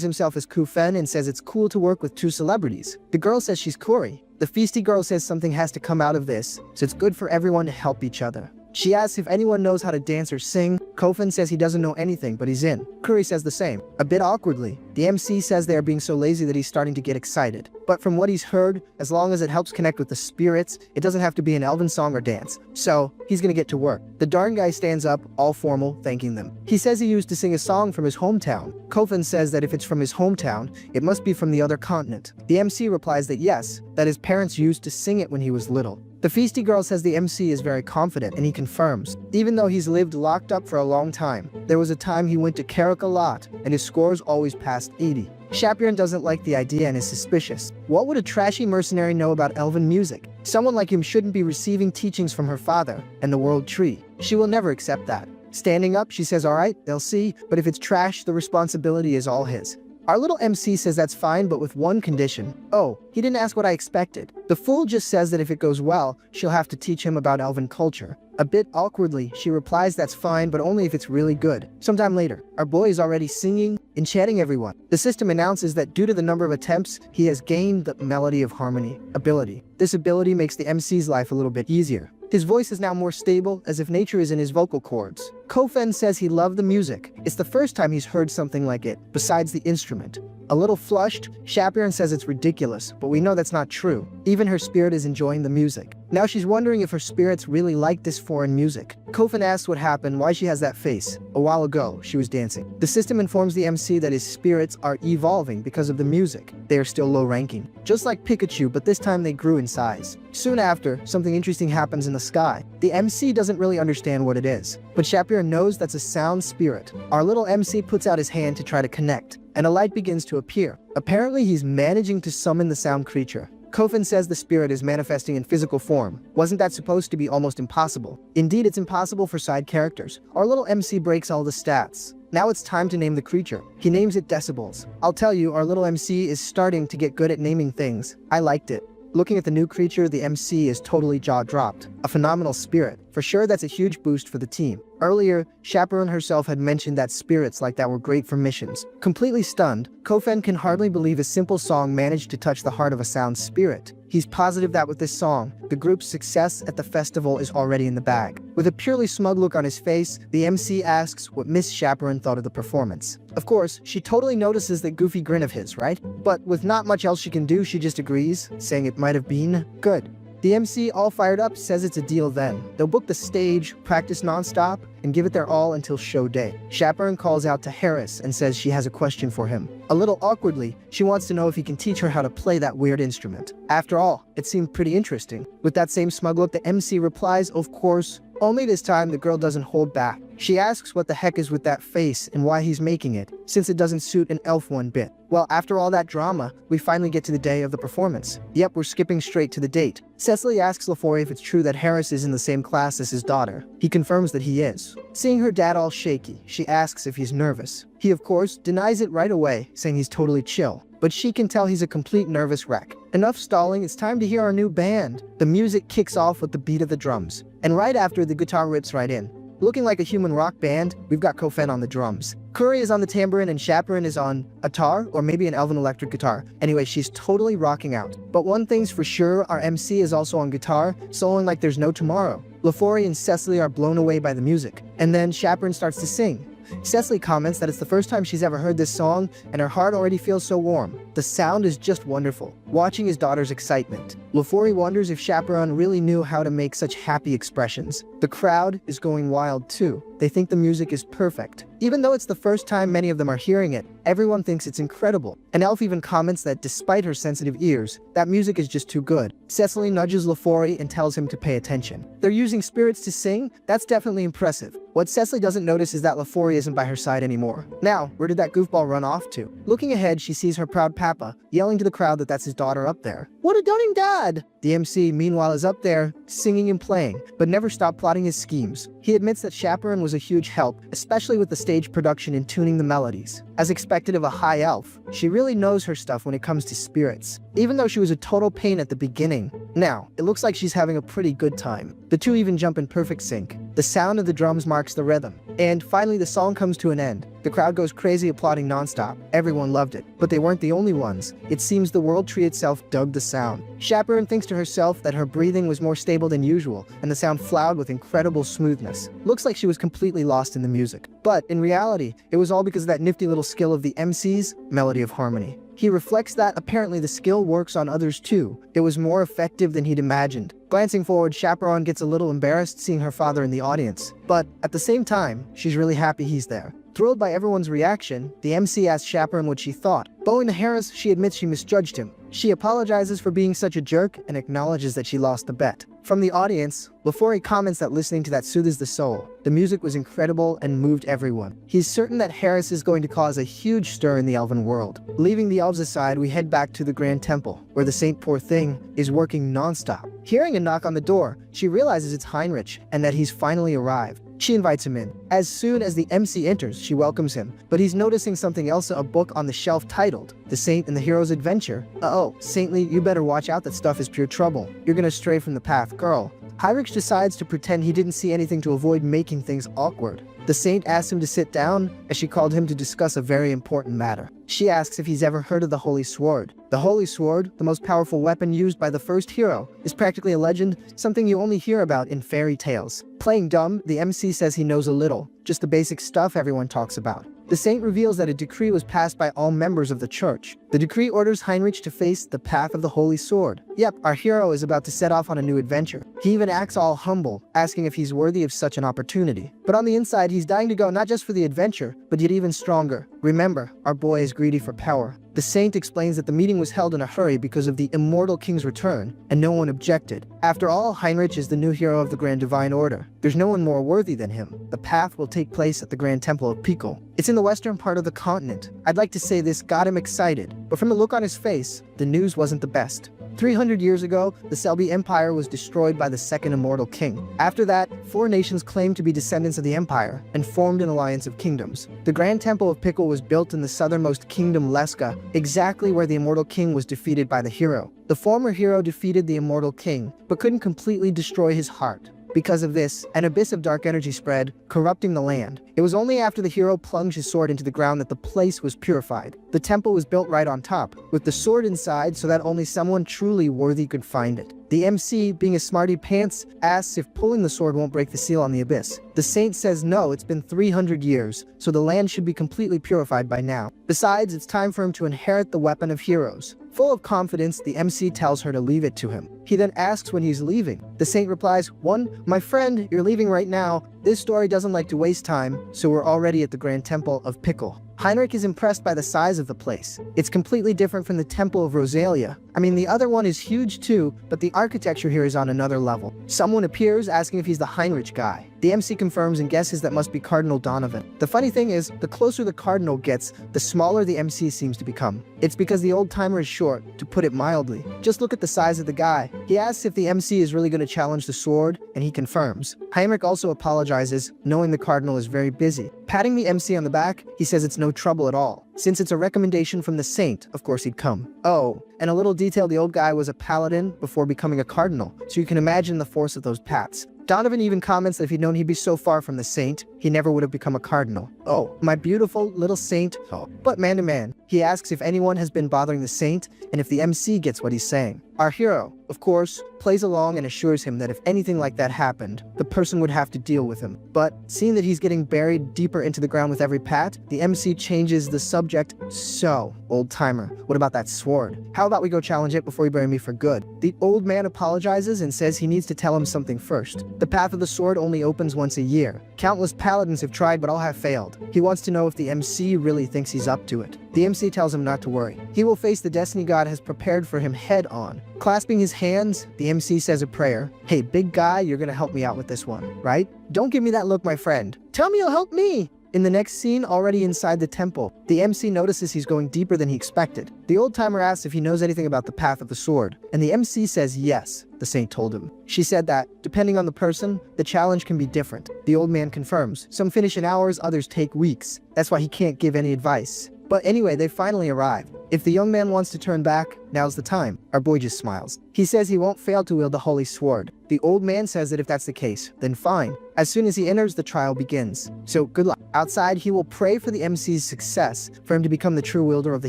himself as Kufen and says it's cool to work with two celebrities. The girl says she's Kuri. The feisty girl says something has to come out of this, so it's good for everyone to help each other. She asks if anyone knows how to dance or sing. Kofen says he doesn't know anything, but he's in. Kuri says the same. A bit awkwardly, the MC says they are being so lazy that he's starting to get excited. But from what he's heard, as long as it helps connect with the spirits, it doesn't have to be an elven song or dance. So, he's gonna get to work. The darn guy stands up, all formal, thanking them. He says he used to sing a song from his hometown. Kofen says that if it's from his hometown, it must be from the other continent. The MC replies that yes, that his parents used to sing it when he was little. The feisty girl says the MC is very confident, and he confirms. Even though he's lived locked up for a long time, there was a time he went to Carrick a lot, and his scores always passed 80. Chaperon doesn't like the idea and is suspicious. What would a trashy mercenary know about elven music? Someone like him shouldn't be receiving teachings from her father and the world tree. She will never accept that. Standing up, she says, alright, they'll see, but if it's trash, the responsibility is all his. Our little MC says that's fine, but with one condition. Oh, he didn't ask what I expected. The fool just says that if it goes well, she'll have to teach him about elven culture. A bit awkwardly, she replies that's fine, but only if it's really good. Sometime later, our boy is already singing, enchanting everyone. The system announces that due to the number of attempts, he has gained the melody of harmony ability. This ability makes the MC's life a little bit easier. His voice is now more stable, as if nature is in his vocal cords. Kofen says he loved the music. It's the first time he's heard something like it, besides the instrument. A little flushed, Chaperon says it's ridiculous, but we know that's not true. Even her spirit is enjoying the music. Now she's wondering if her spirits really like this foreign music. Kofen asks what happened, why she has that face. A while ago, she was dancing. The system informs the MC that his spirits are evolving because of the music. They are still low ranking. Just like Pikachu, but this time they grew in size. Soon after, something interesting happens in the sky. The MC doesn't really understand what it is, but Chaperon knows that's a sound spirit. Our little MC puts out his hand to try to connect, and a light begins to appear. Apparently he's managing to summon the sound creature. Kofen says the spirit is manifesting in physical form. Wasn't that supposed to be almost impossible? Indeed, it's impossible for side characters. Our little MC breaks all the stats. Now it's time to name the creature. He names it Decibels. I'll tell you, our little MC is starting to get good at naming things. I liked it. Looking at the new creature, the MC is totally jaw-dropped. A phenomenal spirit. For sure, that's a huge boost for the team. Earlier, Chaperone herself had mentioned that spirits like that were great for missions. Completely stunned, Kofen can hardly believe a simple song managed to touch the heart of a sound spirit. He's positive that with this song, the group's success at the festival is already in the bag. With a purely smug look on his face, the MC asks what Miss Chaperone thought of the performance. Of course, she totally notices that goofy grin of his, right? But with not much else she can do, she just agrees, saying it might have been good. The MC, all fired up, says it's a deal then. They'll book the stage, practice non-stop, and give it their all until show day. Chaperone calls out to Harris and says she has a question for him. A little awkwardly, she wants to know if he can teach her how to play that weird instrument. After all, it seemed pretty interesting. With that same smug look, the MC replies, of course. Only this time, the girl doesn't hold back. She asks what the heck is with that face and why he's making it, since it doesn't suit an elf one bit. Well, after all that drama, we finally get to the day of the performance. Yep, we're skipping straight to the date. Cecily asks LaFoy if it's true that Harris is in the same class as his daughter. He confirms that he is. Seeing her dad all shaky, she asks if he's nervous. He, of course, denies it right away, saying he's totally chill. But she can tell he's a complete nervous wreck. Enough stalling, it's time to hear our new band. The music kicks off with the beat of the drums. And right after, the guitar rips right in. Looking like a human rock band, we've got Kofen on the drums. Curry is on the tambourine and Chaperone is on a tar or maybe an elven electric guitar. Anyway, she's totally rocking out. But one thing's for sure, our MC is also on guitar, soloing like there's no tomorrow. LaFoy and Cecily are blown away by the music. And then Chaperone starts to sing. Cecily comments that it's the first time she's ever heard this song, and her heart already feels so warm. The sound is just wonderful. Watching his daughter's excitement. LaFoy wonders if Chaperone really knew how to make such happy expressions. The crowd is going wild too. They think the music is perfect. Even though it's the first time many of them are hearing it, everyone thinks it's incredible. An elf even comments that despite her sensitive ears, that music is just too good. Cecily nudges LaFoy and tells him to pay attention. They're using spirits to sing? That's definitely impressive. What Cecily doesn't notice is that LaFoy isn't by her side anymore. Now, where did that goofball run off to? Looking ahead, she sees her proud papa, yelling to the crowd that that's his daughter up there. What a doting dad! The MC, meanwhile, is up there, singing and playing, but never stopped plotting his schemes. He admits that Chaperone was a huge help, especially with the stage production and tuning the melodies. As expected of a high elf, she really knows her stuff when it comes to spirits, even though she was a total pain at the beginning. Now, it looks like she's having a pretty good time. The two even jump in perfect sync. The sound of the drums marks the rhythm. And finally, the song comes to an end. The crowd goes crazy applauding nonstop. Everyone loved it. But they weren't the only ones. It seems the world tree itself dug the sound. Chaperone thinks to herself that her breathing was more stable than usual, and the sound flowed with incredible smoothness. Looks like she was completely lost in the music. But in reality, it was all because of that nifty little skill of the MC's melody of harmony. He reflects that apparently the skill works on others too. It was more effective than he'd imagined. Glancing forward, Chaperone gets a little embarrassed seeing her father in the audience. But at the same time, she's really happy he's there. Thrilled by everyone's reaction, the MC asks Chaperone what she thought. Bowing to Harris, she admits she misjudged him. She apologizes for being such a jerk and acknowledges that she lost the bet. From the audience, LaFoy comments that listening to that soothes the soul. The music was incredible and moved everyone. He's certain that Harris is going to cause a huge stir in the elven world. Leaving the elves aside, we head back to the Grand Temple, where the Saint Poor Thing is working non-stop. Hearing a knock on the door, she realizes it's Heinrich and that he's finally arrived. She invites him in. As soon as the MC enters, she welcomes him, but he's noticing something else, a book on the shelf titled The Saint and the Hero's Adventure. Uh-oh, Saintly, you better watch out, that stuff is pure trouble. You're gonna stray from the path, girl. Heinrich decides to pretend he didn't see anything to avoid making things awkward. The Saint asks him to sit down, as she called him to discuss a very important matter. She asks if he's ever heard of the Holy Sword. The Holy Sword, the most powerful weapon used by the first hero, is practically a legend, something you only hear about in fairy tales. Playing dumb, the MC says he knows a little, just the basic stuff everyone talks about. The Saint reveals that a decree was passed by all members of the church. The decree orders Heinrich to face the path of the Holy Sword. Yep, our hero is about to set off on a new adventure. He even acts all humble, asking if he's worthy of such an opportunity. But on the inside, he's dying to go not just for the adventure, but yet even stronger. Remember, our boy is greedy for power. The Saint explains that the meeting was held in a hurry because of the immortal king's return, and no one objected. After all, Heinrich is the new hero of the Grand Divine Order. There's no one more worthy than him. The path will take place at the Grand Temple of Pico. It's in the western part of the continent. I'd like to say this got him excited, but from the look on his face, the news wasn't the best. 300 years ago, the Selby Empire was destroyed by the second immortal king. After that, 4 nations claimed to be descendants of the empire and formed an alliance of kingdoms. The Grand Temple of Pickle was built in the southernmost kingdom Leska, exactly where the immortal king was defeated by the hero. The former hero defeated the immortal king, but couldn't completely destroy his heart. Because of this, an abyss of dark energy spread, corrupting the land. It was only after the hero plunged his sword into the ground that the place was purified. The temple was built right on top, with the sword inside so that only someone truly worthy could find it. The MC, being a smarty pants, asks if pulling the sword won't break the seal on the abyss. The saint says no, it's been 300 years, so the land should be completely purified by now. Besides, it's time for him to inherit the weapon of heroes. Full of confidence, the MC tells her to leave it to him. He then asks when he's leaving. The saint replies, "1, my friend, you're leaving right now. This story doesn't like to waste time, so we're already at the Grand Temple of Pickle." Heinrich is impressed by the size of the place. It's completely different from the Temple of Rosalia. I mean, the other one is huge too, but the architecture here is on another level. Someone appears asking if he's the Heinrich guy. The MC confirms and guesses that must be Cardinal Donovan. The funny thing is, the closer the Cardinal gets, the smaller the MC seems to become. It's because the old timer is short, to put it mildly. Just look at the size of the guy. He asks if the MC is really going to challenge the sword, and he confirms. Heinrich also apologizes, knowing the Cardinal is very busy. Patting the MC on the back, he says it's no trouble at all. Since it's a recommendation from the saint, of course he'd come. Oh, and a little detail, the old guy was a paladin before becoming a cardinal, so you can imagine the force of those pats. Donovan even comments that if he'd known he'd be so far from the saint, he never would have become a cardinal. Oh, my beautiful little saint. Oh. But man to man, he asks if anyone has been bothering the saint and if the MC gets what he's saying. Our hero, of course, plays along and assures him that if anything like that happened, the person would have to deal with him. But seeing that he's getting buried deeper into the ground with every pat, the MC changes the subject. So, old timer, what about that sword? How about we go challenge it before you bury me for good? The old man apologizes and says he needs to tell him something first. The path of the sword only opens once a year. Countless paladins have tried, but all have failed. He wants to know if the MC really thinks he's up to it. The MC tells him not to worry. He will face the destiny God has prepared for him head on. Clasping his hands, the MC says a prayer. Hey, big guy, you're gonna help me out with this one, right? Don't give me that look, my friend. Tell me you'll help me! In the next scene, already inside the temple, the MC notices he's going deeper than he expected. The old-timer asks if he knows anything about the path of the sword, and the MC says yes, the saint told him. She said that, depending on the person, the challenge can be different. The old man confirms. Some finish in hours, others take weeks. That's why he can't give any advice. But anyway, they finally arrive. If the young man wants to turn back, now's the time. Our boy just smiles. He says he won't fail to wield the holy sword. The old man says that if that's the case, then fine. As soon as he enters, the trial begins. So good luck. Outside, he will pray for the MC's success, for him to become the true wielder of the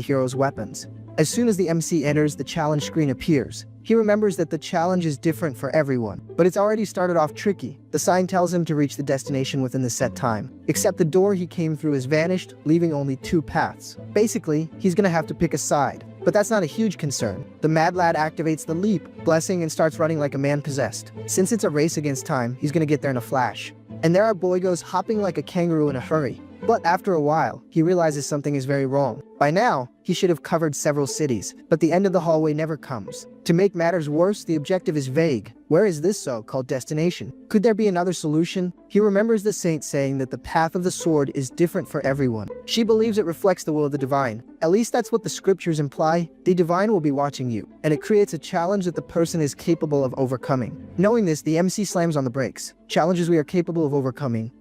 hero's weapons. As soon as the MC enters, the challenge screen appears. He remembers that the challenge is different for everyone, but it's already started off tricky. The sign tells him to reach the destination within the set time. Except the door he came through has vanished, leaving only 2 paths. Basically, he's gonna have to pick a side. But that's not a huge concern. The mad lad activates the leap, blessing, and starts running like a man possessed. Since it's a race against time, he's gonna get there in a flash. And there our boy goes hopping like a kangaroo in a hurry. But after a while, he realizes something is very wrong. By now, he should have covered several cities, but the end of the hallway never comes. To make matters worse, the objective is vague. Where is this so-called destination? Could there be another solution? He remembers the saint saying that the path of the sword is different for everyone. She believes it reflects the will of the divine. At least that's what the scriptures imply. The divine will be watching you, and it creates a challenge that the person is capable of overcoming. Knowing this, the MC slams on the brakes. Challenges we are capable of overcoming.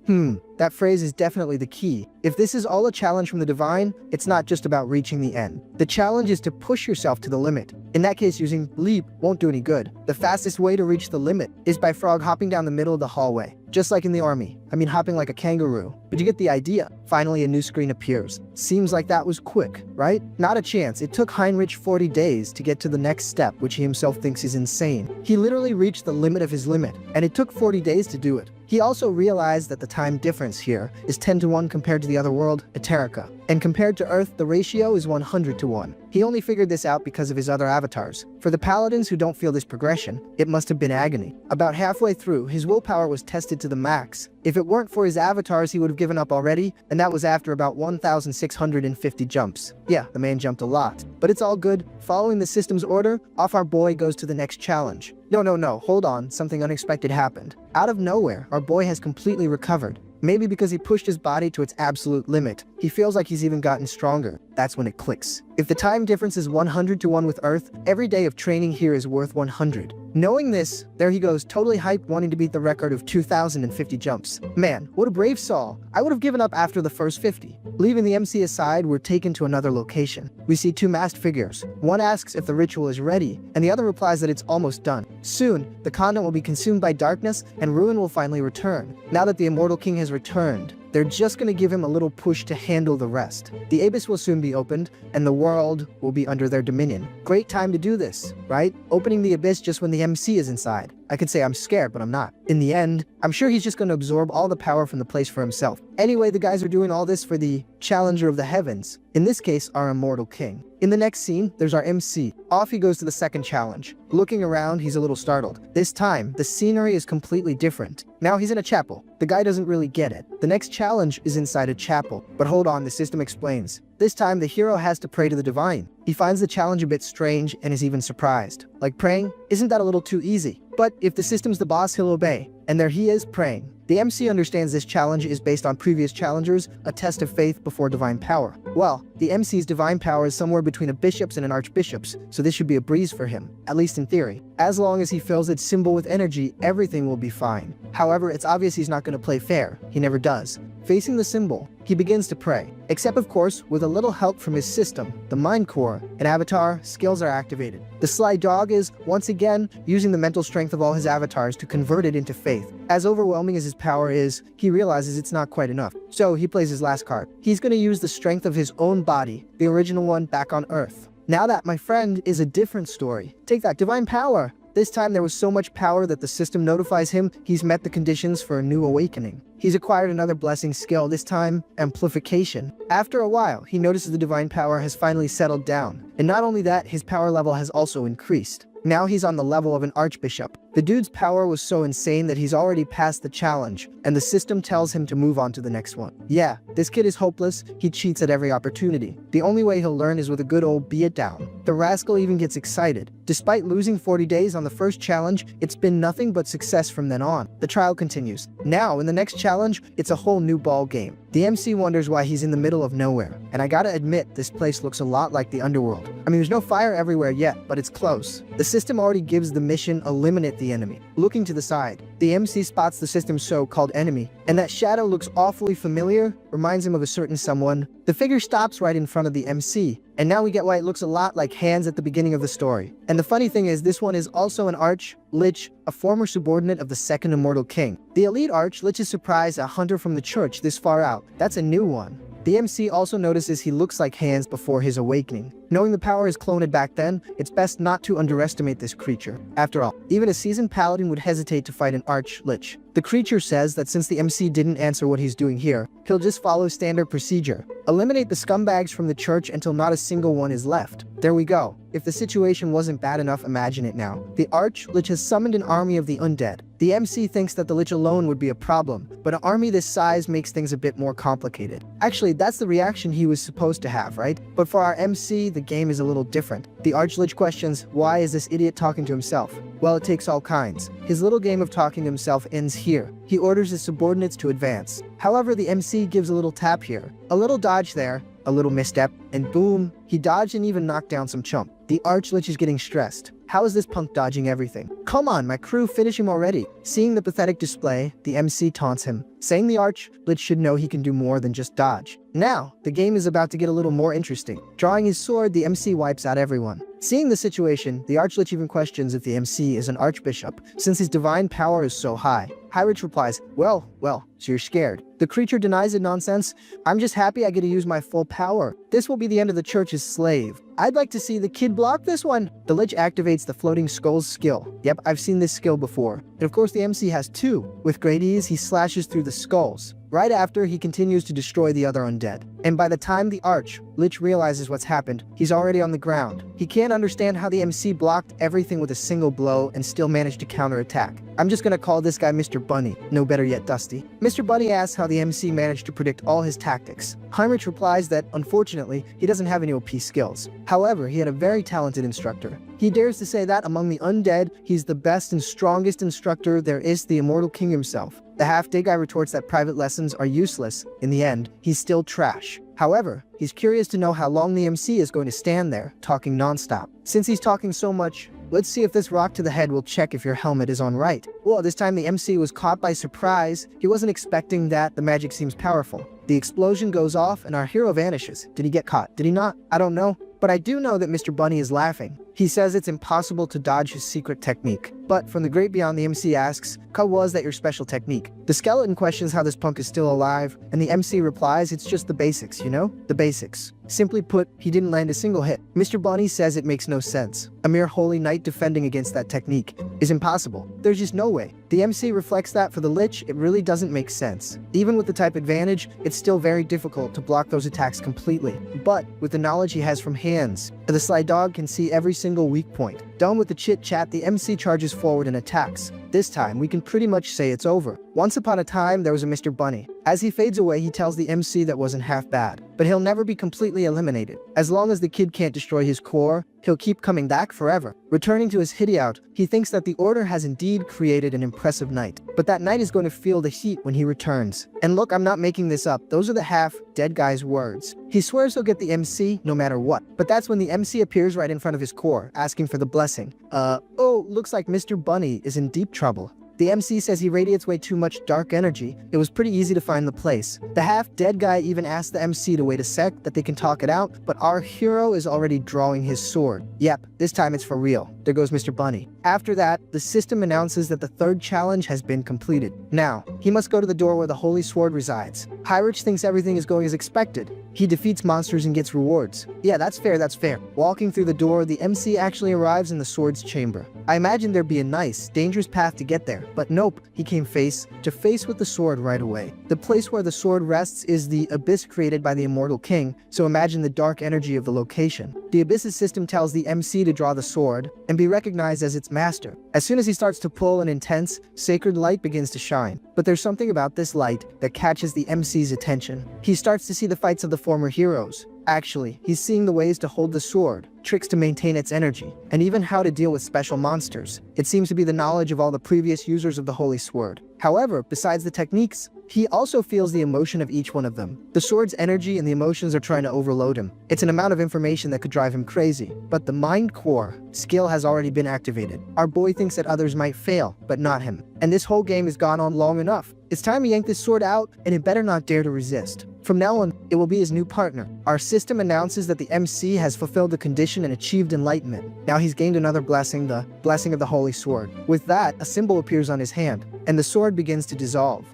That phrase is definitely the key. If this is all a challenge from the divine, it's not just about reaching the end. The challenge is to push yourself to the limit. In that case, using leap won't do any good. The fastest way to reach the limit is by frog hopping down the middle of the hallway. Just like in the army. I mean, hopping like a kangaroo. But you get the idea. Finally, a new screen appears. Seems like that was quick, right? Not a chance. It took Heinrich 40 days to get to the next step, which he himself thinks is insane. He literally reached the limit of his limit, and it took 40 days to do it. He also realized that the time difference here is 10 to 1 compared to the other world, Eterica. And compared to Earth, the ratio is 100 to 1. He only figured this out because of his other avatars. For the paladins who don't feel this progression, it must have been agony. About halfway through, his willpower was tested to the max. If it weren't for his avatars, he would have given up already, and that was after about 1,650 jumps. Yeah, the man jumped a lot. But it's all good. Following the system's order, off our boy goes to the next challenge. No, hold on, something unexpected happened. Out of nowhere, our boy has completely recovered. Maybe because he pushed his body to its absolute limit. he feels like he's even gotten stronger. That's when it clicks. If the time difference is 100 to 1 with Earth, every day of training here is worth 100. Knowing this, there he goes, totally hyped, wanting to beat the record of 2,050 jumps. Man, what a brave soul. I would have given up after the first 50. Leaving the MC aside, we're taken to another location. We see two masked figures. One asks if the ritual is ready, and the other replies that it's almost done. Soon, the convent will be consumed by darkness, and ruin will finally return. Now that the Immortal King has returned, they're just gonna give him a little push to handle the rest. The abyss will soon be opened, and the world will be under their dominion. Great time to do this, right? Opening the abyss just when the MC is inside. I could say I'm scared, but I'm not. In the end, I'm sure he's just gonna absorb all the power from the place for himself. Anyway, the guys are doing all this for the Challenger of the Heavens. In this case, our Immortal King. In the next scene, there's our MC. Off he goes to the second challenge. Looking around, he's a little startled. This time, the scenery is completely different. Now he's in a chapel. The guy doesn't really get it. The next challenge is inside a chapel. But hold on, the system explains. This time, the hero has to pray to the divine. He finds the challenge a bit strange and is even surprised. Like praying? Isn't that a little too easy? But if the system's the boss, he'll obey. And there he is, praying. The MC understands this challenge is based on previous challengers, a test of faith before divine power. Well, the MC's divine power is somewhere between a bishop's and an archbishop's, so this should be a breeze for him, at least in theory. As long as he fills its symbol with energy, everything will be fine. However, it's obvious he's not going to play fair. He never does. Facing the symbol, he begins to pray. Except, of course, with a little help from his system, the mind core. An avatar, skills are activated. The sly dog is, once again, using the mental strength of all his avatars to convert it into faith. As overwhelming as his power is, he realizes it's not quite enough. So he plays his last card. He's going to use the strength of his own body, the original one back on Earth. Now that, my friend, is a different story. Take that, divine power. This time there was so much power that the system notifies him he's met the conditions for a new awakening. He's acquired another blessing skill, this time amplification. After a while, he notices the divine power has finally settled down. And not only that, his power level has also increased. Now he's on the level of an archbishop. The dude's power was so insane that he's already passed the challenge, and the system tells him to move on to the next one. Yeah, this kid is hopeless, he cheats at every opportunity. The only way he'll learn is with a good old beat it down. The rascal even gets excited. Despite losing 40 days on the first challenge, it's been nothing but success from then on. The trial continues. Now, in the next challenge, it's a whole new ball game. The MC wonders why he's in the middle of nowhere, and I gotta admit, this place looks a lot like the underworld. I mean, there's no fire everywhere yet, but it's close. The system already gives the mission eliminate the enemy. Looking to the side, the MC spots the system's so-called enemy, and that shadow looks awfully familiar, reminds him of a certain someone. The figure stops right in front of the MC, and now we get why it looks a lot like Hans at the beginning of the story. And the funny thing is, this one is also an arch-lich, a former subordinate of the second Immortal King. The elite arch-lich is surprised a hunter from the church this far out. That's a new one. The MC also notices he looks like Hans before his awakening. Knowing the power is cloned back then, it's best not to underestimate this creature. After all, even a seasoned paladin would hesitate to fight an arch-lich. The creature says that since the MC didn't answer what he's doing here, he'll just follow standard procedure. Eliminate the scumbags from the church until not a single one is left. There we go. If the situation wasn't bad enough, imagine it now. The arch-lich has summoned an army of the undead. The MC thinks that the lich alone would be a problem, but an army this size makes things a bit more complicated. Actually, that's the reaction he was supposed to have, right? But for our MC, the game is a little different. The arch-lich questions, why is this idiot talking to himself? Well, it takes all kinds. His little game of talking to himself ends here. He orders his subordinates to advance. However, the MC gives a little tap here, a little dodge there, a little misstep, and boom, he dodged and even knocked down some chump. The arch-lich is getting stressed. How is this punk dodging everything? Come on, my crew, finish him already. Seeing the pathetic display, the MC taunts him, saying the arch-lich should know he can do more than just dodge. Now, the game is about to get a little more interesting. Drawing his sword, the MC wipes out everyone. Seeing the situation, the arch-lich even questions if the MC is an archbishop, since his divine power is so high. Heinrich replies, well, so you're scared. The creature denies it nonsense. I'm just happy I get to use my full power. This will be the end of the church's slave. I'd like to see the kid block this one. The lich activates the floating skulls skill. Yep, I've seen this skill before. And of course the MC has two. With great ease, he slashes through the skulls. Right after, he continues to destroy the other undead. And by the time the arch-lich realizes what's happened, he's already on the ground. He can't understand how the MC blocked everything with a single blow and still managed to counterattack. I'm just gonna call this guy Mr. Bunny, no better yet Dusty. Mr. Bunny asks how the MC managed to predict all his tactics. Heinrich replies that, unfortunately, he doesn't have any OP skills. However, he had a very talented instructor. He dares to say that among the undead, he's the best and strongest instructor there is, the Immortal King himself. The half-day guy retorts that private lessons are useless. In the end, he's still trash. However, he's curious to know how long the MC is going to stand there, talking nonstop. Since he's talking so much, let's see if this rock to the head will check if your helmet is on right. Well, this time the MC was caught by surprise. He wasn't expecting that. The magic seems powerful. The explosion goes off and our hero vanishes. Did he get caught? Did he not? I don't know. But I do know that Mr. Bunny is laughing. He says it's impossible to dodge his secret technique. But from the great beyond, the MC asks, "How was that your special technique?" The skeleton questions how this punk is still alive, and the MC replies, "It's just the basics, you know? The basics." Simply put, he didn't land a single hit. Mr. Bunny says it makes no sense. A mere holy knight defending against that technique is impossible. There's just no way. The MC reflects that for the Lich, it really doesn't make sense. Even with the type advantage, it's still very difficult to block those attacks completely. But with the knowledge he has from hands, the sly dog can see every single weak point. Done with the chit-chat, the MC charges forward and attacks. This time, we can pretty much say it's over. Once upon a time, there was a Mr. Bunny. As he fades away, he tells the MC that wasn't half bad, but he'll never be completely eliminated. As long as the kid can't destroy his core, he'll keep coming back forever. Returning to his hideout, he thinks that the Order has indeed created an impressive knight. But that knight is going to feel the heat when he returns. And look, I'm not making this up. Those are the half-dead guy's words. He swears he'll get the MC no matter what. But that's when the MC appears right in front of his core, asking for the blessing. Oh, looks like Mr. Bunny is in deep trouble. The MC says he radiates way too much dark energy. It was pretty easy to find the place. The half-dead guy even asks the MC to wait a sec, that they can talk it out, but our hero is already drawing his sword. Yep, this time it's for real. There goes Mr. Bunny. After that, the system announces that the third challenge has been completed. Now, he must go to the door where the Holy Sword resides. Heinrich thinks everything is going as expected. He defeats monsters and gets rewards. Yeah, that's fair, that's fair. Walking through the door, the MC actually arrives in the sword's chamber. I imagined there'd be a nice, dangerous path to get there, but nope, he came face to face with the sword right away. The place where the sword rests is the abyss created by the immortal king, so imagine the dark energy of the location. The abyss's system tells the MC to draw the sword and be recognized as its master. As soon as he starts to pull, an intense, sacred light begins to shine. But there's something about this light that catches the MC's attention. He starts to see the fights of the former heroes. Actually, he's seeing the ways to hold the sword, tricks to maintain its energy, and even how to deal with special monsters. It seems to be the knowledge of all the previous users of the Holy Sword. However, besides the techniques, he also feels the emotion of each one of them. The sword's energy and the emotions are trying to overload him. It's an amount of information that could drive him crazy. But the mind core skill has already been activated. Our boy thinks that others might fail, but not him. And this whole game has gone on long enough. It's time to yank this sword out, and it better not dare to resist. From now on, it will be his new partner. Our system announces that the MC has fulfilled the condition and achieved enlightenment. Now he's gained another blessing, the blessing of the Holy Sword. With that, a symbol appears on his hand, and the sword begins to dissolve.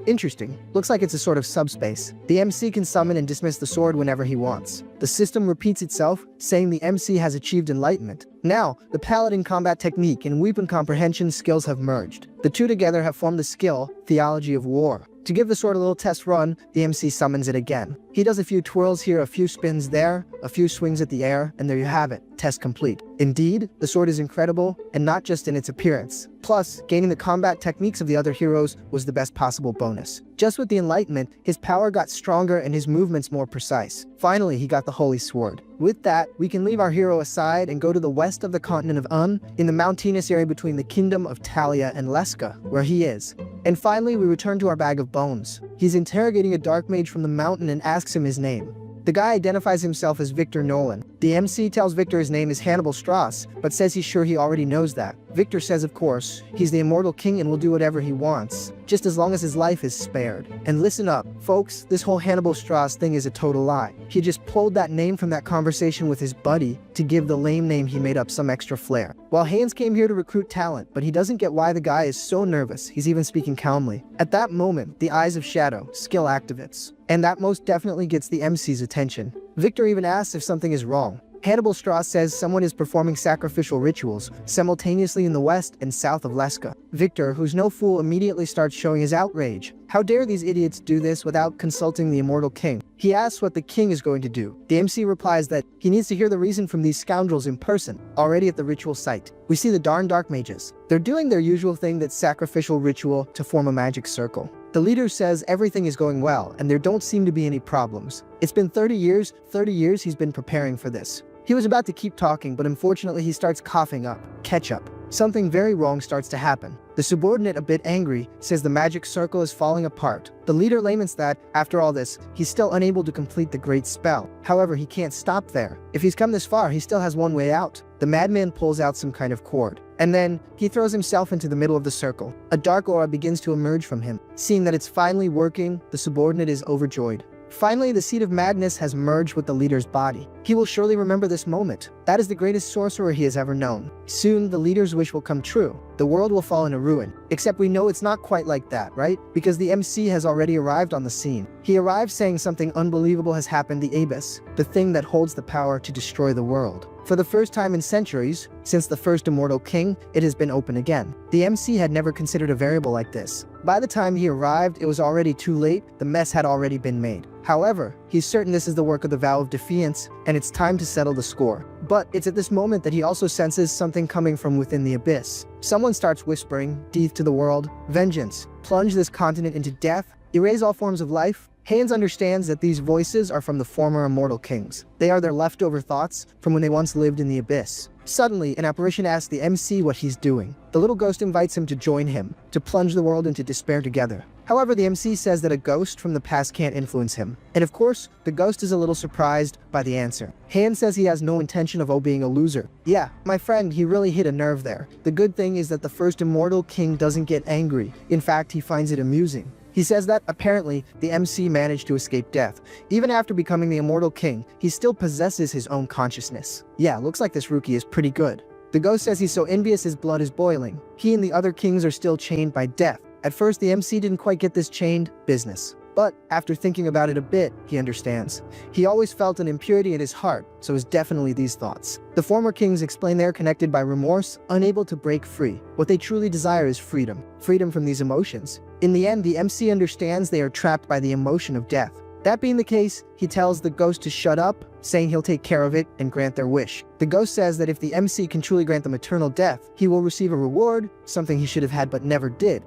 Interesting. Looks like it's a sort of subspace. The MC can summon and dismiss the sword whenever he wants. The system repeats itself, saying the MC has achieved enlightenment. Now, the paladin combat technique and weapon comprehension skills have merged. The two together have formed the skill, Theology of War. To give the sword a little test run, the MC summons it again. He does a few twirls here, a few spins there, a few swings at the air, and there you have it. Test complete. Indeed, the sword is incredible, and not just in its appearance. Plus, gaining the combat techniques of the other heroes was the best possible bonus. Just with the enlightenment, his power got stronger and his movements more precise. Finally, he got the Holy Sword. With that, we can leave our hero aside and go to the west of the continent of Un, in the mountainous area between the kingdom of Talia and Leska, where he is. And finally, we return to our bag of bones. He's interrogating a dark mage from the mountain and asks him his name. The guy identifies himself as Victor Nolan. The MC tells Victor his name is Hannibal Strauss, but says he's sure he already knows that. Victor says of course, he's the immortal king and will do whatever he wants, just as long as his life is spared. And listen up, folks, this whole Hannibal Strauss thing is a total lie. He just pulled that name from that conversation with his buddy to give the lame name he made up some extra flair. Well, Haynes came here to recruit talent, but he doesn't get why the guy is so nervous. He's even speaking calmly. At that moment, the Eyes of Shadow skill activates, and that most definitely gets the MC's attention. Victor even asks if something is wrong. Hannibal Strauss says someone is performing sacrificial rituals simultaneously in the west and south of Leska. Victor, who's no fool, immediately starts showing his outrage. How dare these idiots do this without consulting the immortal king? He asks what the king is going to do. The MC replies that he needs to hear the reason from these scoundrels in person, already at the ritual site. We see the darn dark mages. They're doing their usual thing, that sacrificial ritual to form a magic circle. The leader says everything is going well and there don't seem to be any problems. It's been 30 years he's been preparing for this. He was about to keep talking, but unfortunately he starts coughing up ketchup. Something very wrong starts to happen. The The subordinate, a bit angry, says the magic circle is falling apart. The leader laments that, after all this, he's still unable to complete the great spell. However, he can't stop there. If he's come this far, he still has one way out. The madman pulls out some kind of cord, and then he throws himself into the middle of the circle. A dark aura begins to emerge from him. Seeing that it's finally working, the subordinate is overjoyed. Finally, the seed of madness has merged with the leader's body. He will surely remember this moment. That is the greatest sorcerer he has ever known. Soon, the leader's wish will come true. The world will fall into ruin. Except we know it's not quite like that, right? Because the MC has already arrived on the scene. He arrives saying something unbelievable has happened, the abyss, the thing that holds the power to destroy the world. For the first time in centuries, since the first immortal king, it has been open again. The MC had never considered a variable like this. By the time he arrived, it was already too late, the mess had already been made. However, he's certain this is the work of the vow of defiance, and it's time to settle the score. But it's at this moment that he also senses something coming from within the abyss. Someone starts whispering, "Death to the world, vengeance, plunge this continent into death, erase all forms of life." Haynes understands that these voices are from the former immortal kings. They are their leftover thoughts from when they once lived in the abyss. Suddenly, an apparition asks the MC what he's doing. The little ghost invites him to join him, to plunge the world into despair together. However, the MC says that a ghost from the past can't influence him. And of course, the ghost is a little surprised by the answer. Han says he has no intention of being a loser. Yeah, my friend, he really hit a nerve there. The good thing is that the first immortal king doesn't get angry. In fact, he finds it amusing. He says that, apparently, the MC managed to escape death. Even after becoming the immortal king, he still possesses his own consciousness. Yeah, looks like this rookie is pretty good. The ghost says he's so envious his blood is boiling. He and the other kings are still chained by death. At first, the MC didn't quite get this chained business. But after thinking about it a bit, he understands. He always felt an impurity in his heart, so it's definitely these thoughts. The former kings explain they are connected by remorse, unable to break free. What they truly desire is freedom. Freedom from these emotions. In the end, the MC understands they are trapped by the emotion of death. That being the case, he tells the ghost to shut up, saying he'll take care of it and grant their wish. The ghost says that if the MC can truly grant them eternal death, he will receive a reward, something he should have had but never did.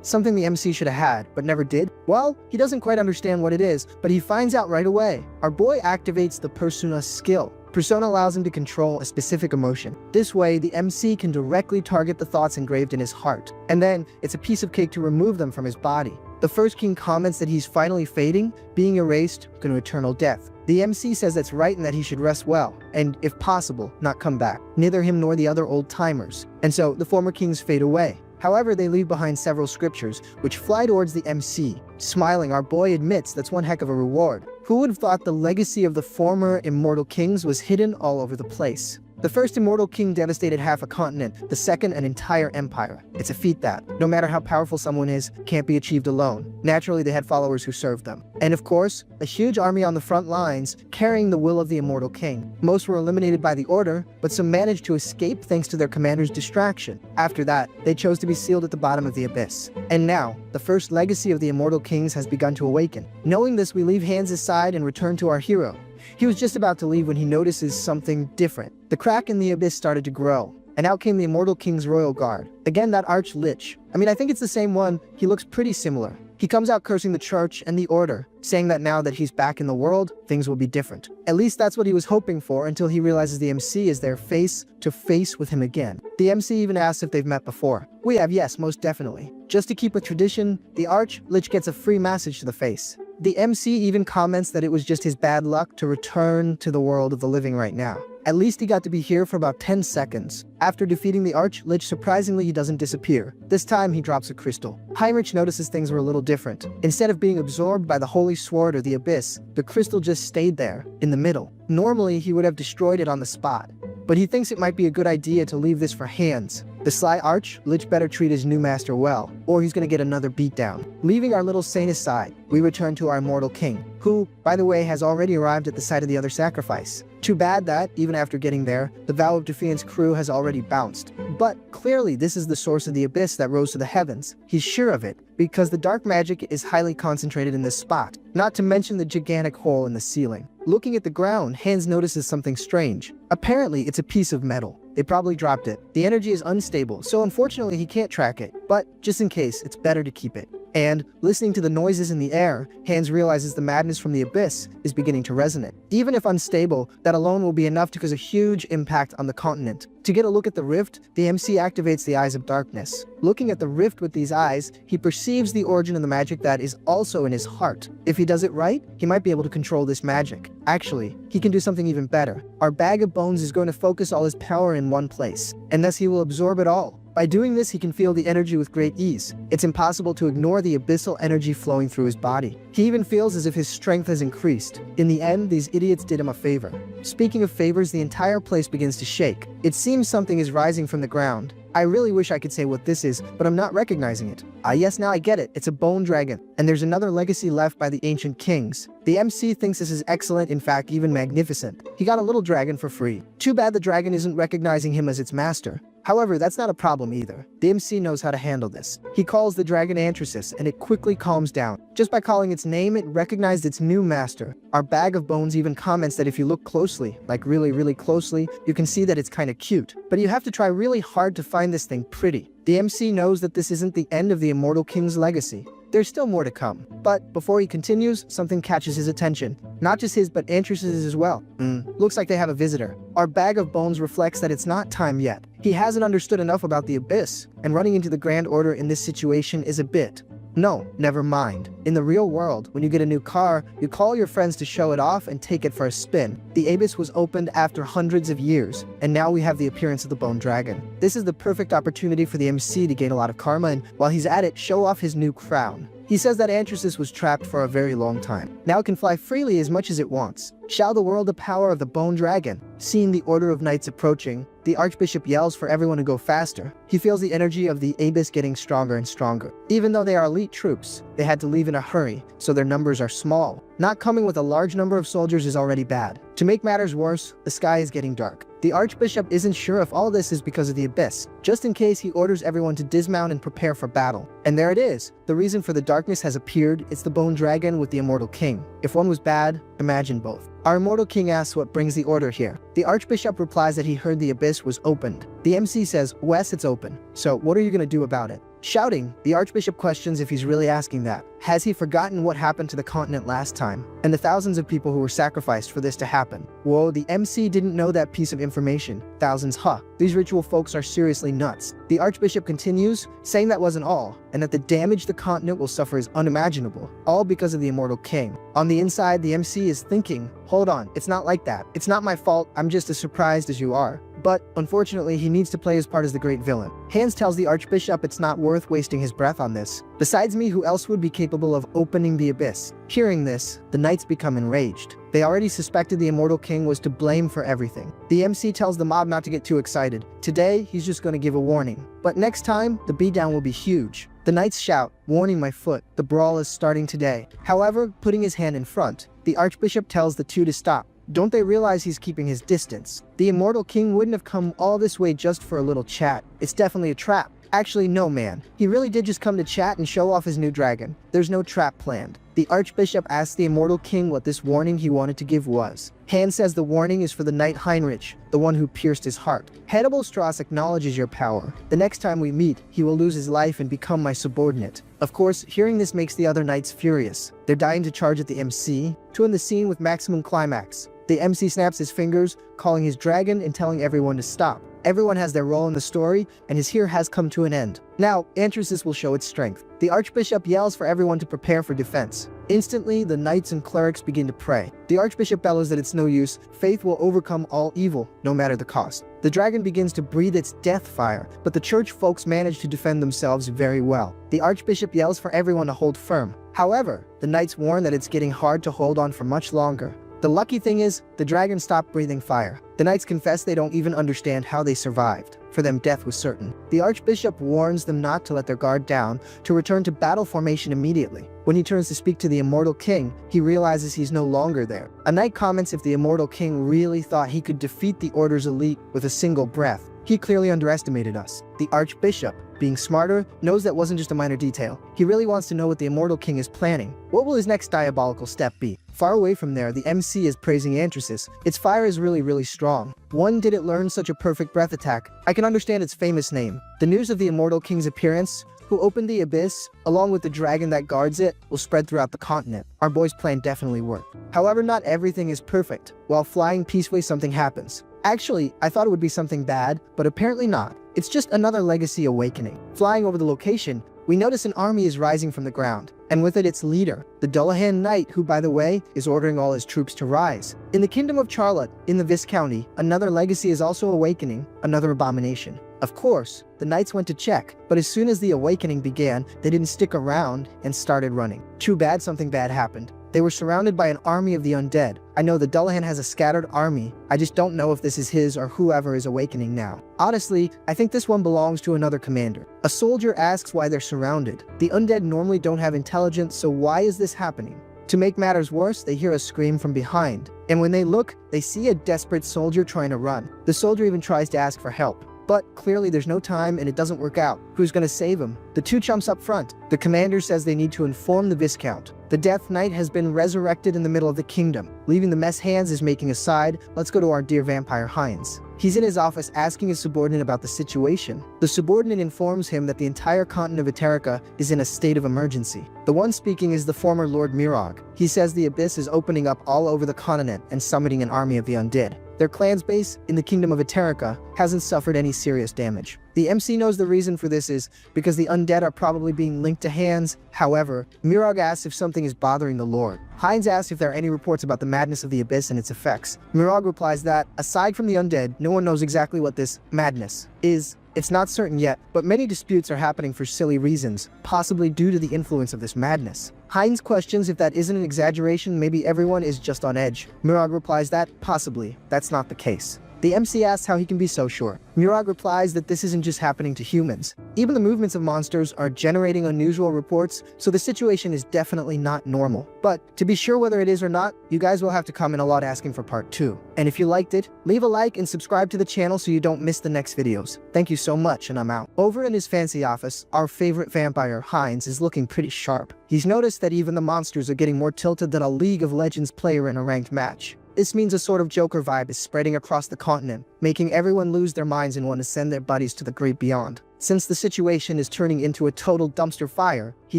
Something the MC should have had but never did? Well, he doesn't quite understand what it is, but he finds out right away. Our boy activates the persona skill. Persona allows him to control a specific emotion. This way, the MC can directly target the thoughts engraved in his heart. And then, it's a piece of cake to remove them from his body. The first king comments that he's finally fading, being erased to eternal death. The MC says that's right and that he should rest well, and if possible, not come back. Neither him nor the other old-timers. And so, the former kings fade away. However, they leave behind several scriptures, which fly towards the MC. Smiling, our boy admits that's one heck of a reward. Who would have thought the legacy of the former immortal kings was hidden all over the place? The first immortal king devastated half a continent, the second an entire empire. It's a feat that, no matter how powerful someone is, can't be achieved alone. Naturally, they had followers who served them. And of course, a huge army on the front lines, carrying the will of the immortal king. Most were eliminated by the order, but some managed to escape thanks to their commander's distraction. After that, they chose to be sealed at the bottom of the abyss. And now, the first legacy of the immortal kings has begun to awaken. Knowing this, we leave Hans' side and return to our hero. He was just about to leave when he notices something different. The crack in the abyss started to grow, and out came the immortal king's royal guard. Again, that arch-lich. I think it's the same one. He looks pretty similar. He comes out cursing the church and the order, saying that now that he's back in the world, things will be different. At least that's what he was hoping for until he realizes the MC is there face to face with him again. The MC even asks if they've met before. We have, yes, most definitely. Just to keep with tradition, the arch-lich gets a free massage to the face. The MC even comments that it was just his bad luck to return to the world of the living right now. At least he got to be here for about 10 seconds. After defeating the arch-lich, surprisingly he doesn't disappear. This time he drops a crystal. Heinrich notices things were a little different. Instead of being absorbed by the holy sword or the abyss, the crystal just stayed there, in the middle. Normally he would have destroyed it on the spot, but he thinks it might be a good idea to leave this for Hans. The sly arch-lich better treat his new master well, or he's gonna get another beatdown. Leaving our little saint aside, we return to our immortal king, who, by the way, has already arrived at the site of the other sacrifice. Too bad that, even after getting there, the Vow of Defiance crew has already bounced. But clearly this is the source of the abyss that rose to the heavens. He's sure of it, because the dark magic is highly concentrated in this spot, not to mention the gigantic hole in the ceiling. Looking at the ground, Hans notices something strange. Apparently, it's a piece of metal. They probably dropped it. The energy is unstable, so unfortunately he can't track it. But, just in case, it's better to keep it. And, listening to the noises in the air, Hans realizes the madness from the abyss is beginning to resonate. Even if unstable, that alone will be enough to cause a huge impact on the continent. To get a look at the rift, the MC activates the Eyes of Darkness. Looking at the rift with these eyes, he perceives the origin of the magic that is also in his heart. If he does it right, he might be able to control this magic. Actually, he can do something even better. Our bag of bones is going to focus all his power in one place, and thus he will absorb it all. By doing this, he can feel the energy with great ease. It's impossible to ignore the abyssal energy flowing through his body. He even feels as if his strength has increased. In the end, these idiots did him a favor. Speaking of favors, the entire place begins to shake. It seems something is rising from the ground. I really wish I could say what this is, but I'm not recognizing it. Yes, now I get it. It's a bone dragon. And there's another legacy left by the ancient kings. The MC thinks this is excellent, in fact, even magnificent. He got a little dragon for free. Too bad the dragon isn't recognizing him as its master. However, that's not a problem either. The MC knows how to handle this. He calls the dragon Anthracus, and it quickly calms down. Just by calling its name, it recognized its new master. Our bag of bones even comments that if you look closely, like really closely, you can see that it's kinda cute. But you have to try really hard to find this thing pretty. The MC knows that this isn't the end of the Immortal King's legacy. There's still more to come. But before he continues, something catches his attention. Not just his, but Anthracus's as well. Looks like they have a visitor. Our bag of bones reflects that it's not time yet. He hasn't understood enough about the abyss, and running into the Grand Order in this situation is a bit. No, never mind. In the real world, when you get a new car, you call your friends to show it off and take it for a spin. The abyss was opened after hundreds of years, and now we have the appearance of the Bone Dragon. This is the perfect opportunity for the MC to gain a lot of karma and, while he's at it, show off his new crown. He says that Anthracus was trapped for a very long time. Now it can fly freely as much as it wants. Show the world the power of the Bone Dragon. Seeing the order of knights approaching, the Archbishop yells for everyone to go faster. He feels the energy of the abyss getting stronger and stronger. Even though they are elite troops, they had to leave in a hurry, so their numbers are small. Not coming with a large number of soldiers is already bad. To make matters worse, the sky is getting dark. The Archbishop isn't sure if all this is because of the abyss. Just in case, he orders everyone to dismount and prepare for battle. And there it is. The reason for the darkness has appeared. It's the Bone Dragon with the Immortal King. If one was bad, imagine both. Our Immortal King asks what brings the order here. The Archbishop replies that he heard the abyss was opened. The MC says, Wes, it's open. So what are you gonna do about it? Shouting, the Archbishop questions if he's really asking that. Has he forgotten what happened to the continent last time, and the thousands of people who were sacrificed for this to happen? Whoa, the MC didn't know that piece of information. Thousands, huh? These ritual folks are seriously nuts. The Archbishop continues, saying that wasn't all, and that the damage the continent will suffer is unimaginable, all because of the Immortal King. On the inside, the MC is thinking, hold on, it's not like that. It's not my fault, I'm just as surprised as you are. But, unfortunately, he needs to play his part as the great villain. Hans tells the Archbishop it's not worth wasting his breath on this. Besides me, who else would be capable of opening the abyss? Hearing this, the knights become enraged. They already suspected the Immortal King was to blame for everything. The MC tells the mob not to get too excited. Today, he's just going to give a warning. But next time, the beatdown will be huge. The knights shout, warning my foot, the brawl is starting today. However, putting his hand in front, the Archbishop tells the two to stop. Don't they realize he's keeping his distance? The Immortal King wouldn't have come all this way just for a little chat. It's definitely a trap. Actually, no man. He really did just come to chat and show off his new dragon. There's no trap planned. The Archbishop asks the Immortal King what this warning he wanted to give was. Hans says the warning is for the Knight Heinrich, the one who pierced his heart. Hannibal Strauss acknowledges your power. The next time we meet, he will lose his life and become my subordinate. Of course, hearing this makes the other knights furious. They're dying to charge at the MC, to end the scene with maximum climax. The MC snaps his fingers, calling his dragon and telling everyone to stop. Everyone has their role in the story, and his here has come to an end. Now, Anthracus will show its strength. The Archbishop yells for everyone to prepare for defense. Instantly, the knights and clerics begin to pray. The Archbishop bellows that it's no use. Faith will overcome all evil, no matter the cost. The dragon begins to breathe its death fire, but the church folks manage to defend themselves very well. The Archbishop yells for everyone to hold firm. However, the knights warn that it's getting hard to hold on for much longer. The lucky thing is, the dragon stopped breathing fire. The knights confess they don't even understand how they survived. For them, death was certain. The Archbishop warns them not to let their guard down, to return to battle formation immediately. When he turns to speak to the Immortal King, he realizes he's no longer there. A knight comments if the Immortal King really thought he could defeat the Order's elite with a single breath. He clearly underestimated us. The Archbishop, being smarter, knows that wasn't just a minor detail. He really wants to know what the Immortal King is planning. What will his next diabolical step be? Far away from there, the MC is praising Anthracus. Its fire is really strong. One, did it learn such a perfect breath attack? I can understand its famous name. The news of the Immortal King's appearance who opened the abyss, along with the dragon that guards it, will spread throughout the continent. Our boy's plan definitely worked. However, not everything is perfect. While flying peacefully, something happens. Actually, I thought it would be something bad, but apparently not. It's just another legacy awakening. Flying over the location, we notice an army is rising from the ground, and with it its leader, the Dullahan Knight, who, by the way, is ordering all his troops to rise. In the Kingdom of Charlotte, in the Viscounty, another legacy is also awakening, another abomination. Of course, the knights went to check, but as soon as the awakening began, they didn't stick around and started running. Too bad something bad happened. They were surrounded by an army of the undead. I know the Dullahan has a scattered army, I just don't know if this is his or whoever is awakening now. Honestly, I think this one belongs to another commander. A soldier asks why they're surrounded. The undead normally don't have intelligence, so why is this happening? To make matters worse, they hear a scream from behind, and when they look, they see a desperate soldier trying to run. The soldier even tries to ask for help. But clearly there's no time and it doesn't work out. Who's gonna save him? The two chumps up front. The commander says they need to inform the Viscount. The Death Knight has been resurrected in the middle of the kingdom. Leaving the mess hands is making a side. Let's go to our dear vampire Heinz. He's in his office asking his subordinate about the situation. The subordinate informs him that the entire continent of Eterica is in a state of emergency. The one speaking is the former Lord Mirog. He says the abyss is opening up all over the continent and summoning an army of the undead. Their clan's base in the kingdom of Eterica hasn't suffered any serious damage. The MC knows the reason for this is because the undead are probably being linked to hands. However, Mirog asks if something is bothering the Lord. Heinz asks if there are any reports about the madness of the abyss and its effects. Mirog replies that, aside from the undead, no one knows exactly what this madness is. It's not certain yet, but many disputes are happening for silly reasons, possibly due to the influence of this madness. Heinz questions if that isn't an exaggeration, maybe everyone is just on edge. Mirog replies that, possibly, that's not the case. The MC asks how he can be so sure. Mirog replies that this isn't just happening to humans. Even the movements of monsters are generating unusual reports, so the situation is definitely not normal. But to be sure whether it is or not, you guys will have to comment a lot asking for part 2. And if you liked it, leave a like and subscribe to the channel so you don't miss the next videos. Thank you so much, and I'm out. Over in his fancy office, our favorite vampire, Heinz, is looking pretty sharp. He's noticed that even the monsters are getting more tilted than a League of Legends player in a ranked match. This means a sort of Joker vibe is spreading across the continent, making everyone lose their minds and want to send their buddies to the great beyond. Since the situation is turning into a total dumpster fire, he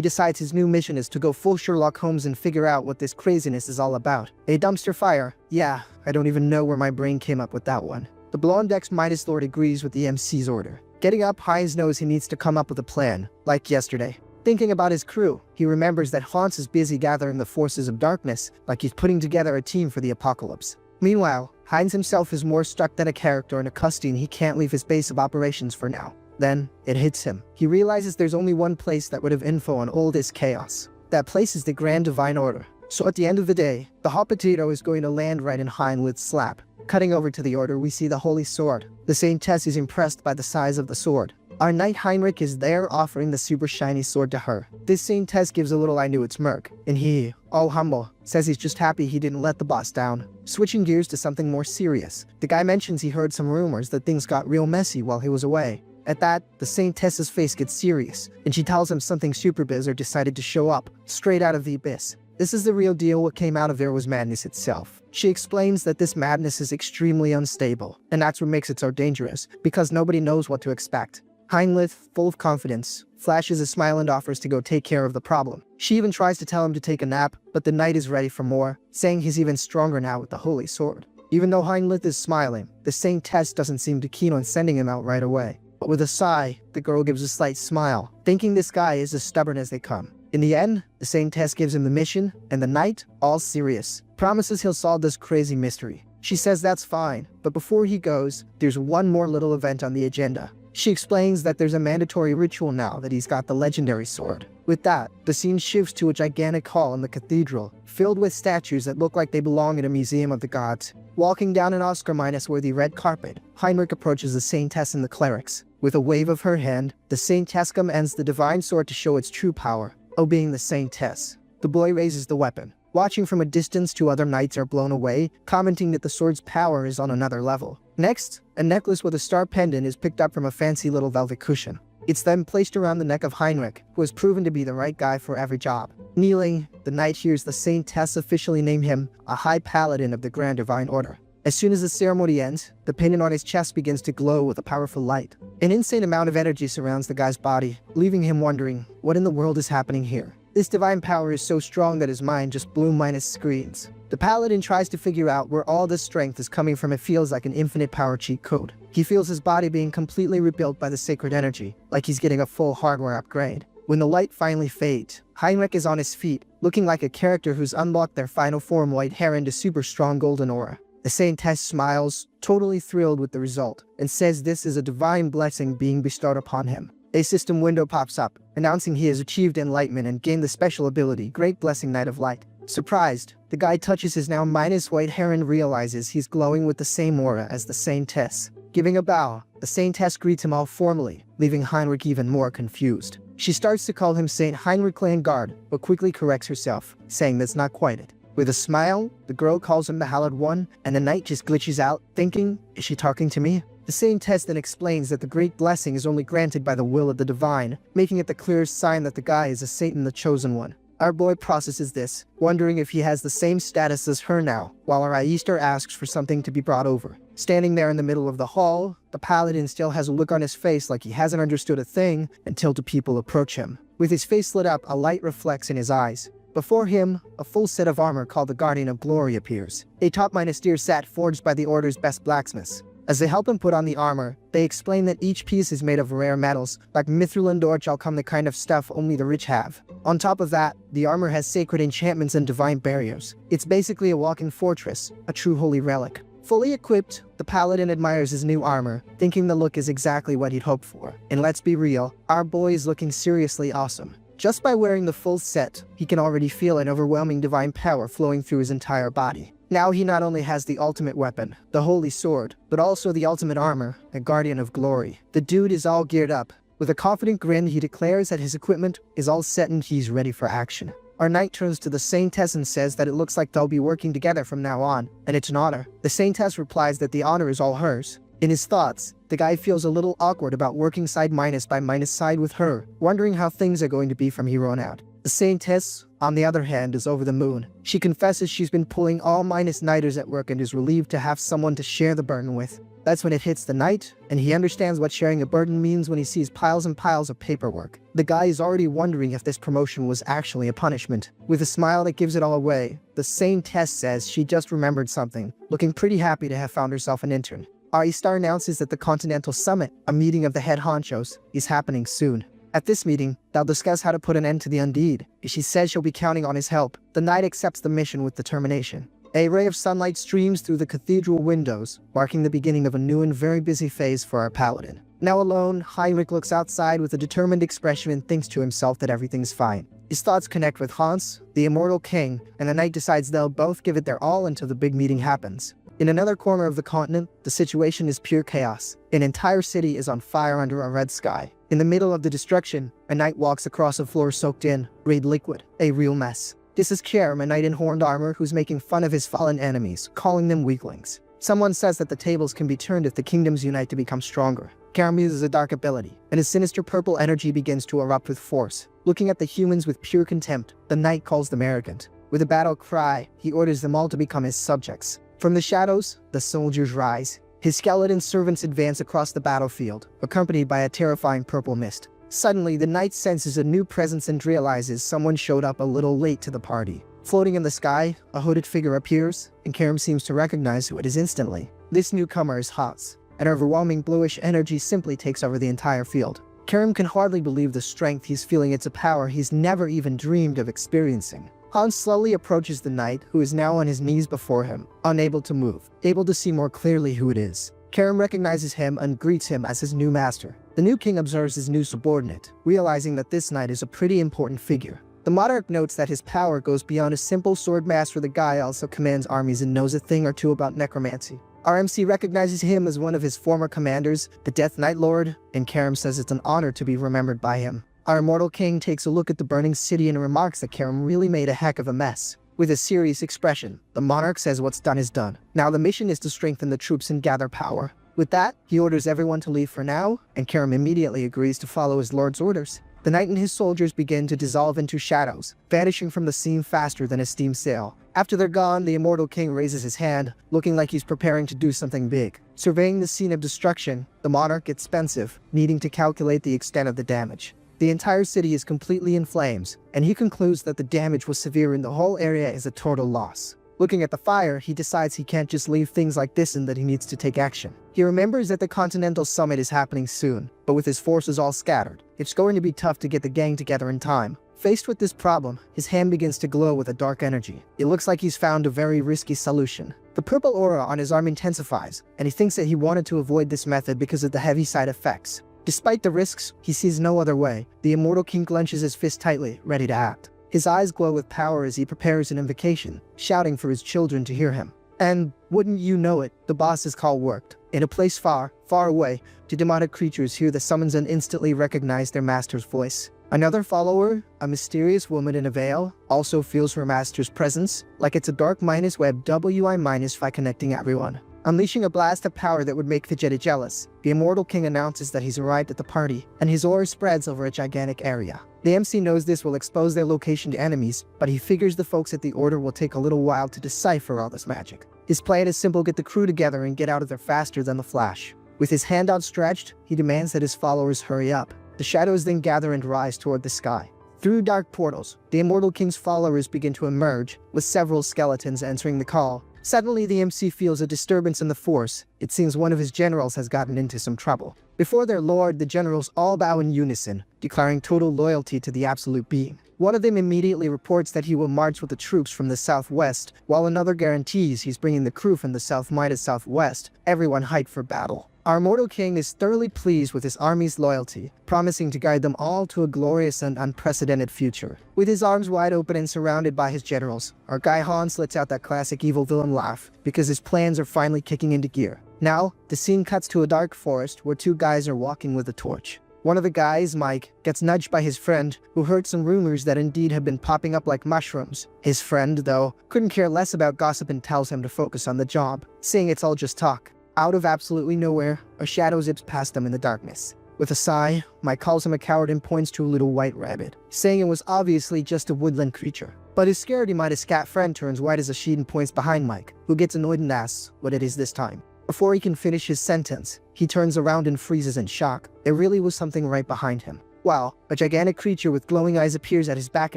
decides his new mission is to go full Sherlock Holmes and figure out what this craziness is all about. A dumpster fire? Yeah, I don't even know where my brain came up with that one. The blonde ex-Midas Lord agrees with the MC's order. Getting up, Heinz knows he needs to come up with a plan, like yesterday. Thinking about his crew, he remembers that Hans is busy gathering the forces of darkness, like he's putting together a team for the apocalypse. Meanwhile, Heinz himself is more stuck than a character in a cutscene. He can't leave his base of operations for now. Then, it hits him. He realizes there's only one place that would have info on all this chaos. That place is the Grand Divine Order. So at the end of the day, the hot potato is going to land right in Heinz's slap. Cutting over to the Order, we see the Holy Sword. The Saintess is impressed by the size of the sword. Our knight Heinrich is there offering the super shiny sword to her. This Saintess gives a little I knew it smirk, and he, all humble, says he's just happy he didn't let the boss down. Switching gears to something more serious, the guy mentions he heard some rumors that things got real messy while he was away. At that, the Saintess's face gets serious, and she tells him something super bizarre decided to show up, straight out of the abyss. This is the real deal. What came out of there was madness itself. She explains that this madness is extremely unstable, and that's what makes it so dangerous, because nobody knows what to expect. Heinrich, full of confidence, flashes a smile and offers to go take care of the problem. She even tries to tell him to take a nap, but the knight is ready for more, saying he's even stronger now with the holy sword. Even though Heinrich is smiling, the Saintess doesn't seem too keen on sending him out right away. But with a sigh, the girl gives a slight smile, thinking this guy is as stubborn as they come. In the end, the Saintess gives him the mission, and the knight, all serious, promises he'll solve this crazy mystery. She says that's fine, but before he goes, there's one more little event on the agenda. She explains that there's a mandatory ritual now that he's got the legendary sword. With that, the scene shifts to a gigantic hall in the cathedral, filled with statues that look like they belong in a museum of the gods. Walking down an Oscar-worthy red carpet, Heinrich approaches the Saintess and the clerics. With a wave of her hand, the Saintess commands the divine sword to show its true power, obeying the Saintess. The boy raises the weapon. Watching from a distance, two other knights are blown away, commenting that the sword's power is on another level. Next, a necklace with a star pendant is picked up from a fancy little velvet cushion. It's then placed around the neck of Heinrich, who has proven to be the right guy for every job. Kneeling, the knight hears the Saintess officially name him a High Paladin of the Grand Divine Order. As soon as the ceremony ends, the pendant on his chest begins to glow with a powerful light. An insane amount of energy surrounds the guy's body, leaving him wondering, what in the world is happening here? This divine power is so strong that his mind just blue minus screens. The paladin tries to figure out where all this strength is coming from. It feels like an infinite power cheat code. He feels his body being completely rebuilt by the sacred energy, like he's getting a full hardware upgrade. When the light finally fades, Heinrich is on his feet, looking like a character who's unlocked their final form, white hair and a super strong golden aura. The Saintess smiles, totally thrilled with the result, and says this is a divine blessing being bestowed upon him. A system window pops up, announcing he has achieved enlightenment and gained the special ability, Great Blessing Knight of Light. Surprised, the guy touches his now minus white hair and realizes he's glowing with the same aura as the Saintess. Giving a bow, the Saintess greets him all formally, leaving Heinrich even more confused. She starts to call him Saint Heinrich Landguard, but quickly corrects herself, saying that's not quite it. With a smile, the girl calls him the Hallowed One, and the knight just glitches out, thinking, is she talking to me? The Saintess then explains that the great blessing is only granted by the will of the divine, making it the clearest sign that the guy is a Satan, the chosen one. Our boy processes this, wondering if he has the same status as her now, while our Aister asks for something to be brought over. Standing there in the middle of the hall, the paladin still has a look on his face like he hasn't understood a thing until two people approach him. With his face lit up, a light reflects in his eyes. Before him, a full set of armor called the Guardian of Glory appears. A top-steer set forged by the Order's best blacksmiths. As they help him put on the armor, they explain that each piece is made of rare metals, like mithril and orchalcum, the kind of stuff only the rich have. On top of that, the armor has sacred enchantments and divine barriers. It's basically a walking fortress, a true holy relic. Fully equipped, the paladin admires his new armor, thinking the look is exactly what he'd hoped for. And let's be real, our boy is looking seriously awesome. Just by wearing the full set, he can already feel an overwhelming divine power flowing through his entire body. Now he not only has the ultimate weapon, the holy sword, but also the ultimate armor, the Guardian of Glory. The dude is all geared up. With a confident grin, he declares that his equipment is all set and he's ready for action. Our knight turns to the Saintess and says that it looks like they'll be working together from now on, and it's an honor. The Saintess replies that the honor is all hers. In his thoughts, the guy feels a little awkward about working side by minus side with her, wondering how things are going to be from here on out. The Saintess, on the other hand, is over the moon. She confesses she's been pulling all minus nighters at work and is relieved to have someone to share the burden with. That's when it hits the knight, and he understands what sharing a burden means when he sees piles and piles of paperwork. The guy is already wondering if this promotion was actually a punishment. With a smile that gives it all away, the Saintess says she just remembered something, looking pretty happy to have found herself an intern. Aristar announces that the Continental Summit, a meeting of the head honchos, is happening soon. At this meeting, they'll discuss how to put an end to the undead. She says she'll be counting on his help. The knight accepts the mission with determination. A ray of sunlight streams through the cathedral windows, marking the beginning of a new and very busy phase for our paladin. Now alone, Heinrich looks outside with a determined expression and thinks to himself that everything's fine. His thoughts connect with Hans, the immortal king, and the knight decides they'll both give it their all until the big meeting happens. In another corner of the continent, the situation is pure chaos. An entire city is on fire under a red sky. In the middle of the destruction, a knight walks across a floor soaked in red liquid, a real mess. This is Kerem, a knight in horned armor who's making fun of his fallen enemies, calling them weaklings. Someone says that the tables can be turned if the kingdoms unite to become stronger. Kerem uses a dark ability, and his sinister purple energy begins to erupt with force. Looking at the humans with pure contempt, the knight calls them arrogant. With a battle cry, he orders them all to become his subjects. From the shadows, the soldiers rise. His skeleton servants advance across the battlefield, accompanied by a terrifying purple mist. Suddenly, the knight senses a new presence and realizes someone showed up a little late to the party. Floating in the sky, a hooded figure appears, and Kerem seems to recognize who it is instantly. This newcomer is Hans. An overwhelming bluish energy simply takes over the entire field. Kerem can hardly believe the strength he's feeling. It's a power he's never even dreamed of experiencing. Hans slowly approaches the knight, who is now on his knees before him, unable to move, able to see more clearly who it is. Kerem recognizes him and greets him as his new master. The new king observes his new subordinate, realizing that this knight is a pretty important figure. The monarch notes that his power goes beyond a simple sword master. The guy also commands armies and knows a thing or two about necromancy. RMC recognizes him as one of his former commanders, the Death Knight Lord, and Kerem says it's an honor to be remembered by him. Our immortal king takes a look at the burning city and remarks that Kerem really made a heck of a mess. With a serious expression, the monarch says what's done is done. Now the mission is to strengthen the troops and gather power. With that, he orders everyone to leave for now, and Kerem immediately agrees to follow his lord's orders. The knight and his soldiers begin to dissolve into shadows, vanishing from the scene faster than a steam sail. After they're gone, the immortal king raises his hand, looking like he's preparing to do something big. Surveying the scene of destruction, the monarch gets pensive, needing to calculate the extent of the damage. The entire city is completely in flames, and he concludes that the damage was severe and the whole area is a total loss. Looking at the fire, he decides he can't just leave things like this and that he needs to take action. He remembers that the Continental Summit is happening soon, but with his forces all scattered, it's going to be tough to get the gang together in time. Faced with this problem, his hand begins to glow with a dark energy. It looks like he's found a very risky solution. The purple aura on his arm intensifies, and he thinks that he wanted to avoid this method because of the heavy side effects. Despite the risks, he sees no other way. The immortal king clenches his fist tightly, ready to act. His eyes glow with power as he prepares an invocation, shouting for his children to hear him. And, wouldn't you know it, the boss's call worked. In a place far, far away, two demonic creatures hear the summons and instantly recognize their master's voice. Another follower, a mysterious woman in a veil, also feels her master's presence, like it's a dark web WI-fi connecting everyone. Unleashing a blast of power that would make Vegeta jealous, the immortal king announces that he's arrived at the party, and his aura spreads over a gigantic area. The MC knows this will expose their location to enemies, but he figures the folks at the Order will take a little while to decipher all this magic. His plan is simple: get the crew together and get out of there faster than the Flash. With his hand outstretched, he demands that his followers hurry up. The shadows then gather and rise toward the sky. Through dark portals, the immortal king's followers begin to emerge, with several skeletons answering the call. Suddenly, the MC feels a disturbance in the force. It seems one of his generals has gotten into some trouble. Before their lord, the generals all bow in unison, declaring total loyalty to the absolute being. One of them immediately reports that he will march with the troops from the southwest, while another guarantees he's bringing the crew from the southwest, everyone hyped for battle. Our immortal king is thoroughly pleased with his army's loyalty, promising to guide them all to a glorious and unprecedented future. With his arms wide open and surrounded by his generals, our guy Hans lets out that classic evil villain laugh, because his plans are finally kicking into gear. Now, the scene cuts to a dark forest where two guys are walking with a torch. One of the guys, Mike, gets nudged by his friend, who heard some rumors that indeed have been popping up like mushrooms. His friend, though, couldn't care less about gossip and tells him to focus on the job, saying it's all just talk. Out of absolutely nowhere, a shadow zips past them in the darkness. With a sigh, Mike calls him a coward and points to a little white rabbit, saying it was obviously just a woodland creature. But his scaredy-minded scat friend turns white as a sheet and points behind Mike, who gets annoyed and asks what it is this time. Before he can finish his sentence, he turns around and freezes in shock. There really was something right behind him. Wow, a gigantic creature with glowing eyes appears at his back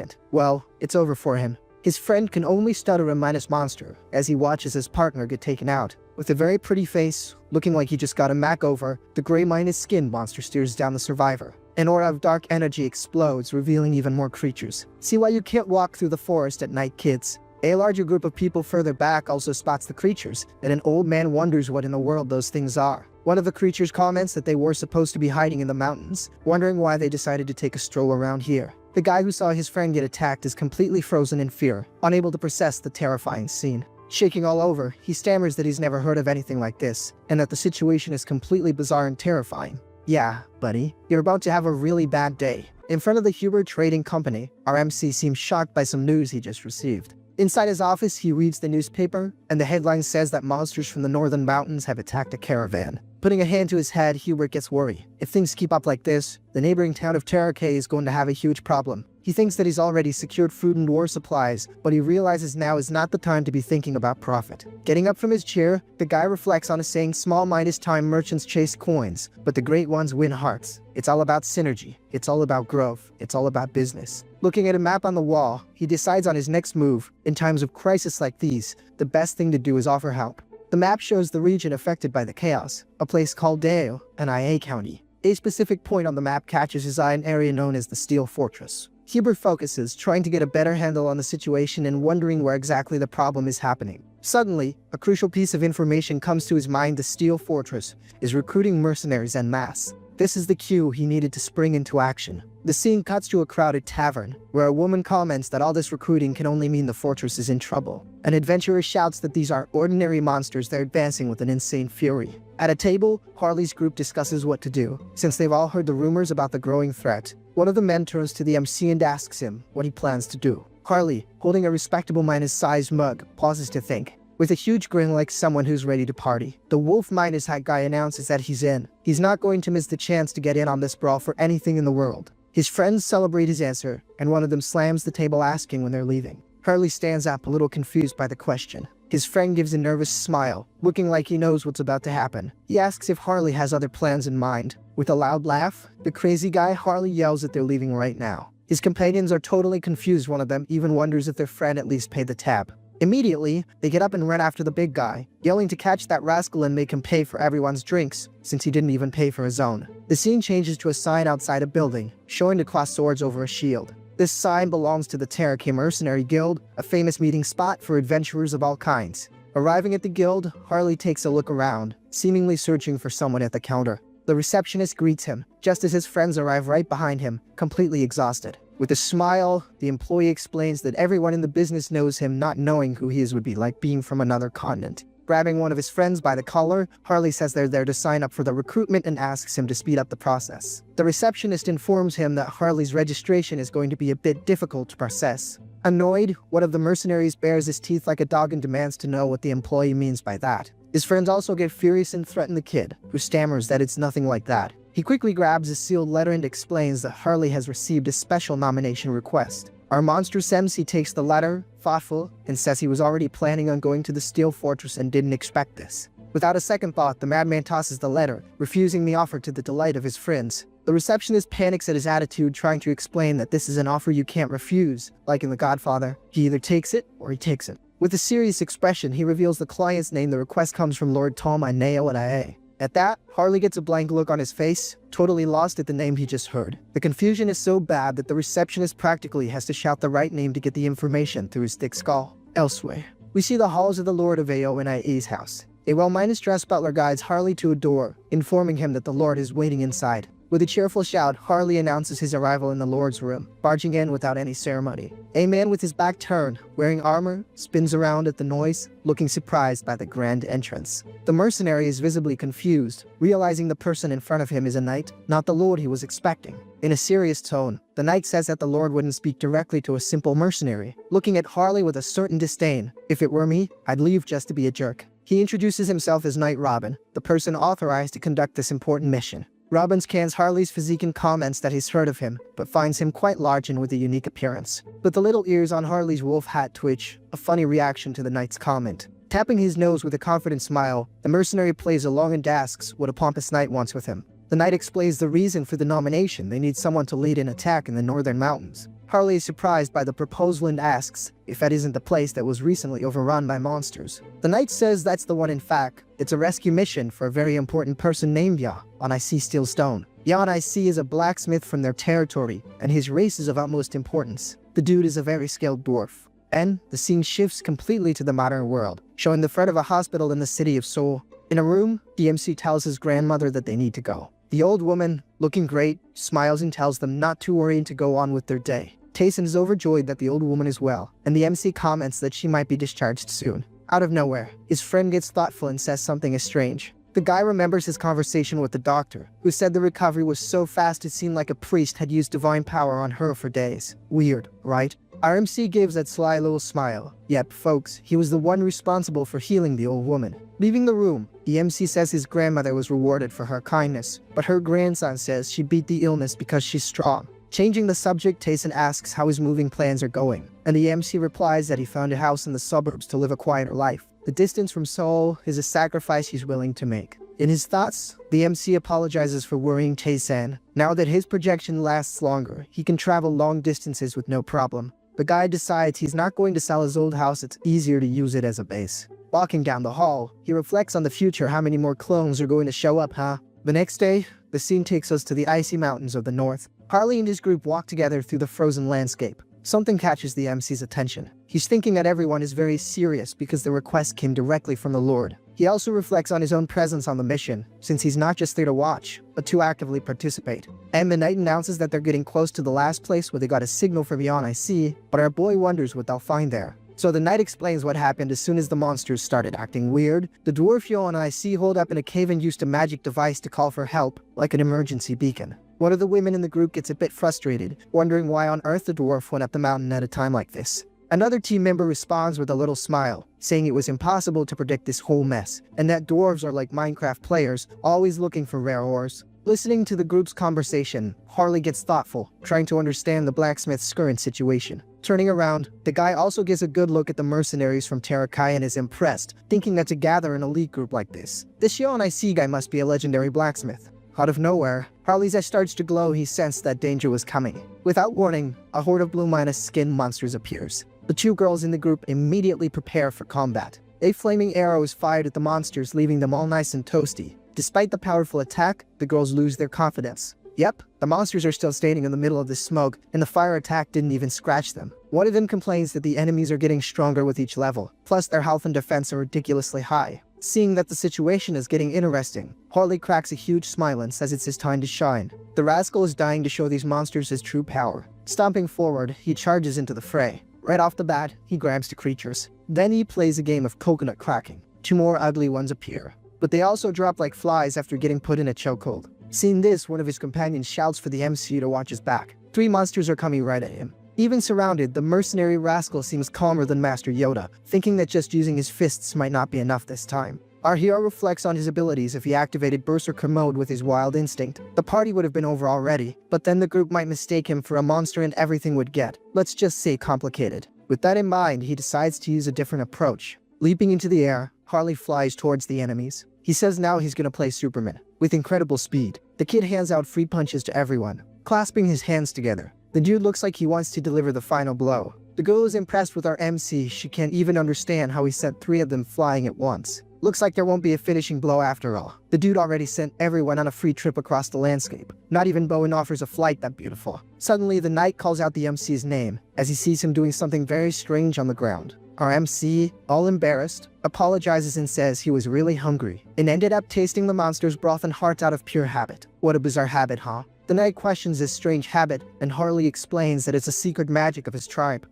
end. Well, it's over for him. His friend can only stutter a monster as he watches his partner get taken out. With a very pretty face, looking like he just got a makeover, the gray skin monster stares down the survivor. An aura of dark energy explodes, revealing even more creatures. See why you can't walk through the forest at night, kids. A larger group of people further back also spots the creatures, and an old man wonders what in the world those things are. One of the creatures comments that they were supposed to be hiding in the mountains, wondering why they decided to take a stroll around here. The guy who saw his friend get attacked is completely frozen in fear, unable to process the terrifying scene. Shaking all over, he stammers that he's never heard of anything like this, and that the situation is completely bizarre and terrifying. Yeah, buddy, you're about to have a really bad day. In front of the Hubert Trading Company, our MC seems shocked by some news he just received. Inside his office, he reads the newspaper, and the headline says that monsters from the northern mountains have attacked a caravan. Putting a hand to his head, Hubert gets worried. If things keep up like this, the neighboring town of Terracay is going to have a huge problem. He thinks that he's already secured food and war supplies, but he realizes now is not the time to be thinking about profit. Getting up from his chair, the guy reflects on a saying small-minded time merchants chase coins, but the great ones win hearts. It's all about synergy. It's all about growth. It's all about business. Looking at a map on the wall, he decides on his next move. In times of crisis like these, the best thing to do is offer help. The map shows the region affected by the chaos, a place called Dale, an IA county. A specific point on the map catches his eye, an area known as the Steel Fortress. Hubert focuses, trying to get a better handle on the situation and wondering where exactly the problem is happening. Suddenly, a crucial piece of information comes to his mind: the Steel Fortress is recruiting mercenaries en masse. This is the cue he needed to spring into action. The scene cuts to a crowded tavern, where a woman comments that all this recruiting can only mean the fortress is in trouble. An adventurer shouts that these aren't ordinary monsters, they're advancing with an insane fury. At a table, Harley's group discusses what to do, since they've all heard the rumors about the growing threat. One of the men turns to the MC and asks him what he plans to do. Harley, holding a respectable sized mug, pauses to think. With a huge grin like someone who's ready to party, the wolf hat guy announces that he's in. He's not going to miss the chance to get in on this brawl for anything in the world. His friends celebrate his answer, and one of them slams the table asking when they're leaving. Harley stands up a little confused by the question. His friend gives a nervous smile, looking like he knows what's about to happen. He asks if Harley has other plans in mind. With a loud laugh, the crazy guy Harley yells that they're leaving right now. His companions are totally confused. One of them even wonders if their friend at least paid the tab. Immediately, they get up and run after the big guy, yelling to catch that rascal and make him pay for everyone's drinks, since he didn't even pay for his own. The scene changes to a sign outside a building, showing to cross swords over a shield. This sign belongs to the Terracay Mercenary Guild, a famous meeting spot for adventurers of all kinds. Arriving at the guild, Harley takes a look around, seemingly searching for someone at the counter. The receptionist greets him, just as his friends arrive right behind him, completely exhausted. With a smile, the employee explains that everyone in the business knows him. Not knowing who he is would be like being from another continent. Grabbing one of his friends by the collar, Harley says they're there to sign up for the recruitment and asks him to speed up the process. The receptionist informs him that Harley's registration is going to be a bit difficult to process. Annoyed, one of the mercenaries bares his teeth like a dog and demands to know what the employee means by that. His friends also get furious and threaten the kid, who stammers that it's nothing like that. He quickly grabs a sealed letter and explains that Harley has received a special nomination request. Our monstrous MC takes the letter, thoughtful, and says he was already planning on going to the Steel Fortress and didn't expect this. Without a second thought, the madman tosses the letter, refusing the offer to the delight of his friends. The receptionist panics at his attitude, trying to explain that this is an offer you can't refuse. Like in The Godfather, he either takes it or he takes it. With a serious expression, he reveals the client's name. The request comes from Lord Tom Ineo and IA. At that, Harley gets a blank look on his face, totally lost at the name he just heard. The confusion is so bad that the receptionist practically has to shout the right name to get the information through his thick skull. Elsewhere, we see the halls of the Lord of Ao and IE's house. A well-dressed butler guides Harley to a door, informing him that the Lord is waiting inside. With a cheerful shout, Harley announces his arrival in the Lord's room, barging in without any ceremony. A man with his back turned, wearing armor, spins around at the noise, looking surprised by the grand entrance. The mercenary is visibly confused, realizing the person in front of him is a knight, not the Lord he was expecting. In a serious tone, the knight says that the Lord wouldn't speak directly to a simple mercenary, looking at Harley with a certain disdain. If it were me, I'd leave just to be a jerk. He introduces himself as Knight Robin, the person authorized to conduct this important mission. Robin scans Harley's physique and comments that he's heard of him, but finds him quite large and with a unique appearance. But the little ears on Harley's wolf hat twitch, a funny reaction to the knight's comment. Tapping his nose with a confident smile, the mercenary plays along and asks what a pompous knight wants with him. The knight explains the reason for the nomination. They need someone to lead an attack in the northern mountains. Harley is surprised by the proposal and asks if that isn't the place that was recently overrun by monsters. The knight says that's the one. In fact, it's a rescue mission for a very important person named Ya on IC Steelstone. Ya on IC is a blacksmith from their territory, and his race is of utmost importance. The dude is a very skilled dwarf. And the scene shifts completely to the modern world, showing the front of a hospital in the city of Seoul. In a room, the MC tells his grandmother that they need to go. The old woman, looking great, smiles and tells them not to worry and to go on with their day. Tayson is overjoyed that the old woman is well, and the MC comments that she might be discharged soon. Out of nowhere, his friend gets thoughtful and says something is strange. The guy remembers his conversation with the doctor, who said the recovery was so fast it seemed like a priest had used divine power on her for days. Weird, right? Our MC gives that sly little smile. Yep, folks, he was the one responsible for healing the old woman. Leaving the room, the MC says his grandmother was rewarded for her kindness, but her grandson says she beat the illness because she's strong. Changing the subject, Tayson asks how his moving plans are going, and the MC replies that he found a house in the suburbs to live a quieter life. The distance from Seoul is a sacrifice he's willing to make. In his thoughts, the MC apologizes for worrying Tayson. Now that his projection lasts longer, he can travel long distances with no problem. The guy decides he's not going to sell his old house. It's easier to use it as a base. Walking down the hall, he reflects on the future. How many more clones are going to show up, huh? The next day, the scene takes us to the icy mountains of the north. Harley and his group walk together through the frozen landscape. Something catches the MC's attention. He's thinking that everyone is very serious because the request came directly from the Lord. He also reflects on his own presence on the mission, since he's not just there to watch, but to actively participate. And the knight announces that they're getting close to the last place where they got a signal from beyond IC, but our boy wonders what they'll find there. So the knight explains what happened as soon as the monsters started acting weird. The dwarf Yo and IC hold up in a cave and used a magic device to call for help, like an emergency beacon. One of the women in the group gets a bit frustrated, wondering why on earth the dwarf went up the mountain at a time like this. Another team member responds with a little smile, saying it was impossible to predict this whole mess, and that dwarves are like Minecraft players, always looking for rare ores. Listening to the group's conversation, Harley gets thoughtful, trying to understand the blacksmith's current situation. Turning around, the guy also gets a good look at the mercenaries from Tarakai and is impressed, thinking that to gather an elite group like this Yonai guy must be a legendary blacksmith. Out of nowhere, Harley's eye starts to glow. He sensed that danger was coming. Without warning, a horde of blue-skin monsters appears. The two girls in the group immediately prepare for combat. A flaming arrow is fired at the monsters, leaving them all nice and toasty. Despite the powerful attack, the girls lose their confidence. Yep, the monsters are still standing in the middle of the smoke, and the fire attack didn't even scratch them. One of them complains that the enemies are getting stronger with each level, plus their health and defense are ridiculously high. Seeing that the situation is getting interesting, Harley cracks a huge smile and says it's his time to shine. The rascal is dying to show these monsters his true power. Stomping forward, he charges into the fray. Right off the bat, he grabs the creatures. Then he plays a game of coconut cracking. Two more ugly ones appear, but they also drop like flies after getting put in a chokehold. Seeing this, one of his companions shouts for the MC to watch his back. 3 monsters are coming right at him. Even surrounded, the mercenary rascal seems calmer than Master Yoda, thinking that just using his fists might not be enough this time. Our hero reflects on his abilities. If he activated Berserker mode with his wild instinct, the party would have been over already, but then the group might mistake him for a monster and everything would get, let's just say, complicated. With that in mind, he decides to use a different approach. Leaping into the air, Harley flies towards the enemies. He says now he's gonna play Superman. With incredible speed, the kid hands out free punches to everyone, clasping his hands together. The dude looks like he wants to deliver the final blow. The girl is impressed with our MC. She can't even understand how he sent 3 of them flying at once. Looks like there won't be a finishing blow after all. The dude already sent everyone on a free trip across the landscape. Not even Bowen offers a flight that beautiful. Suddenly, the knight calls out the MC's name as he sees him doing something very strange on the ground. Our MC, all embarrassed, apologizes and says he was really hungry and ended up tasting the monster's broth and heart out of pure habit. What a bizarre habit, huh? The knight questions this strange habit, and Harley explains that it's a secret magic of his tribe.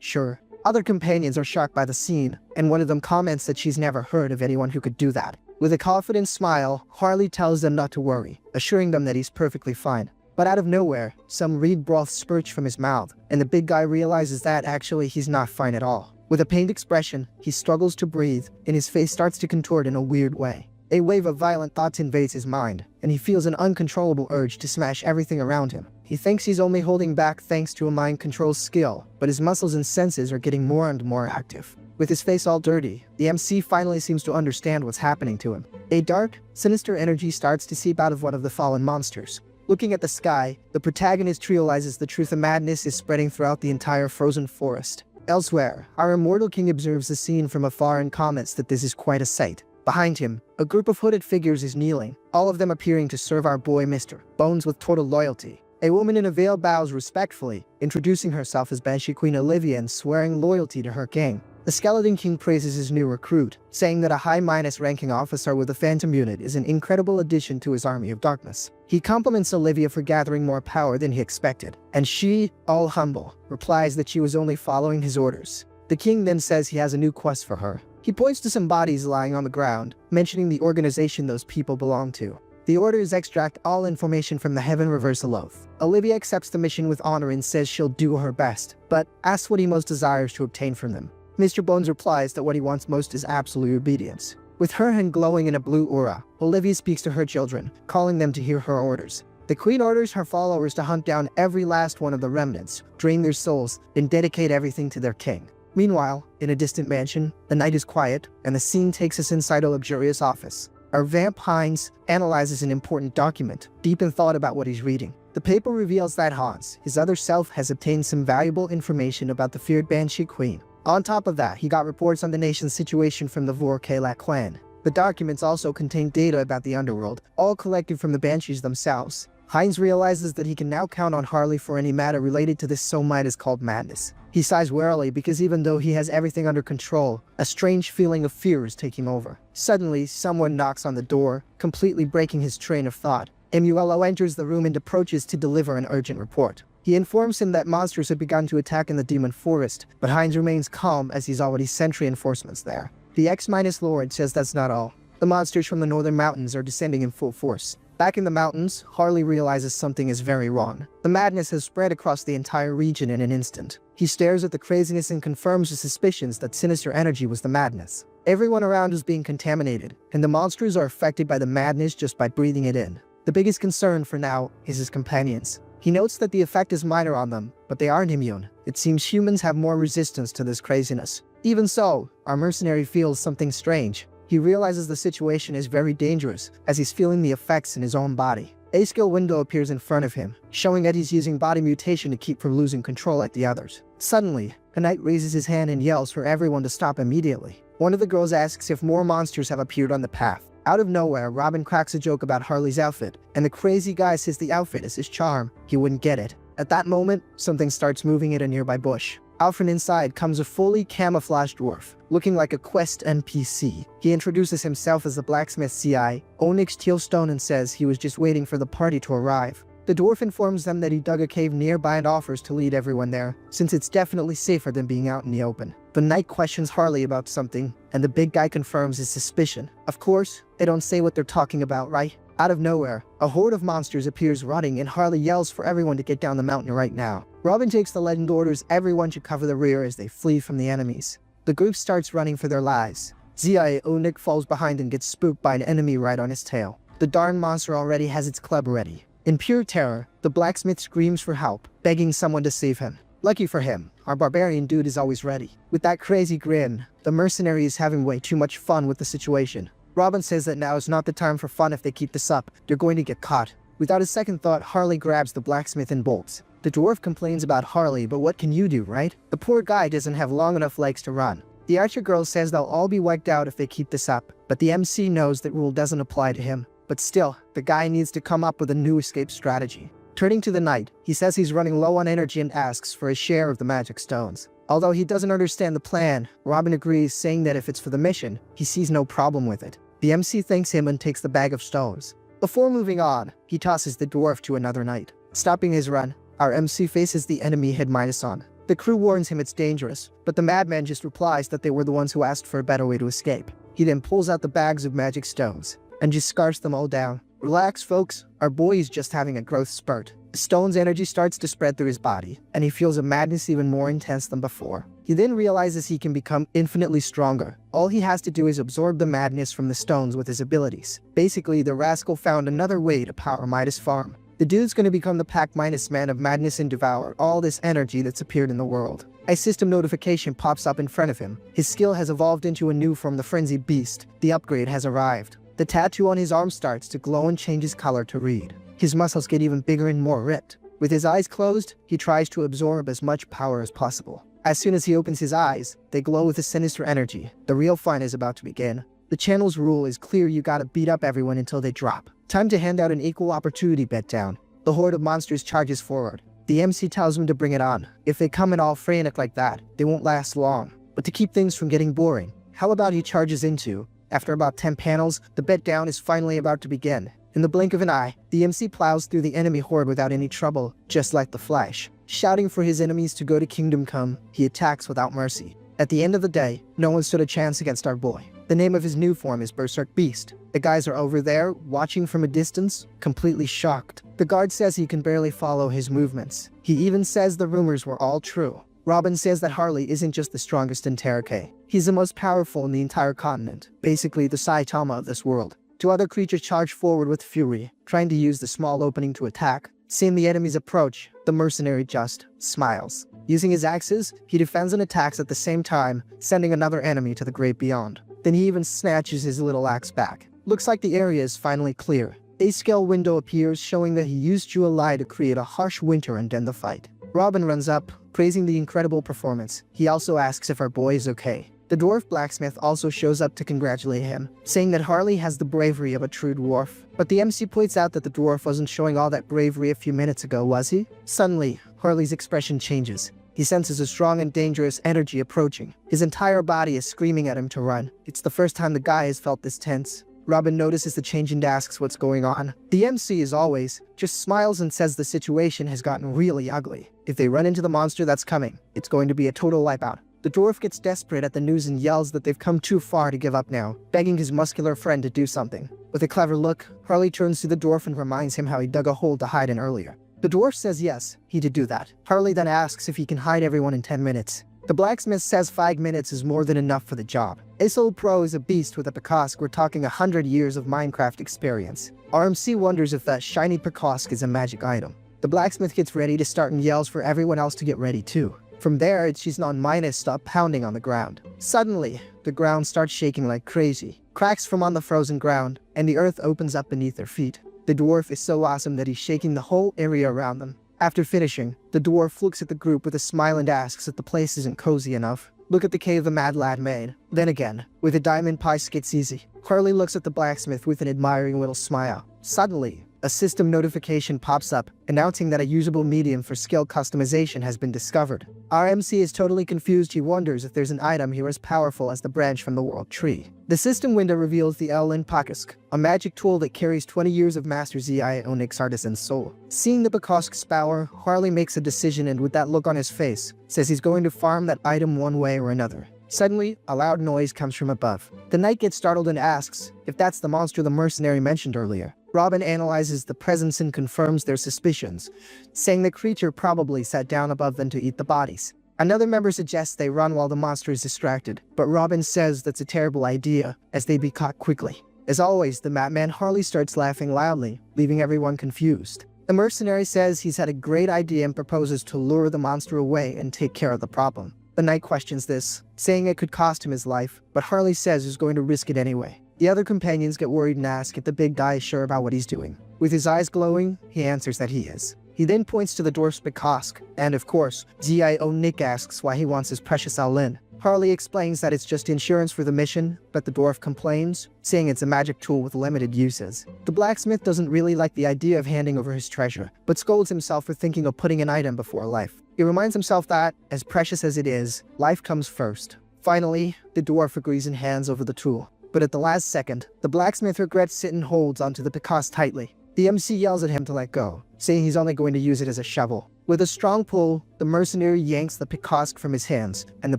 Sure. Other companions are shocked by the scene, and one of them comments that she's never heard of anyone who could do that. With a confident smile, Harley tells them not to worry, assuring them that he's perfectly fine. But out of nowhere, some reed broth spurts from his mouth, and the big guy realizes that actually he's not fine at all. With a pained expression, he struggles to breathe, and his face starts to contort in a weird way. A wave of violent thoughts invades his mind, and he feels an uncontrollable urge to smash everything around him. He thinks he's only holding back thanks to a mind control skill, but his muscles and senses are getting more and more active. With his face all dirty, the MC finally seems to understand what's happening to him. A dark, sinister energy starts to seep out of one of the fallen monsters. Looking at the sky, the protagonist realizes the truth of madness is spreading throughout the entire frozen forest. Elsewhere, our immortal king observes the scene from afar and comments that this is quite a sight. Behind him, a group of hooded figures is kneeling, all of them appearing to serve our boy Mr. Bones with total loyalty. A woman in a veil bows respectfully, introducing herself as Banshee Queen Olivia and swearing loyalty to her king. The Skeleton King praises his new recruit, saying that a high-ranking officer with a phantom unit is an incredible addition to his army of darkness. He compliments Olivia for gathering more power than he expected, and she, all humble, replies that she was only following his orders. The king then says he has a new quest for her. He points to some bodies lying on the ground, mentioning the organization those people belong to. The orders extract all information from the Heaven Reversal Oath. Olivia accepts the mission with honor and says she'll do her best, but asks what he most desires to obtain from them. Mr. Bones replies that what he wants most is absolute obedience. With her hand glowing in a blue aura, Olivia speaks to her children, calling them to hear her orders. The queen orders her followers to hunt down every last one of the remnants, drain their souls, and dedicate everything to their king. Meanwhile, in a distant mansion, the night is quiet, and the scene takes us inside a luxurious office. Our vamp Hines analyzes an important document, deep in thought about what he's reading. The paper reveals that Hans, his other self, has obtained some valuable information about the feared Banshee Queen. On top of that, he got reports on the nation's situation from the Vorkalak clan. The documents also contain data about the underworld, all collected from the Banshees themselves. Hines realizes that he can now count on Harley for any matter related to this so-might called madness. He sighs wearily because even though he has everything under control, a strange feeling of fear is taking over. Suddenly, someone knocks on the door, completely breaking his train of thought. Emuello enters the room and approaches to deliver an urgent report. He informs him that monsters have begun to attack in the Demon Forest, but Hines remains calm as he's already sent reinforcements there. The X-Lord says that's not all. The monsters from the northern mountains are descending in full force. Back in the mountains, Harley realizes something is very wrong. The madness has spread across the entire region in an instant. He stares at the craziness and confirms his suspicions that sinister energy was the madness. Everyone around is being contaminated, and the monsters are affected by the madness just by breathing it in. The biggest concern for now is his companions. He notes that the effect is minor on them, but they aren't immune. It seems humans have more resistance to this craziness. Even so, our mercenary feels something strange. He realizes the situation is very dangerous, as he's feeling the effects in his own body. A skill window appears in front of him, showing that he's using body mutation to keep from losing control like the others. Suddenly, a knight raises his hand and yells for everyone to stop immediately. One of the girls asks if more monsters have appeared on the path. Out of nowhere, Robin cracks a joke about Harley's outfit, and the crazy guy says the outfit is his charm. He wouldn't get it. At that moment, something starts moving in a nearby bush. Out from inside comes a fully camouflaged dwarf, looking like a quest NPC. He introduces himself as the blacksmith CI, Onyx Tealstone, and says he was just waiting for the party to arrive. The dwarf informs them that he dug a cave nearby and offers to lead everyone there, since it's definitely safer than being out in the open. The knight questions Harley about something, and the big guy confirms his suspicion. Of course, they don't say what they're talking about, right? Out of nowhere, a horde of monsters appears running, and Harley yells for everyone to get down the mountain right now. Robin takes the lead and orders everyone to cover the rear as they flee from the enemies. The group starts running for their lives. Zia Onik falls behind and gets spooked by an enemy right on his tail. The darn monster already has its club ready. In pure terror, the blacksmith screams for help, begging someone to save him. Lucky for him, our barbarian dude is always ready. With that crazy grin, the mercenary is having way too much fun with the situation. Robin says that now is not the time for fun. If they keep this up, they're going to get caught. Without a second thought, Harley grabs the blacksmith and bolts. The dwarf complains about Harley, but what can you do, right? The poor guy doesn't have long enough legs to run. The archer girl says they'll all be wiped out if they keep this up, but the MC knows that rule doesn't apply to him. But still, the guy needs to come up with a new escape strategy. Turning to the knight, he says he's running low on energy and asks for a share of the magic stones. Although he doesn't understand the plan, Robin agrees, saying that if it's for the mission, he sees no problem with it. The MC thanks him and takes the bag of stones. Before moving on, he tosses the dwarf to another knight. Stopping his run, our MC faces the enemy head minus on. The crew warns him it's dangerous, but the madman just replies that they were the ones who asked for a better way to escape. He then pulls out the bags of magic stones and just scarfs them all down. Relax, folks, our boy is just having a growth spurt. The stone's energy starts to spread through his body, and he feels a madness even more intense than before. He then realizes he can become infinitely stronger. All he has to do is absorb the madness from the stones with his abilities. Basically, the rascal found another way to power Midas Farm. The dude's gonna become the Pac-Minus man of madness and devour all this energy that's appeared in the world. A system notification pops up in front of him. His skill has evolved into a new form, the Frenzied Beast. The upgrade has arrived. The tattoo on his arm starts to glow and changes color to reed. His muscles get even bigger and more ripped. With his eyes closed, he tries to absorb as much power as possible. As soon as he opens his eyes, they glow with a sinister energy. The real fun is about to begin. The channel's rule is clear: you gotta beat up everyone until they drop. Time to hand out an equal opportunity bet down. The horde of monsters charges forward. The MC tells them to bring it on. If they come in all frantic like that, they won't last long. But to keep things from getting boring, how about he charges into? After about 10 panels, the bet down is finally about to begin. In the blink of an eye, the MC plows through the enemy horde without any trouble, just like the Flash. Shouting for his enemies to go to Kingdom Come, he attacks without mercy. At the end of the day, no one stood a chance against our boy. The name of his new form is Berserk Beast. The guys are over there, watching from a distance, completely shocked. The guard says he can barely follow his movements. He even says the rumors were all true. Robin says that Harley isn't just the strongest in Terrace. He's the most powerful in the entire continent, basically the Saitama of this world. Two other creatures charge forward with fury, trying to use the small opening to attack. Seeing the enemy's approach, the mercenary just smiles. Using his axes, he defends and attacks at the same time, sending another enemy to the great beyond. Then he even snatches his little axe back. Looks like the area is finally clear. A scale window appears, showing that he used July to create a harsh winter and end the fight. Robin runs up, praising the incredible performance. He also asks if our boy is okay. The dwarf blacksmith also shows up to congratulate him, saying that Harley has the bravery of a true dwarf. But the MC points out that the dwarf wasn't showing all that bravery a few minutes ago, was he? Suddenly, Harley's expression changes. He senses a strong and dangerous energy approaching. His entire body is screaming at him to run. It's the first time the guy has felt this tense. Robin notices the change and asks what's going on. The MC, as always, just smiles and says the situation has gotten really ugly. If they run into the monster that's coming, it's going to be a total wipeout. The dwarf gets desperate at the news and yells that they've come too far to give up now, begging his muscular friend to do something. With a clever look, Harley turns to the dwarf and reminds him how he dug a hole to hide in earlier. The dwarf says yes, he did do that. Harley then asks if he can hide everyone in 10 minutes. The blacksmith says 5 minutes is more than enough for the job. Isol Pro is a beast with a Pekosk. We're talking 100 years of Minecraft experience. RMC wonders if that shiny Pekosk is a magic item. The blacksmith gets ready to start and yells for everyone else to get ready too. From there, she's non-minus stop pounding on the ground. Suddenly, the ground starts shaking like crazy. Cracks form on the frozen ground, and the earth opens up beneath their feet. The dwarf is so awesome that he's shaking the whole area around them. After finishing, the dwarf looks at the group with a smile and asks if the place isn't cozy enough. Look at the cave the mad lad made. Then again, with a diamond piece gets easy. Harley looks at the blacksmith with an admiring little smile. Suddenly, a system notification pops up, announcing that a usable medium for skill customization has been discovered. RMC is totally confused. He wonders if there's an item here as powerful as the branch from the world tree. The system window reveals the Elin Pakosk, a magic tool that carries 20 years of Master Zi Onyx artisan's soul. Seeing the Pakosk's power, Harley makes a decision and with that look on his face, says he's going to farm that item one way or another. Suddenly, a loud noise comes from above. The knight gets startled and asks if that's the monster the mercenary mentioned earlier. Robin analyzes the presence and confirms their suspicions, saying the creature probably sat down above them to eat the bodies. Another member suggests they run while the monster is distracted, but Robin says that's a terrible idea, as they'd be caught quickly. As always, the Matman Harley starts laughing loudly, leaving everyone confused. The mercenary says he's had a great idea and proposes to lure the monster away and take care of the problem. The knight questions this, saying it could cost him his life, but Harley says he's going to risk it anyway. The other companions get worried and ask if the big guy is sure about what he's doing. With his eyes glowing, he answers that he is. He then points to the dwarf's Pekosk, and of course, G.I.O. Nick asks why he wants his precious Alin. Harley explains that it's just insurance for the mission, but the dwarf complains, saying it's a magic tool with limited uses. The blacksmith doesn't really like the idea of handing over his treasure, but scolds himself for thinking of putting an item before life. He reminds himself that, as precious as it is, life comes first. Finally, the dwarf agrees and hands over the tool. But at the last second, the blacksmith regrets it and holds onto the Pekosk tightly. The MC yells at him to let go, saying he's only going to use it as a shovel. With a strong pull, the mercenary yanks the Pekosk from his hands, and the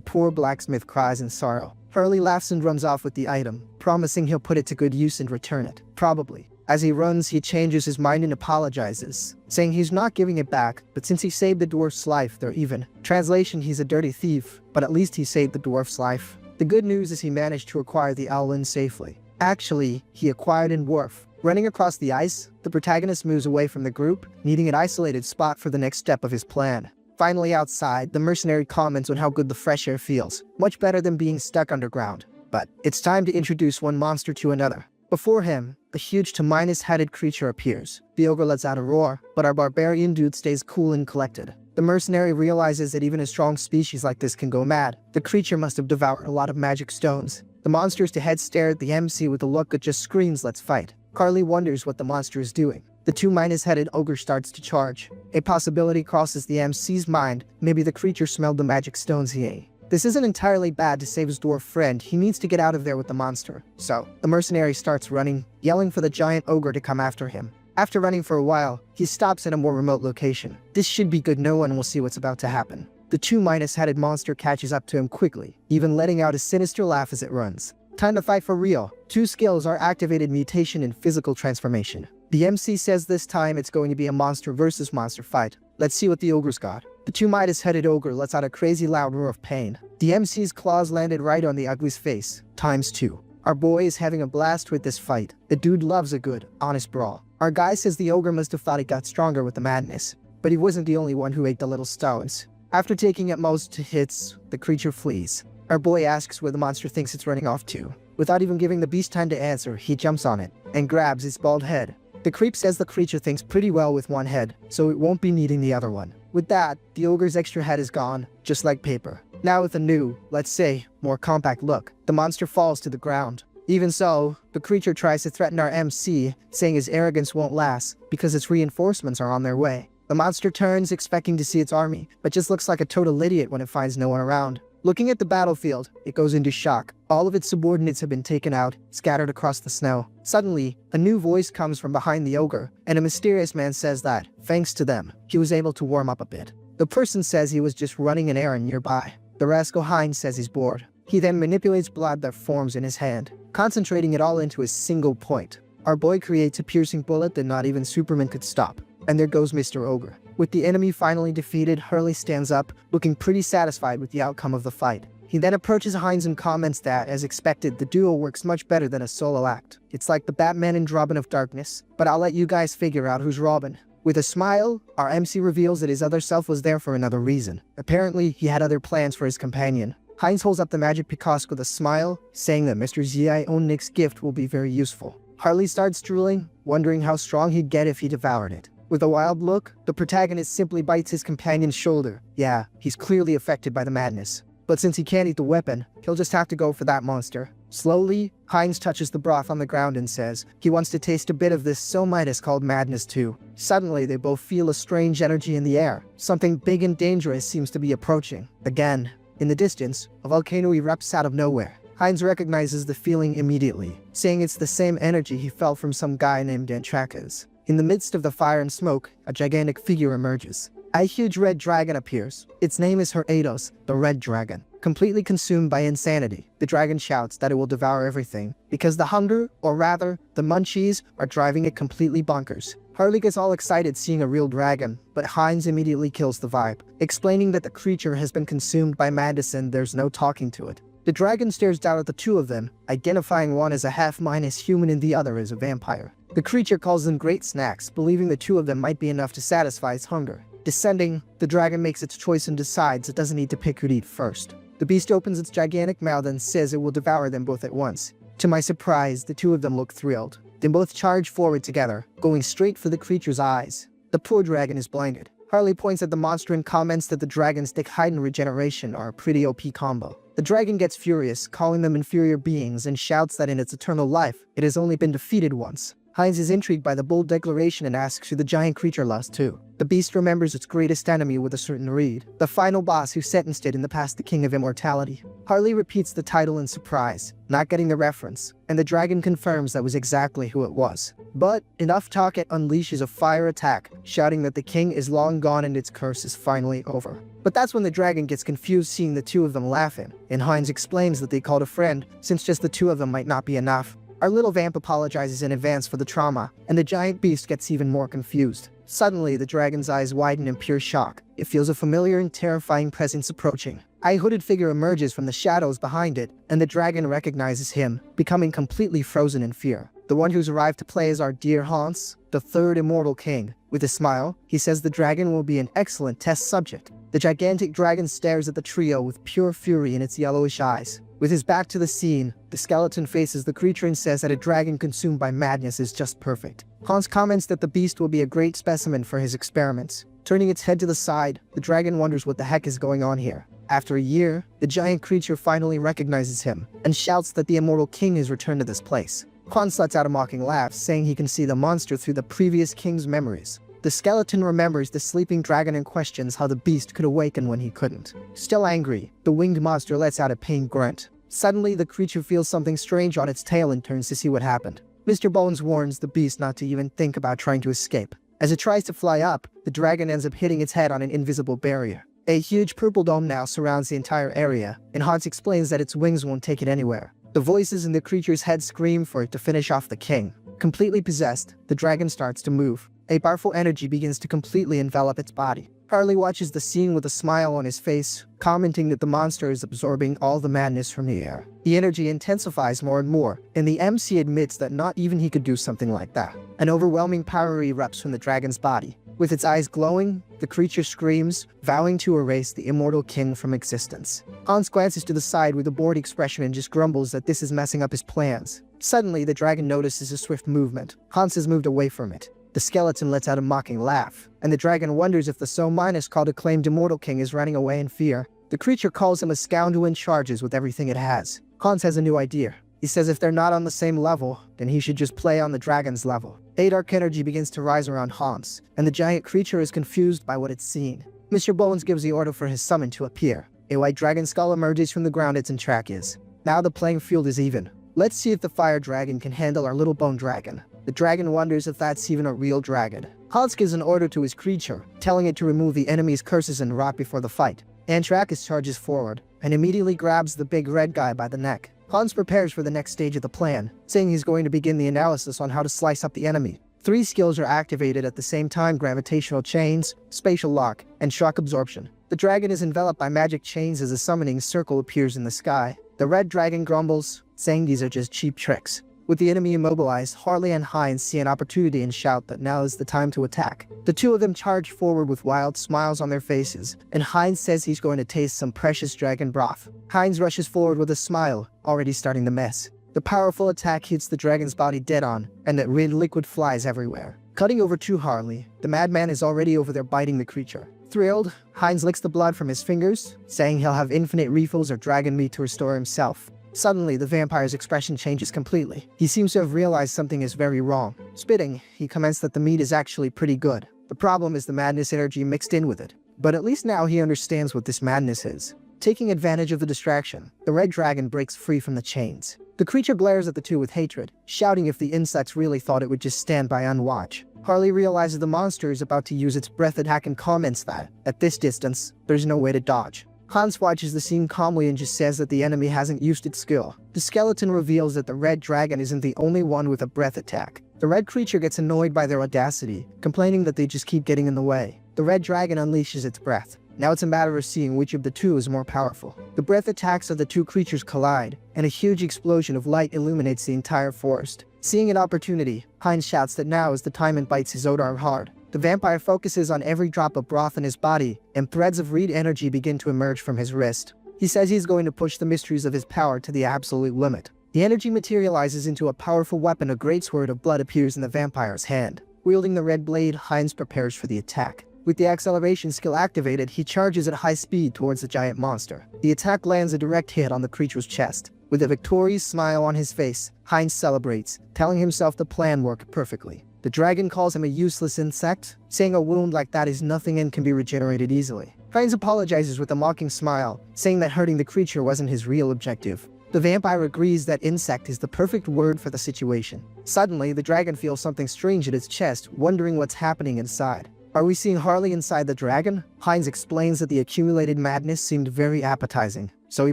poor blacksmith cries in sorrow. Harley laughs and runs off with the item, promising he'll put it to good use and return it. Probably. As he runs, he changes his mind and apologizes, saying he's not giving it back, but since he saved the dwarf's life, they're even. Translation, he's a dirty thief, but at least he saved the dwarf's life. The good news is he managed to acquire the Owlin safely. Actually, he acquired in Wharf. Running across the ice, the protagonist moves away from the group, needing an isolated spot for the next step of his plan. Finally outside, the mercenary comments on how good the fresh air feels, much better than being stuck underground. But it's time to introduce one monster to another. Before him, the huge Terminus-headed creature appears. The ogre lets out a roar, but our barbarian dude stays cool and collected. The mercenary realizes that even a strong species like this can go mad. The creature must have devoured a lot of magic stones. The monster's head stare at the MC with a look that just screams, "Let's fight." Carly wonders what the monster is doing. The two-headed ogre starts to charge. A possibility crosses the MC's mind. Maybe the creature smelled the magic stones he ate. This isn't entirely bad to save his dwarf friend. He needs to get out of there with the monster. So, the mercenary starts running, yelling for the giant ogre to come after him. After running for a while, he stops at a more remote location. This should be good. No one will see what's about to happen. The two-headed monster catches up to him quickly, even letting out a sinister laugh as it runs. Time to fight for real. Two skills are activated: mutation and physical transformation. The MC says this time it's going to be a monster versus monster fight. Let's see what the ogre's got. The two-headed ogre lets out a crazy loud roar of pain. The MC's claws landed right on the ugly's face, ×2. Our boy is having a blast with this fight. The dude loves a good, honest brawl. Our guy says the ogre must have thought it got stronger with the madness, but he wasn't the only one who ate the little stones. After taking at most hits, the creature flees. Our boy asks where the monster thinks it's running off to. Without even giving the beast time to answer, he jumps on it and grabs its bald head. The creep says the creature thinks pretty well with one head, so it won't be needing the other one. With that, the ogre's extra head is gone, just like paper. Now with a new, let's say, more compact look, the monster falls to the ground. Even so, the creature tries to threaten our MC, saying his arrogance won't last because its reinforcements are on their way. The monster turns, expecting to see its army, but just looks like a total idiot when it finds no one around. Looking at the battlefield, it goes into shock. All of its subordinates have been taken out, scattered across the snow. Suddenly, a new voice comes from behind the ogre, and a mysterious man says that, thanks to them, he was able to warm up a bit. The person says he was just running an errand nearby. The rascal Hines says he's bored. He then manipulates blood that forms in his hand, concentrating it all into a single point. Our boy creates a piercing bullet that not even Superman could stop. And there goes Mr. Ogre. With the enemy finally defeated, Hurley stands up, looking pretty satisfied with the outcome of the fight. He then approaches Heinz and comments that, as expected, the duo works much better than a solo act. It's like the Batman and Robin of Darkness, but I'll let you guys figure out who's Robin. With a smile, our MC reveals that his other self was there for another reason. Apparently, he had other plans for his companion. Heinz holds up the magic Picasso with a smile, saying that Mr. Ziai own Nick's gift will be very useful. Harley starts drooling, wondering how strong he'd get if he devoured it. With a wild look, the protagonist simply bites his companion's shoulder. Yeah, he's clearly affected by the madness. But since he can't eat the weapon, he'll just have to go for that monster. Slowly, Heinz touches the broth on the ground and says he wants to taste a bit of this so Midas called madness too. Suddenly, they both feel a strange energy in the air. Something big and dangerous seems to be approaching. Again, in the distance, a volcano erupts out of nowhere. Heinz recognizes the feeling immediately, saying it's the same energy he felt from some guy named Antrakas. In the midst of the fire and smoke, a gigantic figure emerges. A huge red dragon appears. Its name is Heratos, the Red Dragon. Completely consumed by insanity, the dragon shouts that it will devour everything, because the hunger, or rather, the munchies, are driving it completely bonkers. Harley gets all excited seeing a real dragon, but Heinz immediately kills the vibe, explaining that the creature has been consumed by madness and there's no talking to it. The dragon stares down at the two of them, identifying one as a half-minus human and the other as a vampire. The creature calls them great snacks, believing the two of them might be enough to satisfy its hunger. Descending, the dragon makes its choice and decides it doesn't need to pick who'd eat first. The beast opens its gigantic mouth and says it will devour them both at once. To my surprise, the two of them look thrilled. They both charge forward together, going straight for the creature's eyes. The poor dragon is blinded. Harley points at the monster and comments that the dragon's stick height and regeneration are a pretty OP combo. The dragon gets furious, calling them inferior beings, and shouts that in its eternal life, it has only been defeated once. Heinz is intrigued by the bold declaration and asks who the giant creature lost to. The beast remembers its greatest enemy with a certain Reed, the final boss who sentenced it in the past the King of Immortality. Harley repeats the title in surprise, not getting the reference, and the dragon confirms that was exactly who it was. But enough talk, it unleashes a fire attack, shouting that the king is long gone and its curse is finally over. But that's when the dragon gets confused seeing the two of them laughing, and Heinz explains that they called a friend, since just the two of them might not be enough. Our little vamp apologizes in advance for the trauma, and the giant beast gets even more confused. Suddenly, the dragon's eyes widen in pure shock. It feels a familiar and terrifying presence approaching. A hooded figure emerges from the shadows behind it, and the dragon recognizes him, becoming completely frozen in fear. The one who's arrived to play is our dear Hans, the third immortal king. With a smile, he says the dragon will be an excellent test subject. The gigantic dragon stares at the trio with pure fury in its yellowish eyes. With his back to the scene, the skeleton faces the creature and says that a dragon consumed by madness is just perfect. Hans comments that the beast will be a great specimen for his experiments. Turning its head to the side, the dragon wonders what the heck is going on here. After a year, the giant creature finally recognizes him, and shouts that the immortal king has returned to this place. Hans lets out a mocking laugh, saying he can see the monster through the previous king's memories. The skeleton remembers the sleeping dragon and questions how the beast could awaken when he couldn't. Still angry, the winged monster lets out a pained grunt. Suddenly, the creature feels something strange on its tail and turns to see what happened. Mr. Bones warns the beast not to even think about trying to escape. As it tries to fly up, the dragon ends up hitting its head on an invisible barrier. A huge purple dome now surrounds the entire area, and Hans explains that its wings won't take it anywhere. The voices in the creature's head scream for it to finish off the king. Completely possessed, the dragon starts to move. A powerful energy begins to completely envelop its body. Harley watches the scene with a smile on his face, commenting that the monster is absorbing all the madness from the air. The energy intensifies more and more, and the MC admits that not even he could do something like that. An overwhelming power erupts from the dragon's body. With its eyes glowing, the creature screams, vowing to erase the immortal king from existence. Hans glances to the side with a bored expression and just grumbles that this is messing up his plans. Suddenly, the dragon notices a swift movement. Hans has moved away from it. The skeleton lets out a mocking laugh, and the dragon wonders if the so-called acclaimed immortal king is running away in fear. The creature calls him a scoundrel and charges with everything it has. Hans has a new idea. He says if they're not on the same level, then he should just play on the dragon's level. A dark energy begins to rise around Hans, and the giant creature is confused by what it's seen. Mr. Bones gives the order for his summon to appear. A white dragon skull emerges from the ground its track is. Now the playing field is even. Let's see if the fire dragon can handle our little bone dragon. The dragon wonders if that's even a real dragon. Hans gives an order to his creature, telling it to remove the enemy's curses and rot before the fight. Antrakas charges forward, and immediately grabs the big red guy by the neck. Hans prepares for the next stage of the plan, saying he's going to begin the analysis on how to slice up the enemy. 3 skills are activated at the same time: gravitational chains, spatial lock, and shock absorption. The dragon is enveloped by magic chains as a summoning circle appears in the sky. The red dragon grumbles, saying these are just cheap tricks. With the enemy immobilized, Harley and Heinz see an opportunity and shout that now is the time to attack. The two of them charge forward with wild smiles on their faces, and Heinz says he's going to taste some precious dragon broth. Heinz rushes forward with a smile, already starting the mess. The powerful attack hits the dragon's body dead on, and that red liquid flies everywhere. Cutting over to Harley, the madman is already over there biting the creature. Thrilled, Heinz licks the blood from his fingers, saying he'll have infinite refills of dragon meat to restore himself. Suddenly, the vampire's expression changes completely. He seems to have realized something is very wrong. Spitting, he comments that the meat is actually pretty good. The problem is the madness energy mixed in with it. But at least now he understands what this madness is. Taking advantage of the distraction, the red dragon breaks free from the chains. The creature glares at the two with hatred, shouting if the insects really thought it would just stand by and watch. Harley realizes the monster is about to use its breath attack and comments that, at this distance, there's no way to dodge. Hans watches the scene calmly and just says that the enemy hasn't used its skill. The skeleton reveals that the red dragon isn't the only one with a breath attack. The red creature gets annoyed by their audacity, complaining that they just keep getting in the way. The red dragon unleashes its breath. Now it's a matter of seeing which of the two is more powerful. The breath attacks of the two creatures collide, and a huge explosion of light illuminates the entire forest. Seeing an opportunity, Heinz shouts that now is the time and bites his Odar hard. The vampire focuses on every drop of broth in his body, and threads of reed energy begin to emerge from his wrist. He says he's going to push the mysteries of his power to the absolute limit. The energy materializes into a powerful weapon. A great sword of blood appears in the vampire's hand. Wielding the red blade, Heinz prepares for the attack. With the acceleration skill activated, he charges at high speed towards the giant monster. The attack lands a direct hit on the creature's chest. With a victorious smile on his face, Heinz celebrates, telling himself the plan worked perfectly. The dragon calls him a useless insect, saying a wound like that is nothing and can be regenerated easily. Heinz apologizes with a mocking smile, saying that hurting the creature wasn't his real objective. The vampire agrees that insect is the perfect word for the situation. Suddenly, the dragon feels something strange at its chest, wondering what's happening inside. Are we seeing Harley inside the dragon? Heinz explains that the accumulated madness seemed very appetizing. So he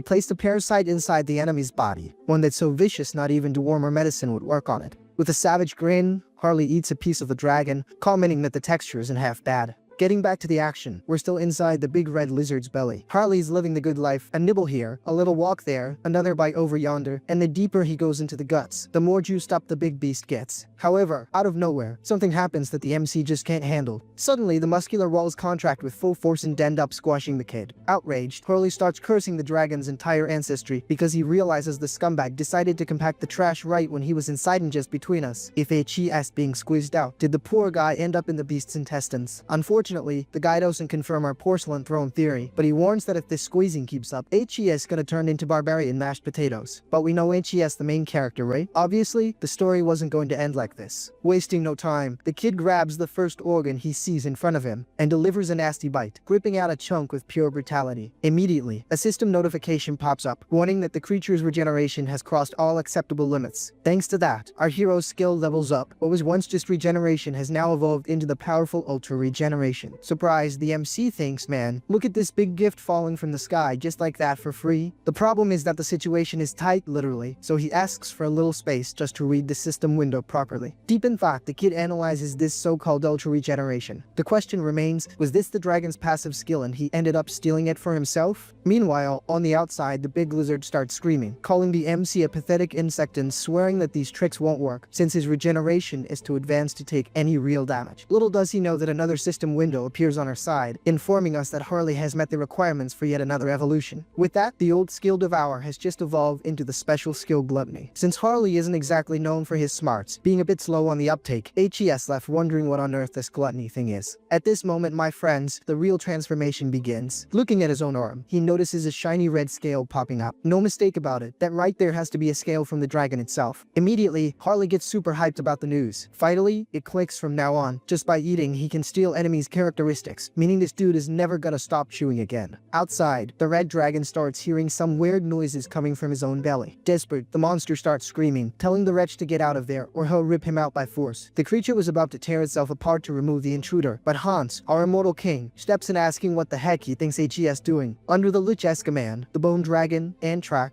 placed a parasite inside the enemy's body, one that's so vicious not even dewormer medicine would work on it. With a savage grin, Harley eats a piece of the dragon, commenting that the texture isn't half bad. Getting back to the action, we're still inside the big red lizard's belly. Harley's living the good life, a nibble here, a little walk there, another bite over yonder, and the deeper he goes into the guts, the more juiced up the big beast gets. However, out of nowhere, something happens that the MC just can't handle. Suddenly, the muscular walls contract with full force and end up squashing the kid. Outraged, Harley starts cursing the dragon's entire ancestry because he realizes the scumbag decided to compact the trash right when he was inside and just between us. If HES being squeezed out, did the poor guy end up in the beast's intestines? Unfortunately, the guy doesn't confirm our porcelain throne theory, but he warns that if this squeezing keeps up, HES gonna turn into barbarian mashed potatoes. But we know HES the main character, right? Obviously, the story wasn't going to end like this. Wasting no time, the kid grabs the first organ he sees in front of him and delivers a nasty bite, gripping out a chunk with pure brutality. Immediately, a system notification pops up, warning that the creature's regeneration has crossed all acceptable limits. Thanks to that, our hero's skill levels up. What was once just regeneration has now evolved into the powerful ultra regeneration. Surprised, the MC thinks, man, look at this big gift falling from the sky just like that for free. The problem is that the situation is tight, literally, so he asks for a little space just to read the system window properly. Deep in thought, the kid analyzes this so-called ultra regeneration. The question remains, was this the dragon's passive skill and he ended up stealing it for himself? Meanwhile, on the outside, the big lizard starts screaming, calling the MC a pathetic insect and swearing that these tricks won't work, since his regeneration is too advanced to take any real damage. Little does he know that another system window appears on our side, informing us that Harley has met the requirements for yet another evolution. With that, the old skill Devour has just evolved into the special skill Gluttony. Since Harley isn't exactly known for his smarts, being a bit slow on the uptake, HES left wondering what on earth this gluttony thing is. At this moment, my friends, the real transformation begins. Looking at his own arm, he notices a shiny red scale popping up. No mistake about it, that right there has to be a scale from the dragon itself. Immediately, Harley gets super hyped about the news. Finally, it clicks. From now on, just by eating, he can steal enemies' characteristics, meaning this dude is never gonna stop chewing again. Outside, the red dragon starts hearing some weird noises coming from his own belly. Desperate, the monster starts screaming, telling the wretch to get out of there or he'll rip him out by force. The creature was about to tear itself apart to remove the intruder, but Hans, our immortal king, steps in asking what the heck he thinks HES doing. Under the Lich's command, the bone dragon, Antrak,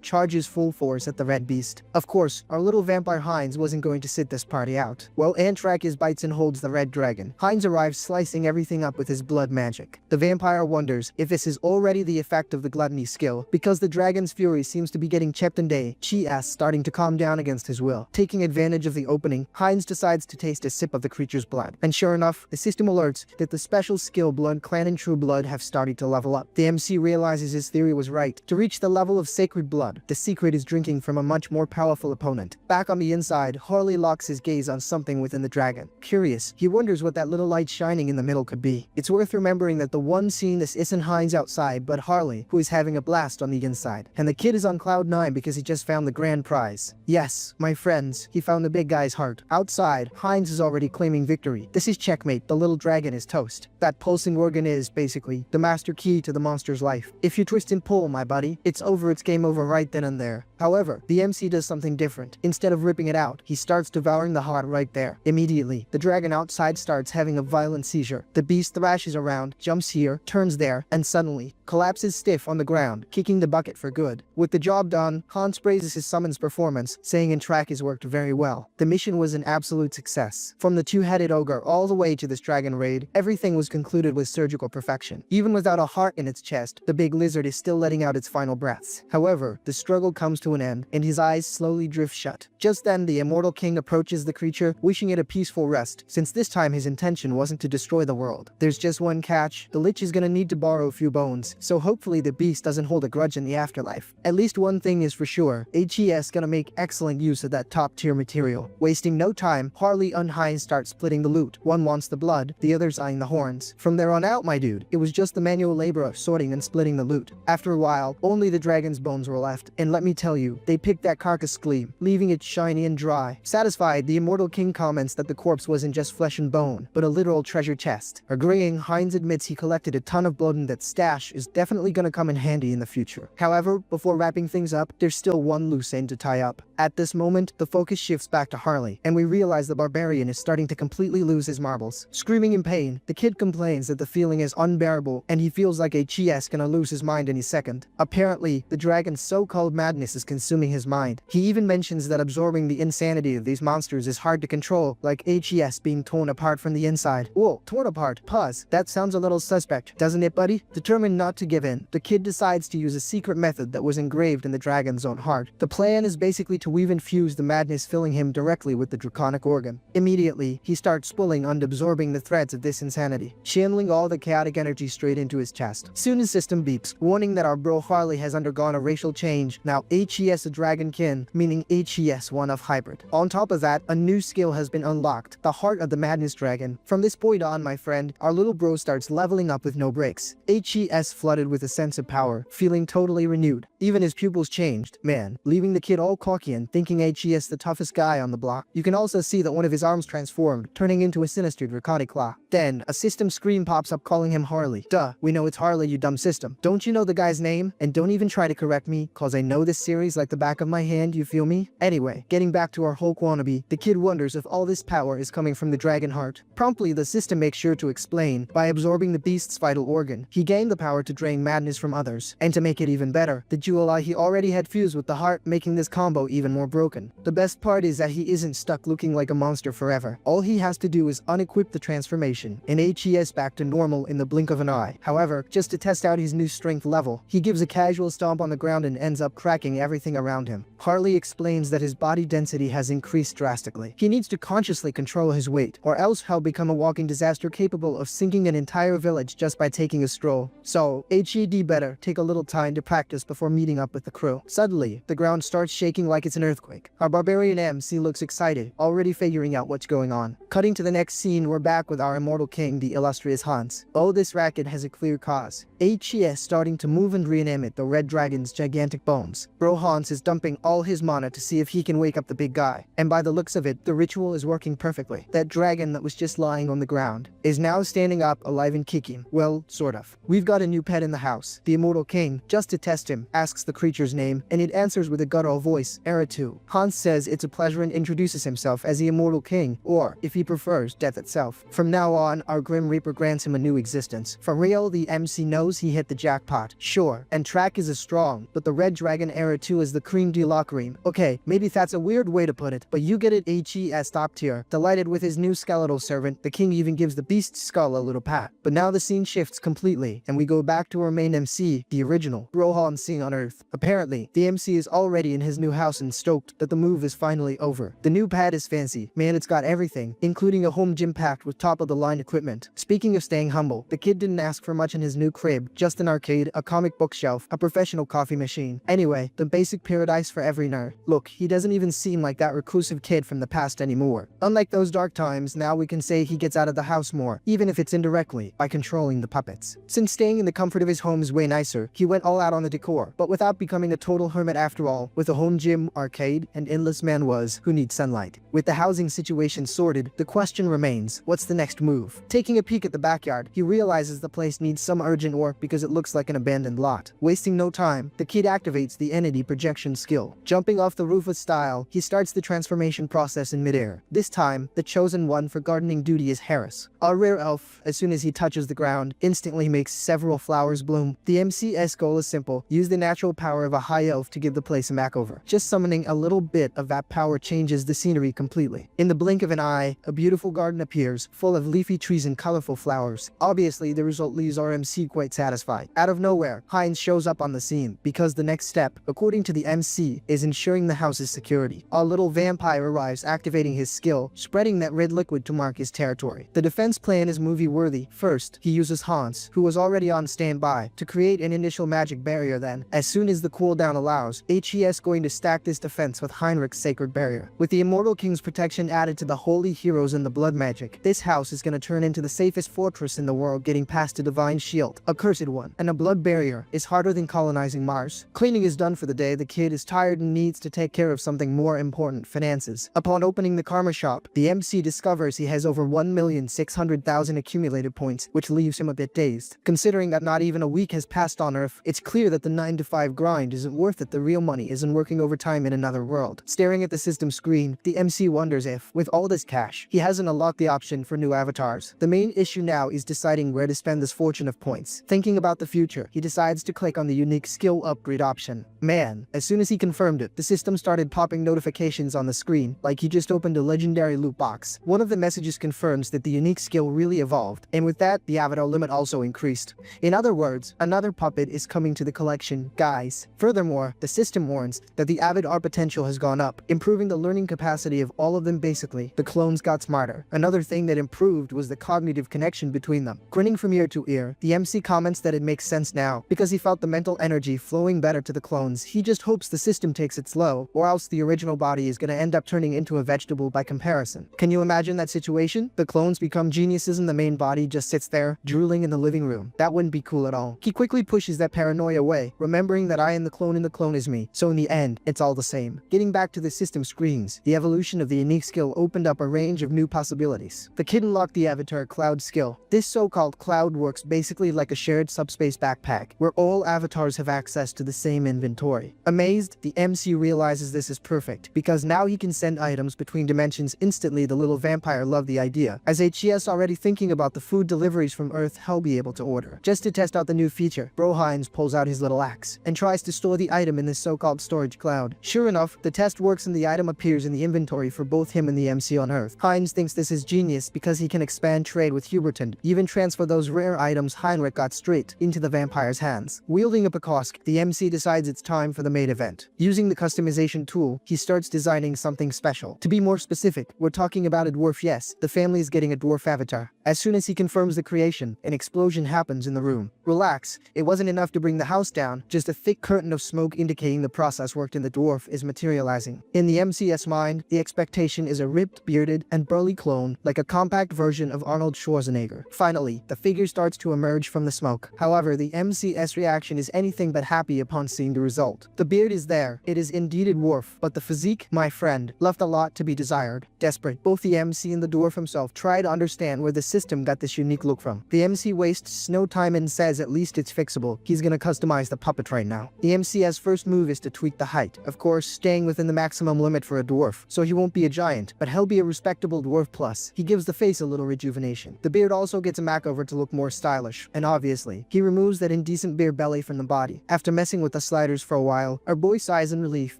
charges full force at the red beast. Of course, our little vampire Heinz wasn't going to sit this party out. While Antrak bites and holds the red dragon, Heinz arrives slicing everything up with his blood magic. The vampire wonders if this is already the effect of the gluttony skill, because the dragon's fury seems to be getting checked and Chi-ass starting to calm down against his will. Taking advantage of the opening, Heinz decides to taste a sip of the creature's blood. And sure enough, the system alerts that the special skill Blood Clan and True Blood have started to level up. The MC realizes his theory was right. To reach the level of Sacred Blood, the secret is drinking from a much more powerful opponent. Back on the inside, Harley locks his gaze on something within the dragon. Curious, he wonders what that little light shining in the middle could be. It's worth remembering that the one seeing this isn't Heinz outside, but Harley, who is having a blast on the inside. And the kid is on cloud 9 because he just found the grand prize. Yes, my friends, he found the big guy's heart. Outside, Heinz is already claiming victory. This is checkmate, the little dragon is toast. That pulsing organ is, basically, the master key to the monster's life. If you twist and pull, my buddy, it's game over right then and there. However, the MC does something different. Instead of ripping it out, he starts devouring the heart right there. Immediately, the dragon outside starts having a violent seizure. The beast thrashes around, jumps here, turns there, and suddenly collapses stiff on the ground, kicking the bucket for good. With the job done, Hans praises his summon's performance, saying Entrack has worked very well. The mission was an absolute success. From the two-headed ogre all the way to this dragon raid, everything was concluded with surgical perfection. Even without a heart in its chest, the big lizard is still letting out its final breaths. However, the struggle comes to an end, and his eyes slowly drift shut. Just then, the immortal king approaches the creature, wishing it a peaceful rest, since this time his intention wasn't to destroy the world. There's just one catch: the lich is gonna need to borrow a few bones, so hopefully the beast doesn't hold a grudge in the afterlife. At least one thing is for sure, HES gonna make excellent use of that top-tier material. Wasting no time, Harley and Heinz start splitting the loot. One wants the blood, the other's eyeing the horns. From there on out, my dude, it was just the manual labor of sorting and splitting the loot. After a while, only the dragon's bones were left, and let me tell you, they picked that carcass clean, leaving it shiny and dry. Satisfied, the immortal king comments that the corpse wasn't just flesh and bone, but a literal treasure chest. Agreeing, Heinz admits he collected a ton of blood and that stash is definitely gonna come in handy in the future. However, before wrapping things up, there's still one loose end to tie up. At this moment, the focus shifts back to Harley, and we realize the barbarian is starting to completely lose his marbles. Screaming in pain, the kid complains that the feeling is unbearable, and he feels like HES gonna lose his mind any second. Apparently, the dragon's so-called madness is consuming his mind. He even mentions that absorbing the insanity of these monsters is hard to control, like HES being torn apart from the inside. Whoa, torn apart, pause. That sounds a little suspect, doesn't it, buddy? Determined not to give in, the kid decides to use a secret method that was engraved in the dragon's own heart. The plan is basically to weave and fuse the madness filling him directly with the draconic organ. Immediately, he starts pulling and absorbing the threads of this insanity, channeling all the chaotic energy straight into his chest. Soon his system beeps, warning that our bro Harley has undergone a racial change, now HES a dragonkin, meaning HES one of hybrid. On top of that, a new skill has been unlocked, the heart of the madness dragon. From this point on, my friend, our little bro starts leveling up with no breaks. HES flooded with a sense of power, feeling totally renewed. Even his pupils changed, man, leaving the kid all cocky and thinking HES the toughest guy on the block. You can also see that one of his arms transformed, turning into a sinister draconic claw. Then, a system screen pops up calling him Harley. Duh, we know it's Harley, you dumb system. Don't you know the guy's name? And don't even try to correct me, cause I know this series like the back of my hand, you feel me? Anyway, getting back to our Hulk wannabe, the kid wonders if all this power is coming from the dragon heart. Promptly, the system makes sure to explain, by absorbing the beast's vital organ, he gained the power to drain madness from others. And to make it even better, the jewel eye he already had fused with the heart, making this combo even more broken. The best part is that he isn't stuck looking like a monster forever. All he has to do is unequip the transformation, and HES back to normal in the blink of an eye. However, just to test out his new strength level, he gives a casual stomp on the ground and ends up cracking everything around him. Harley explains that his body density has increased drastically. He needs to consciously control his weight, or else he'll become a walking disaster capable of sinking an entire village just by taking a stroll. So, HED better take a little time to practice before meeting up with the crew. Suddenly, the ground starts shaking like it's an earthquake. Our barbarian MC looks excited, already figuring out what's going on. Cutting to the next scene, we're back with our immortal king, the illustrious Hans. Oh, this racket has a clear cause. HES starting to move and reanimate the red dragon's gigantic bones. Bro Hans is dumping all his mana to see if he can wake up the big guy. And by the looks of it, the ritual is working perfectly. That dragon that was just lying on the ground is now standing up, alive and kicking. Well, sort of. We've got a new pet in the house. The immortal king, just to test him, asks the creature's name, and it answers with a guttural voice, enro. Hans says it's a pleasure and introduces himself as the immortal king, or, if he prefers, death itself. From now on, our Grim Reaper grants him a new existence. For real, the MC knows he hit the jackpot. Sure, and track is as strong, but the red dragon enro is the cream de la cream. Okay, maybe that's a weird way to put it, but you get it. HES top tier. Delighted with his new skeletal servant, the king even gives the beast's skull a little pat. But now the scene shifts completely, and we go back to our main MC, the original, Rohan Singh on Earth. Apparently, the MC is already in his new house and stoked that the move is finally over. The new pad is fancy. Man, it's got everything, including a home gym packed with top-of-the-line equipment. Speaking of staying humble, the kid didn't ask for much in his new crib, just an arcade, a comic bookshelf, a professional coffee machine. Anyway, the basic paradise for every nerd. Look, he doesn't even seem like that reclusive kid from the past anymore. Unlike those dark times, now we can say he gets out of the house more, even if it's indirectly, by controlling the puppets. Since staying in the comfort of his home is way nicer, he went all out on the decor, but without becoming a total hermit after all, with a home gym, arcade, and endless manhwas who need sunlight. With the housing situation sorted, the question remains, what's the next move? Taking a peek at the backyard, he realizes the place needs some urgent work because it looks like an abandoned lot. Wasting no time, the kid activates the entity projection skill. Jumping off the roof with style, he starts the transformation process in midair. This time, the chosen one for gardening duty is Harris. Our rare elf, as soon as he touches the ground, instantly makes several flowers bloom. The MC's goal is simple, use the natural power of a high elf to give the place a makeover. Just summoning a little bit of that power changes the scenery completely. In the blink of an eye, a beautiful garden appears, full of leafy trees and colorful flowers. Obviously, the result leaves our MC quite satisfied. Out of nowhere, Heinz shows up on the scene, because the next step, according to the MC, is ensuring the house's security. Our little vampire arrives, activating his skill, spreading that red liquid to mark his territory. The defense plan is movie-worthy. First, he uses Hans, who was already on standby, to create an initial magic barrier. Then, as soon as the cooldown allows, HES going to stack this defense with Heinrich's sacred barrier. With the immortal king's protection added to the holy heroes and the blood magic, this house is going to turn into the safest fortress in the world, getting past a divine shield, a cursed one, and a blood barrier is harder than colonizing Mars. Cleaning is done for the day. The kid is tired and needs to take care of something more important, finances. Upon opening the karma shop, the MC discovers he has over 1,600,000 accumulated points, which leaves him a bit dazed. Considering that not even a week has passed on Earth, it's clear that the 9-to-5 grind isn't worth it. The real money isn't working overtime in another world. Staring at the system screen, the MC wonders if, with all this cash, he hasn't unlocked the option for new avatars. The main issue now is deciding where to spend this fortune of points. Thinking about the future, he decides to click on the unique skill upgrade option. Man, as soon as he confirmed it, the system started popping notifications on the screen, like he just opened a legendary loot box. One of the messages confirms that the unique skill really evolved, and with that, the avatar limit also increased. In other words, another puppet is coming to the collection, guys. Furthermore, the system warns that the avatar potential has gone up, improving the learning capacity of all of them. Basically, the clones got smarter. Another thing that improved was the cognitive connection between them. Grinning from ear to ear, the MC comments that it makes sense now, because he felt the mental energy flowing better to the clones. He just hopes the system takes it slow, or else the original body is gonna end up turning into a vegetable by comparison. Can you imagine that situation? The clones become geniuses and the main body just sits there, drooling in the living room. That wouldn't be cool at all. He quickly pushes that paranoia away, remembering that I am the clone and the clone is me, so in the end, it's all the same. Getting back to the system screens, the evolution of the unique skill opened up a range of new possibilities. The kid unlocked the avatar cloud skill. This so-called cloud works basically like a shared subspace backpack, where all avatars have access to the same inventory. Amazed, the MC realizes this is perfect, because now he can send items between dimensions instantly. The little vampire loved the idea. As HES already thinking about the food deliveries from Earth he'll be able to order. Just to test out the new feature, Bro Heinz pulls out his little axe, and tries to store the item in this so-called storage cloud. Sure enough, the test works and the item appears in the inventory for both him and the MC on Earth. Heinz thinks this is genius because he can expand trade with Huberton, even transfer those rare items Heinrich got straight into the vampire's hands. Wielding a Pekosk, the MC decides it's time for the main event. Using the customization tool, he starts designing something special. To be more specific, we're talking about a dwarf. Yes, the family is getting a dwarf avatar. As soon as he confirms the creation, an explosion happens in the room. Relax, it wasn't enough to bring the house down, just a thick curtain of smoke indicating the process worked in the dwarf is materializing. In the MCS mind, the expectation is a ripped, bearded, and burly clone, like a compact version of Arnold Schwarzenegger. Finally, the figure starts to emerge from the smoke. However, the MCS reaction is anything but happy upon seeing the result. The beard is there, it is indeed a dwarf, but the physique, my friend, left a lot to be desired. Desperate, both the MC and the dwarf himself try to understand where the system got this unique look from. The MC wastes no time and says at least it's fixable. He's gonna customize the puppet right now. The MC's first move is to tweak the height, of course staying within the maximum limit for a dwarf, so he won't be a giant, but he'll be a respectable dwarf plus. He gives the face a little rejuvenation. The beard also gets a makeover to look more stylish, and obviously, he removes that indecent beer belly from the body. After messing with the sliders for a while, our boy sighs in relief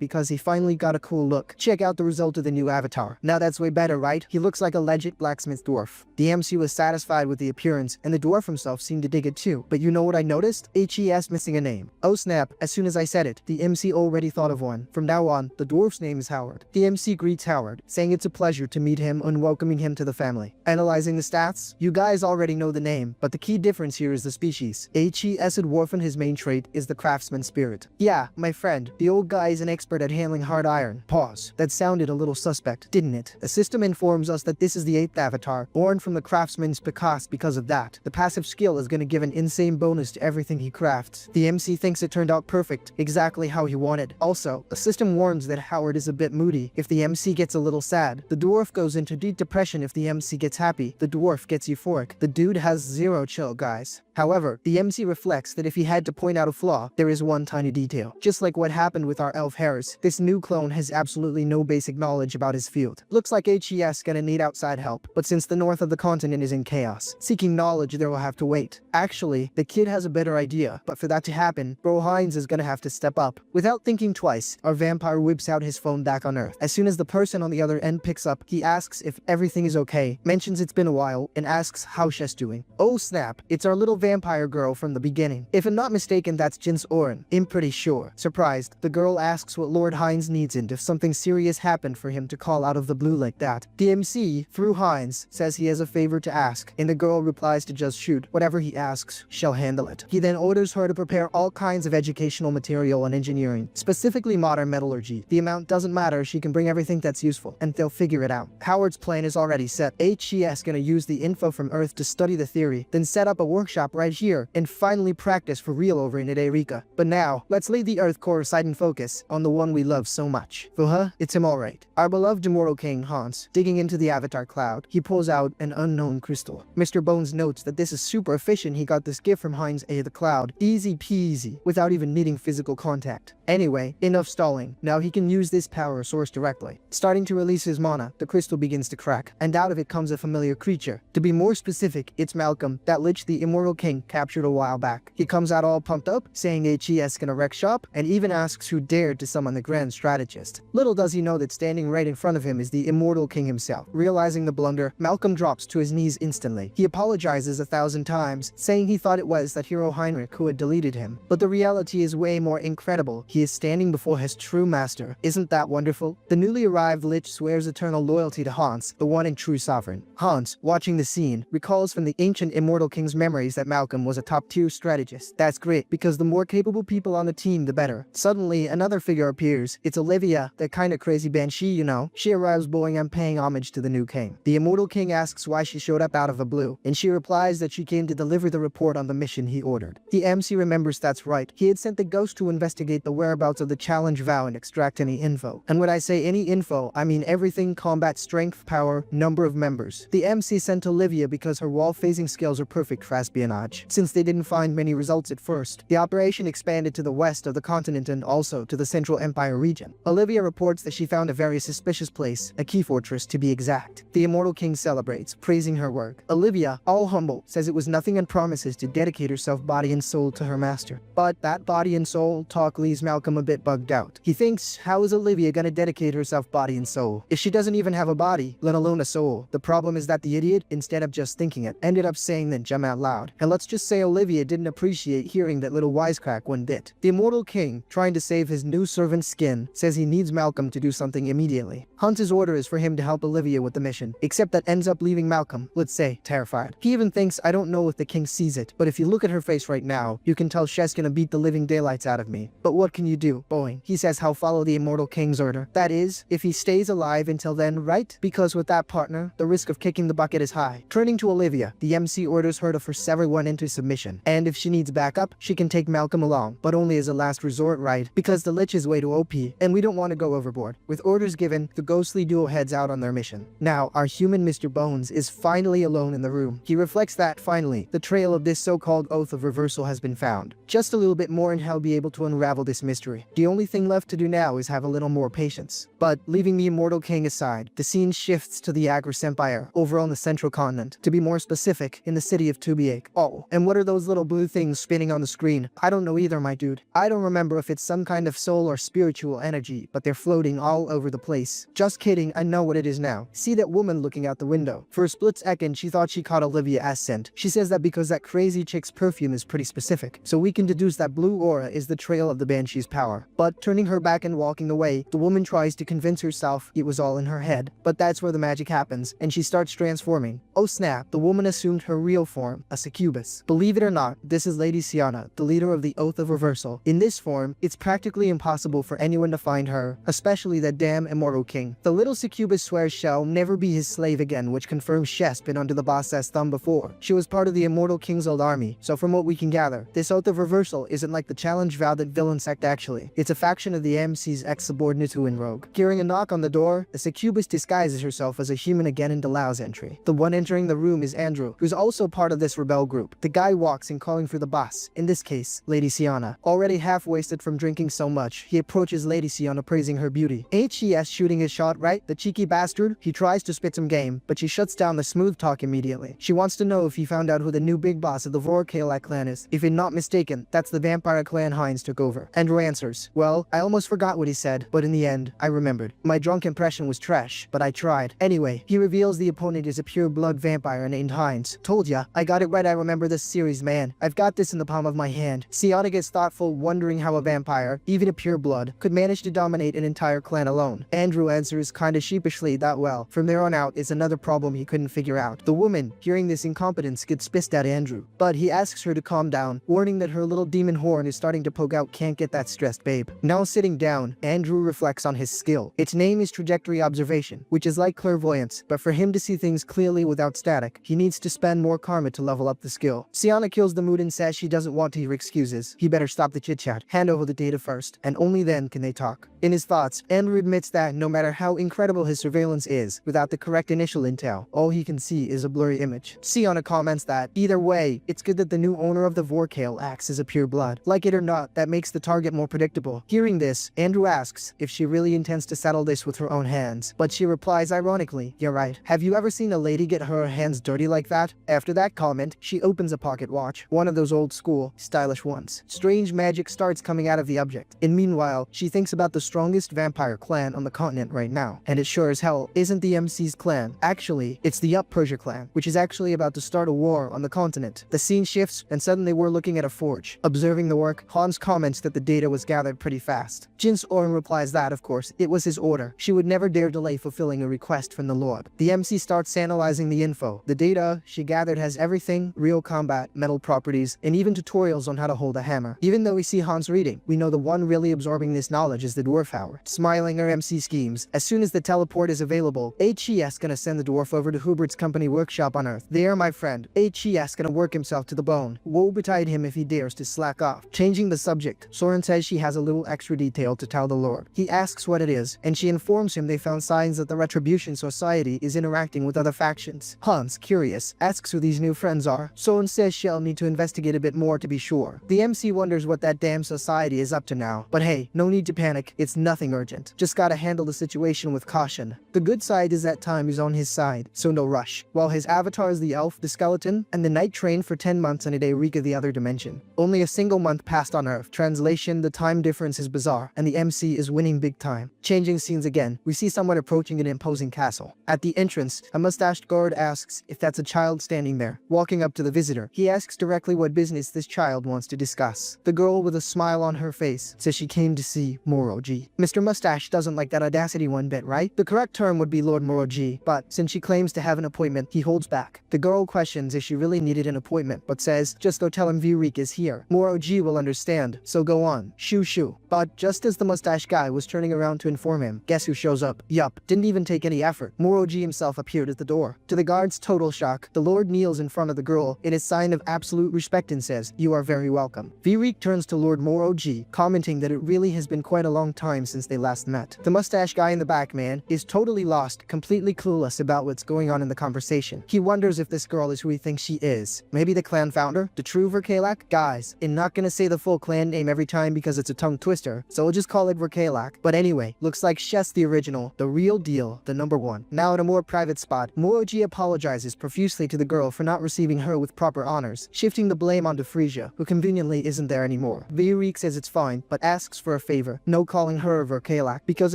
because he finally got a cool look. Check out the result of the new avatar. Now that's way better, right? He looks like a legit blacksmith dwarf. The MC was satisfied with the appearance, and the dwarf himself seemed to dig it too. But you know what I noticed? HES missing a name. Oh snap, as soon as I said it, the MC already thought of one. From now on, the dwarf's name is Howard. The MC greets Howard, saying it's a pleasure to meet him and welcoming him to the family. Analyzing the stats, you guys already know the name, but the key difference here is the species. HES dwarf and his main trait is the craftsman spirit. Yeah, my friend, the old guy is an expert at handling hard iron. Pause. That sounded a little suspect, didn't it? The system informs us that this is the 8th avatar, born from the craftsman's because of that, the passive skill is gonna give an insane bonus to everything he crafts. The MC thinks it turned out perfect, exactly how he wanted. Also, the system warns that Howard is a bit moody. If the MC gets a little sad, the dwarf goes into deep depression. If the MC gets happy, the dwarf gets euphoric. The dude has zero chill, guys. However, the MC reflects that if he had to point out a flaw, there is one tiny detail. Just like what happened with our elf Harris, this new clone has absolutely no basic knowledge about his field. Looks like HES gonna need outside help, but since the north of the continent is in chaos, seeking knowledge there will have to wait. Actually, the kid has a better idea, but for that to happen, Bro Hines is gonna have to step up. Without thinking twice, our vampire whips out his phone back on Earth. As soon as the person on the other end picks up, he asks if everything is okay, mentions it's been a while, and asks how she's doing. Oh snap, it's our little vampire girl from the beginning. If I'm not mistaken, that's Jin's Oren. I'm pretty sure. Surprised, the girl asks what Lord Hines needs and if something serious happened for him to call out of the blue like that. The MC, through Hines, says he has a favor to ask, and the girl replies to just shoot. Whatever he asks, she'll handle it. He then orders her to prepare all kinds of educational material and engineering, specifically modern metallurgy. The amount doesn't matter, she can bring everything that's useful, and they'll figure it out. Howard's plan is already set. HES gonna use the info from Earth to study the theory, then set up a workshop right here, and finally practice for real over in Anirecap. But now, let's leave the Earth core aside and focus on the one we love so much. For her, it's him alright. Our beloved immortal king Hans, digging into the avatar cloud, he pulls out an unknown crystal. Mr. Bones notes that this is super efficient. He got this gift from Hines A. the Cloud. Easy peasy, without even needing physical contact. Anyway, enough stalling. Now he can use this power source directly. Starting to release his mana, the crystal begins to crack, and out of it comes a familiar creature. To be more specific, it's Malcolm, that lich the immortal king captured a while back. He comes out all pumped up, saying HES can wreck shop, and even asks who dared to summon the grand strategist. Little does he know that standing right in front of him is the immortal king himself. Realizing the blunder, Malcolm drops to his knees instantly. He apologizes 1,000 times, saying he thought it was that hero Heinrich who had deleted him. But the reality is way more incredible. He is standing before his true master. Isn't that wonderful? The newly arrived lich swears eternal loyalty to Hans, the one and true sovereign. Hans, watching the scene, recalls from the ancient immortal king's memories that Malcolm was a top-tier strategist. That's great, because the more capable people on the team, the better. Suddenly, another figure appears. It's Olivia, that kinda crazy banshee, you know. She arrives blowing and paying homage to the new king. The immortal king asks why she showed up out of the blue, and she replies that she came to deliver the report on the mission he ordered. The MC remembers that's right. He had sent the ghost to investigate the whereabouts of the challenge vow and extract any info. And when I say any info, I mean everything: combat strength, power, number of members. The MC sent Olivia because her wall-phasing skills are perfect for espionage. Since they didn't find many results at first, the operation expanded to the west of the continent and also to the Central Empire region. Olivia reports that she found a very suspicious place, a key fortress to be exact. The immortal king celebrates, praising her work. Olivia, all humble, says it was nothing and promises to dedicate herself body and soul to her master. But that body and soul talk leaves Malcolm a bit bugged out. He thinks, how is Olivia gonna dedicate herself body and soul if she doesn't even have a body, let alone a soul? The problem is that the idiot, instead of just thinking it, ended up saying that jump out loud. Hello let's just say Olivia didn't appreciate hearing that little wisecrack one bit. The immortal king, trying to save his new servant's skin, says he needs Malcolm to do something immediately. Hunt's order is for him to help Olivia with the mission, except that ends up leaving Malcolm, let's say, terrified. He even thinks, I don't know if the king sees it, but if you look at her face right now, you can tell she's gonna beat the living daylights out of me. But what can you do, Boeing? He says he'll follow the immortal king's order. That is, if he stays alive until then, right? Because with that partner, the risk of kicking the bucket is high. Turning to Olivia, the MC orders her to force everyone into submission, and if she needs backup, she can take Malcolm along, but only as a last resort, right? Because the Lich is way too OP, and we don't want to go overboard. With orders given, the ghostly duo heads out on their mission. Now, our human Mr. Bones is finally alone in the room. He reflects that, finally, the trail of this so-called oath of reversal has been found. Just a little bit more and he'll be able to unravel this mystery. The only thing left to do now is have a little more patience. But, leaving the immortal king aside, the scene shifts to the Agris Empire, over on the central continent. To be more specific, in the city of Tubiake. Oh, and what are those little blue things spinning on the screen? I don't know either, my dude. I don't remember if it's some kind of soul or spiritual energy, but they're floating all over the place. Just kidding, I know what it is now. See that woman looking out the window? For a split second, she thought she caught Olivia as scent. She says that because that crazy chick's perfume is pretty specific, so we can deduce that blue aura is the trail of the Banshee's power. But turning her back and walking away, the woman tries to convince herself it was all in her head. But that's where the magic happens, and she starts transforming. Oh snap, the woman assumed her real form, a succubus. Believe it or not, this is Lady Siana, the leader of the Oath of Reversal. In this form, it's practically impossible for anyone to find her, especially that damn immortal king. The little succubus swears she'll never be his slave again, which confirms she's been under the boss's thumb before. She was part of the immortal king's old army, so from what we can gather, this Oath of Reversal isn't like the challenge vow that villain sect actually. It's a faction of the MC's ex-subordinate who in rogue. Hearing a knock on the door, the succubus disguises herself as a human again and allows entry. The one entering the room is Andrew, who's also part of this rebel group. The guy walks in calling for the boss, in this case, Lady Siana. Already half-wasted from drinking so much, he approaches Lady Siana praising her beauty. Ain't she shooting his shot right? The cheeky bastard? He tries to spit some game, but she shuts down the smooth talk immediately. She wants to know if he found out who the new big boss of the Vorkalak clan is. If I'm not mistaken, that's the vampire clan Heinz took over. Andrew answers, well, I almost forgot what he said, but in the end, I remembered. My drunk impression was trash, but I tried. Anyway, he reveals the opponent is a pure-blood vampire named Heinz. Told ya, I got it right, I remember this series, man. I've got this in the palm of my hand. Siana gets thoughtful, wondering how a vampire, even a pure-blood, could manage to dominate an entire clan alone. Andrew answers kinda sheepishly that well. From there on out is another problem he couldn't figure out. The woman, hearing this incompetence, gets pissed at Andrew, but he asks her to calm down, warning that her little demon horn is starting to poke out. Can't get that stressed, babe. Now sitting down, Andrew reflects on his skill. Its name is trajectory observation, which is like clairvoyance, but for him to see things clearly without static, he needs to spend more karma to level up the skill. Siana kills the mood and says she doesn't want to hear excuses. He better stop the chit-chat, hand over the data first, and only then can they talk. In his thoughts, Andrew admits that no matter how incredible his surveillance is, without the correct initial intel, all he can see is a blurry image. Siana comments that, either way, it's good that the new owner of the Vorkale acts as a pure blood. Like it or not, that makes the target more predictable. Hearing this, Andrew asks if she really intends to settle this with her own hands, but she replies ironically, you're right. Have you ever seen a lady get her hands dirty like that? After that comment, she opens a pocket watch, one of those old school, stylish ones. Strange magic starts coming out of the object, and meanwhile, she thinks about the strongest vampire clan on the continent right now, and it sure as hell isn't the MC's clan. Actually, it's the Up Persia clan, which is actually about to start a war on the continent. The scene shifts, and suddenly we're looking at a forge. Observing the work, Hans comments that the data was gathered pretty fast. Jin's Oren replies that, of course, it was his order. She would never dare delay fulfilling a request from the Lord. The MC starts analyzing the info. The data she gathered has everything, real combat, metal properties, and even tutorials on how to hold a hammer. Even though we see Hans reading, we know the one really absorbing this knowledge is the dwarf Howard. Smiling her MC schemes, as soon as the teleport is available, HES gonna send the dwarf over to Hubert's company workshop on Earth. There, my friend, HES gonna work himself to the bone. Woe betide him if he dares to slack off. Changing the subject, Soren says she has a little extra detail to tell the Lord. He asks what it is, and she informs him they found signs that the Retribution Society is interacting with other factions. Hans, curious, asks who these new friends are. Soren says she'll need to investigate a bit more to be sure. The MC wonders what that damn society is up to now. But hey, no need to panic, it's nothing urgent. Just gotta handle the situation with caution. The good side is that time is on his side, so no rush. While his avatar is the elf, the skeleton, and the knight trained for 10 months in a Eureka the other dimension. Only a single month passed on Earth. Translation, the time difference is bizarre, and the MC is winning big time. Changing scenes again, we see someone approaching an imposing castle. At the entrance, a mustached guard asks if that's a child standing there. Walking up to the visitor. He asks directly what business this child wants to discuss. The girl, with a smile on her face, says she came to see Moroji. Mr. Mustache doesn't like that audacity one bit, right? The correct term would be Lord Moroji, but since she claims to have an appointment, he holds back. The girl questions if she really needed an appointment, but says, just go tell him Virik is here. Moroji will understand, so go on. Shoo shoo. But just as the mustache guy was turning around to inform him, guess who shows up? Yup, didn't even take any effort. Moroji himself appeared at the door. To the guard's total shock, the Lord kneels in front of the girl in a sign of absolute respect and says, you are very welcome. Virik turns to Lord Moroji, commenting that it really has been quite a long time since they last met. The mustache guy in the back, man, is totally lost, completely clueless about what's going on in the conversation. He wonders if this girl is who he thinks she is. Maybe the clan founder? The true Verkalak? Guys, I'm not gonna say the full clan name every time because it's a tongue twister, so we'll just call it Verkalak. But anyway, looks like Shess the original, the real deal, the #1. Now at a more private spot, Moroji apologizes profusely to the girl for not receiving her with proper honors, shifting the blame onto Frisia, who conveniently isn't there anymore. Virik says it's fine, but asks for a favor, no calling her Verkalak, because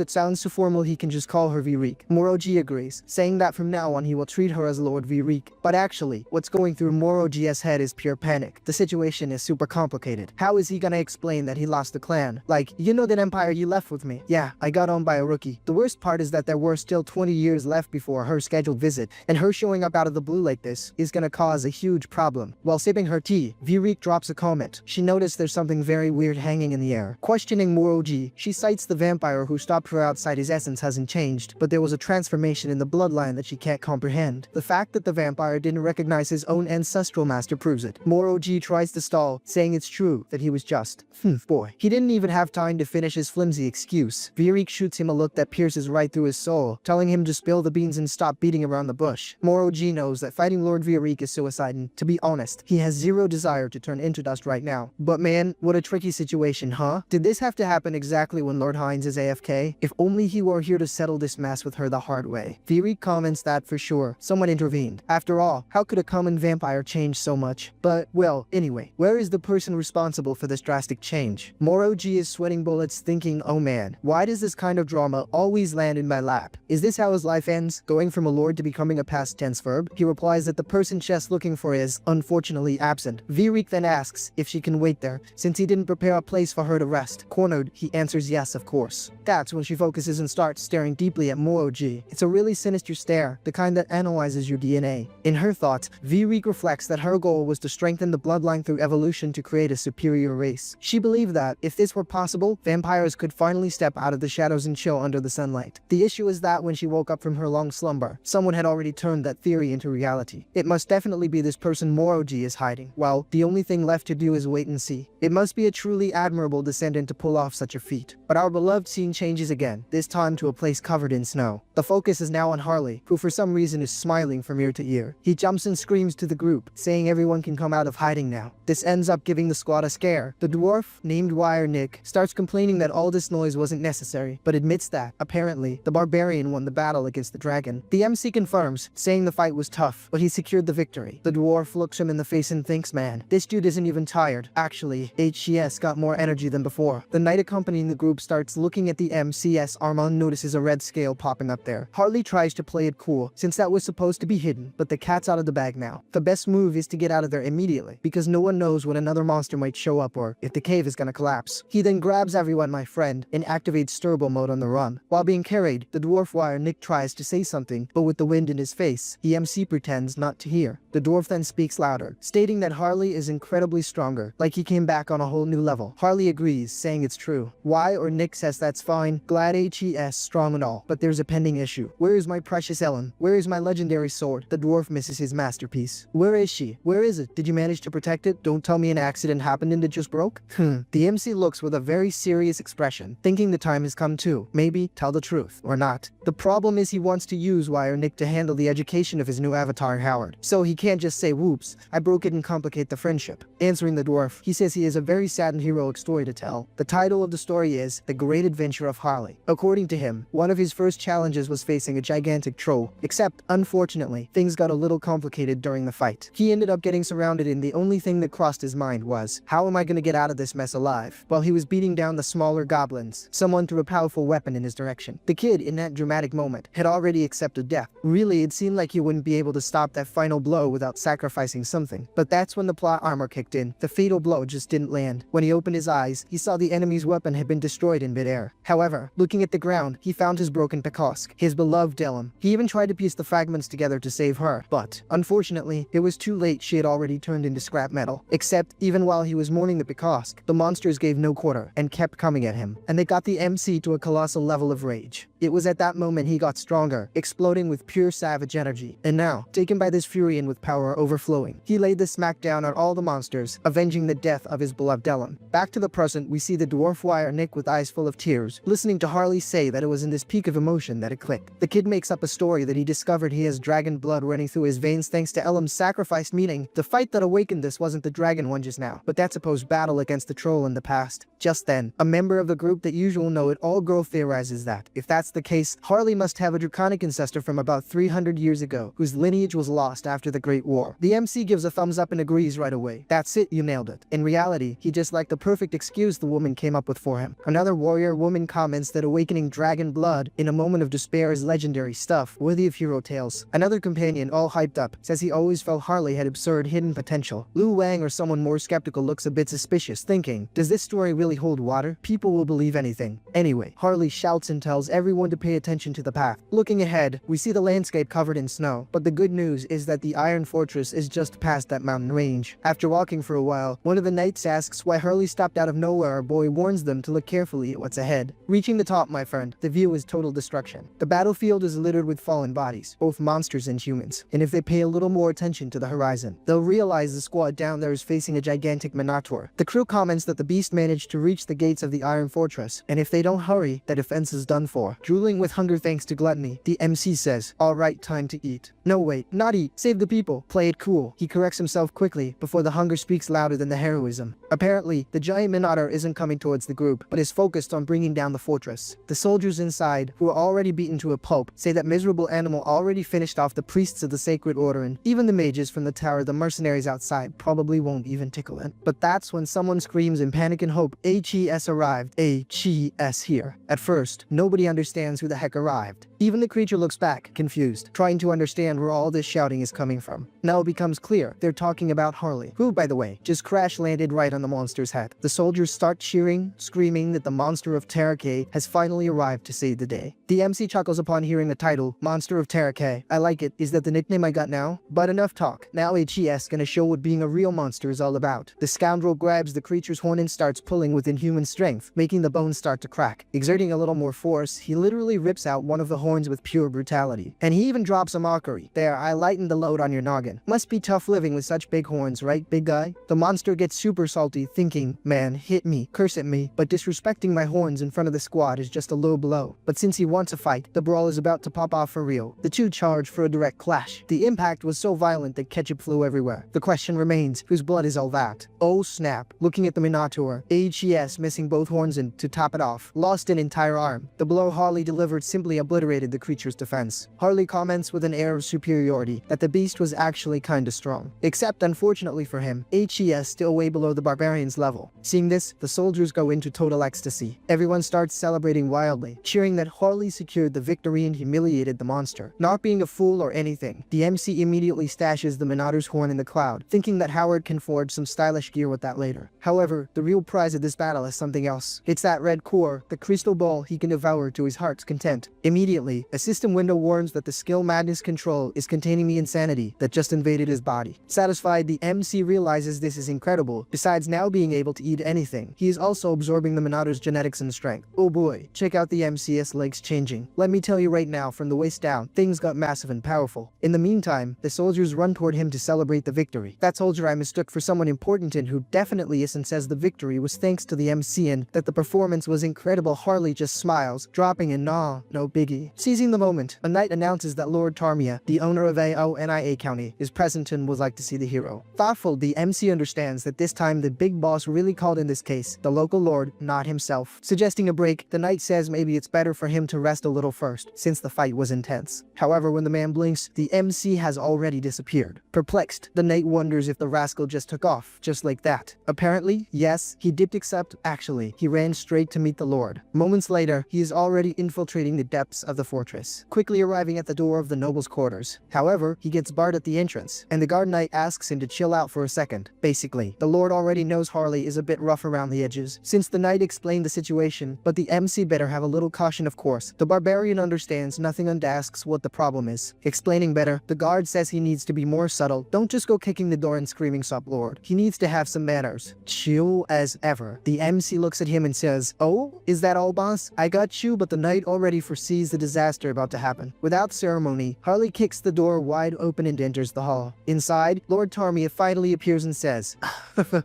it sounds too formal he can just call her Virik. Moroji agrees, saying that from now on he will treat her as Lord Virik. But actually, what's going through Moroji's head is pure panic. The situation is super complicated. How is he gonna explain that he lost the clan? Like, you know that empire you left with me? Yeah, I got owned by a rookie. The worst part is that there were still 20 years left before her scheduled visit, and her showing up out of the blue like this is gonna cause a huge problem. While sipping her tea, Virik drops a comment. She noticed there's something very weird hanging in the air. Questioning Moroji, she cites the vampire who stopped her outside his essence hasn't changed, but there was a transformation in the bloodline that she can't comprehend. The fact that the vampire didn't recognize his own ancestral master proves it. Moroji tries to stall, saying it's true that he was just. Boy. He didn't even have time to finish his flimsy excuse. Virik shoots him a look that pierces right through his soul, telling him to spill the beans and stop beating around the bush. Moroji knows that fighting Lord Virik is suicide, and to be honest, he has zero desire to turn into dust right now. But man, what a tricky situation, huh? Did this have to happen exactly when Lord Hines is AFK? If only he were here to settle this mess with her the hard way. Virik comments that for sure, someone intervened. After all, how could a common vampire change so much? But, well, anyway, where is the person responsible for this drastic change? Moroji is sweating bullets thinking, oh man, why does this kind of drama always land in my lap? Is this how his life ends, going from a lord to becoming a past tense verb? He replies that the person Chess looking for is, unfortunately, absent. Virik then asks if she can wait there, since he didn't prepare a place for her to rest. Cornered, he answers yes, of course. That's when she focuses and starts staring deeply at Moroji. It's a really sinister stare, the kind that analyzes your DNA. In her thoughts, Virik reflects that her goal was to strengthen the bloodline through evolution to create a superior race. She believed that, if this were possible, vampires could finally step out of the shadows and chill under the sunlight. The issue is that when she woke up from her long slumber, someone had already turned that theory into reality. It must definitely be this person Moroji is hiding. Well, the only thing left to do is wait and see. It must be a truly admirable descendant to pull off such a feat. But our beloved scene changes again, this time to a place covered in snow. The focus is now on Harley, who for some reason is smiling from ear to ear. He jumps and screams to the group, saying everyone can come out of hiding now. This ends up giving the squad a scare. The dwarf, named Wire Nick, starts complaining that all this noise wasn't necessary, but admits that, apparently, the barbarian won the battle against the dragon. The MC confirms, saying the fight was tough, but he secured the victory. The dwarf looks him in the face and thinks, man, this dude isn't even tired. Actually, HCS got more energy than before. The knight accompanying the group starts looking at the MCS. Armand notices a red scale popping up there. Harley tries to play it cool, since that was supposed to be hidden, but the cat's out of the bag now. The best move is to get out of there immediately, because no one knows when another monster might show up or if the cave is gonna collapse. He then grabs everyone, my friend, and activates turbo mode on the run. While being carried, the dwarf Wire Nick tries to say something, but with the wind in his face, the MC pretends not to hear. The dwarf then speaks louder, stating that Harley is incredibly stronger, like he came back on a whole new level. Harley agrees, saying it's true. Y or Nick says that's fine, glad HES strong and all, but there's a pending issue. Where is my precious Ellen? Where is my legendary sword? The dwarf misses his masterpiece. Where is she? Where is it? Did you manage to protect it? Don't tell me an accident happened and it just broke? The MC looks with a very serious expression, thinking the time has come too. Maybe tell the truth, or not. The problem is he wants to use Wire Nick to handle the education of his new avatar Howard, so he can't just say whoops, I broke it and complicate the friendship. Answering the dwarf, he says he has a very sad and heroic story to tell. The title of the story is The Great Adventure of Harley. According to him, one of his first challenges was facing a gigantic troll, except, unfortunately, things got a little complicated during the fight. He ended up getting surrounded and the only thing that crossed his mind was, how am I gonna get out of this mess alive? While he was beating down the smaller goblins, someone threw a powerful weapon in his direction. The kid, in that dramatic moment, had already accepted death. Really, it seemed like he wouldn't be able to stop that final blow without sacrificing sacrificing something. But that's when the plot armor kicked in. The fatal blow just didn't land. When he opened his eyes, he saw the enemy's weapon had been destroyed in midair. However, looking at the ground, he found his broken Pekosk, his beloved Elam. He even tried to piece the fragments together to save her, but unfortunately, it was too late. She had already turned into scrap metal. Except, even while he was mourning the Pekosk, the monsters gave no quarter and kept coming at him, and they got the MC to a colossal level of rage. It was at that moment he got stronger, exploding with pure savage energy. And now, taken by this fury and with power overflowing, he laid the smack down on all the monsters, avenging the death of his beloved Elam. Back to the present, we see the dwarf wire Nick with eyes full of tears, listening to Harley say that it was in this peak of emotion that it clicked. The kid makes up a story that he discovered he has dragon blood running through his veins thanks to Elam's sacrifice, meaning the fight that awakened this wasn't the dragon one just now, but that supposed battle against the troll in the past. Just then, a member of the group that usual know-it-all girl theorizes that, if that's the case, Harley must have a draconic ancestor from about 300 years ago, whose lineage was lost after the Great War. The MC gives a thumbs up and agrees right away. That's it, you nailed it. In reality, he just liked the perfect excuse the woman came up with for him. Another warrior woman comments that awakening dragon blood in a moment of despair is legendary stuff, worthy of hero tales. Another companion, all hyped up, says he always felt Harley had absurd hidden potential. Lu Wang or someone more skeptical looks a bit suspicious, thinking, does this story really hold water? People will believe anything. Anyway, Harley shouts and tells everyone to pay attention to the path. Looking ahead, we see the landscape covered in snow, but the good news is that the Iron Fortress is just past that mountain range. After walking for a while, one of the knights asks why Harley stopped out of nowhere. Our boy warns them to look carefully at what's ahead. Reaching the top, my friend, the view is total destruction. The battlefield is littered with fallen bodies, both monsters and humans, and if they pay a little more attention to the horizon, they'll realize the squad down there is facing a gigantic minotaur. The crew comments that the beast managed to reach the gates of the Iron Fortress, and if they don't hurry, the defense is done for. Drooling with hunger thanks to gluttony, the MC says, alright, time to eat. No wait, not eat, save the people, play it cool. He corrects himself quickly before the hunger speaks louder than the heroism. Apparently, the giant minotaur isn't coming towards the group, but is focused on bringing down the fortress. The soldiers inside, who are already beaten to a pulp, say that miserable animal already finished off the priests of the sacred order, and even the mages from the tower, the mercenaries outside, probably won't even tickle it. But that's when someone screams in panic and hope, HES arrived, HES here. At first, nobody understands who the heck arrived. Even the creature looks back, confused, trying to understand where all this shouting is coming from. Now it becomes clear, they're talking about Harley, who, by the way, just crash-landed right on the monster's head. The soldiers start cheering, screaming that the monster of Terraque has finally arrived to save the day. The MC chuckles upon hearing the title, Monster of Terraque. I like it. Is that the nickname I got now? But enough talk. Now HES gonna show what being a real monster is all about. The scoundrel grabs the creature's horn and starts pulling with inhuman strength, making the bones start to crack. Exerting a little more force, he literally rips out one of the horns with pure brutality. And he even drops a mockery. There, I lightened the load on your noggin. Must be tough living with such big horns, right, big guy? The monster gets super salty, thinking, man, hit me, curse at me, but disrespecting my horns in front of the squad is just a low blow. But since he wants a fight, the brawl is about to pop off for real. The two charge for a direct clash. The impact was so violent that ketchup flew everywhere. The question remains, whose blood is all that? Oh snap. Looking at the Minotaur, HES missing both horns and, to top it off, lost an entire arm. The blow Harley delivered simply obliterated the creature's defense. Harley comments with an air of superiority that the beast was actually kinda strong. Except, unfortunately for him, HES still way below the barbarian's level. Seeing this, the soldiers go into total ecstasy. Everyone starts celebrating wildly, cheering that Harley secured the victory and humiliated the monster. Not being a fool or anything, the MC immediately stashes the Minotaur's horn in the cloud, thinking that Howard can forge some stylish gear with that later. However, the real prize of this battle is something else. It's that red core, the crystal ball he can devour to his heart's content. Immediately, a system window warns that the skill madness control is containing the insanity that just invaded his body. Satisfied, the MC realizes this is incredible. Besides now being able to eat anything, he is also absorbing the Minotaur's genetics and strength. Oh boy, check out the MC's legs changing. Let me tell you right now, from the waist down, things got massive and powerful. In the meantime, the soldiers run toward him to celebrate the victory. That soldier I mistook for someone important and who definitely isn't, says the victory was thanks to the MC and that the performance was incredible. Harley just smiles, dropping in nah, no biggie. Seizing the moment, a knight announces that Lord Tarmia, the owner of AONIA County, is present and would like to see the hero. Thoughtful, the MC understands that this time the big boss really called in this case, the local lord, not himself. Suggesting a break, the knight says maybe it's better for him to rest a little first, since the fight was intense. However, when the man blinks, the MC has already disappeared. Perplexed, the knight wonders if the rascal just took off, just like that. Apparently, yes, he dipped, except actually, he ran straight to meet the lord. Moments later, he is already infiltrating the depths of the fortress, quickly arriving at the door of the noble's quarters. However, he gets barred at the entrance, face, and the guard knight asks him to chill out for a second. Basically, the lord already knows Harley is a bit rough around the edges, since the knight explained the situation, but the MC better have a little caution of course. The barbarian understands nothing and asks what the problem is. Explaining better, the guard says he needs to be more subtle. Don't just go kicking the door and screaming "Sup, lord." He needs to have some manners. Chill as ever. The MC looks at him and says, "Oh, is that all, boss? I got you," but the knight already foresees the disaster about to happen. Without ceremony, Harley kicks the door wide open and enters the hall. Inside, Lord Tarmia finally appears and says,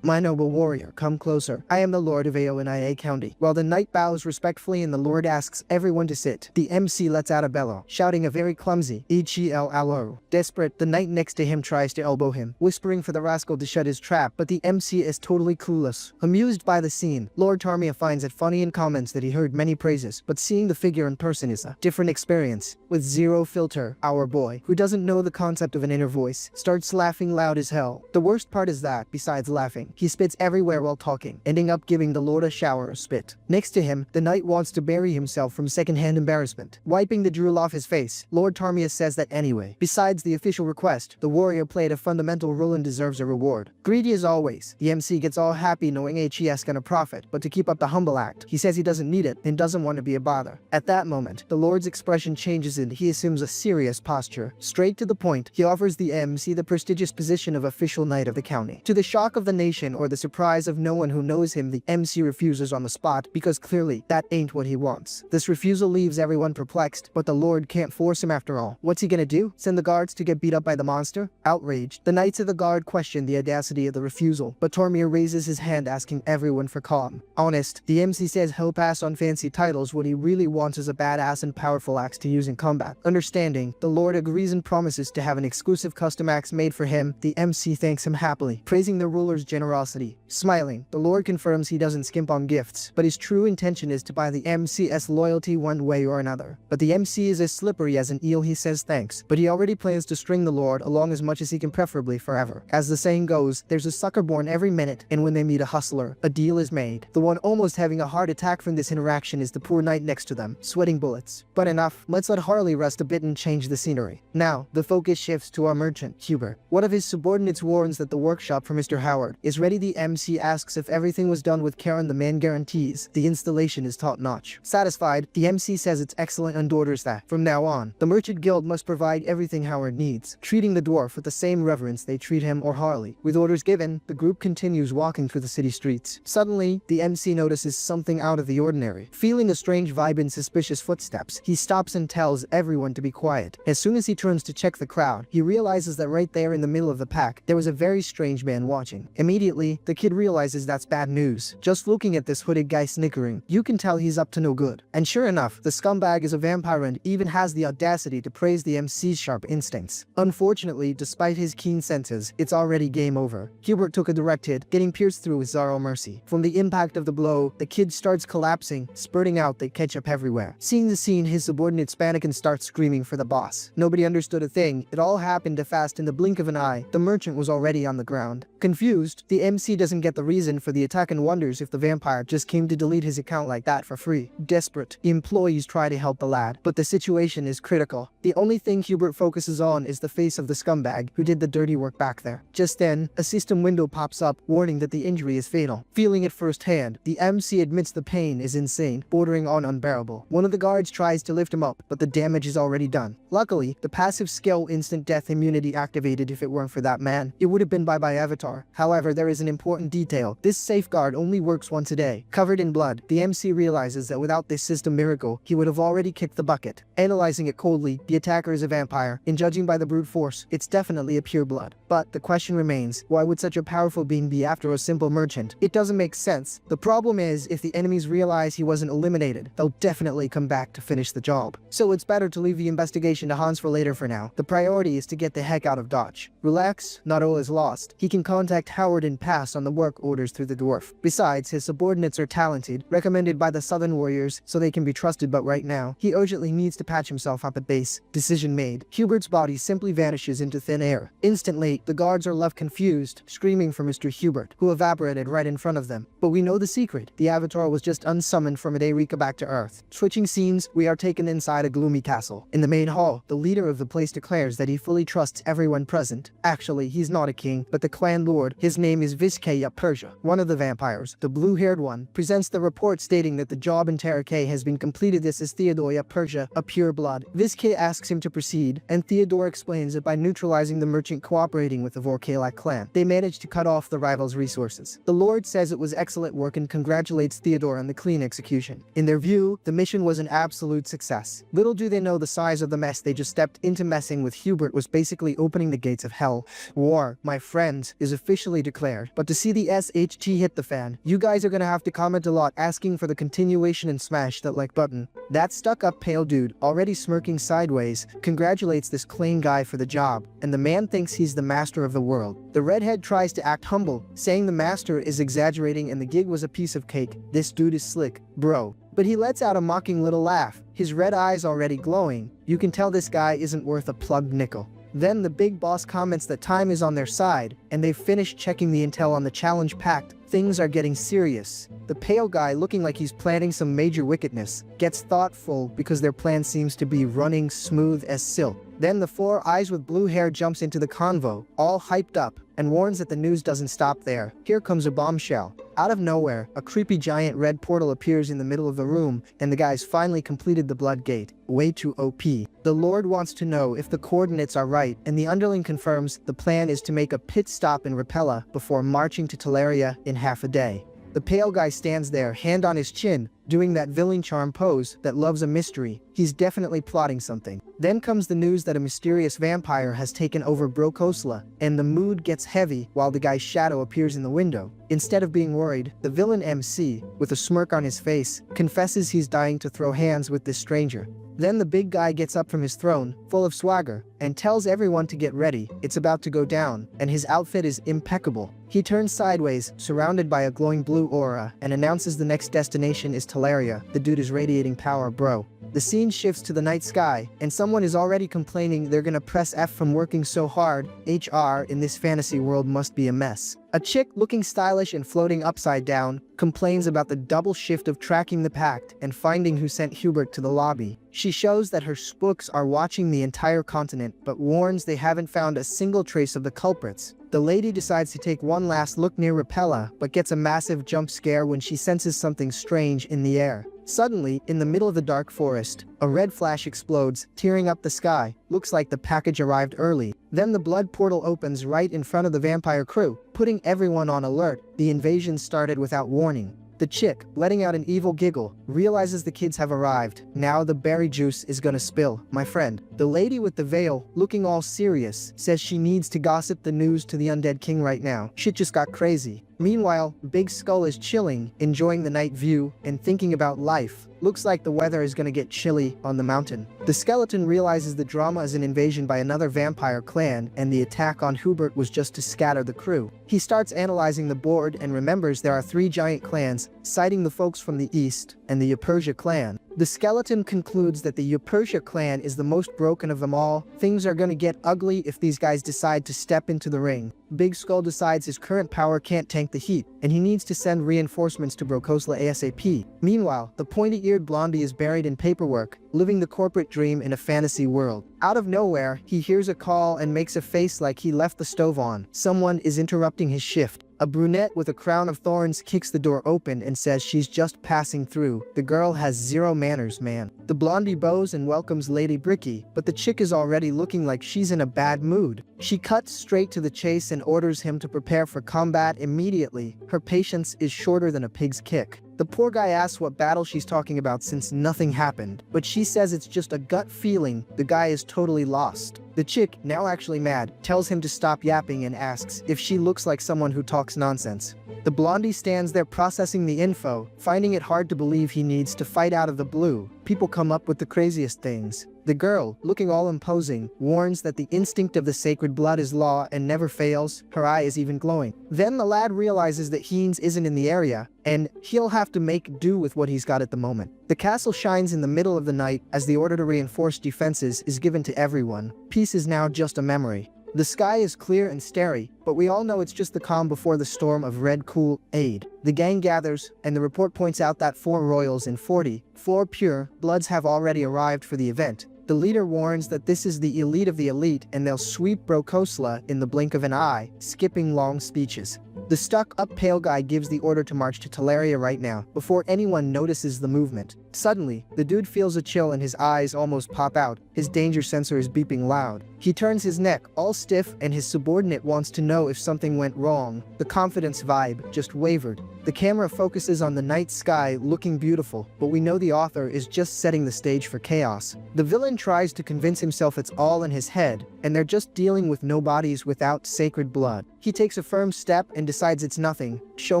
"My noble warrior, come closer. I am the Lord of Aonia County." While the knight bows respectfully and the lord asks everyone to sit, the MC lets out a bellow, shouting a very clumsy "Elo." Desperate, the knight next to him tries to elbow him, whispering for the rascal to shut his trap, but the MC is totally clueless. Amused by the scene, Lord Tarmia finds it funny and comments that he heard many praises, but seeing the figure in person is a different experience. With zero filter, our boy, who doesn't know the concept of an inner voice, starts laughing loud as hell. The worst part is that, besides laughing, he spits everywhere while talking, ending up giving the lord a shower of spit. Next to him, the knight wants to bury himself from secondhand embarrassment. Wiping the drool off his face, Lord Tarmia says that anyway. Besides the official request, the warrior played a fundamental role and deserves a reward. Greedy as always, the MC gets all happy knowing HES gonna profit, but to keep up the humble act, he says he doesn't need it and doesn't want to be a bother. At that moment, the lord's expression changes and he assumes a serious posture. Straight to the point, he offers the MC the prestigious position of official knight of the county. To the shock of the nation or the surprise of no one who knows him, the MC refuses on the spot because clearly that ain't what he wants. This refusal leaves everyone perplexed, but the lord can't force him after all. What's he gonna do? Send the guards to get beat up by the monster? Outraged, the knights of the guard question the audacity of the refusal, but Tarmia raises his hand asking everyone for calm. Honest, the MC says he'll pass on fancy titles. What he really wants is a badass and powerful axe to use in combat. Understanding, the lord agrees and promises to have an exclusive custom axe made for him. The MC thanks him happily, praising the ruler's generosity. Smiling, the lord confirms he doesn't skimp on gifts, but his true intention is to buy the MC's loyalty one way or another. But the MC is as slippery as an eel. He says thanks, but he already plans to string the lord along as much as he can, preferably forever. As the saying goes, there's a sucker born every minute, and when they meet a hustler, a deal is made. The one almost having a heart attack from this interaction is the poor knight next to them, sweating bullets. But enough, let's let Harley rest a bit and change the scenery. Now, the focus shifts to our merchant, Hubert. One of his subordinates warns that the workshop for Mr. Howard is ready. The MC asks if everything was done with care, and the man guarantees the installation is top-notch. Satisfied, the MC says it's excellent and orders that, from now on, the merchant guild must provide everything Howard needs, treating the dwarf with the same reverence they treat him or Harley. With orders given, the group continues walking through the city streets. Suddenly, the MC notices something out of the ordinary. Feeling a strange vibe and suspicious footsteps, he stops and tells everyone to be quiet. As soon as he turns to check the crowd, he realizes that right there in the middle of the pack, there was a very strange man watching. Immediately, the kid realizes that's bad news. Just looking at this hooded guy snickering, you can tell he's up to no good. And sure enough, the scumbag is a vampire and even has the audacity to praise the MC's sharp instincts. Unfortunately, despite his keen senses, it's already game over. Hubert took a direct hit, getting pierced through with zero mercy. From the impact of the blow, the kid starts collapsing, spurting out the ketchup everywhere. Seeing the scene, his subordinates panic and start screaming for the boss. Nobody understood a thing. It all happened fast. In the blink of an eye, the merchant was already on the ground. Confused, the MC doesn't get the reason for the attack and wonders if the vampire just came to delete his account like that for free. Desperate, the employees try to help the lad, but the situation is critical. The only thing Hubert focuses on is the face of the scumbag who did the dirty work back there. Just then, a system window pops up, warning that the injury is fatal. Feeling it firsthand, the MC admits the pain is insane, bordering on unbearable. One of the guards tries to lift him up, but the damage is already done. Luckily, the passive skill instant death immunity activated. If it weren't for that man, it would have been bye-bye Avatar. However, there is an important detail. This safeguard only works once a day. Covered in blood, the MC realizes that without this system miracle, he would have already kicked the bucket. Analyzing it coldly, the attacker is a vampire, and judging by the brute force, it's definitely a pure blood. But the question remains, why would such a powerful being be after a simple merchant? It doesn't make sense. The problem is, if the enemies realize he wasn't eliminated, they'll definitely come back to finish the job. So it's better to leave the investigation to Hans for later for now. The priority is to get the heck out of Dodge. Relax, not all is lost. He can contact contact Howard and pass on the work orders through the dwarf. Besides, his subordinates are talented, recommended by the Southern Warriors, so they can be trusted, but right now, he urgently needs to patch himself up at base. Decision made. Hubert's body simply vanishes into thin air. Instantly, the guards are left confused, screaming for Mr. Hubert, who evaporated right in front of them. But we know the secret. The Avatar was just unsummoned from America back to Earth. Switching scenes, we are taken inside a gloomy castle. In the main hall, the leader of the place declares that he fully trusts everyone present. Actually, he's not a king, but the clan lord. His name is Vizcaya Persia. One of the vampires, the blue-haired one, presents the report stating that the job in Terraque has been completed. This is Theodoria Persia, a pure blood. Vizcaya asks him to proceed, and Theodore explains that by neutralizing the merchant cooperating with the Vorkalak clan, they managed to cut off the rivals' resources. The lord says it was excellent work and congratulates Theodore on the clean execution. In their view, the mission was an absolute success. Little do they know the size of the mess they just stepped into. Messing with Hubert was basically opening the gates of hell. War, my friends, is officially declared. But to see the SHT hit the fan, you guys are gonna have to comment a lot asking for the continuation and smash that like button. That stuck-up pale dude, already smirking sideways, congratulates this plain guy for the job, and the man thinks he's the master of the world. The redhead tries to act humble, saying the master is exaggerating and the gig was a piece of cake. This dude is slick, bro. But he lets out a mocking little laugh, his red eyes already glowing. You can tell this guy isn't worth a plugged nickel. Then the big boss comments that time is on their side, and they've finished checking the intel on the challenge pact. Things are getting serious. The pale guy, looking like he's planning some major wickedness, gets thoughtful because their plan seems to be running smooth as silk. Then the four eyes with blue hair jumps into the convo, all hyped up, and warns that the news doesn't stop there. Here comes a bombshell. Out of nowhere, a creepy giant red portal appears in the middle of the room, and the guys finally completed the blood gate. Way too OP. The Lord wants to know if the coordinates are right, and the underling confirms the plan is to make a pit stop in Rapella before marching to Teleria in half a day. The pale guy stands there, hand on his chin, doing that villain charm pose that loves a mystery. He's definitely plotting something. Then comes the news that a mysterious vampire has taken over Brokosla, and the mood gets heavy while the guy's shadow appears in the window. Instead of being worried, the villain MC, with a smirk on his face, confesses he's dying to throw hands with this stranger. Then the big guy gets up from his throne, full of swagger, and tells everyone to get ready. It's about to go down, and his outfit is impeccable. He turns sideways, surrounded by a glowing blue aura, and announces the next destination is Teleria. The dude is radiating power, bro. The scene shifts to the night sky, and someone is already complaining they're gonna press F from working so hard. HR in this fantasy world must be a mess. A chick looking stylish and floating upside down complains about the double shift of tracking the pact and finding who sent Hubert to the lobby. She shows that her spooks are watching the entire continent, but warns they haven't found a single trace of the culprits. The lady decides to take one last look near Rapella, but gets a massive jump scare when she senses something strange in the air. Suddenly, in the middle of the dark forest, a red flash explodes, tearing up the sky. Looks like the package arrived early. Then the blood portal opens right in front of the vampire crew, putting everyone on alert. The invasion started without warning. The chick, letting out an evil giggle, realizes the kids have arrived. Now the berry juice is gonna spill, my friend. The lady with the veil, looking all serious, says she needs to gossip the news to the undead king right now. Shit just got crazy. Meanwhile, Big Skull is chilling, enjoying the night view, and thinking about life. Looks like the weather is gonna get chilly on the mountain. The skeleton realizes the drama is an invasion by another vampire clan, and the attack on Hubert was just to scatter the crew. He starts analyzing the board and remembers there are 3 giant clans, citing the folks from the east and the Epersia clan. The skeleton concludes that the Epersia clan is the most broken of them all. Things are gonna get ugly if these guys decide to step into the ring. Big Skull decides his current power can't tank the heat, and he needs to send reinforcements to Brokosla ASAP. Meanwhile, the pointy-eared blondie is buried in paperwork, living the corporate dream in a fantasy world. Out of nowhere, he hears a call and makes a face like he left the stove on. Someone is interrupting his shift. A brunette with a crown of thorns kicks the door open and says she's just passing through. The girl has zero manners, man. The blondie bows and welcomes Lady Bricky, but the chick is already looking like she's in a bad mood. She cuts straight to the chase and orders him to prepare for combat immediately. Her patience is shorter than a pig's kick. The poor guy asks what battle she's talking about since nothing happened, but she says it's just a gut feeling. The guy is totally lost. The chick, now actually mad, tells him to stop yapping and asks if she looks like someone who talks nonsense. The blondie stands there processing the info, finding it hard to believe he needs to fight out of the blue. People come up with the craziest things. The girl, looking all imposing, warns that the instinct of the sacred blood is law and never fails. Her eye is even glowing. Then the lad realizes that Heinz isn't in the area, and he'll have to make do with what he's got at the moment. The castle shines in the middle of the night as the order to reinforce defenses is given to everyone. Peace is now just a memory. The sky is clear and starry, but we all know it's just the calm before the storm of red cool aid. The gang gathers, and the report points out that 4 royals and 44 pure bloods have already arrived for the event. The leader warns that this is the elite of the elite and they'll sweep Brokosla in the blink of an eye, skipping long speeches. The stuck-up pale guy gives the order to march to Teleria right now, before anyone notices the movement. Suddenly, the dude feels a chill and his eyes almost pop out. His danger sensor is beeping loud. He turns his neck, all stiff, and his subordinate wants to know if something went wrong. The confidence vibe just wavered. The camera focuses on the night sky looking beautiful, but we know the author is just setting the stage for chaos. The villain tries to convince himself it's all in his head, and they're just dealing with nobodies without sacred blood. He takes a firm step and decides it's nothing. Show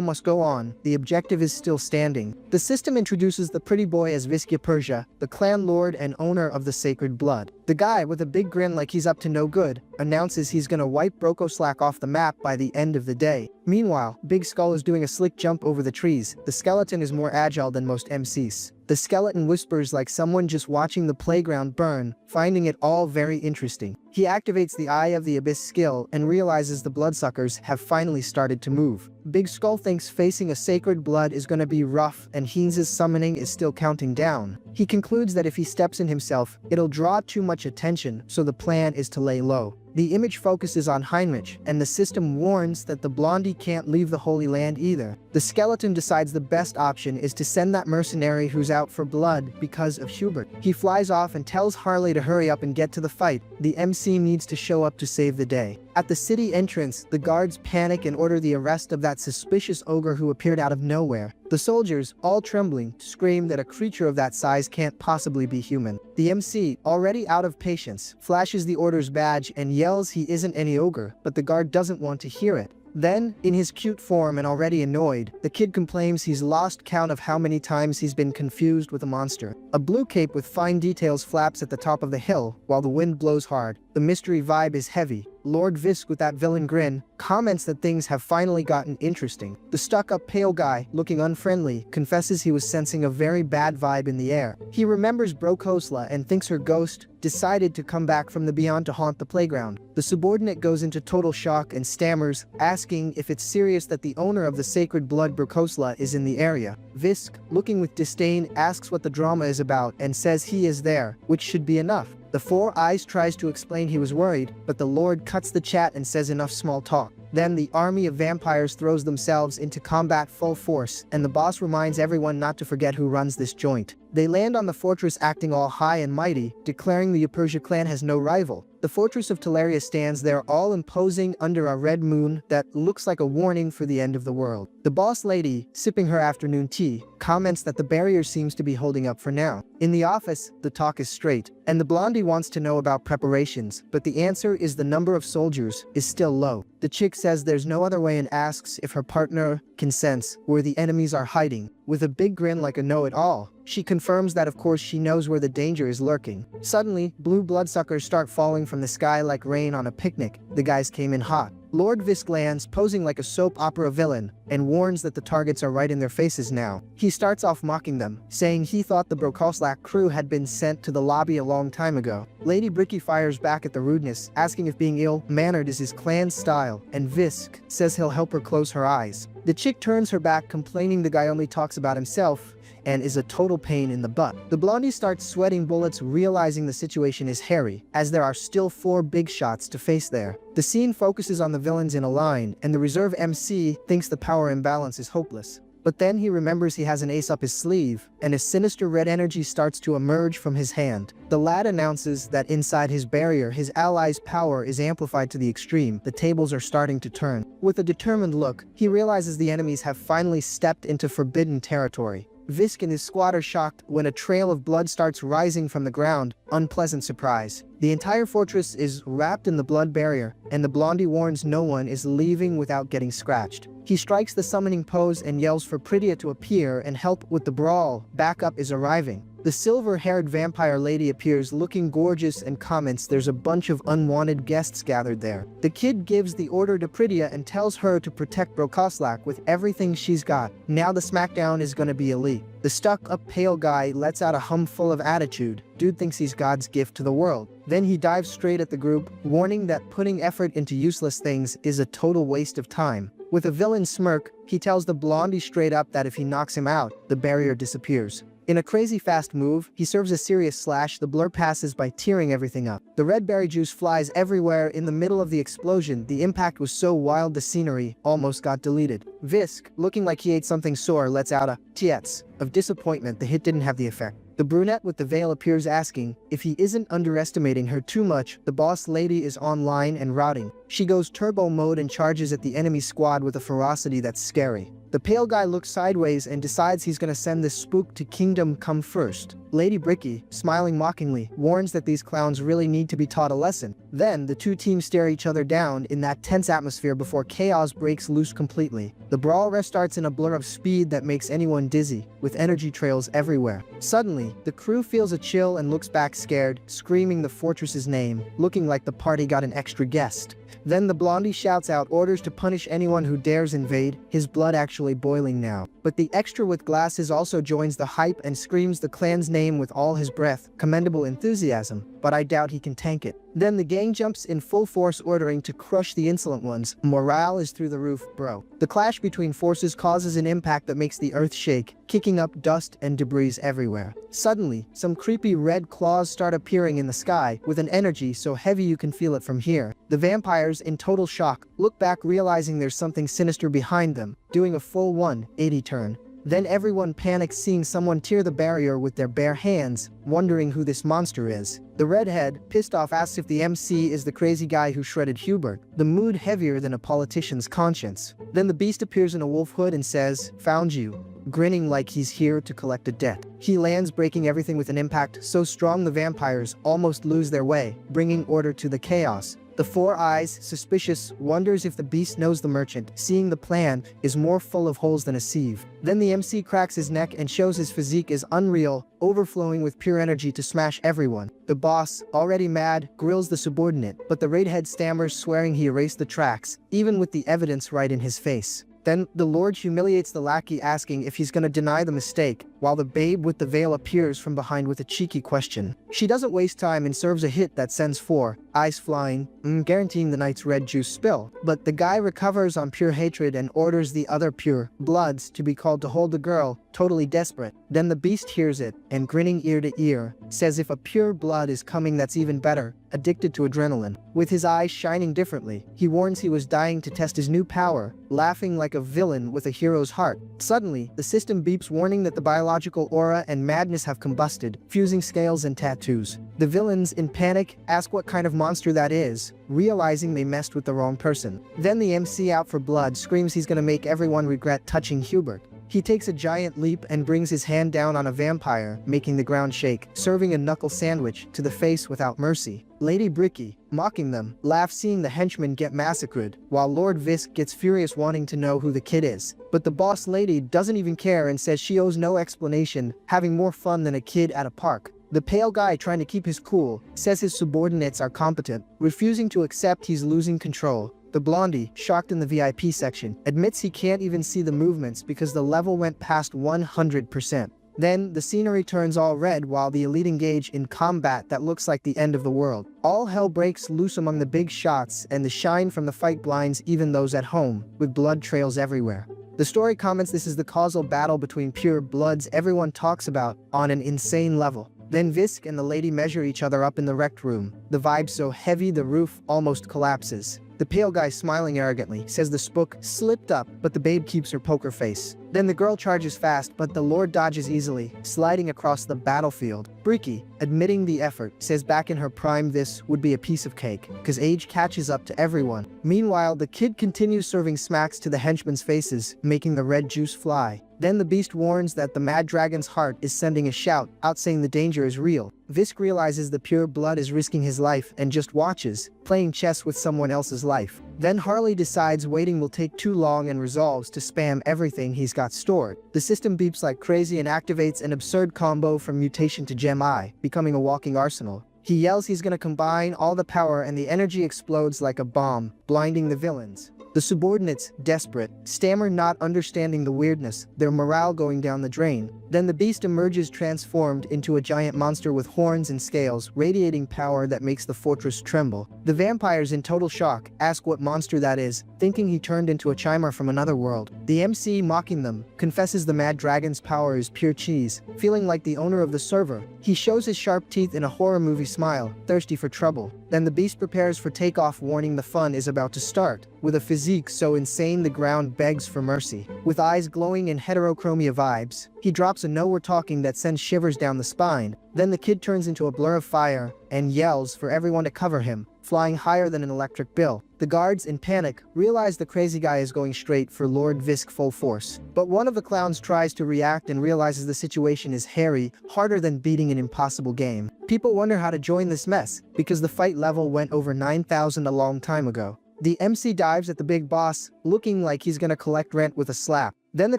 must go on. The objective is still standing. The system introduces the pretty boy as Viskia Persia, the clan lord and owner of the sacred blood. The guy, with a big grin like he's up to no good, announces he's gonna wipe Brokoslack off the map by the end of the day. Meanwhile, Big Skull is doing a slick jump over the trees. The skeleton is more agile than most MCs. The skeleton whispers like someone just watching the playground burn, finding it all very interesting. He activates the Eye of the Abyss skill and realizes the bloodsuckers have finally started to move. Big Skull thinks facing a sacred blood is gonna be rough and Heinz's summoning is still counting down. He concludes that if he steps in himself, it'll draw too much attention, so the plan is to lay low. The image focuses on Heinrich, and the system warns that the blondie can't leave the Holy Land either. The skeleton decides the best option is to send that mercenary who's out for blood because of Hubert. He flies off and tells Harley to hurry up and get to the fight. The MC needs to show up to save the day. At the city entrance, the guards panic and order the arrest of that suspicious ogre who appeared out of nowhere. The soldiers, all trembling, scream that a creature of that size can't possibly be human. The MC, already out of patience, flashes the order's badge and yells he isn't any ogre, but the guard doesn't want to hear it. Then, in his cute form and already annoyed, the kid complains he's lost count of how many times he's been confused with a monster. A blue cape with fine details flaps at the top of the hill, while the wind blows hard. The mystery vibe is heavy. Lord Visk, with that villain grin, comments that things have finally gotten interesting. The stuck-up pale guy, looking unfriendly, confesses he was sensing a very bad vibe in the air. He remembers Brokosla and thinks her ghost decided to come back from the beyond to haunt the playground. The subordinate goes into total shock and stammers, asking if it's serious that the owner of the sacred blood Brokosla is in the area. Visk, looking with disdain, asks what the drama is about and says he is there, which should be enough. The Four Eyes tries to explain he was worried, but the Lord cuts the chat and says enough small talk. Then the army of vampires throws themselves into combat full force, and the boss reminds everyone not to forget who runs this joint. They land on the fortress acting all high and mighty, declaring the Epersia clan has no rival. The fortress of Teleria stands there all imposing under a red moon that looks like a warning for the end of the world. The boss lady, sipping her afternoon tea, comments that the barrier seems to be holding up for now. In the office, the talk is straight, and the blondie wants to know about preparations, but the answer is the number of soldiers is still low. The chick says there's no other way and asks if her partner can sense where the enemies are hiding. With a big grin like a know-it-all, she confirms that of course she knows where the danger is lurking. Suddenly, blue bloodsuckers start falling from the sky like rain on a picnic. The guys came in hot. Lord Visk lands, posing like a soap opera villain, and warns that the targets are right in their faces now. He starts off mocking them, saying he thought the Brokoslak crew had been sent to the lobby a long time ago. Lady Bricky fires back at the rudeness, asking if being ill-mannered is his clan's style, and Visk says he'll help her close her eyes. The chick turns her back, complaining the guy only talks about himself and is a total pain in the butt. The blondie starts sweating bullets, realizing the situation is hairy, as there are still 4 big shots to face there. The scene focuses on the villains in a line, and the reserve MC thinks the power imbalance is hopeless. But then he remembers he has an ace up his sleeve, and a sinister red energy starts to emerge from his hand. The lad announces that inside his barrier, his ally's power is amplified to the extreme. The tables are starting to turn. With a determined look, he realizes the enemies have finally stepped into forbidden territory. Visk and his squad are shocked when a trail of blood starts rising from the ground. Unpleasant surprise. The entire fortress is wrapped in the blood barrier, and the blondie warns no one is leaving without getting scratched. He strikes the summoning pose and yells for Pritya to appear and help with the brawl. Backup is arriving. The silver-haired vampire lady appears looking gorgeous and comments there's a bunch of unwanted guests gathered there. The kid gives the order to Pritya and tells her to protect Brokoslak with everything she's got. Now the smackdown is gonna be elite. The stuck-up pale guy lets out a hum full of attitude. Dude thinks he's God's gift to the world. Then he dives straight at the group, warning that putting effort into useless things is a total waste of time. With a villain smirk, he tells the blondie straight up that if he knocks him out, the barrier disappears. In a crazy fast move, he serves a serious slash. The blur passes by tearing everything up. The red berry juice flies everywhere in the middle of the explosion. The impact was so wild the scenery almost got deleted. Visk, looking like he ate something sore, lets out a tietz of disappointment. The hit didn't have the effect. The brunette with the veil appears asking if he isn't underestimating her too much. The boss lady is online and routing. She goes turbo mode and charges at the enemy squad with a ferocity that's scary. The pale guy looks sideways and decides he's gonna send this spook to Kingdom Come First. Lady Bricky, smiling mockingly, warns that these clowns really need to be taught a lesson. Then, the two teams stare each other down in that tense atmosphere before chaos breaks loose completely. The brawl restarts in a blur of speed that makes anyone dizzy, with energy trails everywhere. Suddenly, the crew feels a chill and looks back scared, screaming the fortress's name, looking like the party got an extra guest. Then the blondie shouts out orders to punish anyone who dares invade, his blood actually boiling now. But the extra with glasses also joins the hype and screams the clan's name with all his breath. Commendable enthusiasm, but I doubt he can tank it. Then the gang jumps in full force ordering to crush the insolent ones. Morale is through the roof, bro. The clash between forces causes an impact that makes the earth shake, kicking up dust and debris everywhere. Suddenly, some creepy red claws start appearing in the sky, with an energy so heavy you can feel it from here. The vampires, in total shock, look back realizing there's something sinister behind them, doing a full 180 turn. Then everyone panics seeing someone tear the barrier with their bare hands, wondering who this monster is. The redhead, pissed off, asks if the MC is the crazy guy who shredded Hubert, the mood heavier than a politician's conscience. Then the beast appears in a wolf hood and says, "Found you," grinning like he's here to collect a debt. He lands, breaking everything with an impact so strong the vampires almost lose their way, bringing order to the chaos. The Four Eyes, suspicious, wonders if the beast knows the merchant, seeing the plan is more full of holes than a sieve. Then the MC cracks his neck and shows his physique is unreal, overflowing with pure energy to smash everyone. The boss, already mad, grills the subordinate, but the redhead stammers, swearing he erased the tracks, even with the evidence right in his face. Then, the Lord humiliates the lackey, asking if he's gonna deny the mistake, while the babe with the veil appears from behind with a cheeky question. She doesn't waste time and serves a hit that sends Four Eyes flying, guaranteeing the knight's red juice spill. But the guy recovers on pure hatred and orders the other pure bloods to be called to hold the girl, totally desperate. Then the beast hears it, and grinning ear to ear, says if a pure blood is coming that's even better, addicted to adrenaline. With his eyes shining differently, he warns he was dying to test his new power, laughing like a villain with a hero's heart. Suddenly, the system beeps, warning that the biological aura and madness have combusted, fusing scales and tattoos. The villains, in panic, ask what kind of monster that is, realizing they messed with the wrong person. Then the MC, out for blood, screams he's gonna make everyone regret touching Hubert. He takes a giant leap and brings his hand down on a vampire, making the ground shake, serving a knuckle sandwich to the face without mercy. Lady Bricky, mocking them, laughs seeing the henchmen get massacred, while Lord Visk gets furious, wanting to know who the kid is. But the boss lady doesn't even care and says she owes no explanation, having more fun than a kid at a park. The pale guy, trying to keep his cool, says his subordinates are competent, refusing to accept he's losing control. The blondie, shocked in the VIP section, admits he can't even see the movements because the level went past 100%. Then, the scenery turns all red while the elite engage in combat that looks like the end of the world. All hell breaks loose among the big shots, and the shine from the fight blinds even those at home, with blood trails everywhere. The story comments this is the causal battle between pure bloods everyone talks about on an insane level. Then Visk and the lady measure each other up in the rec room, the vibe so heavy the roof almost collapses. The pale guy, smiling arrogantly, says the spook slipped up, but the babe keeps her poker face. Then the girl charges fast, but the lord dodges easily, sliding across the battlefield. Bricky, admitting the effort, says back in her prime this would be a piece of cake, cause age catches up to everyone. Meanwhile, the kid continues serving smacks to the henchmen's faces, making the red juice fly. Then the beast warns that the mad dragon's heart is sending a shout out saying the danger is real. Visk realizes the pure blood is risking his life and just watches, playing chess with someone else's life. Then Harley decides waiting will take too long and resolves to spam everything he's got stored. The system beeps like crazy and activates an absurd combo from mutation to Gem Eye, becoming a walking arsenal. He yells he's gonna combine all the power and the energy explodes like a bomb, blinding the villains. The subordinates, desperate, stammer not understanding the weirdness, their morale going down the drain. Then the beast emerges transformed into a giant monster with horns and scales, radiating power that makes the fortress tremble. The vampires in total shock ask what monster that is, thinking he turned into a chimer from another world. The MC, mocking them, confesses the mad dragon's power is pure cheese. Feeling like the owner of the server, he shows his sharp teeth in a horror movie smile, thirsty for trouble. Then the beast prepares for takeoff, warning the fun is about to start. With a physique so insane the ground begs for mercy. With eyes glowing in heterochromia vibes, he drops a "no we're talking" that sends shivers down the spine. Then the kid turns into a blur of fire and yells for everyone to cover him, flying higher than an electric bill. The guards, in panic, realize the crazy guy is going straight for Lord Visk full force. But one of the clowns tries to react and realizes the situation is hairy, harder than beating an impossible game. People wonder how to join this mess, because the fight level went over 9,000 a long time ago. The MC dives at the big boss, looking like he's gonna collect rent with a slap. Then the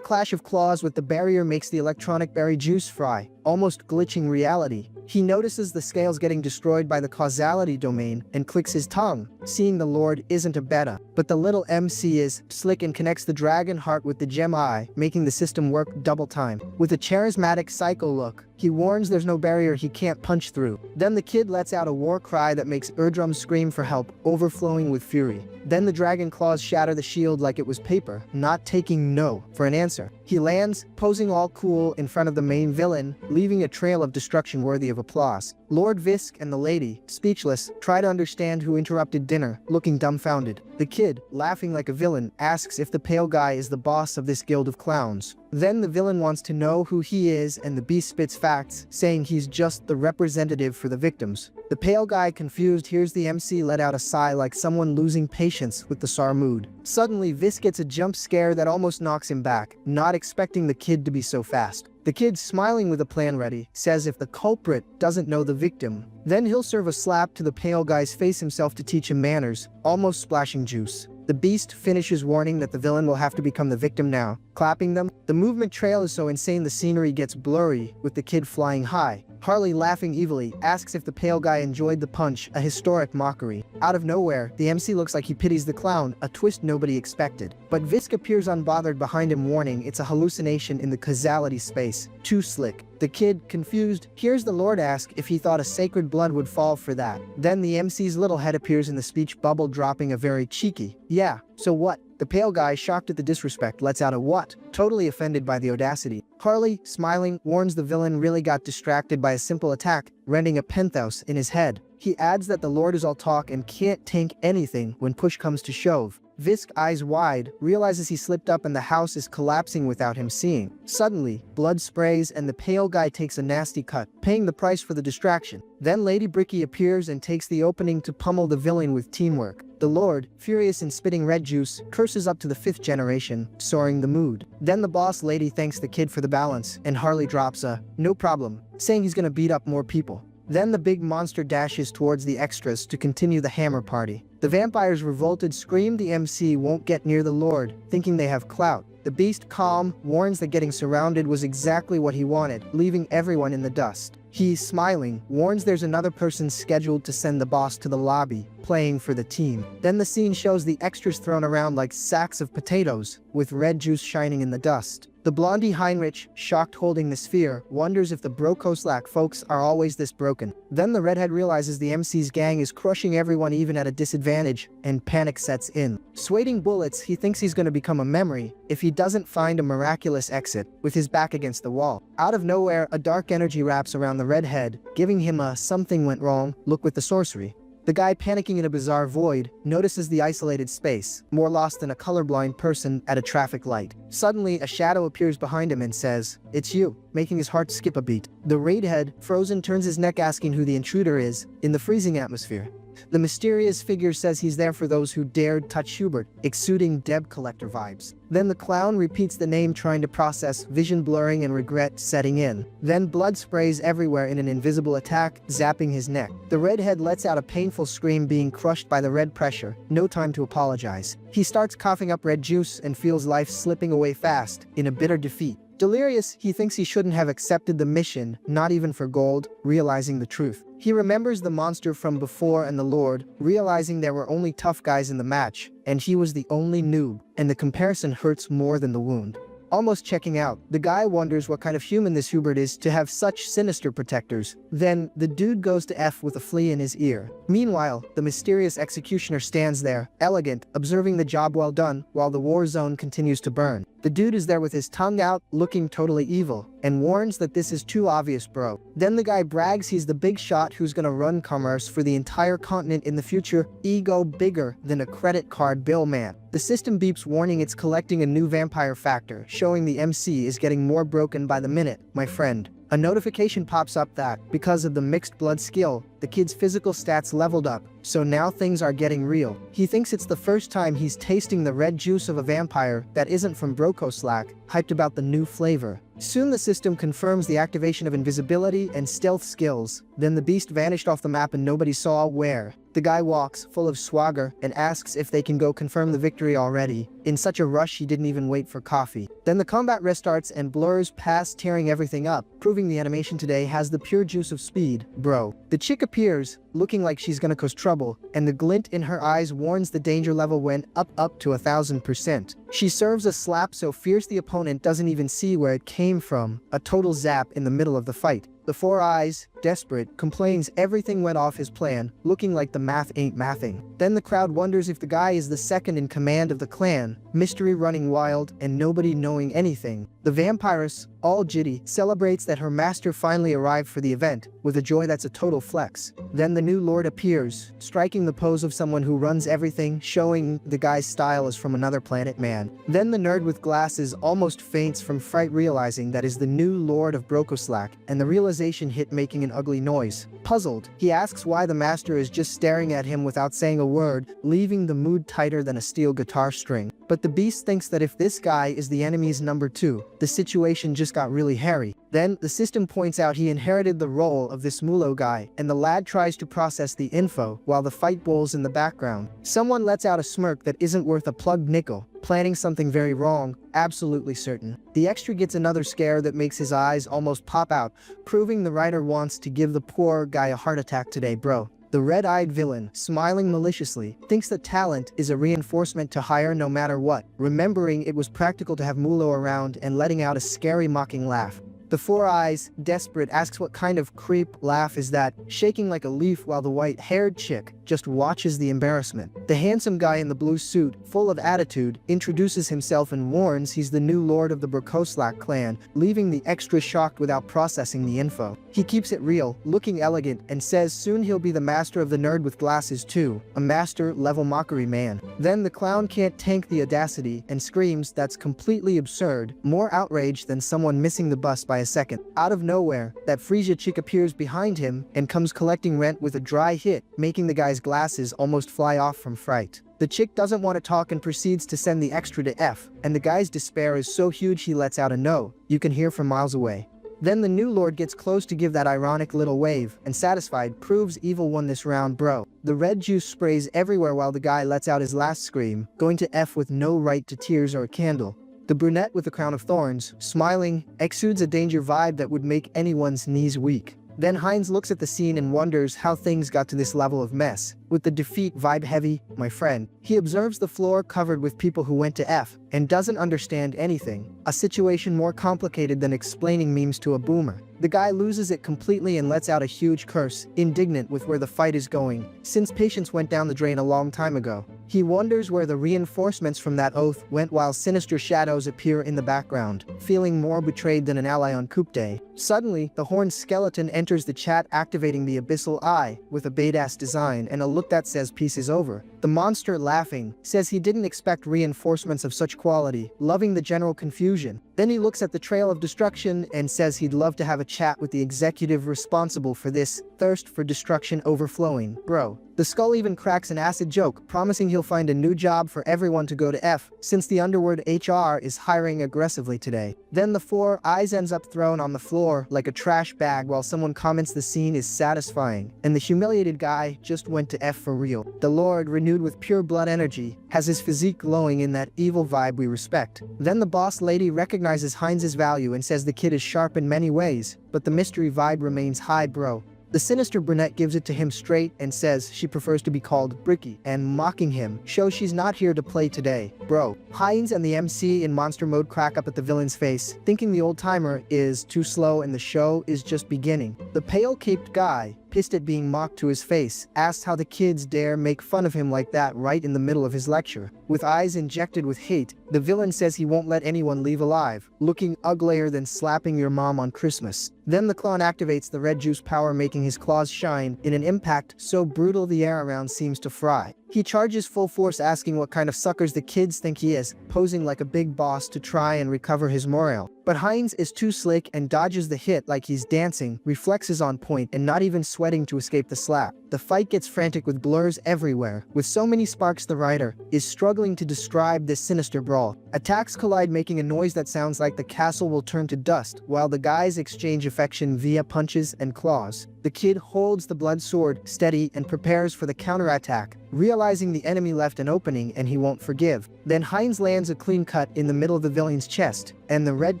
clash of claws with the barrier makes the electronic berry juice fry, almost glitching reality. He notices the scales getting destroyed by the causality domain and clicks his tongue, seeing the Lord isn't a beta, but the little MC is slick and connects the dragon heart with the gem eye, making the system work double time. With a charismatic psycho look, he warns there's no barrier he can't punch through. Then the kid lets out a war cry that makes Erdrum scream for help, overflowing with fury. Then the dragon claws shatter the shield like it was paper, not taking no for an answer. He lands, posing all cool in front of the main villain, leaving a trail of destruction worthy of applause. Lord Visk and the lady, speechless, try to understand who interrupted dinner, looking dumbfounded. The kid, laughing like a villain, asks if the pale guy is the boss of this guild of clowns. Then the villain wants to know who he is and the beast spits facts, saying he's just the representative for the victims. The pale guy, confused, hears the MC let out a sigh like someone losing patience with the Sar mood. Suddenly, Visk gets a jump scare that almost knocks him back, not expecting the kid to be so fast. The kid, smiling with a plan ready, says if the culprit doesn't know the victim, then he'll serve a slap to the pale guy's face himself to teach him manners, almost splashing juice. The beast finishes warning that the villain will have to become the victim now, clapping them. The movement trail is so insane the scenery gets blurry, with the kid flying high. Harley, laughing evilly, asks if the pale guy enjoyed the punch, a historic mockery. Out of nowhere, the MC looks like he pities the clown, a twist nobody expected. But Visk appears unbothered behind him, warning it's a hallucination in the causality space. Too slick. The kid, confused, hears the Lord ask if he thought a sacred blood would fall for that. Then the MC's little head appears in the speech bubble, dropping a very cheeky, "Yeah, so what?" The pale guy, shocked at the disrespect, lets out a "what?" totally offended by the audacity. Harley, smiling, warns the villain really got distracted by a simple attack, rending a penthous in his head. He adds that the Lord is all talk and can't tank anything when push comes to shove. Visk, eyes wide, realizes he slipped up and the house is collapsing without him seeing. Suddenly, blood sprays and the pale guy takes a nasty cut, paying the price for the distraction. Then Lady Bricky appears and takes the opening to pummel the villain with teamwork. The Lord, furious and spitting red juice, curses up to the 5th generation, soaring the mood. Then the boss lady thanks the kid for the balance, and Harley drops a "no problem," saying he's gonna beat up more people. Then the big monster dashes towards the extras to continue the hammer party. The vampires, revolted, scream the MC won't get near the Lord, thinking they have clout. The beast, calm, warns that getting surrounded was exactly what he wanted, leaving everyone in the dust. He, smiling, warns there's another person scheduled to send the boss to the lobby, playing for the team. Then the scene shows the extras thrown around like sacks of potatoes, with red juice shining in the dust. The blondie Heinrich, shocked holding the sphere, wonders if the Brokoslak folks are always this broken. Then the redhead realizes the MC's gang is crushing everyone even at a disadvantage, and panic sets in. Sweating bullets, he thinks he's gonna become a memory if he doesn't find a miraculous exit, with his back against the wall. Out of nowhere, a dark energy wraps around the redhead, giving him a "something went wrong" look with the sorcery. The guy, panicking in a bizarre void, notices the isolated space, more lost than a colorblind person at a traffic light. Suddenly, a shadow appears behind him and says, "It's you," making his heart skip a beat. The redhead, frozen, turns his neck asking who the intruder is, in the freezing atmosphere. The mysterious figure says he's there for those who dared touch Hubert, exuding debt collector vibes. Then the clown repeats the name, trying to process, vision blurring and regret setting in. Then blood sprays everywhere in an invisible attack, zapping his neck. The redhead lets out a painful scream, being crushed by the red pressure. No time to apologize. He starts coughing up red juice and feels life slipping away fast, in a bitter defeat. Delirious, he thinks he shouldn't have accepted the mission, not even for gold, realizing the truth. He remembers the monster from before and the Lord, realizing there were only tough guys in the match, and he was the only noob, and the comparison hurts more than the wound. Almost checking out, the guy wonders what kind of human this Hubert is to have such sinister protectors. Then, the dude goes to F with a flea in his ear. Meanwhile, the mysterious executioner stands there, elegant, observing the job well done, while the war zone continues to burn. The dude is there with his tongue out, looking totally evil, and warns that this is too obvious, bro. Then the guy brags he's the big shot who's gonna run commerce for the entire continent in the future, ego bigger than a credit card bill, man. The system beeps, warning it's collecting a new vampire factor, showing the MC is getting more broken by the minute, my friend. A notification pops up that, because of the mixed blood skill, the kid's physical stats leveled up, so now things are getting real. He thinks it's the first time he's tasting the red juice of a vampire that isn't from Brokoslack, hyped about the new flavor. Soon the system confirms the activation of invisibility and stealth skills. Then the beast vanished off the map and nobody saw where. The guy walks, full of swagger, and asks if they can go confirm the victory already. In such a rush he didn't even wait for coffee. Then the combat restarts and blurs past, tearing everything up, proving the animation today has the pure juice of speed, bro. The chick appears, looking like she's gonna cause trouble, and the glint in her eyes warns the danger level went up to 1000%. She serves a slap so fierce the opponent doesn't even see where it came from, a total zap in the middle of the fight. The Four Eyes, desperate, complains everything went off his plan, looking like the math ain't mathing. Then the crowd wonders if the guy is the second in command of the clan, mystery running wild and nobody knowing anything. The vampiress, all jitty, celebrates that her master finally arrived for the event, with a joy that's a total flex. Then the new lord appears, striking the pose of someone who runs everything, showing the guy's style is from another planet, man. Then the nerd with glasses almost faints from fright, realizing that is the new lord of Brokoslack, and the realization hit, making an ugly noise. Puzzled, he asks why the master is just staring at him without saying a word, leaving the mood tighter than a steel guitar string. But the beast thinks that if this guy is the enemy's number 2, the situation just got really hairy. Then, the system points out he inherited the role of this Mulo guy, and the lad tries to process the info, while the fight bowls in the background. Someone lets out a smirk that isn't worth a plugged nickel, planning something very wrong, absolutely certain. The extra gets another scare that makes his eyes almost pop out, proving the writer wants to give the poor guy a heart attack today, bro. The red-eyed villain, smiling maliciously, thinks that talent is a reinforcement to hire no matter what, remembering it was practical to have Mulo around and letting out a scary mocking laugh. The Four Eyes, desperate, asks what kind of creep laugh is that, shaking like a leaf while the white-haired chick just watches the embarrassment. The handsome guy in the blue suit, full of attitude, introduces himself and warns he's the new lord of the Brokoslack clan, leaving the extra shocked without processing the info. He keeps it real, looking elegant, and says soon he'll be the master of the nerd with glasses too, a master-level mockery man. Then the clown can't tank the audacity and screams that's completely absurd, more outraged than someone missing the bus by a second. Out of nowhere, that Frisia chick appears behind him and comes collecting rent with a dry hit, making the guy's glasses almost fly off from fright. The chick doesn't want to talk and proceeds to send the extra to F, and the guy's despair is so huge he lets out a no you can hear from miles away. Then the new lord gets close to give that ironic little wave, and satisfied, proves evil won this round, bro. The red juice sprays everywhere while the guy lets out his last scream, going to F with no right to tears or a candle. The brunette with the crown of thorns, smiling, exudes a danger vibe that would make anyone's knees weak. Then Heinz looks at the scene and wonders how things got to this level of mess. With the defeat vibe heavy, my friend, he observes the floor covered with people who went to F and doesn't understand anything. A situation more complicated than explaining memes to a boomer. The guy loses it completely and lets out a huge curse, indignant with where the fight is going, since patience went down the drain a long time ago. He wonders where the reinforcements from that oath went while sinister shadows appear in the background, feeling more betrayed than an ally on Coup Day. Suddenly, the horned skeleton enters the chat, activating the abyssal eye with a badass design and a look that says peace is over. The monster, laughing, says he didn't expect reinforcements of such quality, loving the general confusion. Then he looks at the trail of destruction and says he'd love to have a chat with the executive responsible for this, thirst for destruction overflowing. Bro. The skull even cracks an acid joke, promising he'll find a new job for everyone to go to F, since the underworld HR is hiring aggressively today. Then the Four Eyes ends up thrown on the floor like a trash bag while someone comments the scene is satisfying, and the humiliated guy just went to F for real. The Lord, renewed with pure blood energy, has his physique glowing in that evil vibe we respect. Then the boss lady recognizes Heinz's value and says the kid is sharp in many ways, but the mystery vibe remains high, bro. The sinister brunette gives it to him straight and says she prefers to be called Bricky, and mocking him shows she's not here to play today. Bro. Heinz and the MC in monster mode crack up at the villain's face, thinking the old-timer is too slow and the show is just beginning. The pale-caped guy, pissed at being mocked to his face, asks how the kids dare make fun of him like that right in the middle of his lecture. With eyes injected with hate, the villain says he won't let anyone leave alive, looking uglier than slapping your mom on Christmas. Then the clown activates the red juice power, making his claws shine in an impact so brutal the air around seems to fry. He charges full force, asking what kind of suckers the kids think he is, posing like a big boss to try and recover his morale. But Heinz is too slick and dodges the hit like he's dancing, reflexes on point and not even sweating to escape the slap. The fight gets frantic with blurs everywhere. With so many sparks, the writer is struggling to describe this sinister brawl. Attacks collide, making a noise that sounds like the castle will turn to dust, while the guys exchange affection via punches and claws. The kid holds the blood sword steady and prepares for the counterattack, realizing the enemy left an opening and he won't forgive. Then Heinz lands a clean cut in the middle of the villain's chest, and the red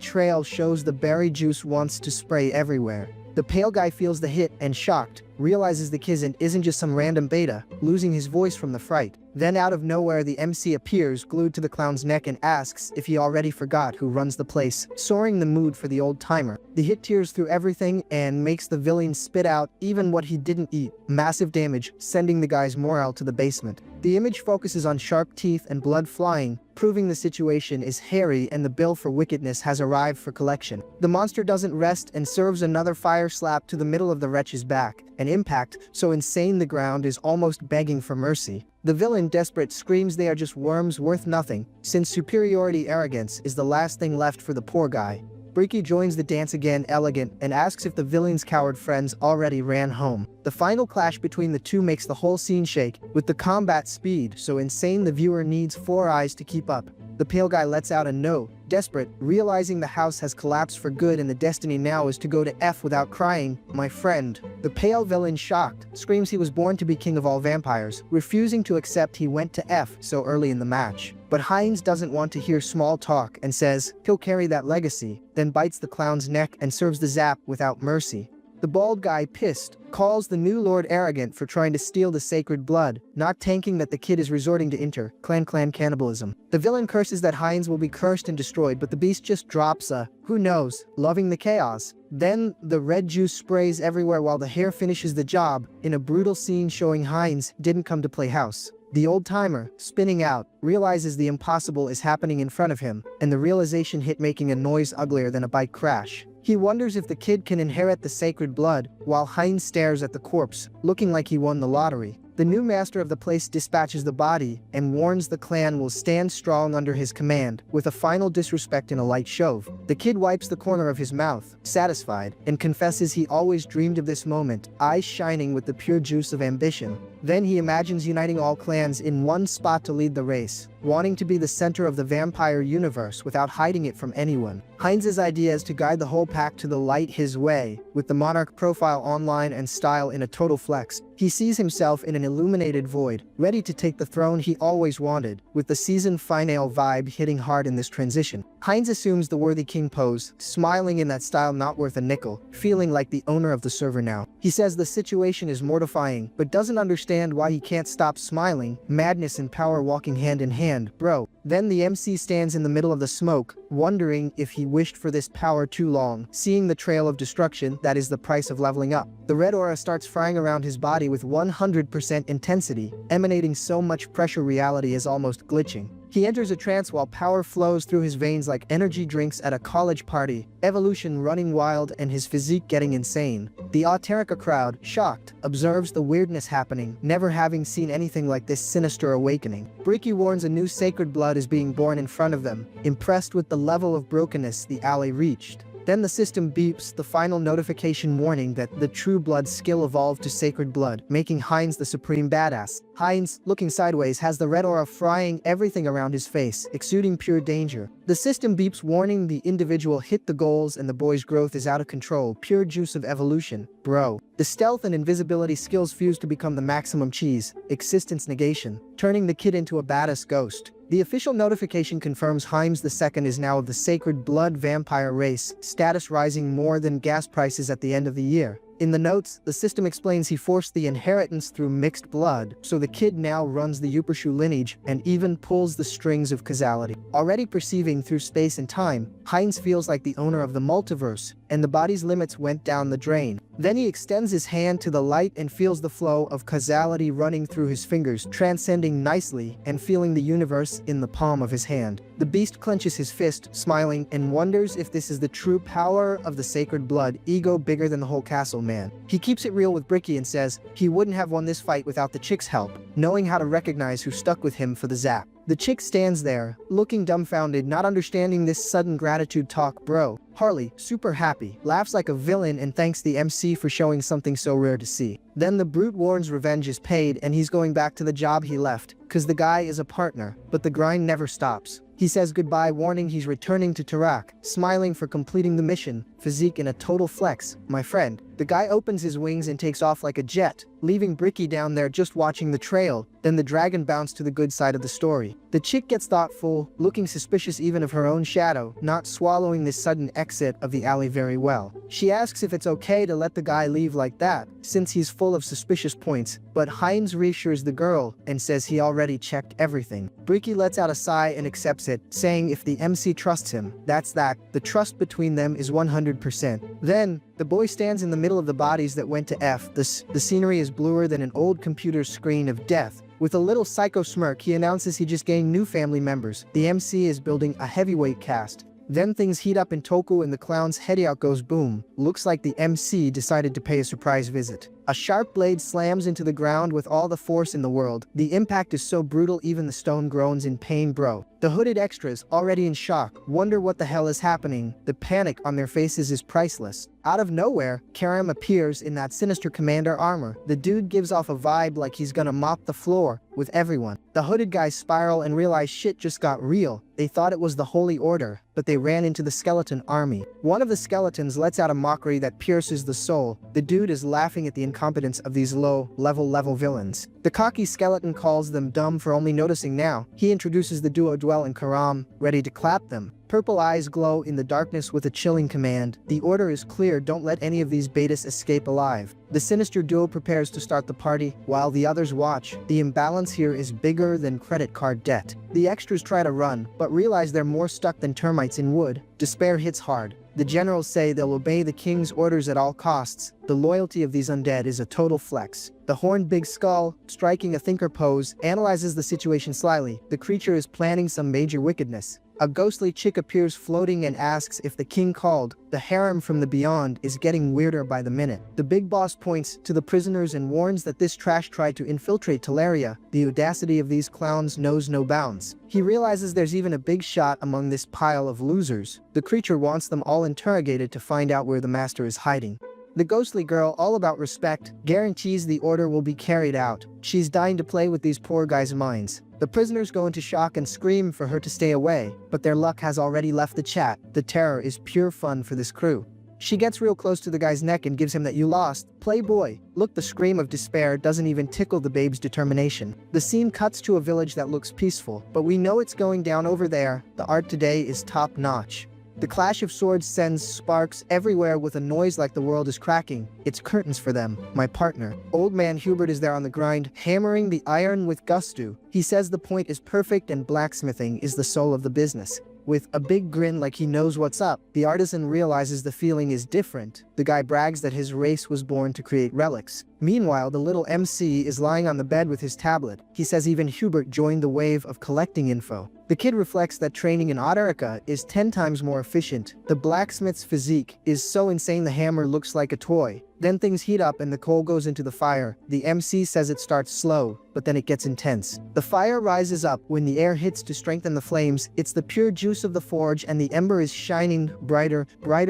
trail shows the berry juice wants to spray everywhere. The pale guy feels the hit and, shocked, realizes the kid isn't just some random beta, losing his voice from the fright. Then out of nowhere the MC appears, glued to the clown's neck, and asks if he already forgot who runs the place, soaring the mood for the old-timer. The hit tears through everything and makes the villain spit out even what he didn't eat. Massive damage, sending the guy's morale to the basement. The image focuses on sharp teeth and blood flying, proving the situation is hairy and the bill for wickedness has arrived for collection. The monster doesn't rest and serves another fire slap to the middle of the wretch's back, an impact so insane the ground is almost begging for mercy. The villain, desperate, screams they are just worms worth nothing, since superiority arrogance is the last thing left for the poor guy. Bricky joins the dance again, elegant, and asks if the villain's coward friends already ran home. The final clash between the two makes the whole scene shake, with the combat speed so insane the viewer needs 4 eyes to keep up. The pale guy lets out a no, desperate, realizing the house has collapsed for good and the destiny now is to go to F without crying, my friend. The pale villain, shocked, screams he was born to be king of all vampires, refusing to accept he went to F so early in the match. But Heinz doesn't want to hear small talk and says he'll carry that legacy, then bites the clown's neck and serves the zap without mercy. The bald guy, pissed, calls the new lord arrogant for trying to steal the sacred blood, not tanking that the kid is resorting to clan cannibalism. The villain curses that Heinz will be cursed and destroyed, but the beast just drops a, who knows, loving the chaos. Then the red juice sprays everywhere while the hair finishes the job, in a brutal scene showing Heinz didn't come to play house. The old-timer, spinning out, realizes the impossible is happening in front of him, and the realization hit, making a noise uglier than a bike crash. He wonders if the kid can inherit the sacred blood, while Heinz stares at the corpse, looking like he won the lottery. The new master of the place dispatches the body and warns the clan will stand strong under his command, with a final disrespect and a light shove. The kid wipes the corner of his mouth, satisfied, and confesses he always dreamed of this moment, eyes shining with the pure juice of ambition. Then he imagines uniting all clans in one spot to lead the race, wanting to be the center of the vampire universe without hiding it from anyone. Heinz's idea is to guide the whole pack to the light his way, with the monarch profile online and style in a total flex. He sees himself in an illuminated void, ready to take the throne he always wanted, with the season finale vibe hitting hard in this transition. Heinz assumes the worthy king pose, smiling in that style not worth a nickel, feeling like the owner of the server now. He says the situation is mortifying, but doesn't understand why he can't stop smiling, madness and power walking hand in hand, bro. Then the MC stands in the middle of the smoke, wondering if he wished for this power too long, seeing the trail of destruction that is the price of leveling up. The red aura starts frying around his body with 100% intensity, emanating so much pressure reality is almost glitching. He enters a trance while power flows through his veins like energy drinks at a college party, evolution running wild and his physique getting insane. The Auterica crowd, shocked, observes the weirdness happening, never having seen anything like this sinister awakening. Bricky warns a new sacred blood is being born in front of them, impressed with the level of brokenness the alley reached. Then the system beeps, the final notification warning that the True Blood skill evolved to Sacred Blood, making Heinz the supreme badass. Heinz, looking sideways, has the red aura frying everything around his face, exuding pure danger. The system beeps warning the individual hit the goals and the boy's growth is out of control, pure juice of evolution. Bro. The stealth and invisibility skills fuse to become the maximum cheese, existence negation, turning the kid into a badass ghost. The official notification confirms Heinz II is now of the Sacred Blood vampire race, status rising more than gas prices at the end of the year. In the notes, the system explains he forced the inheritance through mixed blood, so the kid now runs the Yupershu lineage and even pulls the strings of causality. Already perceiving through space and time, Heinz feels like the owner of the multiverse, and the body's limits went down the drain. Then he extends his hand to the light and feels the flow of causality running through his fingers, transcending nicely and feeling the universe in the palm of his hand. The beast clenches his fist, smiling, and wonders if this is the true power of the Sacred Blood, ego bigger than the whole castle man. He keeps it real with Bricky and says he wouldn't have won this fight without the chick's help, knowing how to recognize who stuck with him for the zap. The chick stands there, looking dumbfounded, not understanding this sudden gratitude talk. Bro. Harley, super happy, laughs like a villain and thanks the MC for showing something so rare to see. Then the brute warns revenge is paid and he's going back to the job he left, cause the guy is a partner, but the grind never stops. He says goodbye, warning he's returning to Tarak, smiling for completing the mission, physique in a total flex. My friend. The guy opens his wings and takes off like a jet, leaving Bricky down there just watching the trail. Then the dragon bounced to the good side of the story. The chick gets thoughtful, looking suspicious even of her own shadow, not swallowing this sudden exit of the alley very well. She asks if it's okay to let the guy leave like that, since he's full of suspicious points, but Heinz reassures the girl and says he already checked everything. Bricky lets out a sigh and accepts it, saying if the MC trusts him, that's that. The trust between them is 100%. Then, the boy stands in the middle of the bodies that went to F. The scenery is bluer than an old computer screen of death. With a little psycho smirk, he announces he just gained new family members. The MC is building a heavyweight cast. Then things heat up in Toku and the clown's head out goes boom. Looks like the MC decided to pay a surprise visit. A sharp blade slams into the ground with all the force in the world. The impact is so brutal even the stone groans in pain. Bro. The hooded extras, already in shock, wonder what the hell is happening. The panic on their faces is priceless. Out of nowhere, Karam appears in that sinister commander armor. The dude gives off a vibe like he's gonna mop the floor with everyone. The hooded guys spiral and realize shit just got real. They thought it was the Holy Order, but they ran into the skeleton army. One of the skeletons lets out a mockery that pierces the soul. The dude is laughing at the incompetence of these low-level villains. The cocky skeleton calls them dumb for only noticing now. He introduces the duo Dwell and Karam, ready to clap them. Purple eyes glow in the darkness with a chilling command. The order is clear, don't let any of these betas escape alive. The sinister duo prepares to start the party, while the others watch. The imbalance here is bigger than credit card debt. The extras try to run, but realize they're more stuck than termites in wood. Despair hits hard. The generals say they'll obey the king's orders at all costs. The loyalty of these undead is a total flex. The horned big skull, striking a thinker pose, analyzes the situation slyly. The creature is planning some major wickedness. A ghostly chick appears floating and asks if the king called. The harem from the beyond is getting weirder by the minute. The big boss points to the prisoners and warns that this trash tried to infiltrate Teleria. The audacity of these clowns knows no bounds. He realizes there's even a big shot among this pile of losers. The creature wants them all interrogated to find out where the master is hiding. The ghostly girl, all about respect, guarantees the order will be carried out. She's dying to play with these poor guys' minds. The prisoners go into shock and scream for her to stay away, but their luck has already left the chat. The terror is pure fun for this crew. She gets real close to the guy's neck and gives him that "you lost, playboy." Look, the scream of despair doesn't even tickle the babe's determination. The scene cuts to a village that looks peaceful, but we know it's going down over there. The art today is top notch. The clash of swords sends sparks everywhere with a noise like the world is cracking. It's curtains for them. My partner, Old Man Hubert, is there on the grind, hammering the iron with gusto. He says the point is perfect and blacksmithing is the soul of the business. With a big grin like he knows what's up, the artisan realizes the feeling is different. The guy brags that his race was born to create relics. Meanwhile, the little MC is lying on the bed with his tablet. He says even Hubert joined the wave of collecting info. The kid reflects that training in America is 10 times more efficient. The blacksmith's physique is so insane the hammer looks like a toy. Then things heat up and the coal goes into the fire. The MC says it starts slow, but then it gets intense. The fire rises up when the air hits to strengthen the flames. It's the pure juice of the forge and the ember is shining brighter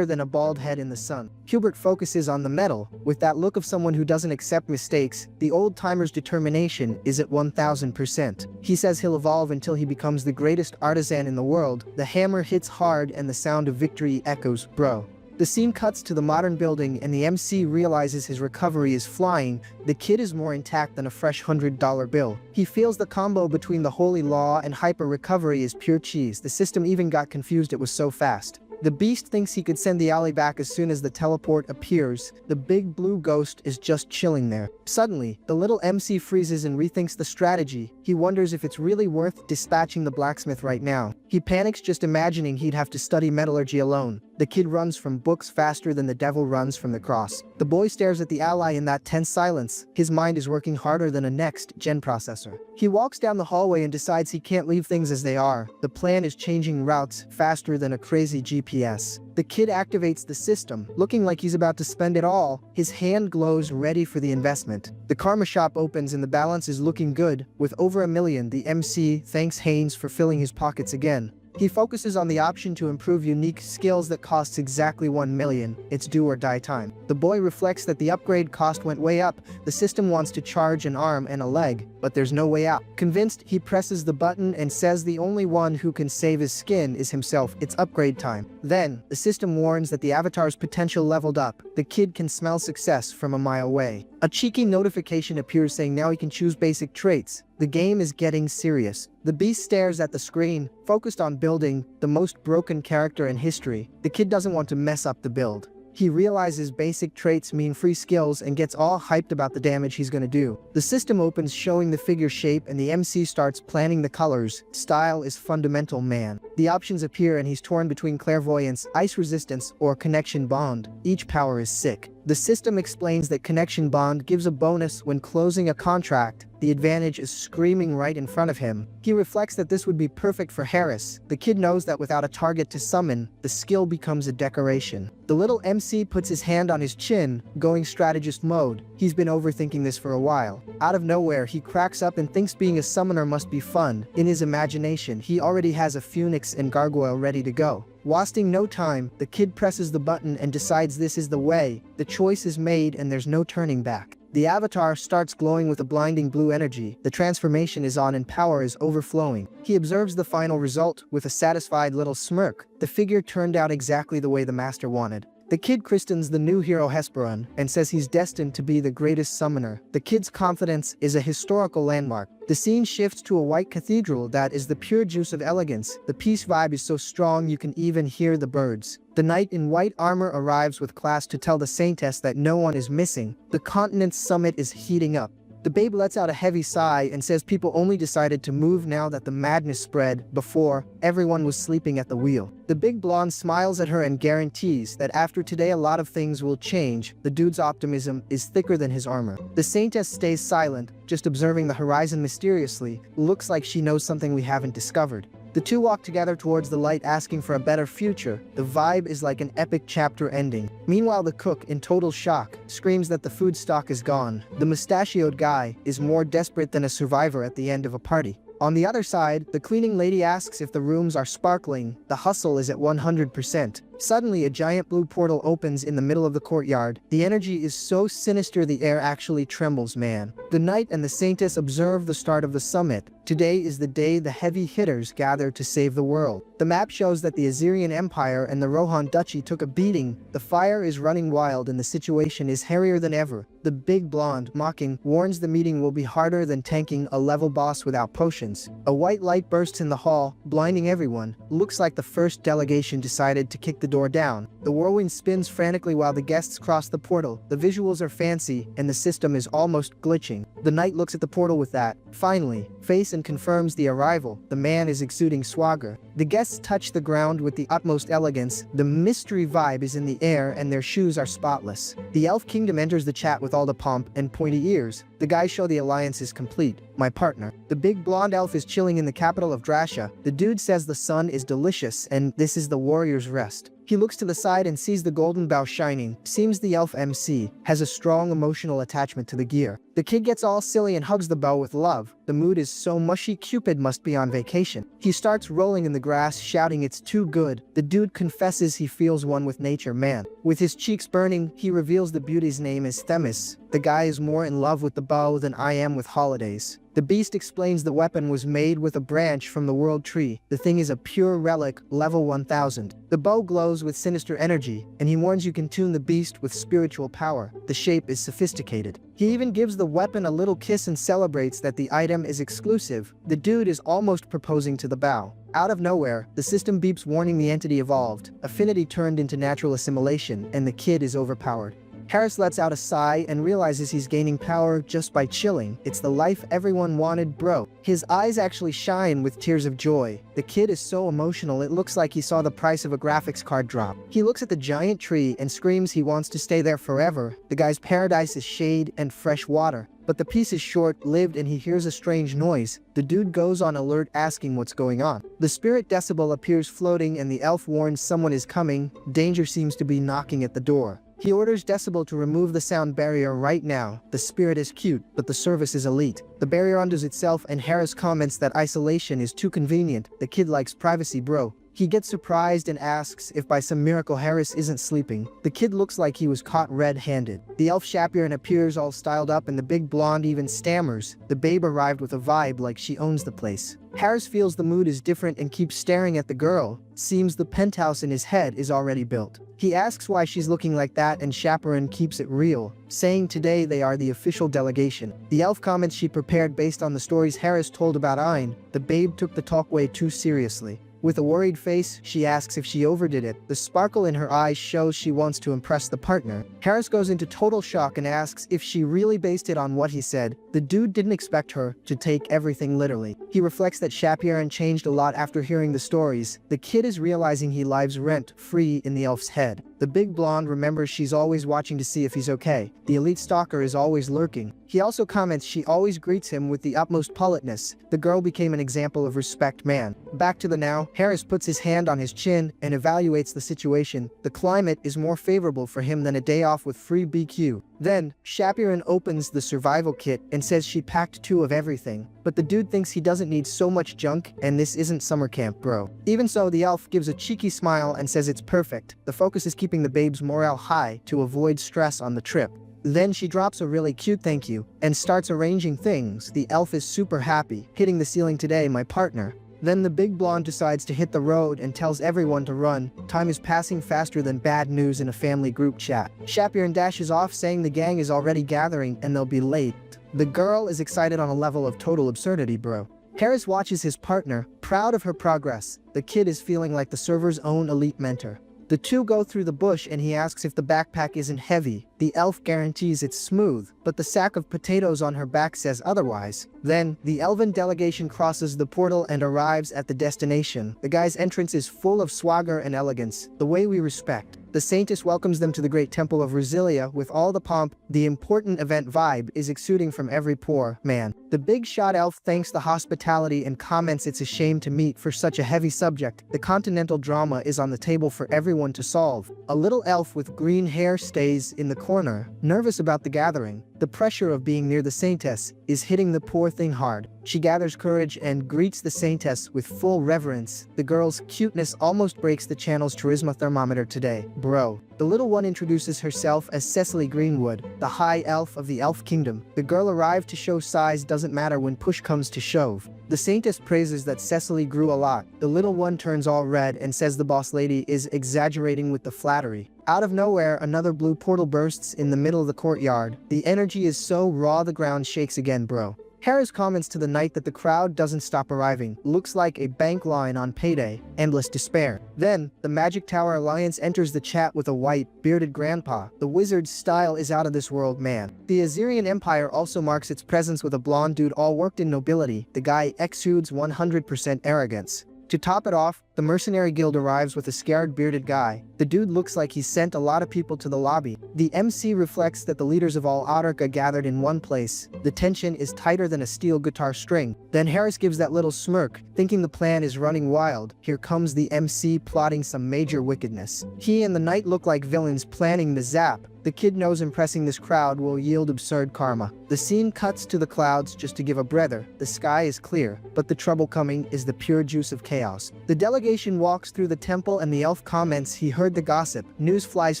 than a bald head in the sun. Hubert focuses on the metal. With that look of someone who doesn't accept mistakes, the old-timer's determination is at 1000%. He says he'll evolve until he becomes the greatest artisan in the world. The hammer hits hard and the sound of victory echoes, bro. The scene cuts to the modern building and the MC realizes his recovery is flying. The kid is more intact than a fresh $100 bill. He feels the combo between the holy law and hyper recovery is pure cheese. The system even got confused, it was so fast. The beast thinks he could send the alley back as soon as the teleport appears. The big blue ghost is just chilling there. Suddenly, the little MC freezes and rethinks the strategy. He wonders if it's really worth dispatching the blacksmith right now. He panics just imagining he'd have to study metallurgy alone. The kid runs from books faster than the devil runs from the cross. The boy stares at the ally in that tense silence. His mind is working harder than a next-gen processor. He walks down the hallway and decides he can't leave things as they are. The plan is changing routes faster than a crazy GPS. The kid activates the system, looking like he's about to spend it all. His hand glows, ready for the investment. The karma shop opens and the balance is looking good. With over $1 million, the MC thanks Haynes for filling his pockets again. He focuses on the option to improve unique skills that costs exactly $1 million. It's do or die time. The boy reflects that the upgrade cost went way up. The system wants to charge an arm and a leg, but there's no way out. Convinced, he presses the button and says the only one who can save his skin is himself. It's upgrade time. Then, the system warns that the avatar's potential leveled up. The kid can smell success from a mile away. A cheeky notification appears saying now he can choose basic traits. The game is getting serious. The beast stares at the screen, focused on building the most broken character in history. The kid doesn't want to mess up the build. He realizes basic traits mean free skills and gets all hyped about the damage he's gonna do. The system opens showing the figure shape and the MC starts planning the colors. Style is fundamental, man. The options appear and he's torn between clairvoyance, ice resistance, or connection bond. Each power is sick. The system explains that connection bond gives a bonus when closing a contract. The advantage is screaming right in front of him. He reflects that this would be perfect for Harris. The kid knows that without a target to summon, the skill becomes a decoration. The little MC puts his hand on his chin, going strategist mode. He's been overthinking this for a while. Out of nowhere, he cracks up and thinks being a summoner must be fun. In his imagination, he already has a phoenix and gargoyle ready to go. Wasting no time, the kid presses the button and decides this is the way. The choice is made and there's no turning back. The avatar starts glowing with a blinding blue energy. The transformation is on and power is overflowing. He observes the final result with a satisfied little smirk. The figure turned out exactly the way the master wanted. The kid christens the new hero Hesperon and says he's destined to be the greatest summoner. The kid's confidence is a historical landmark. The scene shifts to a white cathedral that is the pure juice of elegance. The peace vibe is so strong you can even hear the birds. The knight in white armor arrives with class to tell the saintess that no one is missing. The continent's summit is heating up. The babe lets out a heavy sigh and says people only decided to move now that the madness spread. Before, everyone was sleeping at the wheel. The big blonde smiles at her and guarantees that after today a lot of things will change. The dude's optimism is thicker than his armor. The saintess stays silent, just observing the horizon mysteriously. Looks like she knows something we haven't discovered. The two walk together towards the light, asking for a better future. The vibe is like an epic chapter ending. Meanwhile, the cook, in total shock, screams that the food stock is gone. The mustachioed guy is more desperate than a survivor at the end of a party. On the other side, the cleaning lady asks if the rooms are sparkling. The hustle is at 100%. Suddenly, a giant blue portal opens in the middle of the courtyard. The energy is so sinister the air actually trembles, man. The knight and the saintess observe the start of the summit. Today is the day the heavy hitters gather to save the world. The map shows that the Assyrian Empire and the Rohan Duchy took a beating. The fire is running wild and the situation is hairier than ever. The big blonde, mocking, warns the meeting will be harder than tanking a level boss without potions. A white light bursts in the hall, blinding everyone. Looks like the first delegation decided to kick the door down. The whirlwind spins frantically while the guests cross the portal. The visuals are fancy, and the system is almost glitching. The knight looks at the portal with that. Finally, face and confirms the arrival. The man is exuding swagger. The guests touch the ground with the utmost elegance, the mystery vibe is in the air and their shoes are spotless. The elf kingdom enters the chat with all the pomp and pointy ears. The guys show the alliance is complete. My partner. The big blonde elf is chilling in the capital of Drasha. The dude says the sun is delicious and this is the warrior's rest. He looks to the side and sees the golden bow shining. Seems the elf MC has a strong emotional attachment to the gear. The kid gets all silly and hugs the bow with love. The mood is so mushy Cupid must be on vacation. He starts rolling in the grass shouting it's too good. The dude confesses he feels one with nature man. With his cheeks burning, he reveals the beauty's name is Themis. The guy is more in love with the bow than I am with holidays. The beast explains the weapon was made with a branch from the world tree. The thing is a pure relic, level 1000. The bow glows with sinister energy, and he warns you can tune the beast with spiritual power. The shape is sophisticated. He even gives the weapon a little kiss and celebrates that the item is exclusive. The dude is almost proposing to the bow. Out of nowhere, the system beeps warning the entity evolved. Affinity turned into natural assimilation, and the kid is overpowered. Harris lets out a sigh and realizes he's gaining power just by chilling. It's the life everyone wanted, bro. His eyes actually shine with tears of joy. The kid is so emotional it looks like he saw the price of a graphics card drop. He looks at the giant tree and screams he wants to stay there forever. The guy's paradise is shade and fresh water. But the piece is short-lived and he hears a strange noise. The dude goes on alert asking what's going on. The spirit decibel appears floating and the elf warns someone is coming. Danger seems to be knocking at the door. He orders Decibel to remove the sound barrier right now. The spirit is cute, but the service is elite. The barrier undoes itself and Harris comments that isolation is too convenient. The kid likes privacy, bro. He gets surprised and asks if by some miracle Harris isn't sleeping. The kid looks like he was caught red-handed. The elf chaperone appears all styled up and the big blonde even stammers. The babe arrived with a vibe like she owns the place. Harris feels the mood is different and keeps staring at the girl. Seems the penthouse in his head is already built. He asks why she's looking like that and chaperone keeps it real, saying today they are the official delegation. The elf comments she prepared based on the stories Harris told about Ein. The babe took the talk way too seriously. With a worried face, she asks if she overdid it. The sparkle in her eyes shows she wants to impress the partner. Harris goes into total shock and asks if she really based it on what he said. The dude didn't expect her to take everything literally. He reflects that Chapiron changed a lot after hearing the stories. The kid is realizing he lives rent-free in the elf's head. The big blonde remembers she's always watching to see if he's okay. The elite stalker is always lurking. He also comments she always greets him with the utmost politeness. The girl became an example of respect man. Back to the now, Harris puts his hand on his chin and evaluates the situation. The climate is more favorable for him than a day off with free BQ. Then, Chapiron opens the survival kit and says she packed 2 of everything. But the dude thinks he doesn't need so much junk and this isn't summer camp, bro. Even so, the elf gives a cheeky smile and says it's perfect. The focus is keeping the babe's morale high to avoid stress on the trip. Then she drops a really cute thank you and starts arranging things. The elf is super happy. Hitting the ceiling today, my partner. Then the big blonde decides to hit the road and tells everyone to run. Time is passing faster than bad news in a family group chat. Chapiron dashes off saying the gang is already gathering and they'll be late. The girl is excited on a level of total absurdity, bro. Harris watches his partner, proud of her progress. The kid is feeling like the server's own elite mentor. The two go through the bush and he asks if the backpack isn't heavy. The elf guarantees it's smooth, but the sack of potatoes on her back says otherwise. Then, the elven delegation crosses the portal and arrives at the destination. The guy's entrance is full of swagger and elegance, the way we respect. The Saintess welcomes them to the great temple of Resilia with all the pomp. The important event vibe is exuding from every pore, man. The big shot elf thanks the hospitality and comments it's a shame to meet for such a heavy subject. The continental drama is on the table for everyone to solve. A little elf with green hair stays in the corner, nervous about the gathering. The pressure of being near the Saintess is hitting the poor thing hard. She gathers courage and greets the Saintess with full reverence. The girl's cuteness almost breaks the channel's charisma thermometer today. Bro. The little one introduces herself as Cecily Greenwood, the high elf of the elf kingdom. The girl arrived to show size doesn't matter when push comes to shove. The Saintess praises that Cecily grew a lot. The little one turns all red and says the boss lady is exaggerating with the flattery. Out of nowhere, another blue portal bursts in the middle of the courtyard. The energy is so raw the ground shakes again, bro. Harris comments to the knight that the crowd doesn't stop arriving. Looks like a bank line on payday. Endless despair. Then, the Magic Tower Alliance enters the chat with a white, bearded grandpa. The wizard's style is out of this world, man. The Azerian Empire also marks its presence with a blonde dude all worked in nobility. The guy exudes 100% arrogance. To top it off, the mercenary guild arrives with a scared bearded guy. The dude looks like he sent a lot of people to the lobby. The MC reflects that the leaders of all Otterka gathered in one place. The tension is tighter than a steel guitar string. Then Harris gives that little smirk, thinking the plan is running wild. Here comes the MC plotting some major wickedness. He and the knight look like villains planning the zap. The kid knows impressing this crowd will yield absurd karma. The scene cuts to the clouds just to give a breather. The sky is clear, but the trouble coming is the pure juice of chaos. The delegation walks through the temple and the elf comments he heard the gossip. News flies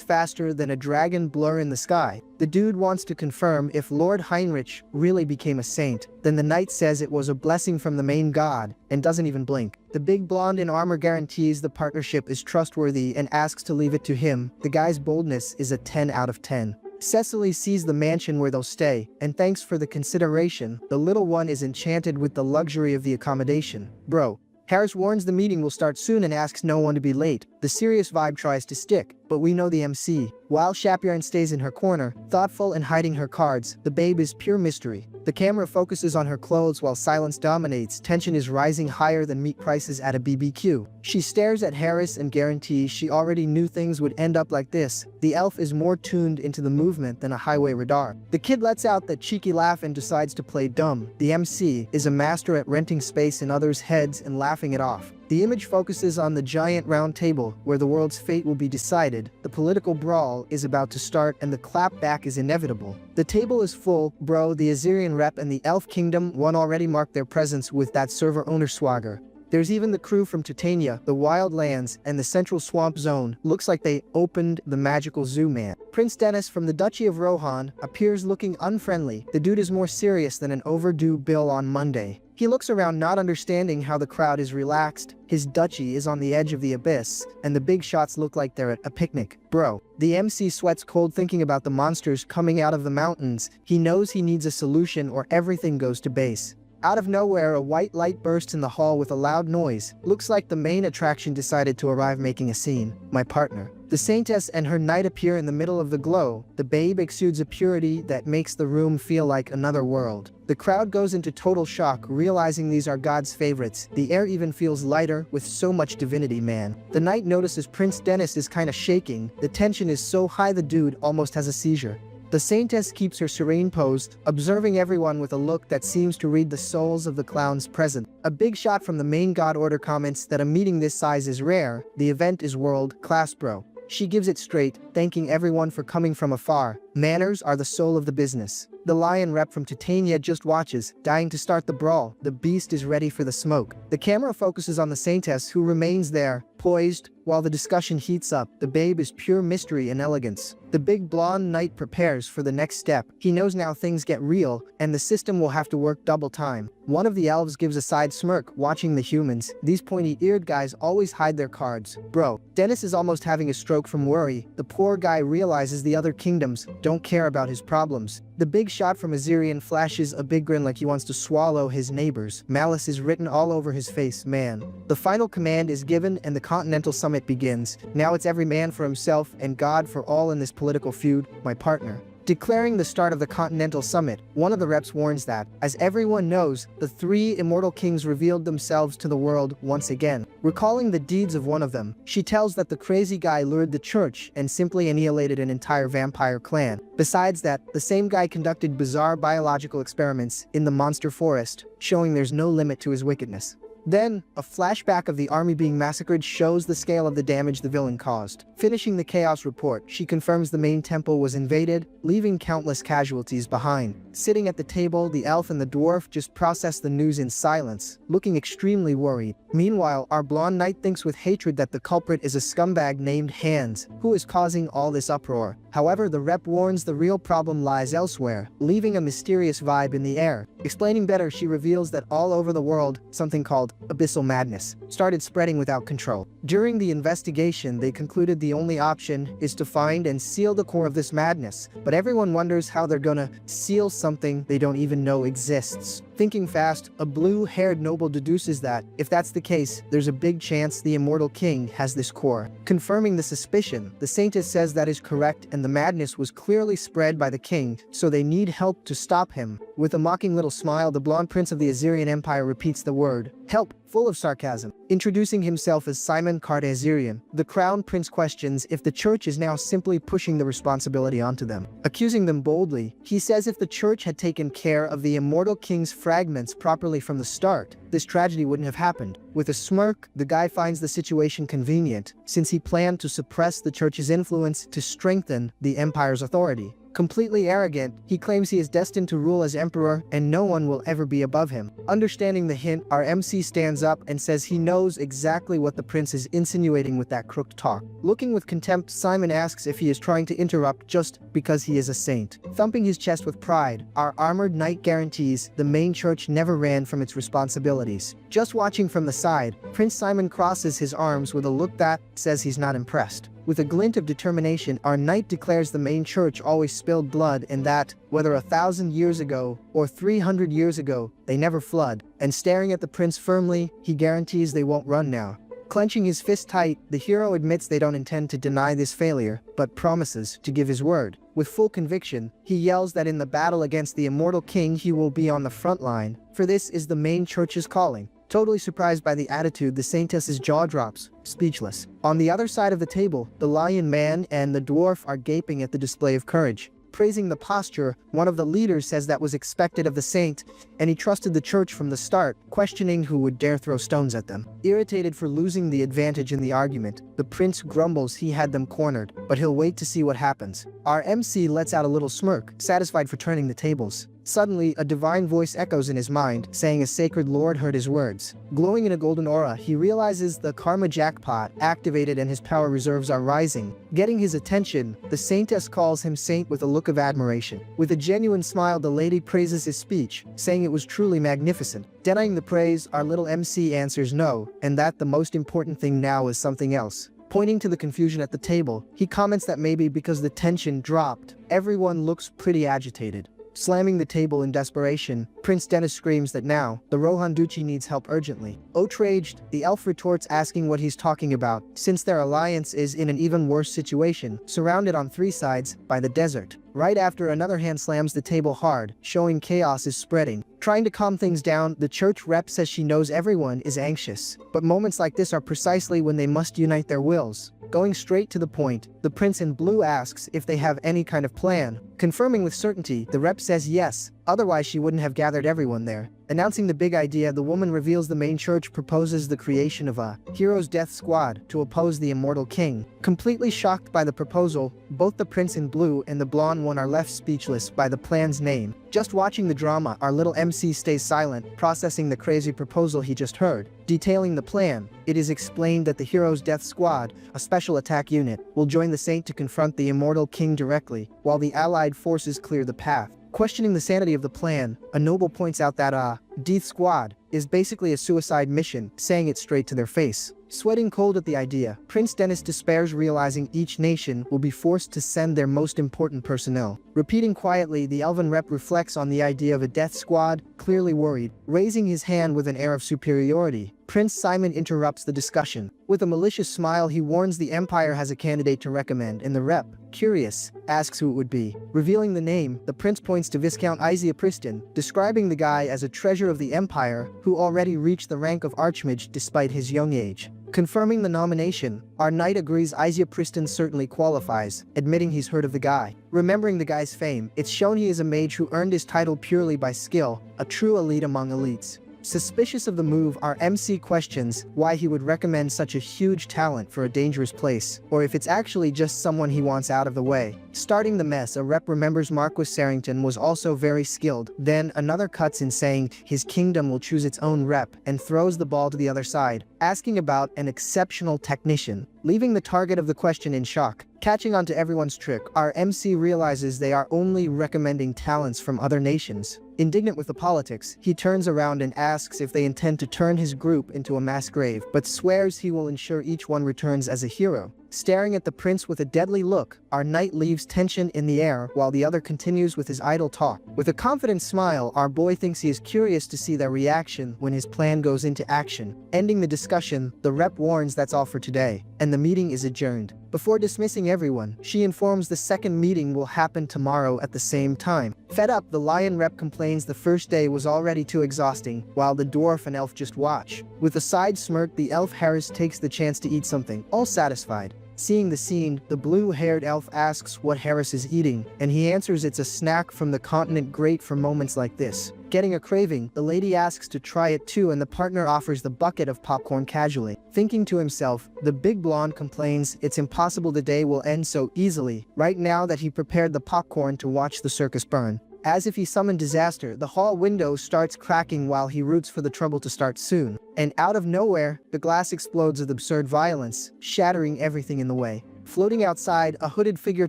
faster than a dragon blur in the sky. The dude wants to confirm if Lord Heinrich really became a saint. Then the knight says it was a blessing from the main god, and doesn't even blink. The big blonde in armor guarantees the partnership is trustworthy and asks to leave it to him. The guy's boldness is a 10 out of 10. Cecily sees the mansion where they'll stay, and thanks for the consideration. The little one is enchanted with the luxury of the accommodation. Bro. Harris warns the meeting will start soon and asks no one to be late. The serious vibe tries to stick, but we know the MC. While Chapiron stays in her corner, thoughtful and hiding her cards, the babe is pure mystery. The camera focuses on her clothes while silence dominates. Tension is rising higher than meat prices at a BBQ. She stares at Harris and guarantees she already knew things would end up like this. The elf is more tuned into the movement than a highway radar. The kid lets out that cheeky laugh and decides to play dumb. The MC is a master at renting space in others' heads and laughing it off. The image focuses on the giant round table where the world's fate will be decided. The political brawl is about to start and the clapback is inevitable. The table is full, bro. The Assyrian rep and the Elf Kingdom one already marked their presence with that server owner swagger. There's even the crew from Titania, the Wild Lands, and the Central Swamp Zone. Looks like they opened the magical zoo, man. Prince Dennis from the Duchy of Rohan appears looking unfriendly. The dude is more serious than an overdue bill on Monday. He looks around not understanding how the crowd is relaxed. His duchy is on the edge of the abyss, and the big shots look like they're at a picnic. Bro. The MC sweats cold thinking about the monsters coming out of the mountains. He knows he needs a solution or everything goes to base. Out of nowhere, a white light bursts in the hall with a loud noise. Looks like the main attraction decided to arrive making a scene. My partner. The saintess and her knight appear in the middle of the glow. The babe exudes a purity that makes the room feel like another world. The crowd goes into total shock, realizing these are God's favorites. The air even feels lighter with so much divinity, man. The knight notices Prince Dennis is kinda shaking. The tension is so high the dude almost has a seizure. The saintess keeps her serene pose, observing everyone with a look that seems to read the souls of the clowns present. A big shot from the main god order comments that a meeting this size is rare. The event is world-class, bro. She gives it straight, thanking everyone for coming from afar. Manners are the soul of the business. The lion rep from Titania just watches, dying to start the brawl. The beast is ready for the smoke. The camera focuses on the saintess who remains there, poised, while the discussion heats up. The babe is pure mystery and elegance. The big blonde knight prepares for the next step. He knows now things get real, and the system will have to work double time. One of the elves gives a side smirk, watching the humans. These pointy-eared guys always hide their cards. Bro. Dennis is almost having a stroke from worry. The poor guy realizes the other kingdoms don't care about his problems. The big shot from Assyrian flashes a big grin like he wants to swallow his neighbors. Malice is written all over his face, man. The final command is given and the Continental Summit begins. Now it's every man for himself and God for all in this political feud. My partner. Declaring the start of the Continental Summit, one of the reps warns that, as everyone knows, the three immortal kings revealed themselves to the world once again. Recalling the deeds of one of them, she tells that the crazy guy lured the church and simply annihilated an entire vampire clan. Besides that, the same guy conducted bizarre biological experiments in the monster forest, showing there's no limit to his wickedness. Then, a flashback of the army being massacred shows the scale of the damage the villain caused. Finishing the chaos report, she confirms the main temple was invaded, leaving countless casualties behind. Sitting at the table, the elf and the dwarf just process the news in silence, looking extremely worried. Meanwhile, our blonde knight thinks with hatred that the culprit is a scumbag named Hans, who is causing all this uproar. However, the rep warns the real problem lies elsewhere, leaving a mysterious vibe in the air. Explaining better, she reveals that all over the world, something called abyssal madness started spreading without control. During the investigation, they concluded the only option is to find and seal the core of this madness, but everyone wonders how they're gonna seal something they don't even know exists. Thinking fast, a blue-haired noble deduces that, if that's the case, there's a big chance the immortal king has this core. Confirming the suspicion, the saintess says that is correct and the madness was clearly spread by the king, so they need help to stop him. With a mocking little smile, the blonde prince of the Assyrian Empire repeats the word, help, full of sarcasm. Introducing himself as Simon Cartezerian, the Crown Prince questions if the church is now simply pushing the responsibility onto them. Accusing them boldly, he says if the church had taken care of the immortal king's fragments properly from the start, this tragedy wouldn't have happened. With a smirk, the guy finds the situation convenient, since he planned to suppress the church's influence to strengthen the empire's authority. Completely arrogant, he claims he is destined to rule as emperor and no one will ever be above him. Understanding the hint, our MC stands up and says he knows exactly what the prince is insinuating with that crooked talk. Looking with contempt, Simon asks if he is trying to interrupt just because he is a saint. Thumping his chest with pride, our armored knight guarantees the main church never ran from its responsibilities. Just watching from the side, Prince Simon crosses his arms with a look that says he's not impressed. With a glint of determination, our knight declares the main church always spilled blood and that, whether 1,000 years ago or 300 years ago, they never flood. And staring at the prince firmly, he guarantees they won't run now. Clenching his fist tight, the hero admits they don't intend to deny this failure, but promises to give his word. With full conviction, he yells that in the battle against the immortal king he will be on the front line, for this is the main church's calling. Totally surprised by the attitude, the saintess's jaw drops, speechless. On the other side of the table, the lion man and the dwarf are gaping at the display of courage. Praising the posture, one of the leaders says that was expected of the saint, and he trusted the church from the start, questioning who would dare throw stones at them. Irritated for losing the advantage in the argument, the prince grumbles he had them cornered, but he'll wait to see what happens. Our MC lets out a little smirk, satisfied for turning the tables. Suddenly, a divine voice echoes in his mind, saying a sacred lord heard his words. Glowing in a golden aura, he realizes the karma jackpot activated and his power reserves are rising. Getting his attention, the saintess calls him saint with a look of admiration. With a genuine smile, the lady praises his speech, saying it was truly magnificent. Denying the praise, our little MC answers no, and that the most important thing now is something else. Pointing to the confusion at the table, he comments that maybe because the tension dropped, everyone looks pretty agitated. Slamming the table in desperation, Prince Dennis screams that now, the Rohan Duchy needs help urgently. Outraged, the elf retorts asking what he's talking about, since their alliance is in an even worse situation, surrounded on 3 sides by the desert. Right after, another hand slams the table hard, showing chaos is spreading. Trying to calm things down, the church rep says she knows everyone is anxious, but moments like this are precisely when they must unite their wills. Going straight to the point, the prince in blue asks if they have any kind of plan. Confirming with certainty, the rep says yes, otherwise she wouldn't have gathered everyone there. Announcing the big idea, the woman reveals the main church proposes the creation of a hero's death squad to oppose the immortal king. Completely shocked by the proposal, both the prince in blue and the blonde one are left speechless by the plan's name. Just watching the drama, our little MC stays silent, processing the crazy proposal he just heard. Detailing the plan, it is explained that the hero's death squad, a special attack unit, will join the saint to confront the immortal king directly, while the allied forces clear the path. Questioning the sanity of the plan, a noble points out that Death Squad is basically a suicide mission, saying it straight to their face. Sweating cold at the idea, Prince Dennis despairs, realizing each nation will be forced to send their most important personnel. Repeating quietly, the elven rep reflects on the idea of a death squad, clearly worried. Raising his hand with an air of superiority, Prince Simon interrupts the discussion. With a malicious smile, he warns the Empire has a candidate to recommend, and the rep, curious, asks who it would be. Revealing the name, the prince points to Viscount Isia Priston, describing the guy as a treasure of the Empire who already reached the rank of Archmage despite his young age. Confirming the nomination, our knight agrees Isia Priston certainly qualifies, admitting he's heard of the guy. Remembering the guy's fame, it's shown he is a mage who earned his title purely by skill, a true elite among elites. Suspicious of the move, our MC questions why he would recommend such a huge talent for a dangerous place, or if it's actually just someone he wants out of the way. Starting the mess, a rep remembers Marquis Sarrington was also very skilled. Then another cuts in saying his kingdom will choose its own rep and throws the ball to the other side, asking about an exceptional technician, leaving the target of the question in shock. Catching on to everyone's trick, our MC realizes they are only recommending talents from other nations. Indignant with the politics, he turns around and asks if they intend to turn his group into a mass grave, but swears he will ensure each one returns as a hero. Staring at the prince with a deadly look, our knight leaves tension in the air while the other continues with his idle talk. With a confident smile, our boy thinks he is curious to see their reaction when his plan goes into action. Ending the discussion, the rep warns that's all for today, and the meeting is adjourned. Before dismissing everyone, she informs the second meeting will happen tomorrow at the same time. Fed up, the lion rep complains the first day was already too exhausting, while the dwarf and elf just watch. With a side smirk, the elf Harris takes the chance to eat something, all satisfied. Seeing the scene, the blue-haired elf asks what Harris is eating, and he answers it's a snack from the continent great for moments like this. Getting a craving, the lady asks to try it too, and the partner offers the bucket of popcorn casually. Thinking to himself, the big blonde complains it's impossible the day will end so easily, right now that he prepared the popcorn to watch the circus burn. As if he summoned disaster, the hall window starts cracking while he roots for the trouble to start soon. And out of nowhere, the glass explodes with absurd violence, shattering everything in the way. Floating outside, a hooded figure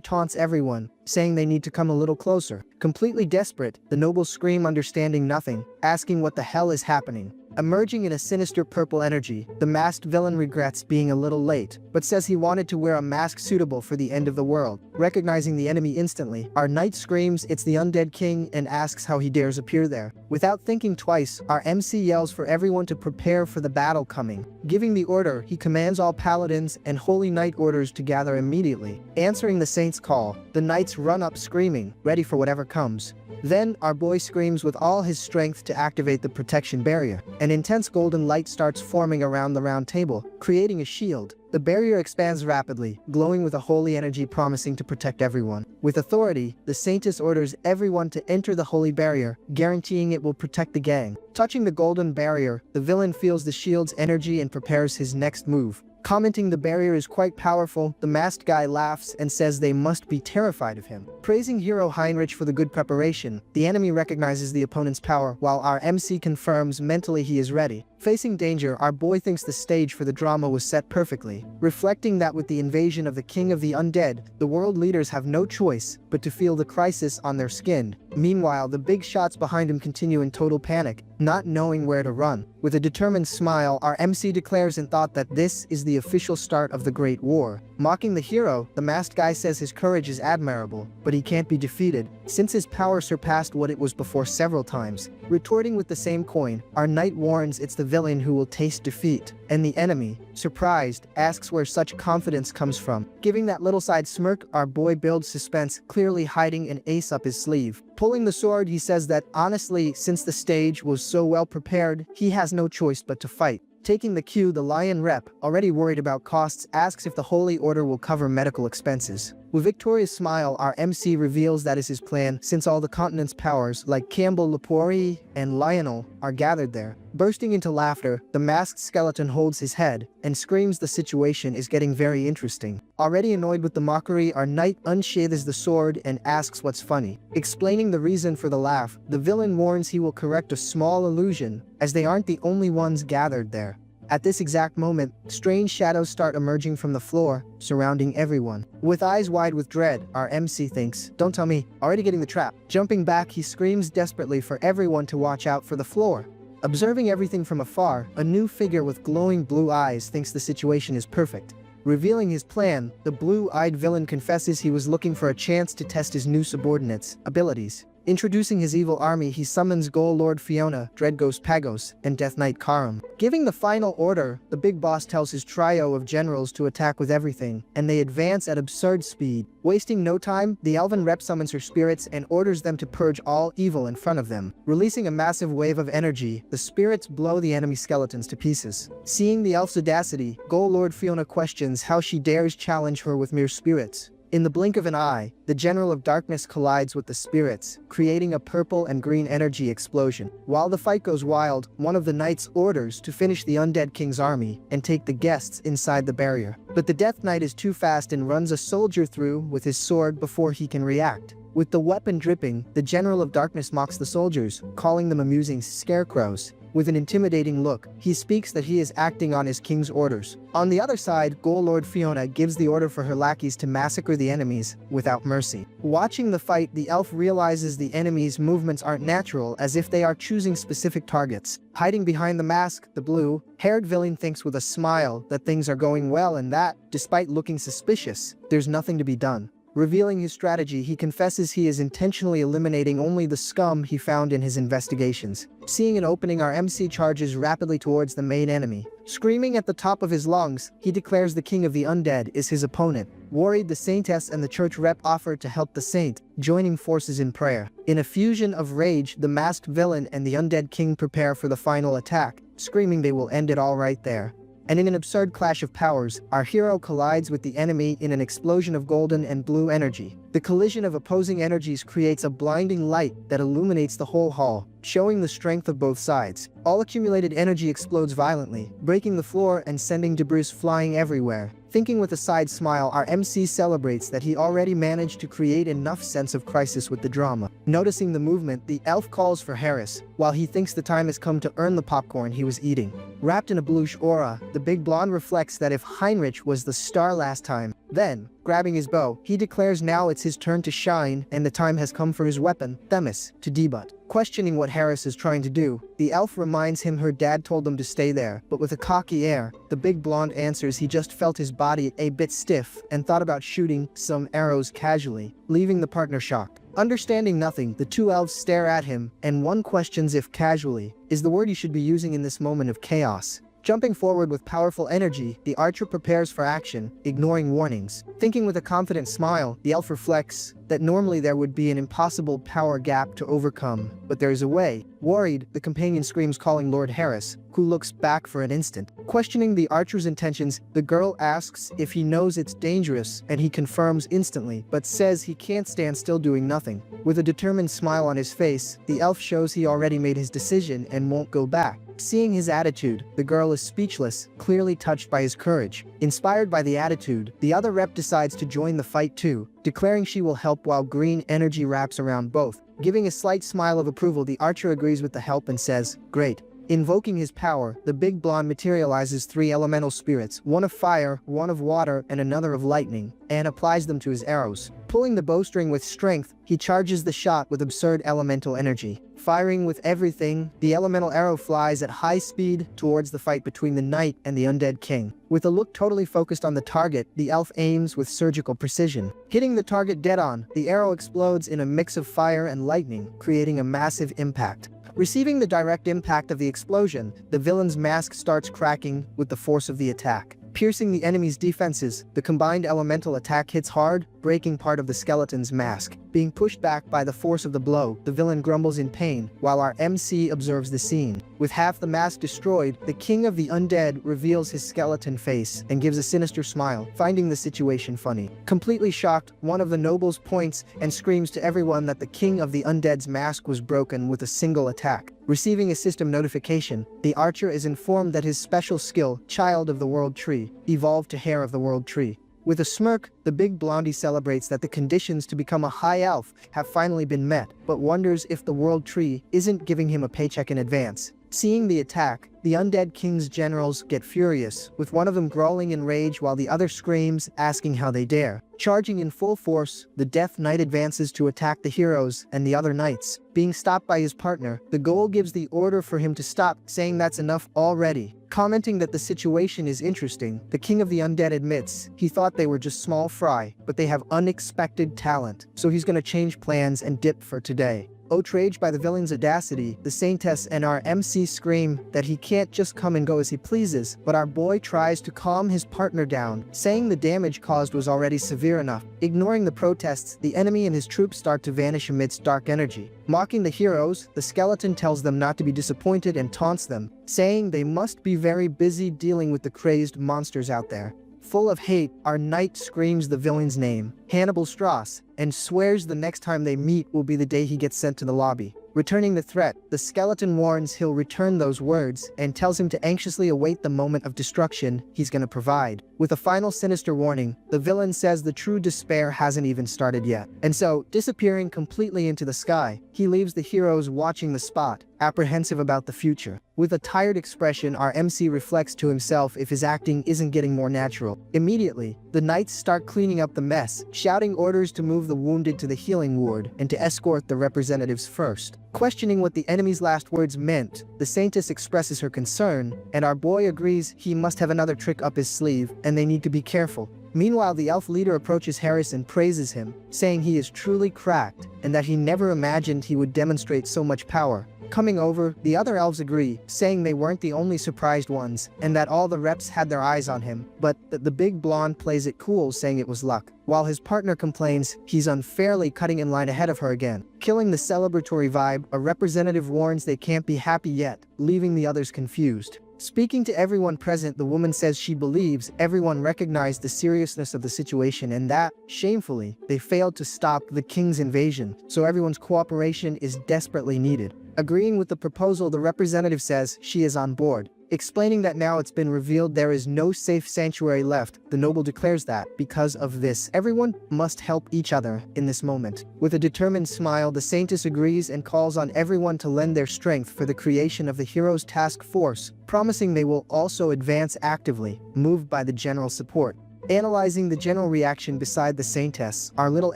taunts everyone, saying they need to come a little closer. Completely desperate, the nobles scream, understanding nothing, asking what the hell is happening. Emerging in a sinister purple energy, the masked villain regrets being a little late, but says he wanted to wear a mask suitable for the end of the world. Recognizing the enemy instantly, our knight screams it's the undead king and asks how he dares appear there. Without thinking twice, our MC yells for everyone to prepare for the battle coming. Giving the order, he commands all paladins and holy knight orders to gather immediately. Answering the saint's call, the knights run up screaming, ready for whatever comes. Then, our boy screams with all his strength to activate the protection barrier. An intense golden light starts forming around the round table, creating a shield. The barrier expands rapidly, glowing with a holy energy promising to protect everyone. With authority, the saintess orders everyone to enter the holy barrier, guaranteeing it will protect the gang. Touching the golden barrier, the villain feels the shield's energy and prepares his next move. Commenting the barrier is quite powerful, the masked guy laughs and says they must be terrified of him. Praising hero Heinrich for the good preparation, the enemy recognizes the opponent's power while our MC confirms mentally he is ready. Facing danger, our boy thinks the stage for the drama was set perfectly, reflecting that with the invasion of the king of the undead, the world leaders have no choice but to feel the crisis on their skin. Meanwhile, the big shots behind him continue in total panic, not knowing where to run. With a determined smile, our MC declares in thought that this is the official start of the Great War. Mocking the hero, the masked guy says his courage is admirable, but he can't be defeated, since his power surpassed what it was before several times. Retorting with the same coin, our knight warns it's the villain who will taste defeat, and the enemy, surprised, asks where such confidence comes from. Giving that little side smirk, our boy builds suspense, clearly hiding an ace up his sleeve. Pulling the sword, he says that honestly, since the stage was so well prepared, he has no choice but to fight. Taking the cue, the lion rep, already worried about costs, asks if the Holy Order will cover medical expenses. With victorious smile, our MC reveals that is his plan, since all the continent's powers, like Campbell Lepori and Lionel, are gathered there. Bursting into laughter, the masked skeleton holds his head and screams the situation is getting very interesting. Already annoyed with the mockery, our knight unsheathes the sword and asks what's funny. Explaining the reason for the laugh, the villain warns he will correct a small illusion, as they aren't the only ones gathered there. At this exact moment, strange shadows start emerging from the floor, surrounding everyone. With eyes wide with dread, our MC thinks, "Don't tell me, already getting the trap." Jumping back, he screams desperately for everyone to watch out for the floor. Observing everything from afar, a new figure with glowing blue eyes thinks the situation is perfect. Revealing his plan, the blue-eyed villain confesses he was looking for a chance to test his new subordinates' abilities. Introducing his evil army, he summons Ghoul Lord Fiona, Dread Ghost Pagos, and Death Knight Karam. Giving the final order, the big boss tells his trio of generals to attack with everything, and they advance at absurd speed. Wasting no time, the elven rep summons her spirits and orders them to purge all evil in front of them. Releasing a massive wave of energy, the spirits blow the enemy skeletons to pieces. Seeing the elf's audacity, Ghoul Lord Fiona questions how she dares challenge her with mere spirits. In the blink of an eye, the General of Darkness collides with the spirits, creating a purple and green energy explosion. While the fight goes wild, one of the knights orders to finish the undead king's army and take the guests inside the barrier. But the Death Knight is too fast and runs a soldier through with his sword before he can react. With the weapon dripping, the General of Darkness mocks the soldiers, calling them amusing scarecrows. With an intimidating look, he speaks that he is acting on his king's orders. On the other side, Ghoul Lord Fiona gives the order for her lackeys to massacre the enemies without mercy. Watching the fight, the elf realizes the enemies' movements aren't natural, as if they are choosing specific targets. Hiding behind the mask, the blue-haired villain thinks with a smile that things are going well and that, despite looking suspicious, there's nothing to be done. Revealing his strategy, he confesses he is intentionally eliminating only the scum he found in his investigations. Seeing an opening, our MC charges rapidly towards the main enemy. Screaming at the top of his lungs, he declares the king of the undead is his opponent. Worried, the saintess and the church rep offer to help the saint, joining forces in prayer. In a fusion of rage, the masked villain and the undead king prepare for the final attack, screaming they will end it all right there. And in an absurd clash of powers, our hero collides with the enemy in an explosion of golden and blue energy. The collision of opposing energies creates a blinding light that illuminates the whole hall, showing the strength of both sides. All accumulated energy explodes violently, breaking the floor and sending debris flying everywhere. Thinking with a side smile, our MC celebrates that he already managed to create enough sense of crisis with the drama. Noticing the movement, the elf calls for Harris, while he thinks the time has come to earn the popcorn he was eating. Wrapped in a bluish aura, the big blonde reflects that if Heinrich was the star last time, then, grabbing his bow, he declares now it's his turn to shine and the time has come for his weapon, Themis, to debut. Questioning what Harris is trying to do, the elf reminds him her dad told them to stay there, but with a cocky air, the big blonde answers he just felt his body a bit stiff and thought about shooting some arrows casually, leaving the partner shocked. Understanding nothing, the two elves stare at him, and one questions if casually is the word he should be using in this moment of chaos. Jumping forward with powerful energy, the archer prepares for action, ignoring warnings. Thinking with a confident smile, the elf reflects that normally there would be an impossible power gap to overcome, but there is a way. Worried, the companion screams, calling Lord Harris, who looks back for an instant. Questioning the archer's intentions, the girl asks if he knows it's dangerous, and he confirms instantly, but says he can't stand still doing nothing. With a determined smile on his face, the elf shows he already made his decision and won't go back. Seeing his attitude, the girl is speechless, clearly touched by his courage. Inspired by the attitude, the other rep decides to join the fight too, declaring she will help while green energy wraps around both. Giving a slight smile of approval, the archer agrees with the help and says, "Great." Invoking his power, the big blonde materializes 3 elemental spirits, one of fire, one of water, and another of lightning, and applies them to his arrows. Pulling the bowstring with strength, he charges the shot with absurd elemental energy. Firing with everything, the elemental arrow flies at high speed towards the fight between the knight and the undead king. With a look totally focused on the target, the elf aims with surgical precision. Hitting the target dead on, the arrow explodes in a mix of fire and lightning, creating a massive impact. Receiving the direct impact of the explosion, the villain's mask starts cracking with the force of the attack. Piercing the enemy's defenses, the combined elemental attack hits hard, breaking part of the skeleton's mask. Being pushed back by the force of the blow, the villain grumbles in pain, while our MC observes the scene. With half the mask destroyed, the king of the undead reveals his skeleton face and gives a sinister smile, finding the situation funny. Completely shocked, one of the nobles points and screams to everyone that the king of the undead's mask was broken with a single attack. Receiving a system notification, the archer is informed that his special skill, Child of the World Tree, evolved to Hair of the World Tree. With a smirk, the big blondie celebrates that the conditions to become a high elf have finally been met, but wonders if the World Tree isn't giving him a paycheck in advance. Seeing the attack, the undead king's generals get furious, with one of them growling in rage while the other screams, asking how they dare. Charging in full force, the Death Knight advances to attack the heroes and the other knights. Being stopped by his partner, the Ghoul gives the order for him to stop, saying that's enough already. Commenting that the situation is interesting, the king of the undead admits he thought they were just small fry, but they have unexpected talent, so he's gonna change plans and dip for today. Outraged by the villain's audacity, the saintess and our MC scream that he can't just come and go as he pleases, but our boy tries to calm his partner down, saying the damage caused was already severe enough. Ignoring the protests, the enemy and his troops start to vanish amidst dark energy. Mocking the heroes, the skeleton tells them not to be disappointed and taunts them, saying they must be very busy dealing with the crazed monsters out there. Full of hate, our knight screams the villain's name, Hannibal Strauss, and swears the next time they meet will be the day he gets sent to the lobby. Returning the threat, the skeleton warns he'll return those words and tells him to anxiously await the moment of destruction he's gonna provide. With a final sinister warning, the villain says the true despair hasn't even started yet. And so, disappearing completely into the sky, he leaves the heroes watching the spot. apprehensive about the future. With a tired expression, our MC reflects to himself if his acting isn't getting more natural. Immediately, the knights start cleaning up the mess, shouting orders to move the wounded to the healing ward and to escort the representatives first. Questioning what the enemy's last words meant, the Saintess expresses her concern, and our boy agrees he must have another trick up his sleeve and they need to be careful. Meanwhile, the elf leader approaches Harris and praises him, saying he is truly cracked and that he never imagined he would demonstrate so much power. Coming over, the other elves agree, saying they weren't the only surprised ones and that all the reps had their eyes on him, but the big blonde plays it cool, saying it was luck, while his partner complains he's unfairly cutting in line ahead of her again. Killing the celebratory vibe, a representative warns they can't be happy yet, leaving the others confused. Speaking to everyone present, the woman says she believes everyone recognized the seriousness of the situation and that, shamefully, they failed to stop the king's invasion, so everyone's cooperation is desperately needed. Agreeing with the proposal, the representative says she is on board. Explaining that now it's been revealed there is no safe sanctuary left, the noble declares that, because of this, everyone must help each other in this moment. With a determined smile, the Saintess agrees and calls on everyone to lend their strength for the creation of the Heroes Task Force, promising they will also advance actively, moved by the general support. Analyzing the general reaction beside the Saintess, our little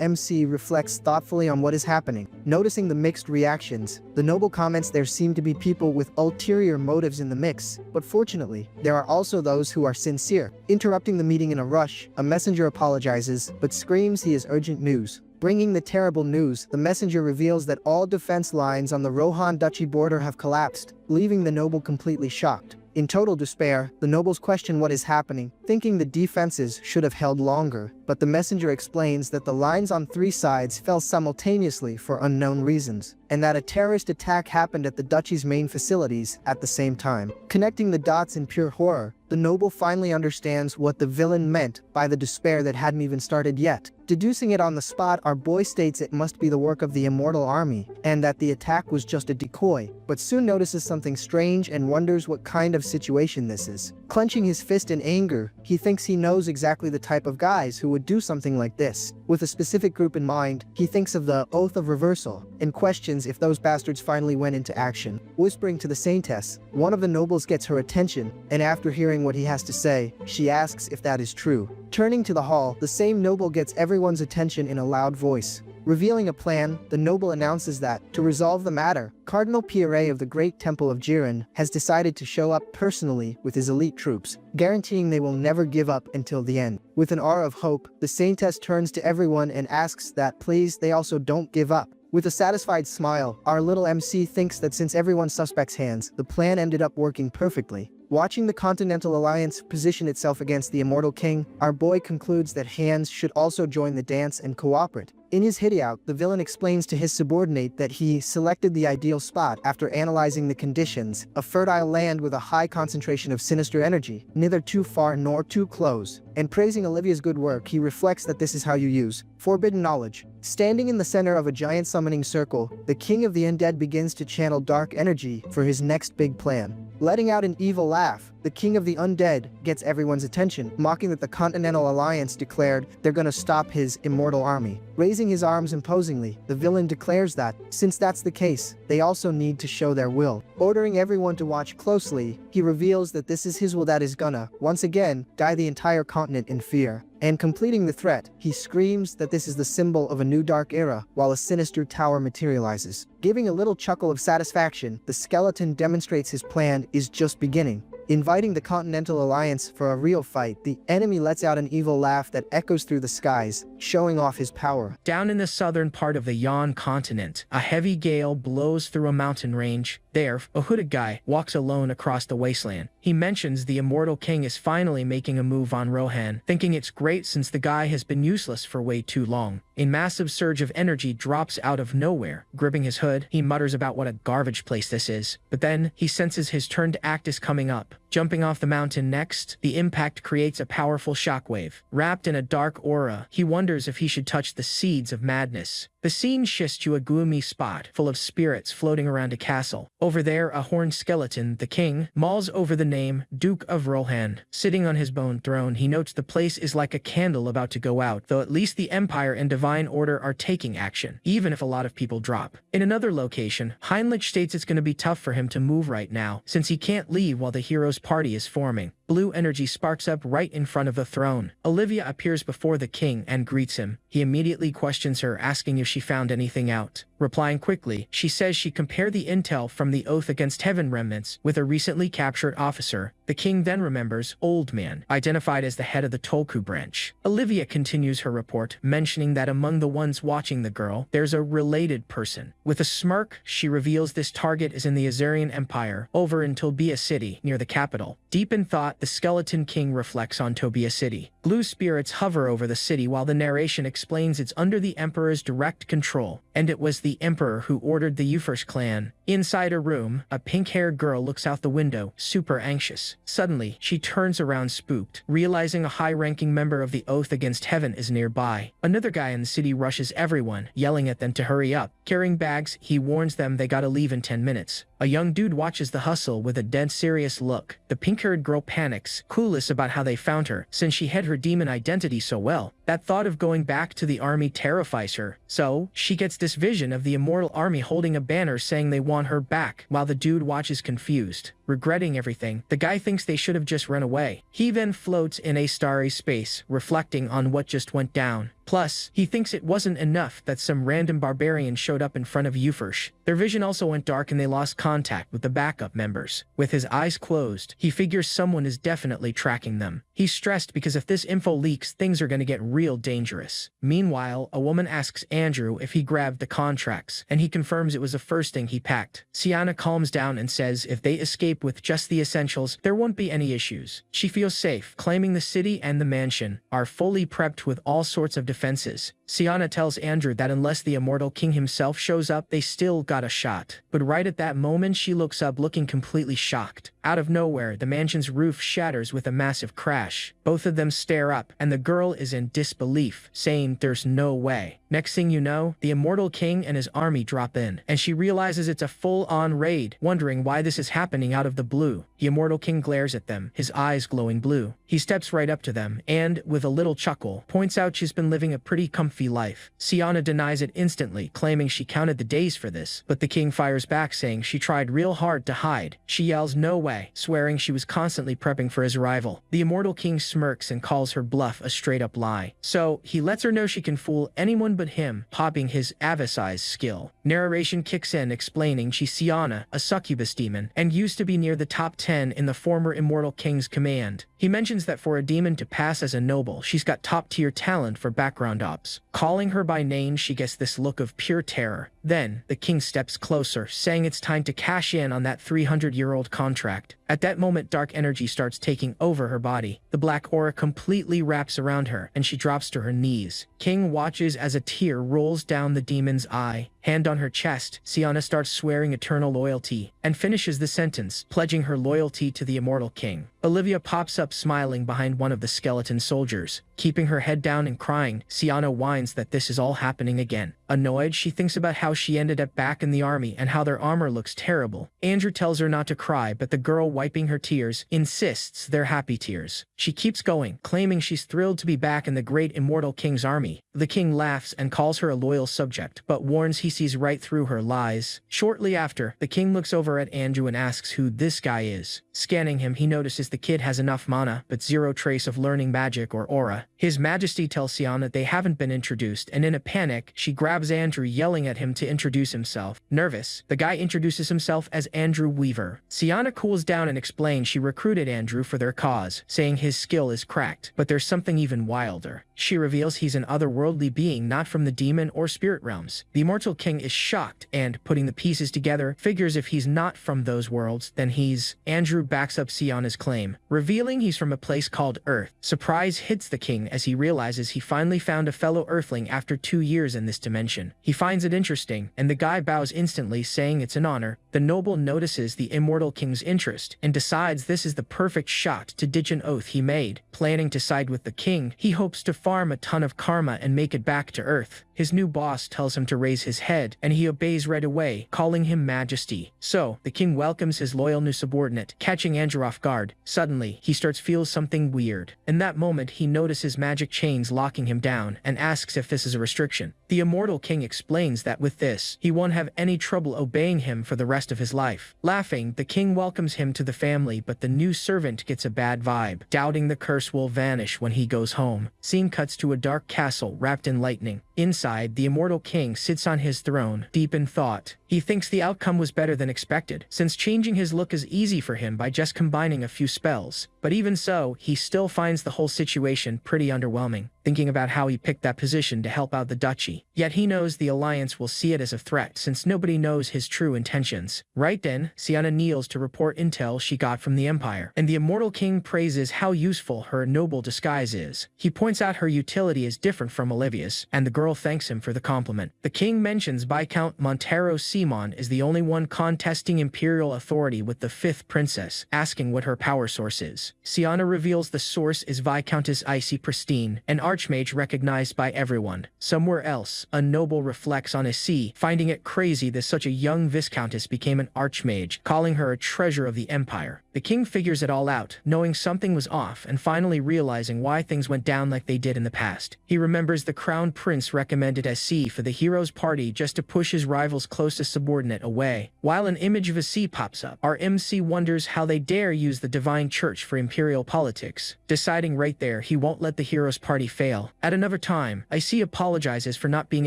MC reflects thoughtfully on what is happening. Noticing the mixed reactions, the noble comments there seem to be people with ulterior motives in the mix, but fortunately, there are also those who are sincere. Interrupting the meeting in a rush, a messenger apologizes, but screams he has urgent news. Bringing the terrible news, the messenger reveals that all defense lines on the Rohan Duchy border have collapsed, leaving the noble completely shocked. In total despair, the nobles question what is happening, thinking the defenses should have held longer, but the messenger explains that the lines on 3 sides fell simultaneously for unknown reasons, and that a terrorist attack happened at the duchy's main facilities at the same time. Connecting the dots in pure horror, the noble finally understands what the villain meant by the despair that hadn't even started yet. Deducing it on the spot, our boy states it must be the work of the immortal army, and that the attack was just a decoy, but soon notices something strange and wonders what kind of situation this is. Clenching his fist in anger, he thinks he knows exactly the type of guys who would do something like this. With a specific group in mind, he thinks of the Oath of Reversal, and questions if those bastards finally went into action. Whispering to the Saintess, one of the nobles gets her attention, and after hearing what he has to say, she asks if that is true. Turning to the hall, the same noble gets everyone's attention in a loud voice. Revealing a plan, the noble announces that, to resolve the matter, Cardinal Pierre of the Great Temple of Jiren has decided to show up personally with his elite troops, guaranteeing they will never give up until the end. With an aura of hope, the Saintess turns to everyone and asks that please they also don't give up. With a satisfied smile, our little MC thinks that since everyone suspects hands, the plan ended up working perfectly. Watching the Continental Alliance position itself against the Immortal King, our boy concludes that hands should also join the dance and cooperate. In his hideout, the villain explains to his subordinate that he selected the ideal spot after analyzing the conditions, a fertile land with a high concentration of sinister energy, neither too far nor too close. And praising Olivia's good work, he reflects that this is how you use forbidden knowledge. Standing in the center of a giant summoning circle, the King of the Undead begins to channel dark energy for his next big plan. Letting out an evil laugh, the King of the Undead gets everyone's attention, mocking that the Continental Alliance declared they're gonna stop his immortal army. Raising his arms imposingly, the villain declares that, since that's the case, they also need to show their will. Ordering everyone to watch closely, he reveals that this is his will that is gonna, once again, die the entire continent in fear. And completing the threat, he screams that this is the symbol of a new dark era, while a sinister tower materializes. Giving a little chuckle of satisfaction, the skeleton demonstrates his plan is just beginning. Inviting the Continental Alliance for a real fight, the enemy lets out an evil laugh that echoes through the skies, showing off his power. Down in the southern part of the Yan continent, a heavy gale blows through a mountain range. There, a hooded guy walks alone across the wasteland. He mentions the Immortal King is finally making a move on Rohan, thinking it's great since the guy has been useless for way too long. A massive surge of energy drops out of nowhere. Gripping his hood, he mutters about what a garbage place this is. But then, he senses his turn to act is coming up. Jumping off the mountain next, the impact creates a powerful shockwave. Wrapped in a dark aura, he wonders if he should touch the seeds of madness. The scene shifts to a gloomy spot full of spirits floating around a castle. Over there, a horned skeleton, the king, mulls over the name Duke of Rohan. Sitting on his bone throne, he notes the place is like a candle about to go out, though at least the Empire and Divine Order are taking action, even if a lot of people drop. In another location, Heinrich states it's going to be tough for him to move right now, since he can't leave while the hero's party is forming. Blue energy sparks up right in front of the throne. Olivia appears before the king and greets him. He immediately questions her, asking if she found anything out. Replying quickly, she says she compared the intel from the Oath Against Heaven remnants with a recently captured officer. The king then remembers Old Man, identified as the head of the Tolku branch. Olivia continues her report, mentioning that among the ones watching the girl, there's a related person. With a smirk, she reveals this target is in the Azarian Empire, over in Tobia City, near the capital. Deep in thought, the Skeleton King reflects on Tobia City. Blue spirits hover over the city while the narration explains it's under the Emperor's direct control, and it was the Emperor who ordered the Ufers clan. Inside a room, a pink-haired girl looks out the window, super anxious. Suddenly, she turns around spooked, realizing a high-ranking member of the Oath Against Heaven is nearby. Another guy in the city rushes everyone, yelling at them to hurry up. Carrying bags, he warns them they gotta leave in 10 minutes. A young dude watches the hustle with a dead serious look. The pink-haired girl panics, clueless about how they found her, since she hid her demon identity so well. That thought of going back to the army terrifies her. So, she gets this vision of the immortal army holding a banner saying they want her back, while the dude watches confused. Regretting everything, the guy thinks they should have just run away. He then floats in a starry space, reflecting on what just went down. Plus, he thinks it wasn't enough that some random barbarian showed up in front of Ufers. Their vision also went dark and they lost contact with the backup members. With his eyes closed, he figures someone is definitely tracking them. He's stressed because if this info leaks, things are going to get real dangerous. Meanwhile, a woman asks Andrew if he grabbed the contracts, and he confirms it was the first thing he packed. Sienna calms down and says if they escape with just the essentials, there won't be any issues. She feels safe, claiming the city and the mansion are fully prepped with all sorts of defenses. Sienna tells Andrew that unless the immortal king himself shows up, they still got a shot. But right at that moment, she looks up looking completely shocked. Out of nowhere, the mansion's roof shatters with a massive crash. Both of them stare up, and the girl is in disbelief, saying there's no way. Next thing you know, the immortal king and his army drop in, and she realizes it's a full-on raid, wondering why this is happening out of the blue. The immortal king glares at them, his eyes glowing blue. He steps right up to them, and, with a little chuckle, points out she's been living a pretty comfy life. Sienna denies it instantly, claiming she counted the days for this, but the king fires back saying she tried real hard to hide. She yells no way, swearing she was constantly prepping for his arrival. The immortal king smirks and calls her bluff a straight-up lie. So, he lets her know she can fool anyone but him, popping his Avici's skill. Narration kicks in explaining she's Sienna, a succubus demon, and used to be near the top 10 in the former immortal king's command. He mentions that for a demon to pass as a noble, she's got top-tier talent for background ops. Calling her by name, she gets this look of pure terror. Then, the king steps closer, saying it's time to cash in on that 300-year-old contract. At that moment, dark energy starts taking over her body. The black aura completely wraps around her, and she drops to her knees. King watches as a tear rolls down the demon's eye. Hand on her chest, Sienna starts swearing eternal loyalty, and finishes the sentence, pledging her loyalty to the immortal king. Olivia pops up smiling behind one of the skeleton soldiers. Keeping her head down and crying, Sienna whines that this is all happening again. Annoyed, she thinks about how she ended up back in the army and how their armor looks terrible. Andrew tells her not to cry, but the girl, wiping her tears, insists they're happy tears. She keeps going, claiming she's thrilled to be back in the great immortal king's army. The king laughs and calls her a loyal subject, but warns he sees right through her lies. Shortly after, the king looks over at Andrew and asks who this guy is. Scanning him, he notices the kid has enough mana, but zero trace of learning magic or aura. His Majesty tells Sienna they haven't been introduced, and in a panic, she grabs Andrew, yelling at him to introduce himself. Nervous, the guy introduces himself as Andrew Weaver. Sienna cools down and explains she recruited Andrew for their cause, saying his skill is cracked, but there's something even wilder. She reveals he's an otherworldly being not from the demon or spirit realms. The immortal king is shocked and, putting the pieces together, figures if he's not from those worlds, then he's... Andrew backs up Sienna's claim, revealing he's from a place called Earth. Surprise hits the king as he realizes he finally found a fellow Earthling after 2 years in this dimension. He finds it interesting, and the guy bows instantly, saying it's an honor. The noble notices the immortal king's interest and decides this is the perfect shot to ditch an oath he made. Planning to side with the king, he hopes to farm a ton of karma and make it back to Earth. His new boss tells him to raise his head, and he obeys right away, calling him Majesty. So, the king welcomes his loyal new subordinate, catching Andrew off guard. Suddenly, he starts feel something weird. In that moment, he notices magic chains locking him down and asks if this is a restriction. The immortal king explains that with this, he won't have any trouble obeying him for the rest of his life. Laughing, the king welcomes him to the family, but the new servant gets a bad vibe, doubting the curse will vanish when he goes home. Scene cuts to a dark castle wrapped in lightning. Inside, the immortal king sits on his throne, deep in thought. He thinks the outcome was better than expected, since changing his look is easy for him by just combining a few spells. But even so, he still finds the whole situation pretty underwhelming, thinking about how he picked that position to help out the duchy. Yet he knows the Alliance will see it as a threat since nobody knows his true intentions. Right then, Sienna kneels to report intel she got from the Empire, and the immortal king praises how useful her noble disguise is. He points out her utility is different from Olivia's, and the girl thanks him for the compliment. The king mentions Viscount Montero Simon is the only one contesting imperial authority with the 5th princess, asking what her power source is. Sienna reveals the source is Viscountess Icy Pristine, an archmage recognized by everyone. Somewhere else, a noble reflects on Icy, finding it crazy that such a young viscountess became an archmage, calling her a treasure of the empire. The king figures it all out, knowing something was off and finally realizing why things went down like they did in the past. He remembers the crown prince recommended Icy for the hero's party just to push his rival's closest subordinate away. While an image of Icy pops up, our MC wonders how they dare use the divine church for imperial politics. Deciding right there he won't let the hero's party fail. At another time, Icy apologizes for not being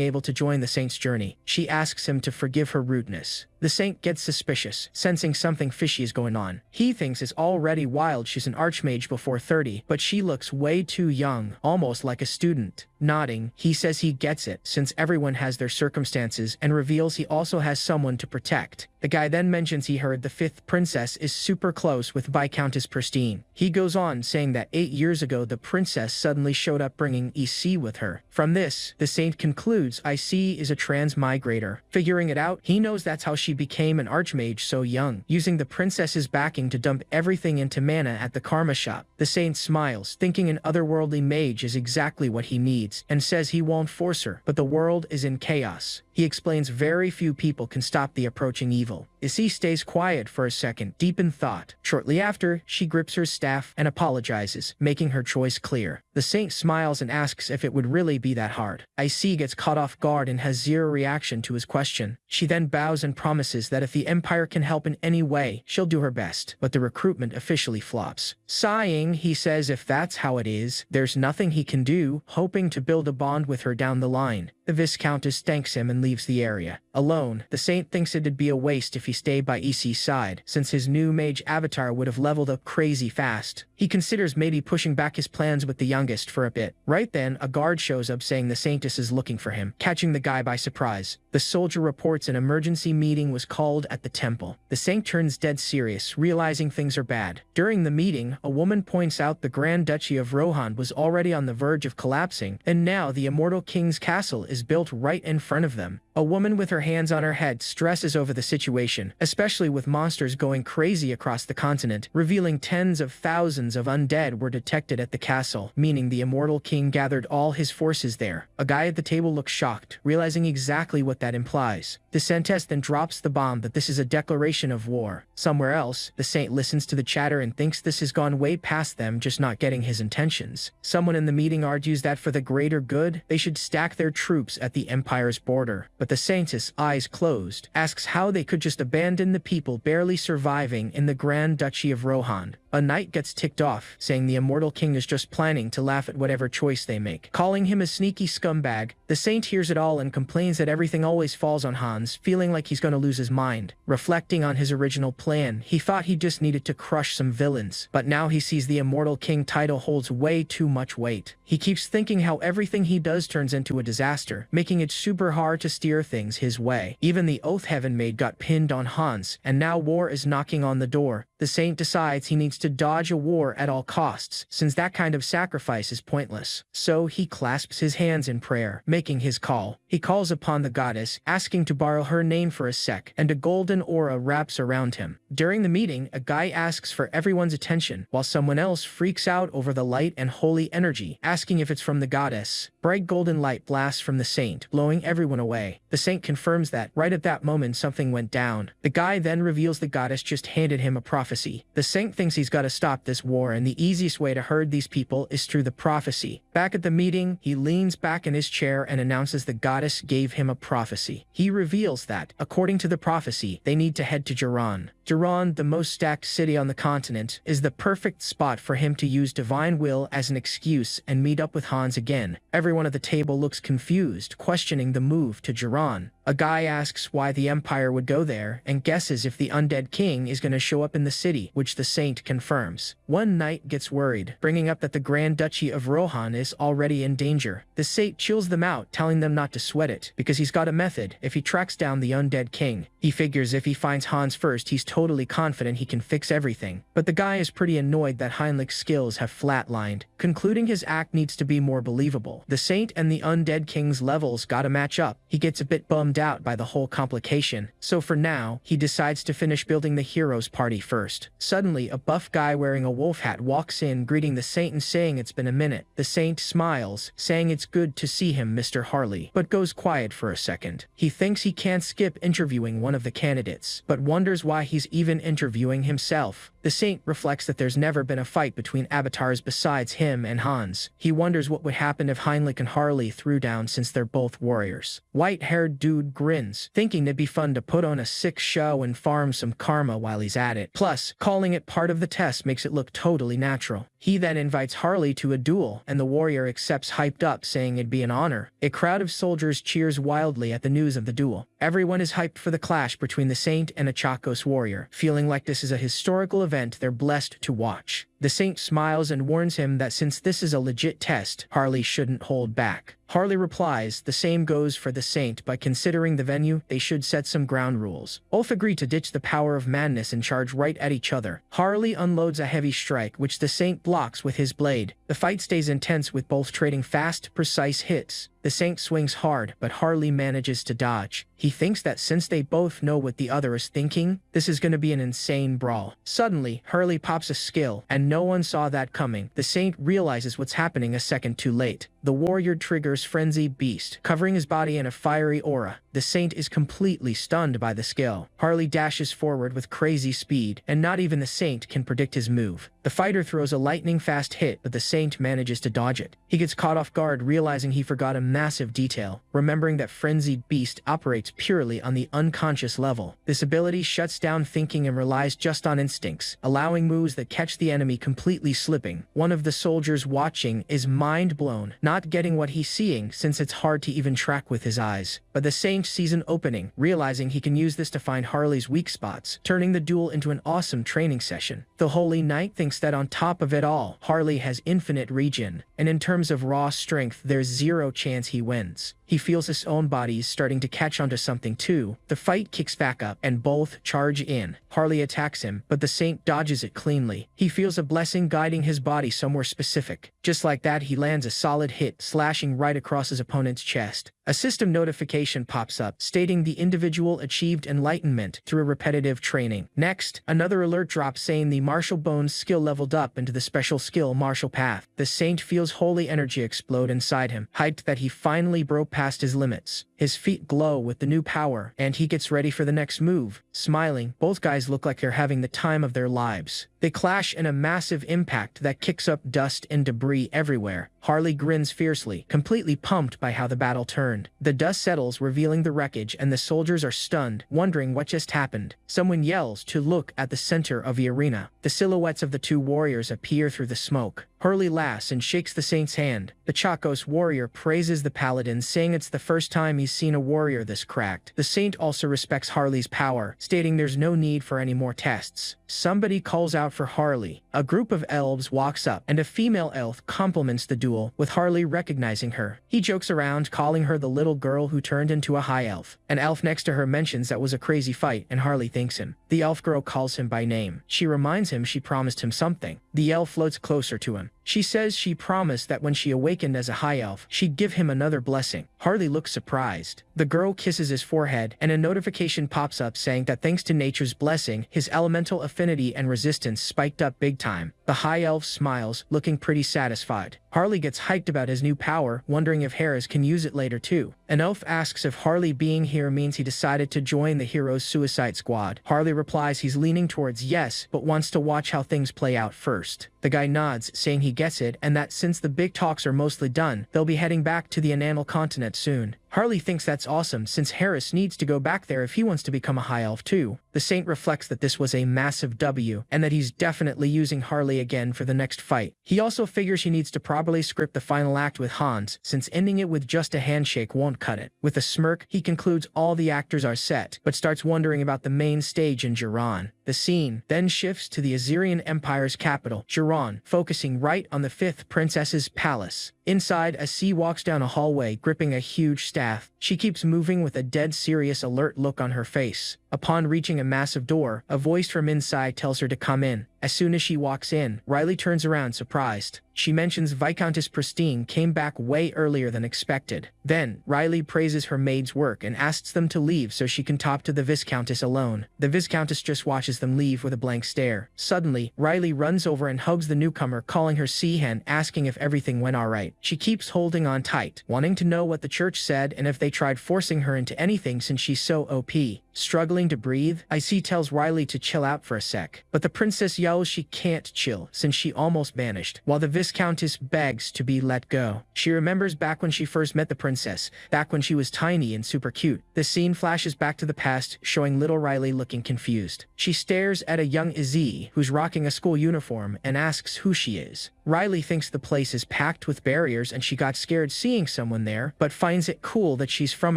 able to join the saint's journey. She asks him to forgive her rudeness. The saint gets suspicious, sensing something fishy is going on. He thinks it's already wild she's an archmage before 30, but she looks way too young, almost like a student. Nodding, he says he gets it, since everyone has their circumstances, and reveals he also has someone to protect. The guy then mentions he heard the 5th princess is super close with Viscountess Pristine. He goes on saying that 8 years ago the princess suddenly showed up bringing Icy with her. From this, the saint concludes Icy is a transmigrator. Figuring it out, he knows that's how she became an archmage so young, using the princess's backing to dump everything into mana at the karma shop. The saint smiles, thinking an otherworldly mage is exactly what he needs, and says he won't force her, but the world is in chaos. He explains very few people can stop the approaching evil. Icy stays quiet for a second, deep in thought. Shortly after, she grips her staff and apologizes, making her choice clear. The saint smiles and asks if it would really be that hard. Icy gets caught off guard and has zero reaction to his question. She then bows and promises that if the Empire can help in any way, she'll do her best, but the recruitment officially flops. Sighing, he says if that's how it is, there's nothing he can do, hoping to build a bond with her down the line. The Viscountess thanks him and leaves the area. Alone, the saint thinks it'd be a waste if he stayed by Icy's side, since his new mage avatar would have leveled up crazy fast. He considers maybe pushing back his plans with the youngest for a bit. Right then, a guard shows up saying the saintess is looking for him, catching the guy by surprise. The soldier reports an emergency meeting was called at the temple. The saint turns dead serious, realizing things are bad. During the meeting, a woman points out the Grand Duchy of Rohan was already on the verge of collapsing, and now the immortal king's castle is built right in front of them. A woman with her hands on her head stresses over the situation, especially with monsters going crazy across the continent, revealing tens of thousands of undead were detected at the castle, meaning the immortal king gathered all his forces there. A guy at the table looks shocked, realizing exactly what that implies. The saintess then drops the bomb that this is a declaration of war. Somewhere else, the saint listens to the chatter and thinks this has gone way past them just not getting his intentions. Someone in the meeting argues that for the greater good, they should stack their troops at the Empire's border. But the saintess, eyes closed, asks how they could just abandon the people barely surviving in the Grand Duchy of Rohan. A knight gets ticked off, saying the immortal king is just planning to laugh at whatever choice they make, calling him a sneaky scumbag. The saint hears it all and complains that everything always falls on Hans, feeling like he's gonna lose his mind. Reflecting on his original plan, he thought he just needed to crush some villains, but now he sees the immortal king title holds way too much weight. He keeps thinking how everything he does turns into a disaster, making it super hard to steer things his way. Even the oath heaven maid got pinned on Hans, and now war is knocking on the door. The saint decides he needs to dodge a war at all costs, since that kind of sacrifice is pointless. So he clasps his hands in prayer, making his call. He calls upon the goddess, asking to borrow her name for a sec, and a golden aura wraps around him. During the meeting, a guy asks for everyone's attention, while someone else freaks out over the light and holy energy, asking if it's from the goddess. Bright golden light blasts from the saint, blowing everyone away. The saint confirms that, right at that moment, something went down. The guy then reveals the goddess just handed him a prophecy. The saint thinks he's got to stop this war, and the easiest way to herd these people is through the prophecy. Back at the meeting, he leans back in his chair and announces the goddess gave him a prophecy. He reveals that, according to the prophecy, they need to head to Jiran. Jiran, the most stacked city on the continent, is the perfect spot for him to use divine will as an excuse and meet up with Hans again. Everyone at the table looks confused, questioning the move to Jiran. A guy asks why the Empire would go there, and guesses if the undead king is going to show up in the city, which the saint confirms. One knight gets worried, bringing up that the Grand Duchy of Rohan is already in danger. The saint chills them out, telling them not to sweat it, because he's got a method if he tracks down the undead king. He figures if he finds Hans first, he's totally confident he can fix everything. But the guy is pretty annoyed that Heinrich's skills have flatlined, concluding his act needs to be more believable. The saint and the undead king's levels gotta match up. He gets a bit bummed out by the whole complication, so for now, he decides to finish building the hero's party first. Suddenly, a buff guy wearing a wolf hat walks in, greeting the saint and saying it's been a minute. The saint smiles, saying it's good to see him, Mr. Harley, but goes quiet for a second. He thinks he can't skip interviewing one of the candidates, but wonders why he's even interviewing himself. The saint reflects that there's never been a fight between avatars besides him and Hans. He wonders what would happen if Heinrich and Harley threw down, since they're both warriors. White-haired dude grins, thinking it'd be fun to put on a sick show and farm some karma while he's at it. Plus, calling it part of the test makes it look totally natural. He then invites Harley to a duel, and the warrior accepts, hyped up, saying it'd be an honor. A crowd of soldiers cheers wildly at the news of the duel. Everyone is hyped for the clash between the saint and a Chacos warrior, feeling like this is a historical event they're blessed to watch. The saint smiles and warns him that since this is a legit test, Harley shouldn't hold back. Harley replies the same goes for the saint, but considering the venue, they should set some ground rules. Both agree to ditch the power of madness and charge right at each other. Harley unloads a heavy strike, which the saint blocks with his blade. The fight stays intense, with both trading fast, precise hits. The saint swings hard, but Harley manages to dodge. He thinks that since they both know what the other is thinking, this is going to be an insane brawl. Suddenly, Harley pops a skill, and no one saw that coming. The saint realizes what's happening a second too late. The warrior triggers Frenzied Beast, covering his body in a fiery aura. The saint is completely stunned by the skill. Harley dashes forward with crazy speed, and not even the saint can predict his move. The fighter throws a lightning-fast hit, but the saint manages to dodge it. He gets caught off guard, realizing he forgot a massive detail, remembering that Frenzied Beast operates purely on the unconscious level. This ability shuts down thinking and relies just on instincts, allowing moves that catch the enemy completely slipping. One of the soldiers watching is mind-blown, not getting what he's seeing since it's hard to even track with his eyes. But the saint sees an opening, realizing he can use this to find Harley's weak spots, turning the duel into an awesome training session. The Holy Knight thinks that on top of it all, Harley has infinite regen, and in terms of raw strength, there's zero chance he wins. He feels his own body is starting to catch onto something too. The fight kicks back up, and both charge in. Harley attacks him, but the saint dodges it cleanly. He feels a blessing guiding his body somewhere specific. Just like that, he lands a solid hit, slashing right across his opponent's chest. A system notification pops up, stating the individual achieved enlightenment through repetitive training. Next, another alert drops saying the martial bones skill leveled up into the special skill martial path. The saint feels holy energy explode inside him, hyped that he finally broke past his limits. His feet glow with the new power, and he gets ready for the next move. Smiling, both guys look like they're having the time of their lives. They clash in a massive impact that kicks up dust and debris everywhere. Harley grins fiercely, completely pumped by how the battle turned. The dust settles, revealing the wreckage, and the soldiers are stunned, wondering what just happened. Someone yells to look at the center of the arena. The silhouettes of the two warriors appear through the smoke. Harley laughs and shakes the saint's hand. The Chacos warrior praises the paladin, saying it's the first time he's seen a warrior this cracked. The saint also respects Harley's power, stating there's no need for any more tests. Somebody calls out for Harley. A group of elves walks up, and a female elf compliments the duel, with Harley recognizing her. He jokes around, calling her the little girl who turned into a high elf. An elf next to her mentions that was a crazy fight, and Harley thanks him. The elf girl calls him by name. She reminds him she promised him something. The elf floats closer to him. She says she promised that when she awakened as a high elf, she'd give him another blessing. Harley looks surprised. The girl kisses his forehead, and a notification pops up saying that thanks to nature's blessing, his elemental affinity and resistance spiked up big time. The high elf smiles, looking pretty satisfied. Harley gets hyped about his new power, wondering if Harris can use it later too. An elf asks if Harley being here means he decided to join the hero's suicide squad. Harley replies he's leaning towards yes, but wants to watch how things play out first. The guy nods, saying he gets it, and that since the big talks are mostly done, they'll be heading back to the enamel continent soon. Harley thinks that's awesome, since Harris needs to go back there if he wants to become a high elf too. The saint reflects that this was a massive W, and that he's definitely using Harley again for the next fight. He also figures he needs to properly script the final act with Hans, since ending it with just a handshake won't cut it. With a smirk, he concludes all the actors are set, but starts wondering about the main stage in Jiran. The scene then shifts to the Assyrian Empire's capital, Jiran, focusing right on the 5th princess's palace. Inside, Assi walks down a hallway, gripping a huge staff. She keeps moving with a dead serious, alert look on her face. Upon reaching a massive door, a voice from inside tells her to come in. As soon as she walks in, Riley turns around surprised. She mentions Viscountess Pristine came back way earlier than expected. Then, Riley praises her maid's work and asks them to leave so she can talk to the Viscountess alone. The Viscountess just watches them leave with a blank stare. Suddenly, Riley runs over and hugs the newcomer, calling her sea hen, asking if everything went alright. She keeps holding on tight, wanting to know what the church said and if they tried forcing her into anything since she's so OP. Struggling to breathe, Icy tells Riley to chill out for a sec, but the princess yells she can't chill since she almost vanished, while the Viscountess begs to be let go. She remembers back when she first met the princess, back when she was tiny and super cute. The scene flashes back to the past, showing little Riley looking confused. She stares at a young Izzy, who's rocking a school uniform, and asks who she is. Riley thinks the place is packed with barriers and she got scared seeing someone there, but finds it cool that she's from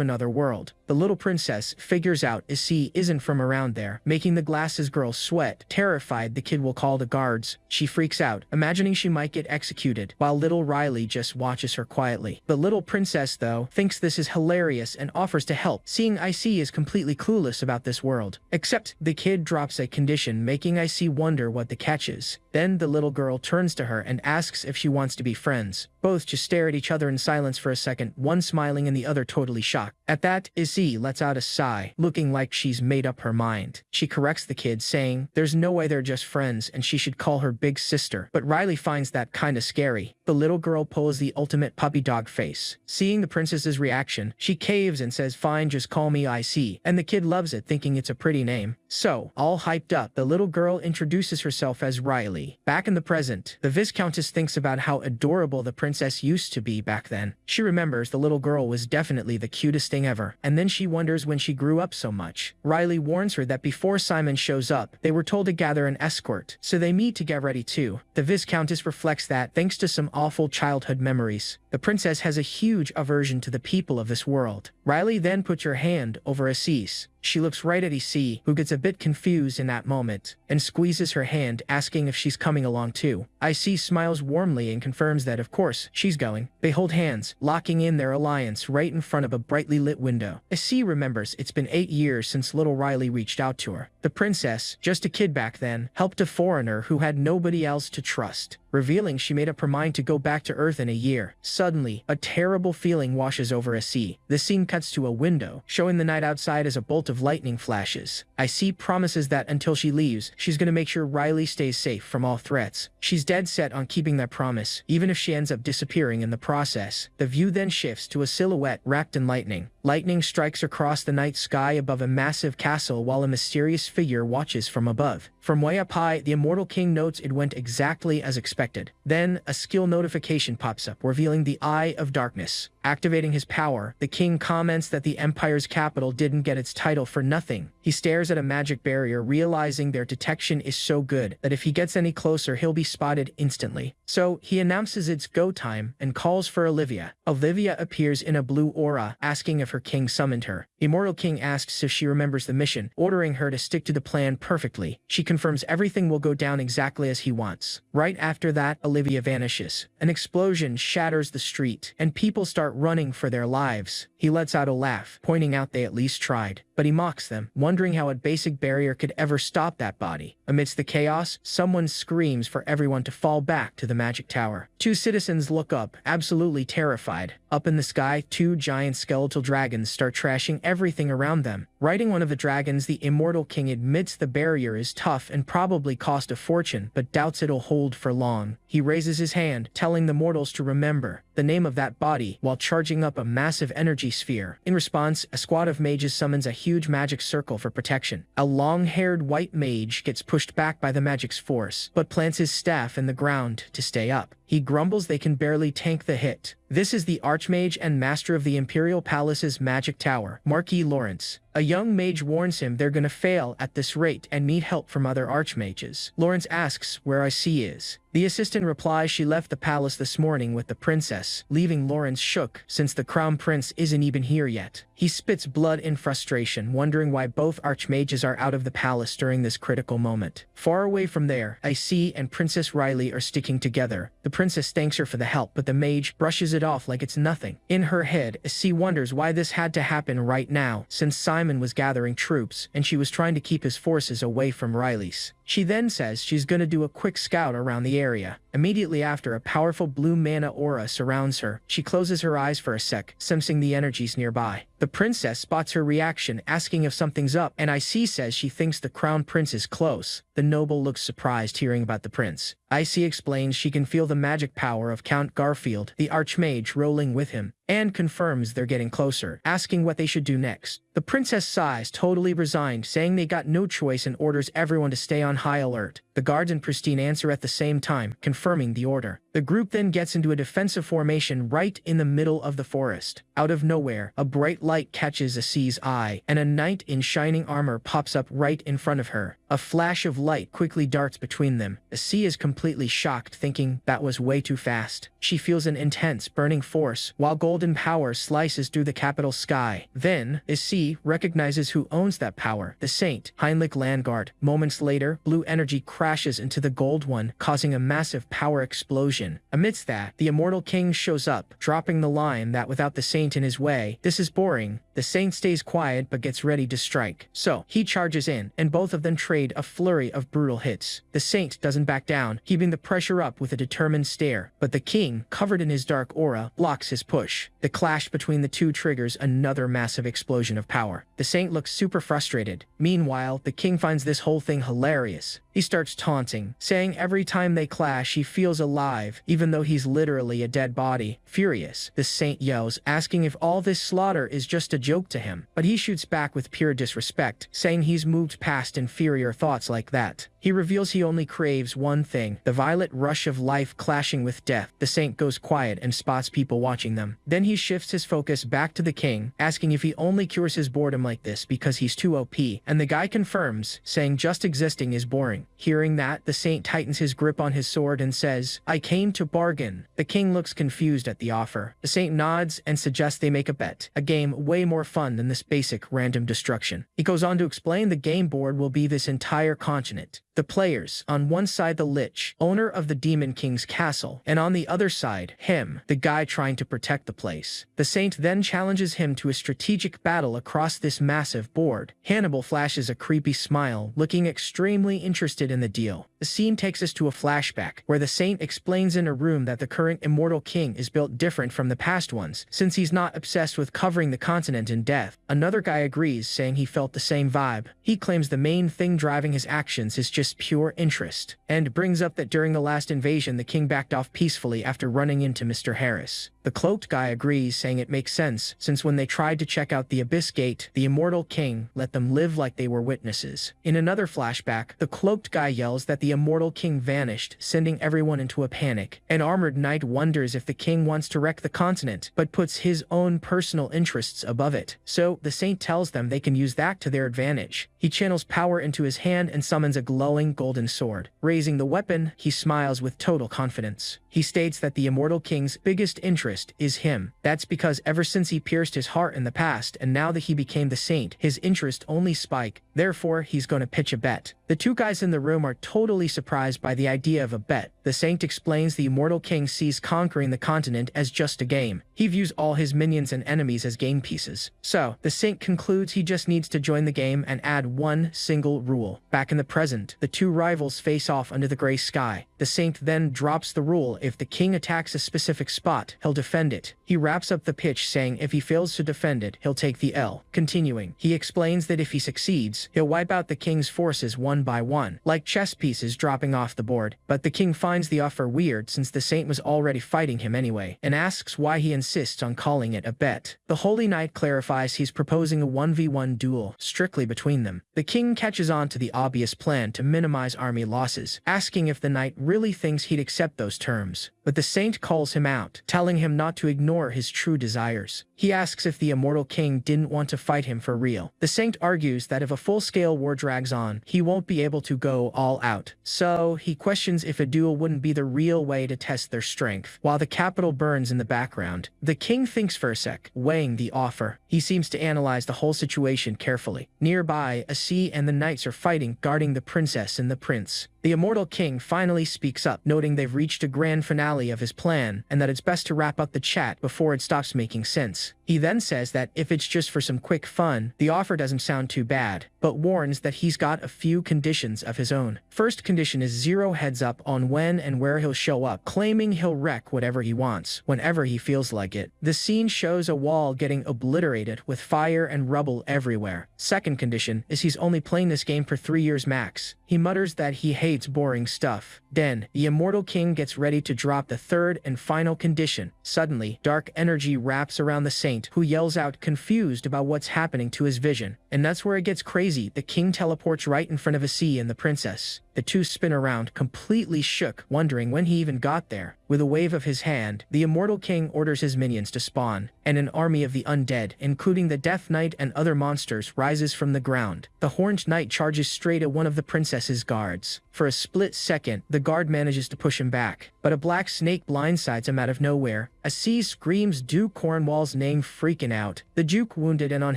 another world. The little princess figures out Izzy isn't from around there, making the glasses girl sweat. Terrified the kid will call the guards, she freaks out, imagining she might get executed, while little Riley just watches her quietly. The little princess, though, thinks this is hilarious and offers to help, seeing Icy is completely clueless about this world. Except the kid drops a condition, making Icy wonder what the catch is. Then the little girl turns to her and asks if she wants to be friends. Both just stare at each other in silence for a second, one smiling and the other totally shocked. At that, Izzy lets out a sigh, looking like she's made up her mind. She corrects the kid, saying there's no way they're just friends and she should call her big sister, but Riley finds that kinda scary. The little girl pulls the ultimate puppy dog face. Seeing the princess's reaction, she caves and says fine, just call me IC, and the kid loves it, thinking it's a pretty name. So, all hyped up, the little girl introduces herself as Riley. Back in the present, the Viscountess thinks about how adorable the princess used to be back then. She remembers the little girl was definitely the cutest thing ever, and then she wonders when she grew up so much. Riley warns her that before Simon shows up, they were told to gather an escort, so they meet to get ready too. The Viscountess reflects that, thanks to some awful childhood memories, the princess has a huge aversion to the people of this world. Riley then puts her hand over Assis. She looks right at EC, who gets a bit confused in that moment, and squeezes her hand, asking if she's coming along too. IC smiles warmly and confirms that of course, she's going. They hold hands, locking in their alliance right in front of a brightly lit window. IC remembers it's been 8 years since little Riley reached out to her. The princess, just a kid back then, helped a foreigner who had nobody else to trust, revealing she made up her mind to go back to Earth in a year. Suddenly, a terrible feeling washes over IC. The scene cuts to a window, showing the night outside as a bolt of lightning flashes. IC promises that until she leaves, she's gonna make sure Riley stays safe from all threats. She's dead set on keeping that promise, even if she ends up disappearing in the process. The view then shifts to a silhouette wrapped in lightning. Lightning strikes across the night sky above a massive castle while a mysterious figure watches from above. From way up high, the Immortal King notes it went exactly as expected. Then, a skill notification pops up, revealing the Eye of Darkness. Activating his power, the king comments that the Empire's capital didn't get its title for nothing. He stares at a magic barrier, realizing their detection is so good that if he gets any closer, he'll be spotted instantly. So, he announces it's go time and calls for Olivia. Olivia appears in a blue aura, asking if her king summoned her. The Immortal King asks if she remembers the mission, ordering her to stick to the plan perfectly. She confirms everything will go down exactly as he wants. Right after that, Olivia vanishes. An explosion shatters the street, and people start running for their lives. He lets out a laugh, pointing out they at least tried. But he mocks them, wondering how a basic barrier could ever stop that body. Amidst the chaos, someone screams for everyone to fall back to the magic tower. Two citizens look up, absolutely terrified. Up in the sky, two giant skeletal dragons start trashing everything around them. Riding one of the dragons, the Immortal King admits the barrier is tough and probably cost a fortune, but doubts it'll hold for long. He raises his hand, telling the mortals to remember the name of that body while charging up a massive energy sphere. In response, a squad of mages summons a huge magic circle for protection. A long-haired white mage gets pushed back by the magic's force, but plants his staff in the ground to stay up. He grumbles they can barely tank the hit. This is the Archmage and Master of the Imperial Palace's Magic Tower, Marquis Lawrence. A young mage warns him they're gonna fail at this rate and need help from other Archmages. Lawrence asks where Icy is. The assistant replies she left the palace this morning with the princess, leaving Lawrence shook since the crown prince isn't even here yet. He spits blood in frustration, wondering why both Archmages are out of the palace during this critical moment. Far away from there, Icy and Princess Riley are sticking together. The princess thanks her for the help, but the mage brushes it off like it's nothing. In her head, Icy wonders why this had to happen right now, since Simon was gathering troops and she was trying to keep his forces away from Riley's. She then says she's gonna do a quick scout around the area. Immediately after, a powerful blue mana aura surrounds her. She closes her eyes for a sec, sensing the energies nearby. The princess spots her reaction, asking if something's up, and Icy says she thinks the crown prince is close. The noble looks surprised hearing about the prince. Icy explains she can feel the magic power of Count Garfield, the Archmage, rolling with him, and confirms they're getting closer, asking what they should do next. The princess sighs, totally resigned, saying they got no choice and orders everyone to stay on high alert. The guards and Pristine answer at the same time, confirming the order. The group then gets into a defensive formation right in the middle of the forest. Out of nowhere, a bright light catches Icy's eye, and a knight in shining armor pops up right in front of her. A flash of light quickly darts between them. Icy is completely shocked, thinking that was way too fast. She feels an intense, burning force, while golden power slices through the capital sky. Then, Icy recognizes who owns that power, the saint, Heinrich Landgard. Moments later, blue energy crashes into the gold one, causing a massive power explosion. Amidst that, the Immortal King shows up, dropping the line that without the saint in his way, this is boring. The saint stays quiet but gets ready to strike. So, he charges in, and both of them trade a flurry of brutal hits. The saint doesn't back down, keeping the pressure up with a determined stare, but the king, covered in his dark aura, blocks his push. The clash between the two triggers another massive explosion of power. The saint looks super frustrated. Meanwhile, the king finds this whole thing hilarious. He starts taunting, saying every time they clash he feels alive, even though he's literally a dead body. Furious, the saint yells, asking if all this slaughter is just a joke to him, but he shoots back with pure disrespect, saying he's moved past inferior thoughts like that. He reveals he only craves one thing, the violent rush of life clashing with death. The saint goes quiet and spots people watching them. Then he shifts his focus back to the king, asking if he only cures his boredom like this because he's too OP, and the guy confirms, saying just existing is boring. Hearing that, the saint tightens his grip on his sword and says, "I came to bargain." The king looks confused at the offer. The saint nods and suggests they make a bet, a game way more fun than this basic random destruction. He goes on to explain the game board will be this entire continent. The players, on one side the Lich, owner of the Demon King's castle, and on the other side, him, the guy trying to protect the place. The saint then challenges him to a strategic battle across this massive board. Hannibal flashes a creepy smile, looking extremely interested in the deal. The scene takes us to a flashback, where the saint explains in a room that the current Immortal King is built different from the past ones, since he's not obsessed with covering the continent in death. Another guy agrees, saying he felt the same vibe. He claims the main thing driving his actions is just just pure interest, and brings up that during the last invasion the king backed off peacefully after running into Mr. Harris. The cloaked guy agrees, saying it makes sense, since when they tried to check out the Abyss Gate, the immortal king let them live like they were witnesses. In another flashback, the cloaked guy yells that the immortal king vanished, sending everyone into a panic. An armored knight wonders if the king wants to wreck the continent, but puts his own personal interests above it. So the saint tells them they can use that to their advantage. He channels power into his hand and summons a glowing golden sword. Raising the weapon, he smiles with total confidence. He states that the immortal king's biggest interest is him. That's because ever since he pierced his heart in the past and now that he became the saint, his interest only spike. Therefore, he's going to pitch a bet. The two guys in the room are totally surprised by the idea of a bet. The saint explains the immortal king sees conquering the continent as just a game. He views all his minions and enemies as game pieces. So, the saint concludes he just needs to join the game and add one single rule. Back in the present, the two rivals face off under the gray sky. The saint then drops the rule: if the king attacks a specific spot, he'll defend it. He wraps up the pitch saying if he fails to defend it, he'll take the L. Continuing, he explains that if he succeeds, he'll wipe out the king's forces one by one, like chess pieces dropping off the board. But the king finds the offer weird since the saint was already fighting him anyway, and asks why he insists on calling it a bet. The holy knight clarifies he's proposing a 1v1 duel, strictly between them. The king catches on to the obvious plan to minimize army losses, asking if the knight really thinks he'd accept those terms. But the saint calls him out, telling him not to ignore his true desires. He asks if the immortal king didn't want to fight him for real. The saint argues that if a full-scale war drags on, he won't be able to go all out. So, he questions if a duel wouldn't be the real way to test their strength. While the capital burns in the background, the king thinks for a sec, weighing the offer. He seems to analyze the whole situation carefully. Nearby, a sea and the knights are fighting, guarding the princess and the prince. The immortal king finally speaks up, noting they've reached a grand finale of his plan and that it's best to wrap up the chat before it stops making sense. He then says that if it's just for some quick fun, the offer doesn't sound too bad, but warns that he's got a few conditions of his own. First condition is 0 heads up on when and where he'll show up, claiming he'll wreck whatever he wants, whenever he feels like it. The scene shows a wall getting obliterated with fire and rubble everywhere. Second condition is he's only playing this game for 3 years max. He mutters that he hates boring stuff. Then, the immortal king gets ready to drop the third and final condition. Suddenly, dark energy wraps around the saint, who yells out, confused about what's happening to his vision. And that's where it gets crazy. The king teleports right in front of a sea and the princess. The two spin around, completely shook, wondering when he even got there. With a wave of his hand, the immortal king orders his minions to spawn, and an army of the undead, including the Death Knight and other monsters, rises from the ground. The Horned Knight charges straight at one of the princess's guards. For a split second, the guard manages to push him back, but a black snake blindsides him out of nowhere. A sea screams Duke Cornwall's name, freaking out. The Duke, wounded and on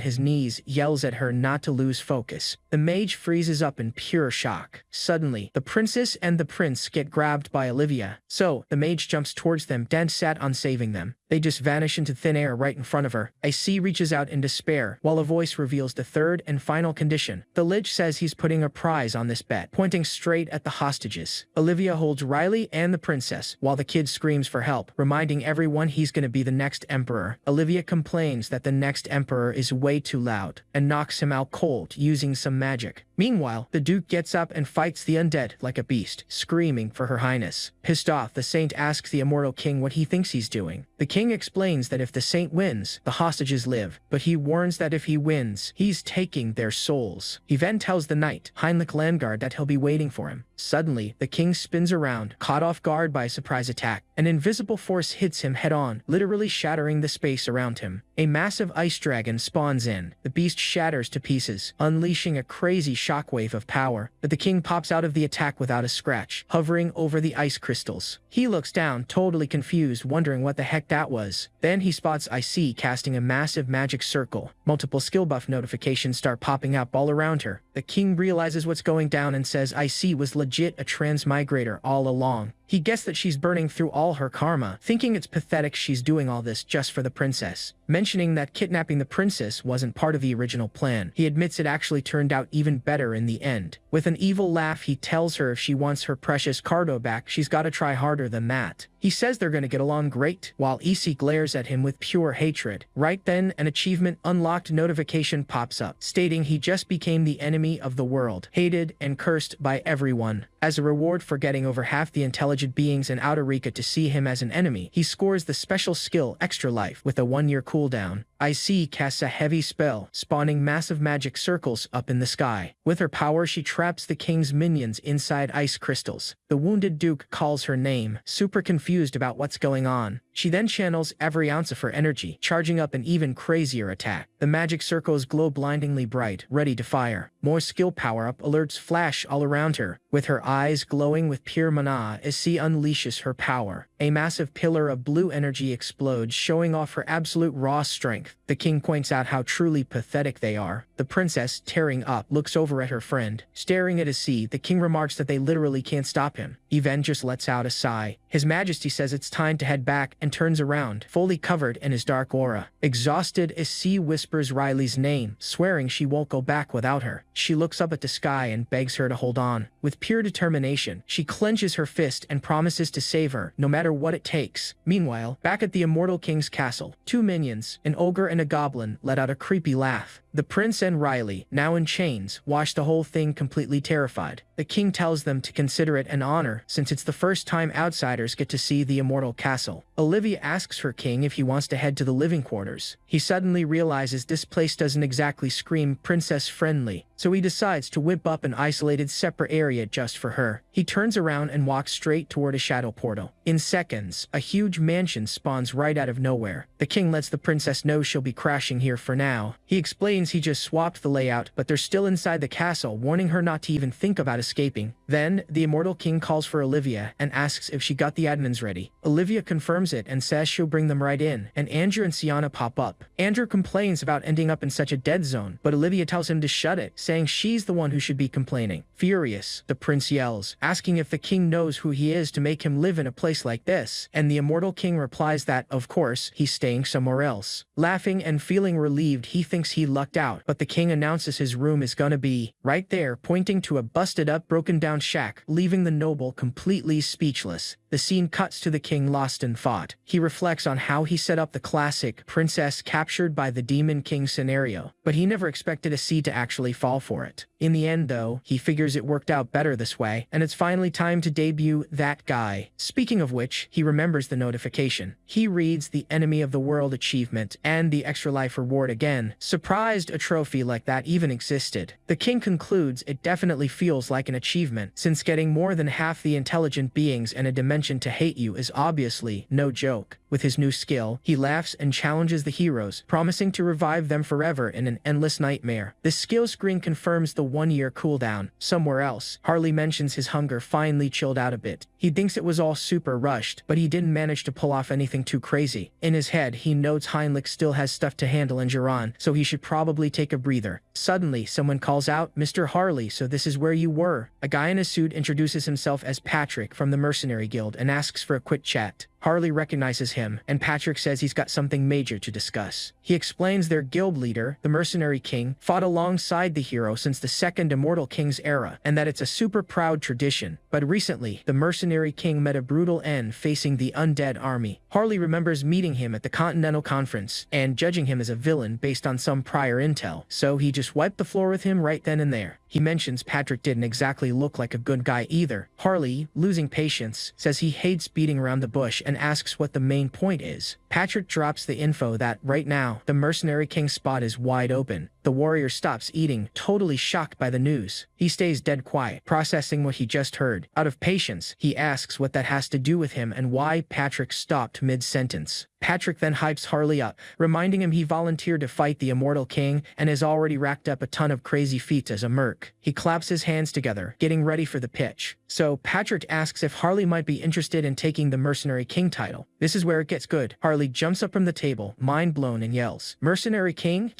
his knees, yells at her not to lose focus. The mage freezes up in pure shock. Suddenly, the princess and the prince get grabbed by Olivia, so the mage jumps towards them, dead set on saving them. They just vanish into thin air right in front of her. AC reaches out in despair, while a voice reveals the third and final condition. The Lich says he's putting a prize on this bet, pointing straight at the hostages. Olivia holds Riley and the princess, while the kid screams for help, reminding everyone he's gonna be the next emperor. Olivia complains that the next emperor is way too loud, and knocks him out cold using some magic. Meanwhile, the Duke gets up and fights the undead like a beast, screaming for her highness. Pissed off, the saint asks the immortal king what he thinks he's doing. The king explains that if the saint wins, the hostages live, but he warns that if he wins, he's taking their souls. He then tells the knight, Heinrich Landguard, that he'll be waiting for him. Suddenly, the king spins around, caught off guard by a surprise attack. An invisible force hits him head-on, literally shattering the space around him. A massive ice dragon spawns in. The beast shatters to pieces, unleashing a crazy shockwave of power, but the king pops out of the attack without a scratch, hovering over the ice crystals. He looks down, totally confused, wondering what the heck that was. Then he spots IC casting a massive magic circle. Multiple skill buff notifications start popping up all around her. The king realizes what's going down and says IC was legit a transmigrator all along. He guessed that she's burning through all her karma, thinking it's pathetic she's doing all this just for the princess. Mentioning that kidnapping the princess wasn't part of the original plan, he admits it actually turned out even better in the end. With an evil laugh, he tells her if she wants her precious cardo back, she's gotta try harder than that. He says they're gonna get along great, while Issei glares at him with pure hatred. Right then, an achievement unlocked notification pops up, stating he just became the enemy of the world, hated and cursed by everyone. As a reward for getting over half the intelligent beings in Outerika to see him as an enemy, he scores the special skill Extra Life with a 1-year cooldown. Issei casts a heavy spell, spawning massive magic circles up in the sky. With her power, she traps the king's minions inside ice crystals. The wounded duke calls her name, super confused about what's going on. She then channels every ounce of her energy, charging up an even crazier attack. The magic circles glow blindingly bright, ready to fire. More skill power-up alerts flash all around her. With her eyes glowing with pure mana, Issei unleashes her power. A massive pillar of blue energy explodes, showing off her absolute raw strength. The king points out how truly pathetic they are. The princess, tearing up, looks over at her friend. Staring at Issei, the king remarks that they literally can't stop him. He then just lets out a sigh. His Majesty says it's time to head back and turns around, fully covered in his dark aura. Exhausted, Issei whispers Riley's name, swearing she won't go back without her. She looks up at the sky and begs her to hold on. With pure determination, she clenches her fist and promises to save her, no matter what it takes. Meanwhile, back at the Immortal King's castle, 2 minions, an ogre and a goblin, let out a creepy laugh. The prince and Riley, now in chains, watch the whole thing completely terrified. The king tells them to consider it an honor, since it's the first time outsiders get to see the immortal castle. Olivia asks her king if he wants to head to the living quarters. He suddenly realizes this place doesn't exactly scream princess-friendly, so he decides to whip up an isolated separate area just for her. He turns around and walks straight toward a shadow portal. In seconds, a huge mansion spawns right out of nowhere. The king lets the princess know she'll be crashing here for now. He explains he just swapped the layout, but they're still inside the castle, warning her not to even think about escaping. Then, the immortal king calls for Olivia and asks if she got the admins ready. Olivia confirms it and says she'll bring them right in, and Andrew and Sienna pop up. Andrew complains about ending up in such a dead zone, but Olivia tells him to shut it, saying she's the one who should be complaining. Furious, the prince yells, asking if the king knows who he is to make him live in a place like this, and the immortal king replies that, of course, he's staying somewhere else. Laughing and feeling relieved, he thinks he lucked out, but the king announces his room is gonna be right there, pointing to a busted-up, broken-down shack, leaving the noble completely speechless. The scene cuts to the king lost in thought. He reflects on how he set up the classic princess captured by the demon king scenario, but he never expected Issei to actually fall for it. In the end, though, he figures it worked out better this way, and it's finally time to debut that guy. Speaking of which, he remembers the notification. He reads the Enemy of the World achievement and the Extra Life reward again, surprised a trophy like that even existed. The king concludes it definitely feels like an achievement, since getting more than half the intelligent beings in a dimension to hate you is obviously no joke. With his new skill, he laughs and challenges the heroes, promising to revive them forever in an endless nightmare. The skill screen confirms the 1-year cooldown. Somewhere else, Harley mentions his hunger finally chilled out a bit. He thinks it was all super rushed, but he didn't manage to pull off anything too crazy. In his head, he notes Heinrich still has stuff to handle in Jiran, so he should probably take a breather. Suddenly, someone calls out, "Mr. Harley, so this is where you were." A guy in a suit introduces himself as Patrick from the Mercenary Guild and asks for a quick chat. Harley recognizes him, and Patrick says he's got something major to discuss. He explains their guild leader, the Mercenary King, fought alongside the hero since the Second Immortal King's era, and that it's a super proud tradition. But recently, the Mercenary King met a brutal end facing the undead army. Harley remembers meeting him at the Continental Conference, and judging him as a villain based on some prior intel, so he just wiped the floor with him right then and there. He mentions Patrick didn't exactly look like a good guy either. Harley, losing patience, says he hates beating around the bush and asks what the main point is. Patrick drops the info that, right now, the Mercenary King's spot is wide open. The warrior stops eating, totally shocked by the news. He stays dead quiet, processing what he just heard. Out of patience, he asks what that has to do with him and why Patrick stopped mid-sentence. Patrick then hypes Harley up, reminding him he volunteered to fight the immortal king and has already racked up a ton of crazy feats as a merc. He claps his hands together, getting ready for the pitch. So Patrick asks if Harley might be interested in taking the mercenary king title. This is where it gets good. Harley jumps up from the table, mind blown, and yells, "Mercenary king?"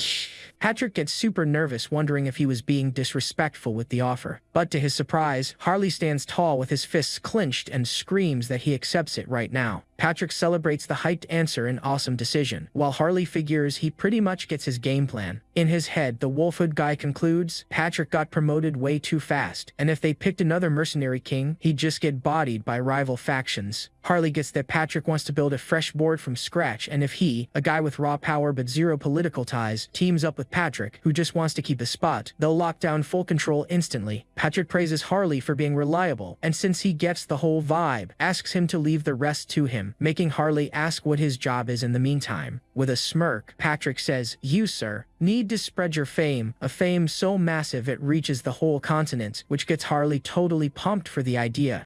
Patrick gets super nervous, wondering if he was being disrespectful with the offer. But to his surprise, Harley stands tall with his fists clenched and screams that he accepts it right now. Patrick celebrates the hyped answer and awesome decision, while Harley figures he pretty much gets his game plan. In his head, the Wolfhood guy concludes, Patrick got promoted way too fast, and if they picked another mercenary king, he'd just get bodied by rival factions. Harley gets that Patrick wants to build a fresh board from scratch, and if he, a guy with raw power but zero political ties, teams up with Patrick, who just wants to keep his spot, they'll lock down full control instantly. Patrick praises Harley for being reliable, and since he gets the whole vibe, asks him to leave the rest to him, making Harley ask what his job is in the meantime. With a smirk, Patrick says, "You, sir, need to spread your fame, a fame so massive it reaches the whole continent," which gets Harley totally pumped for the idea.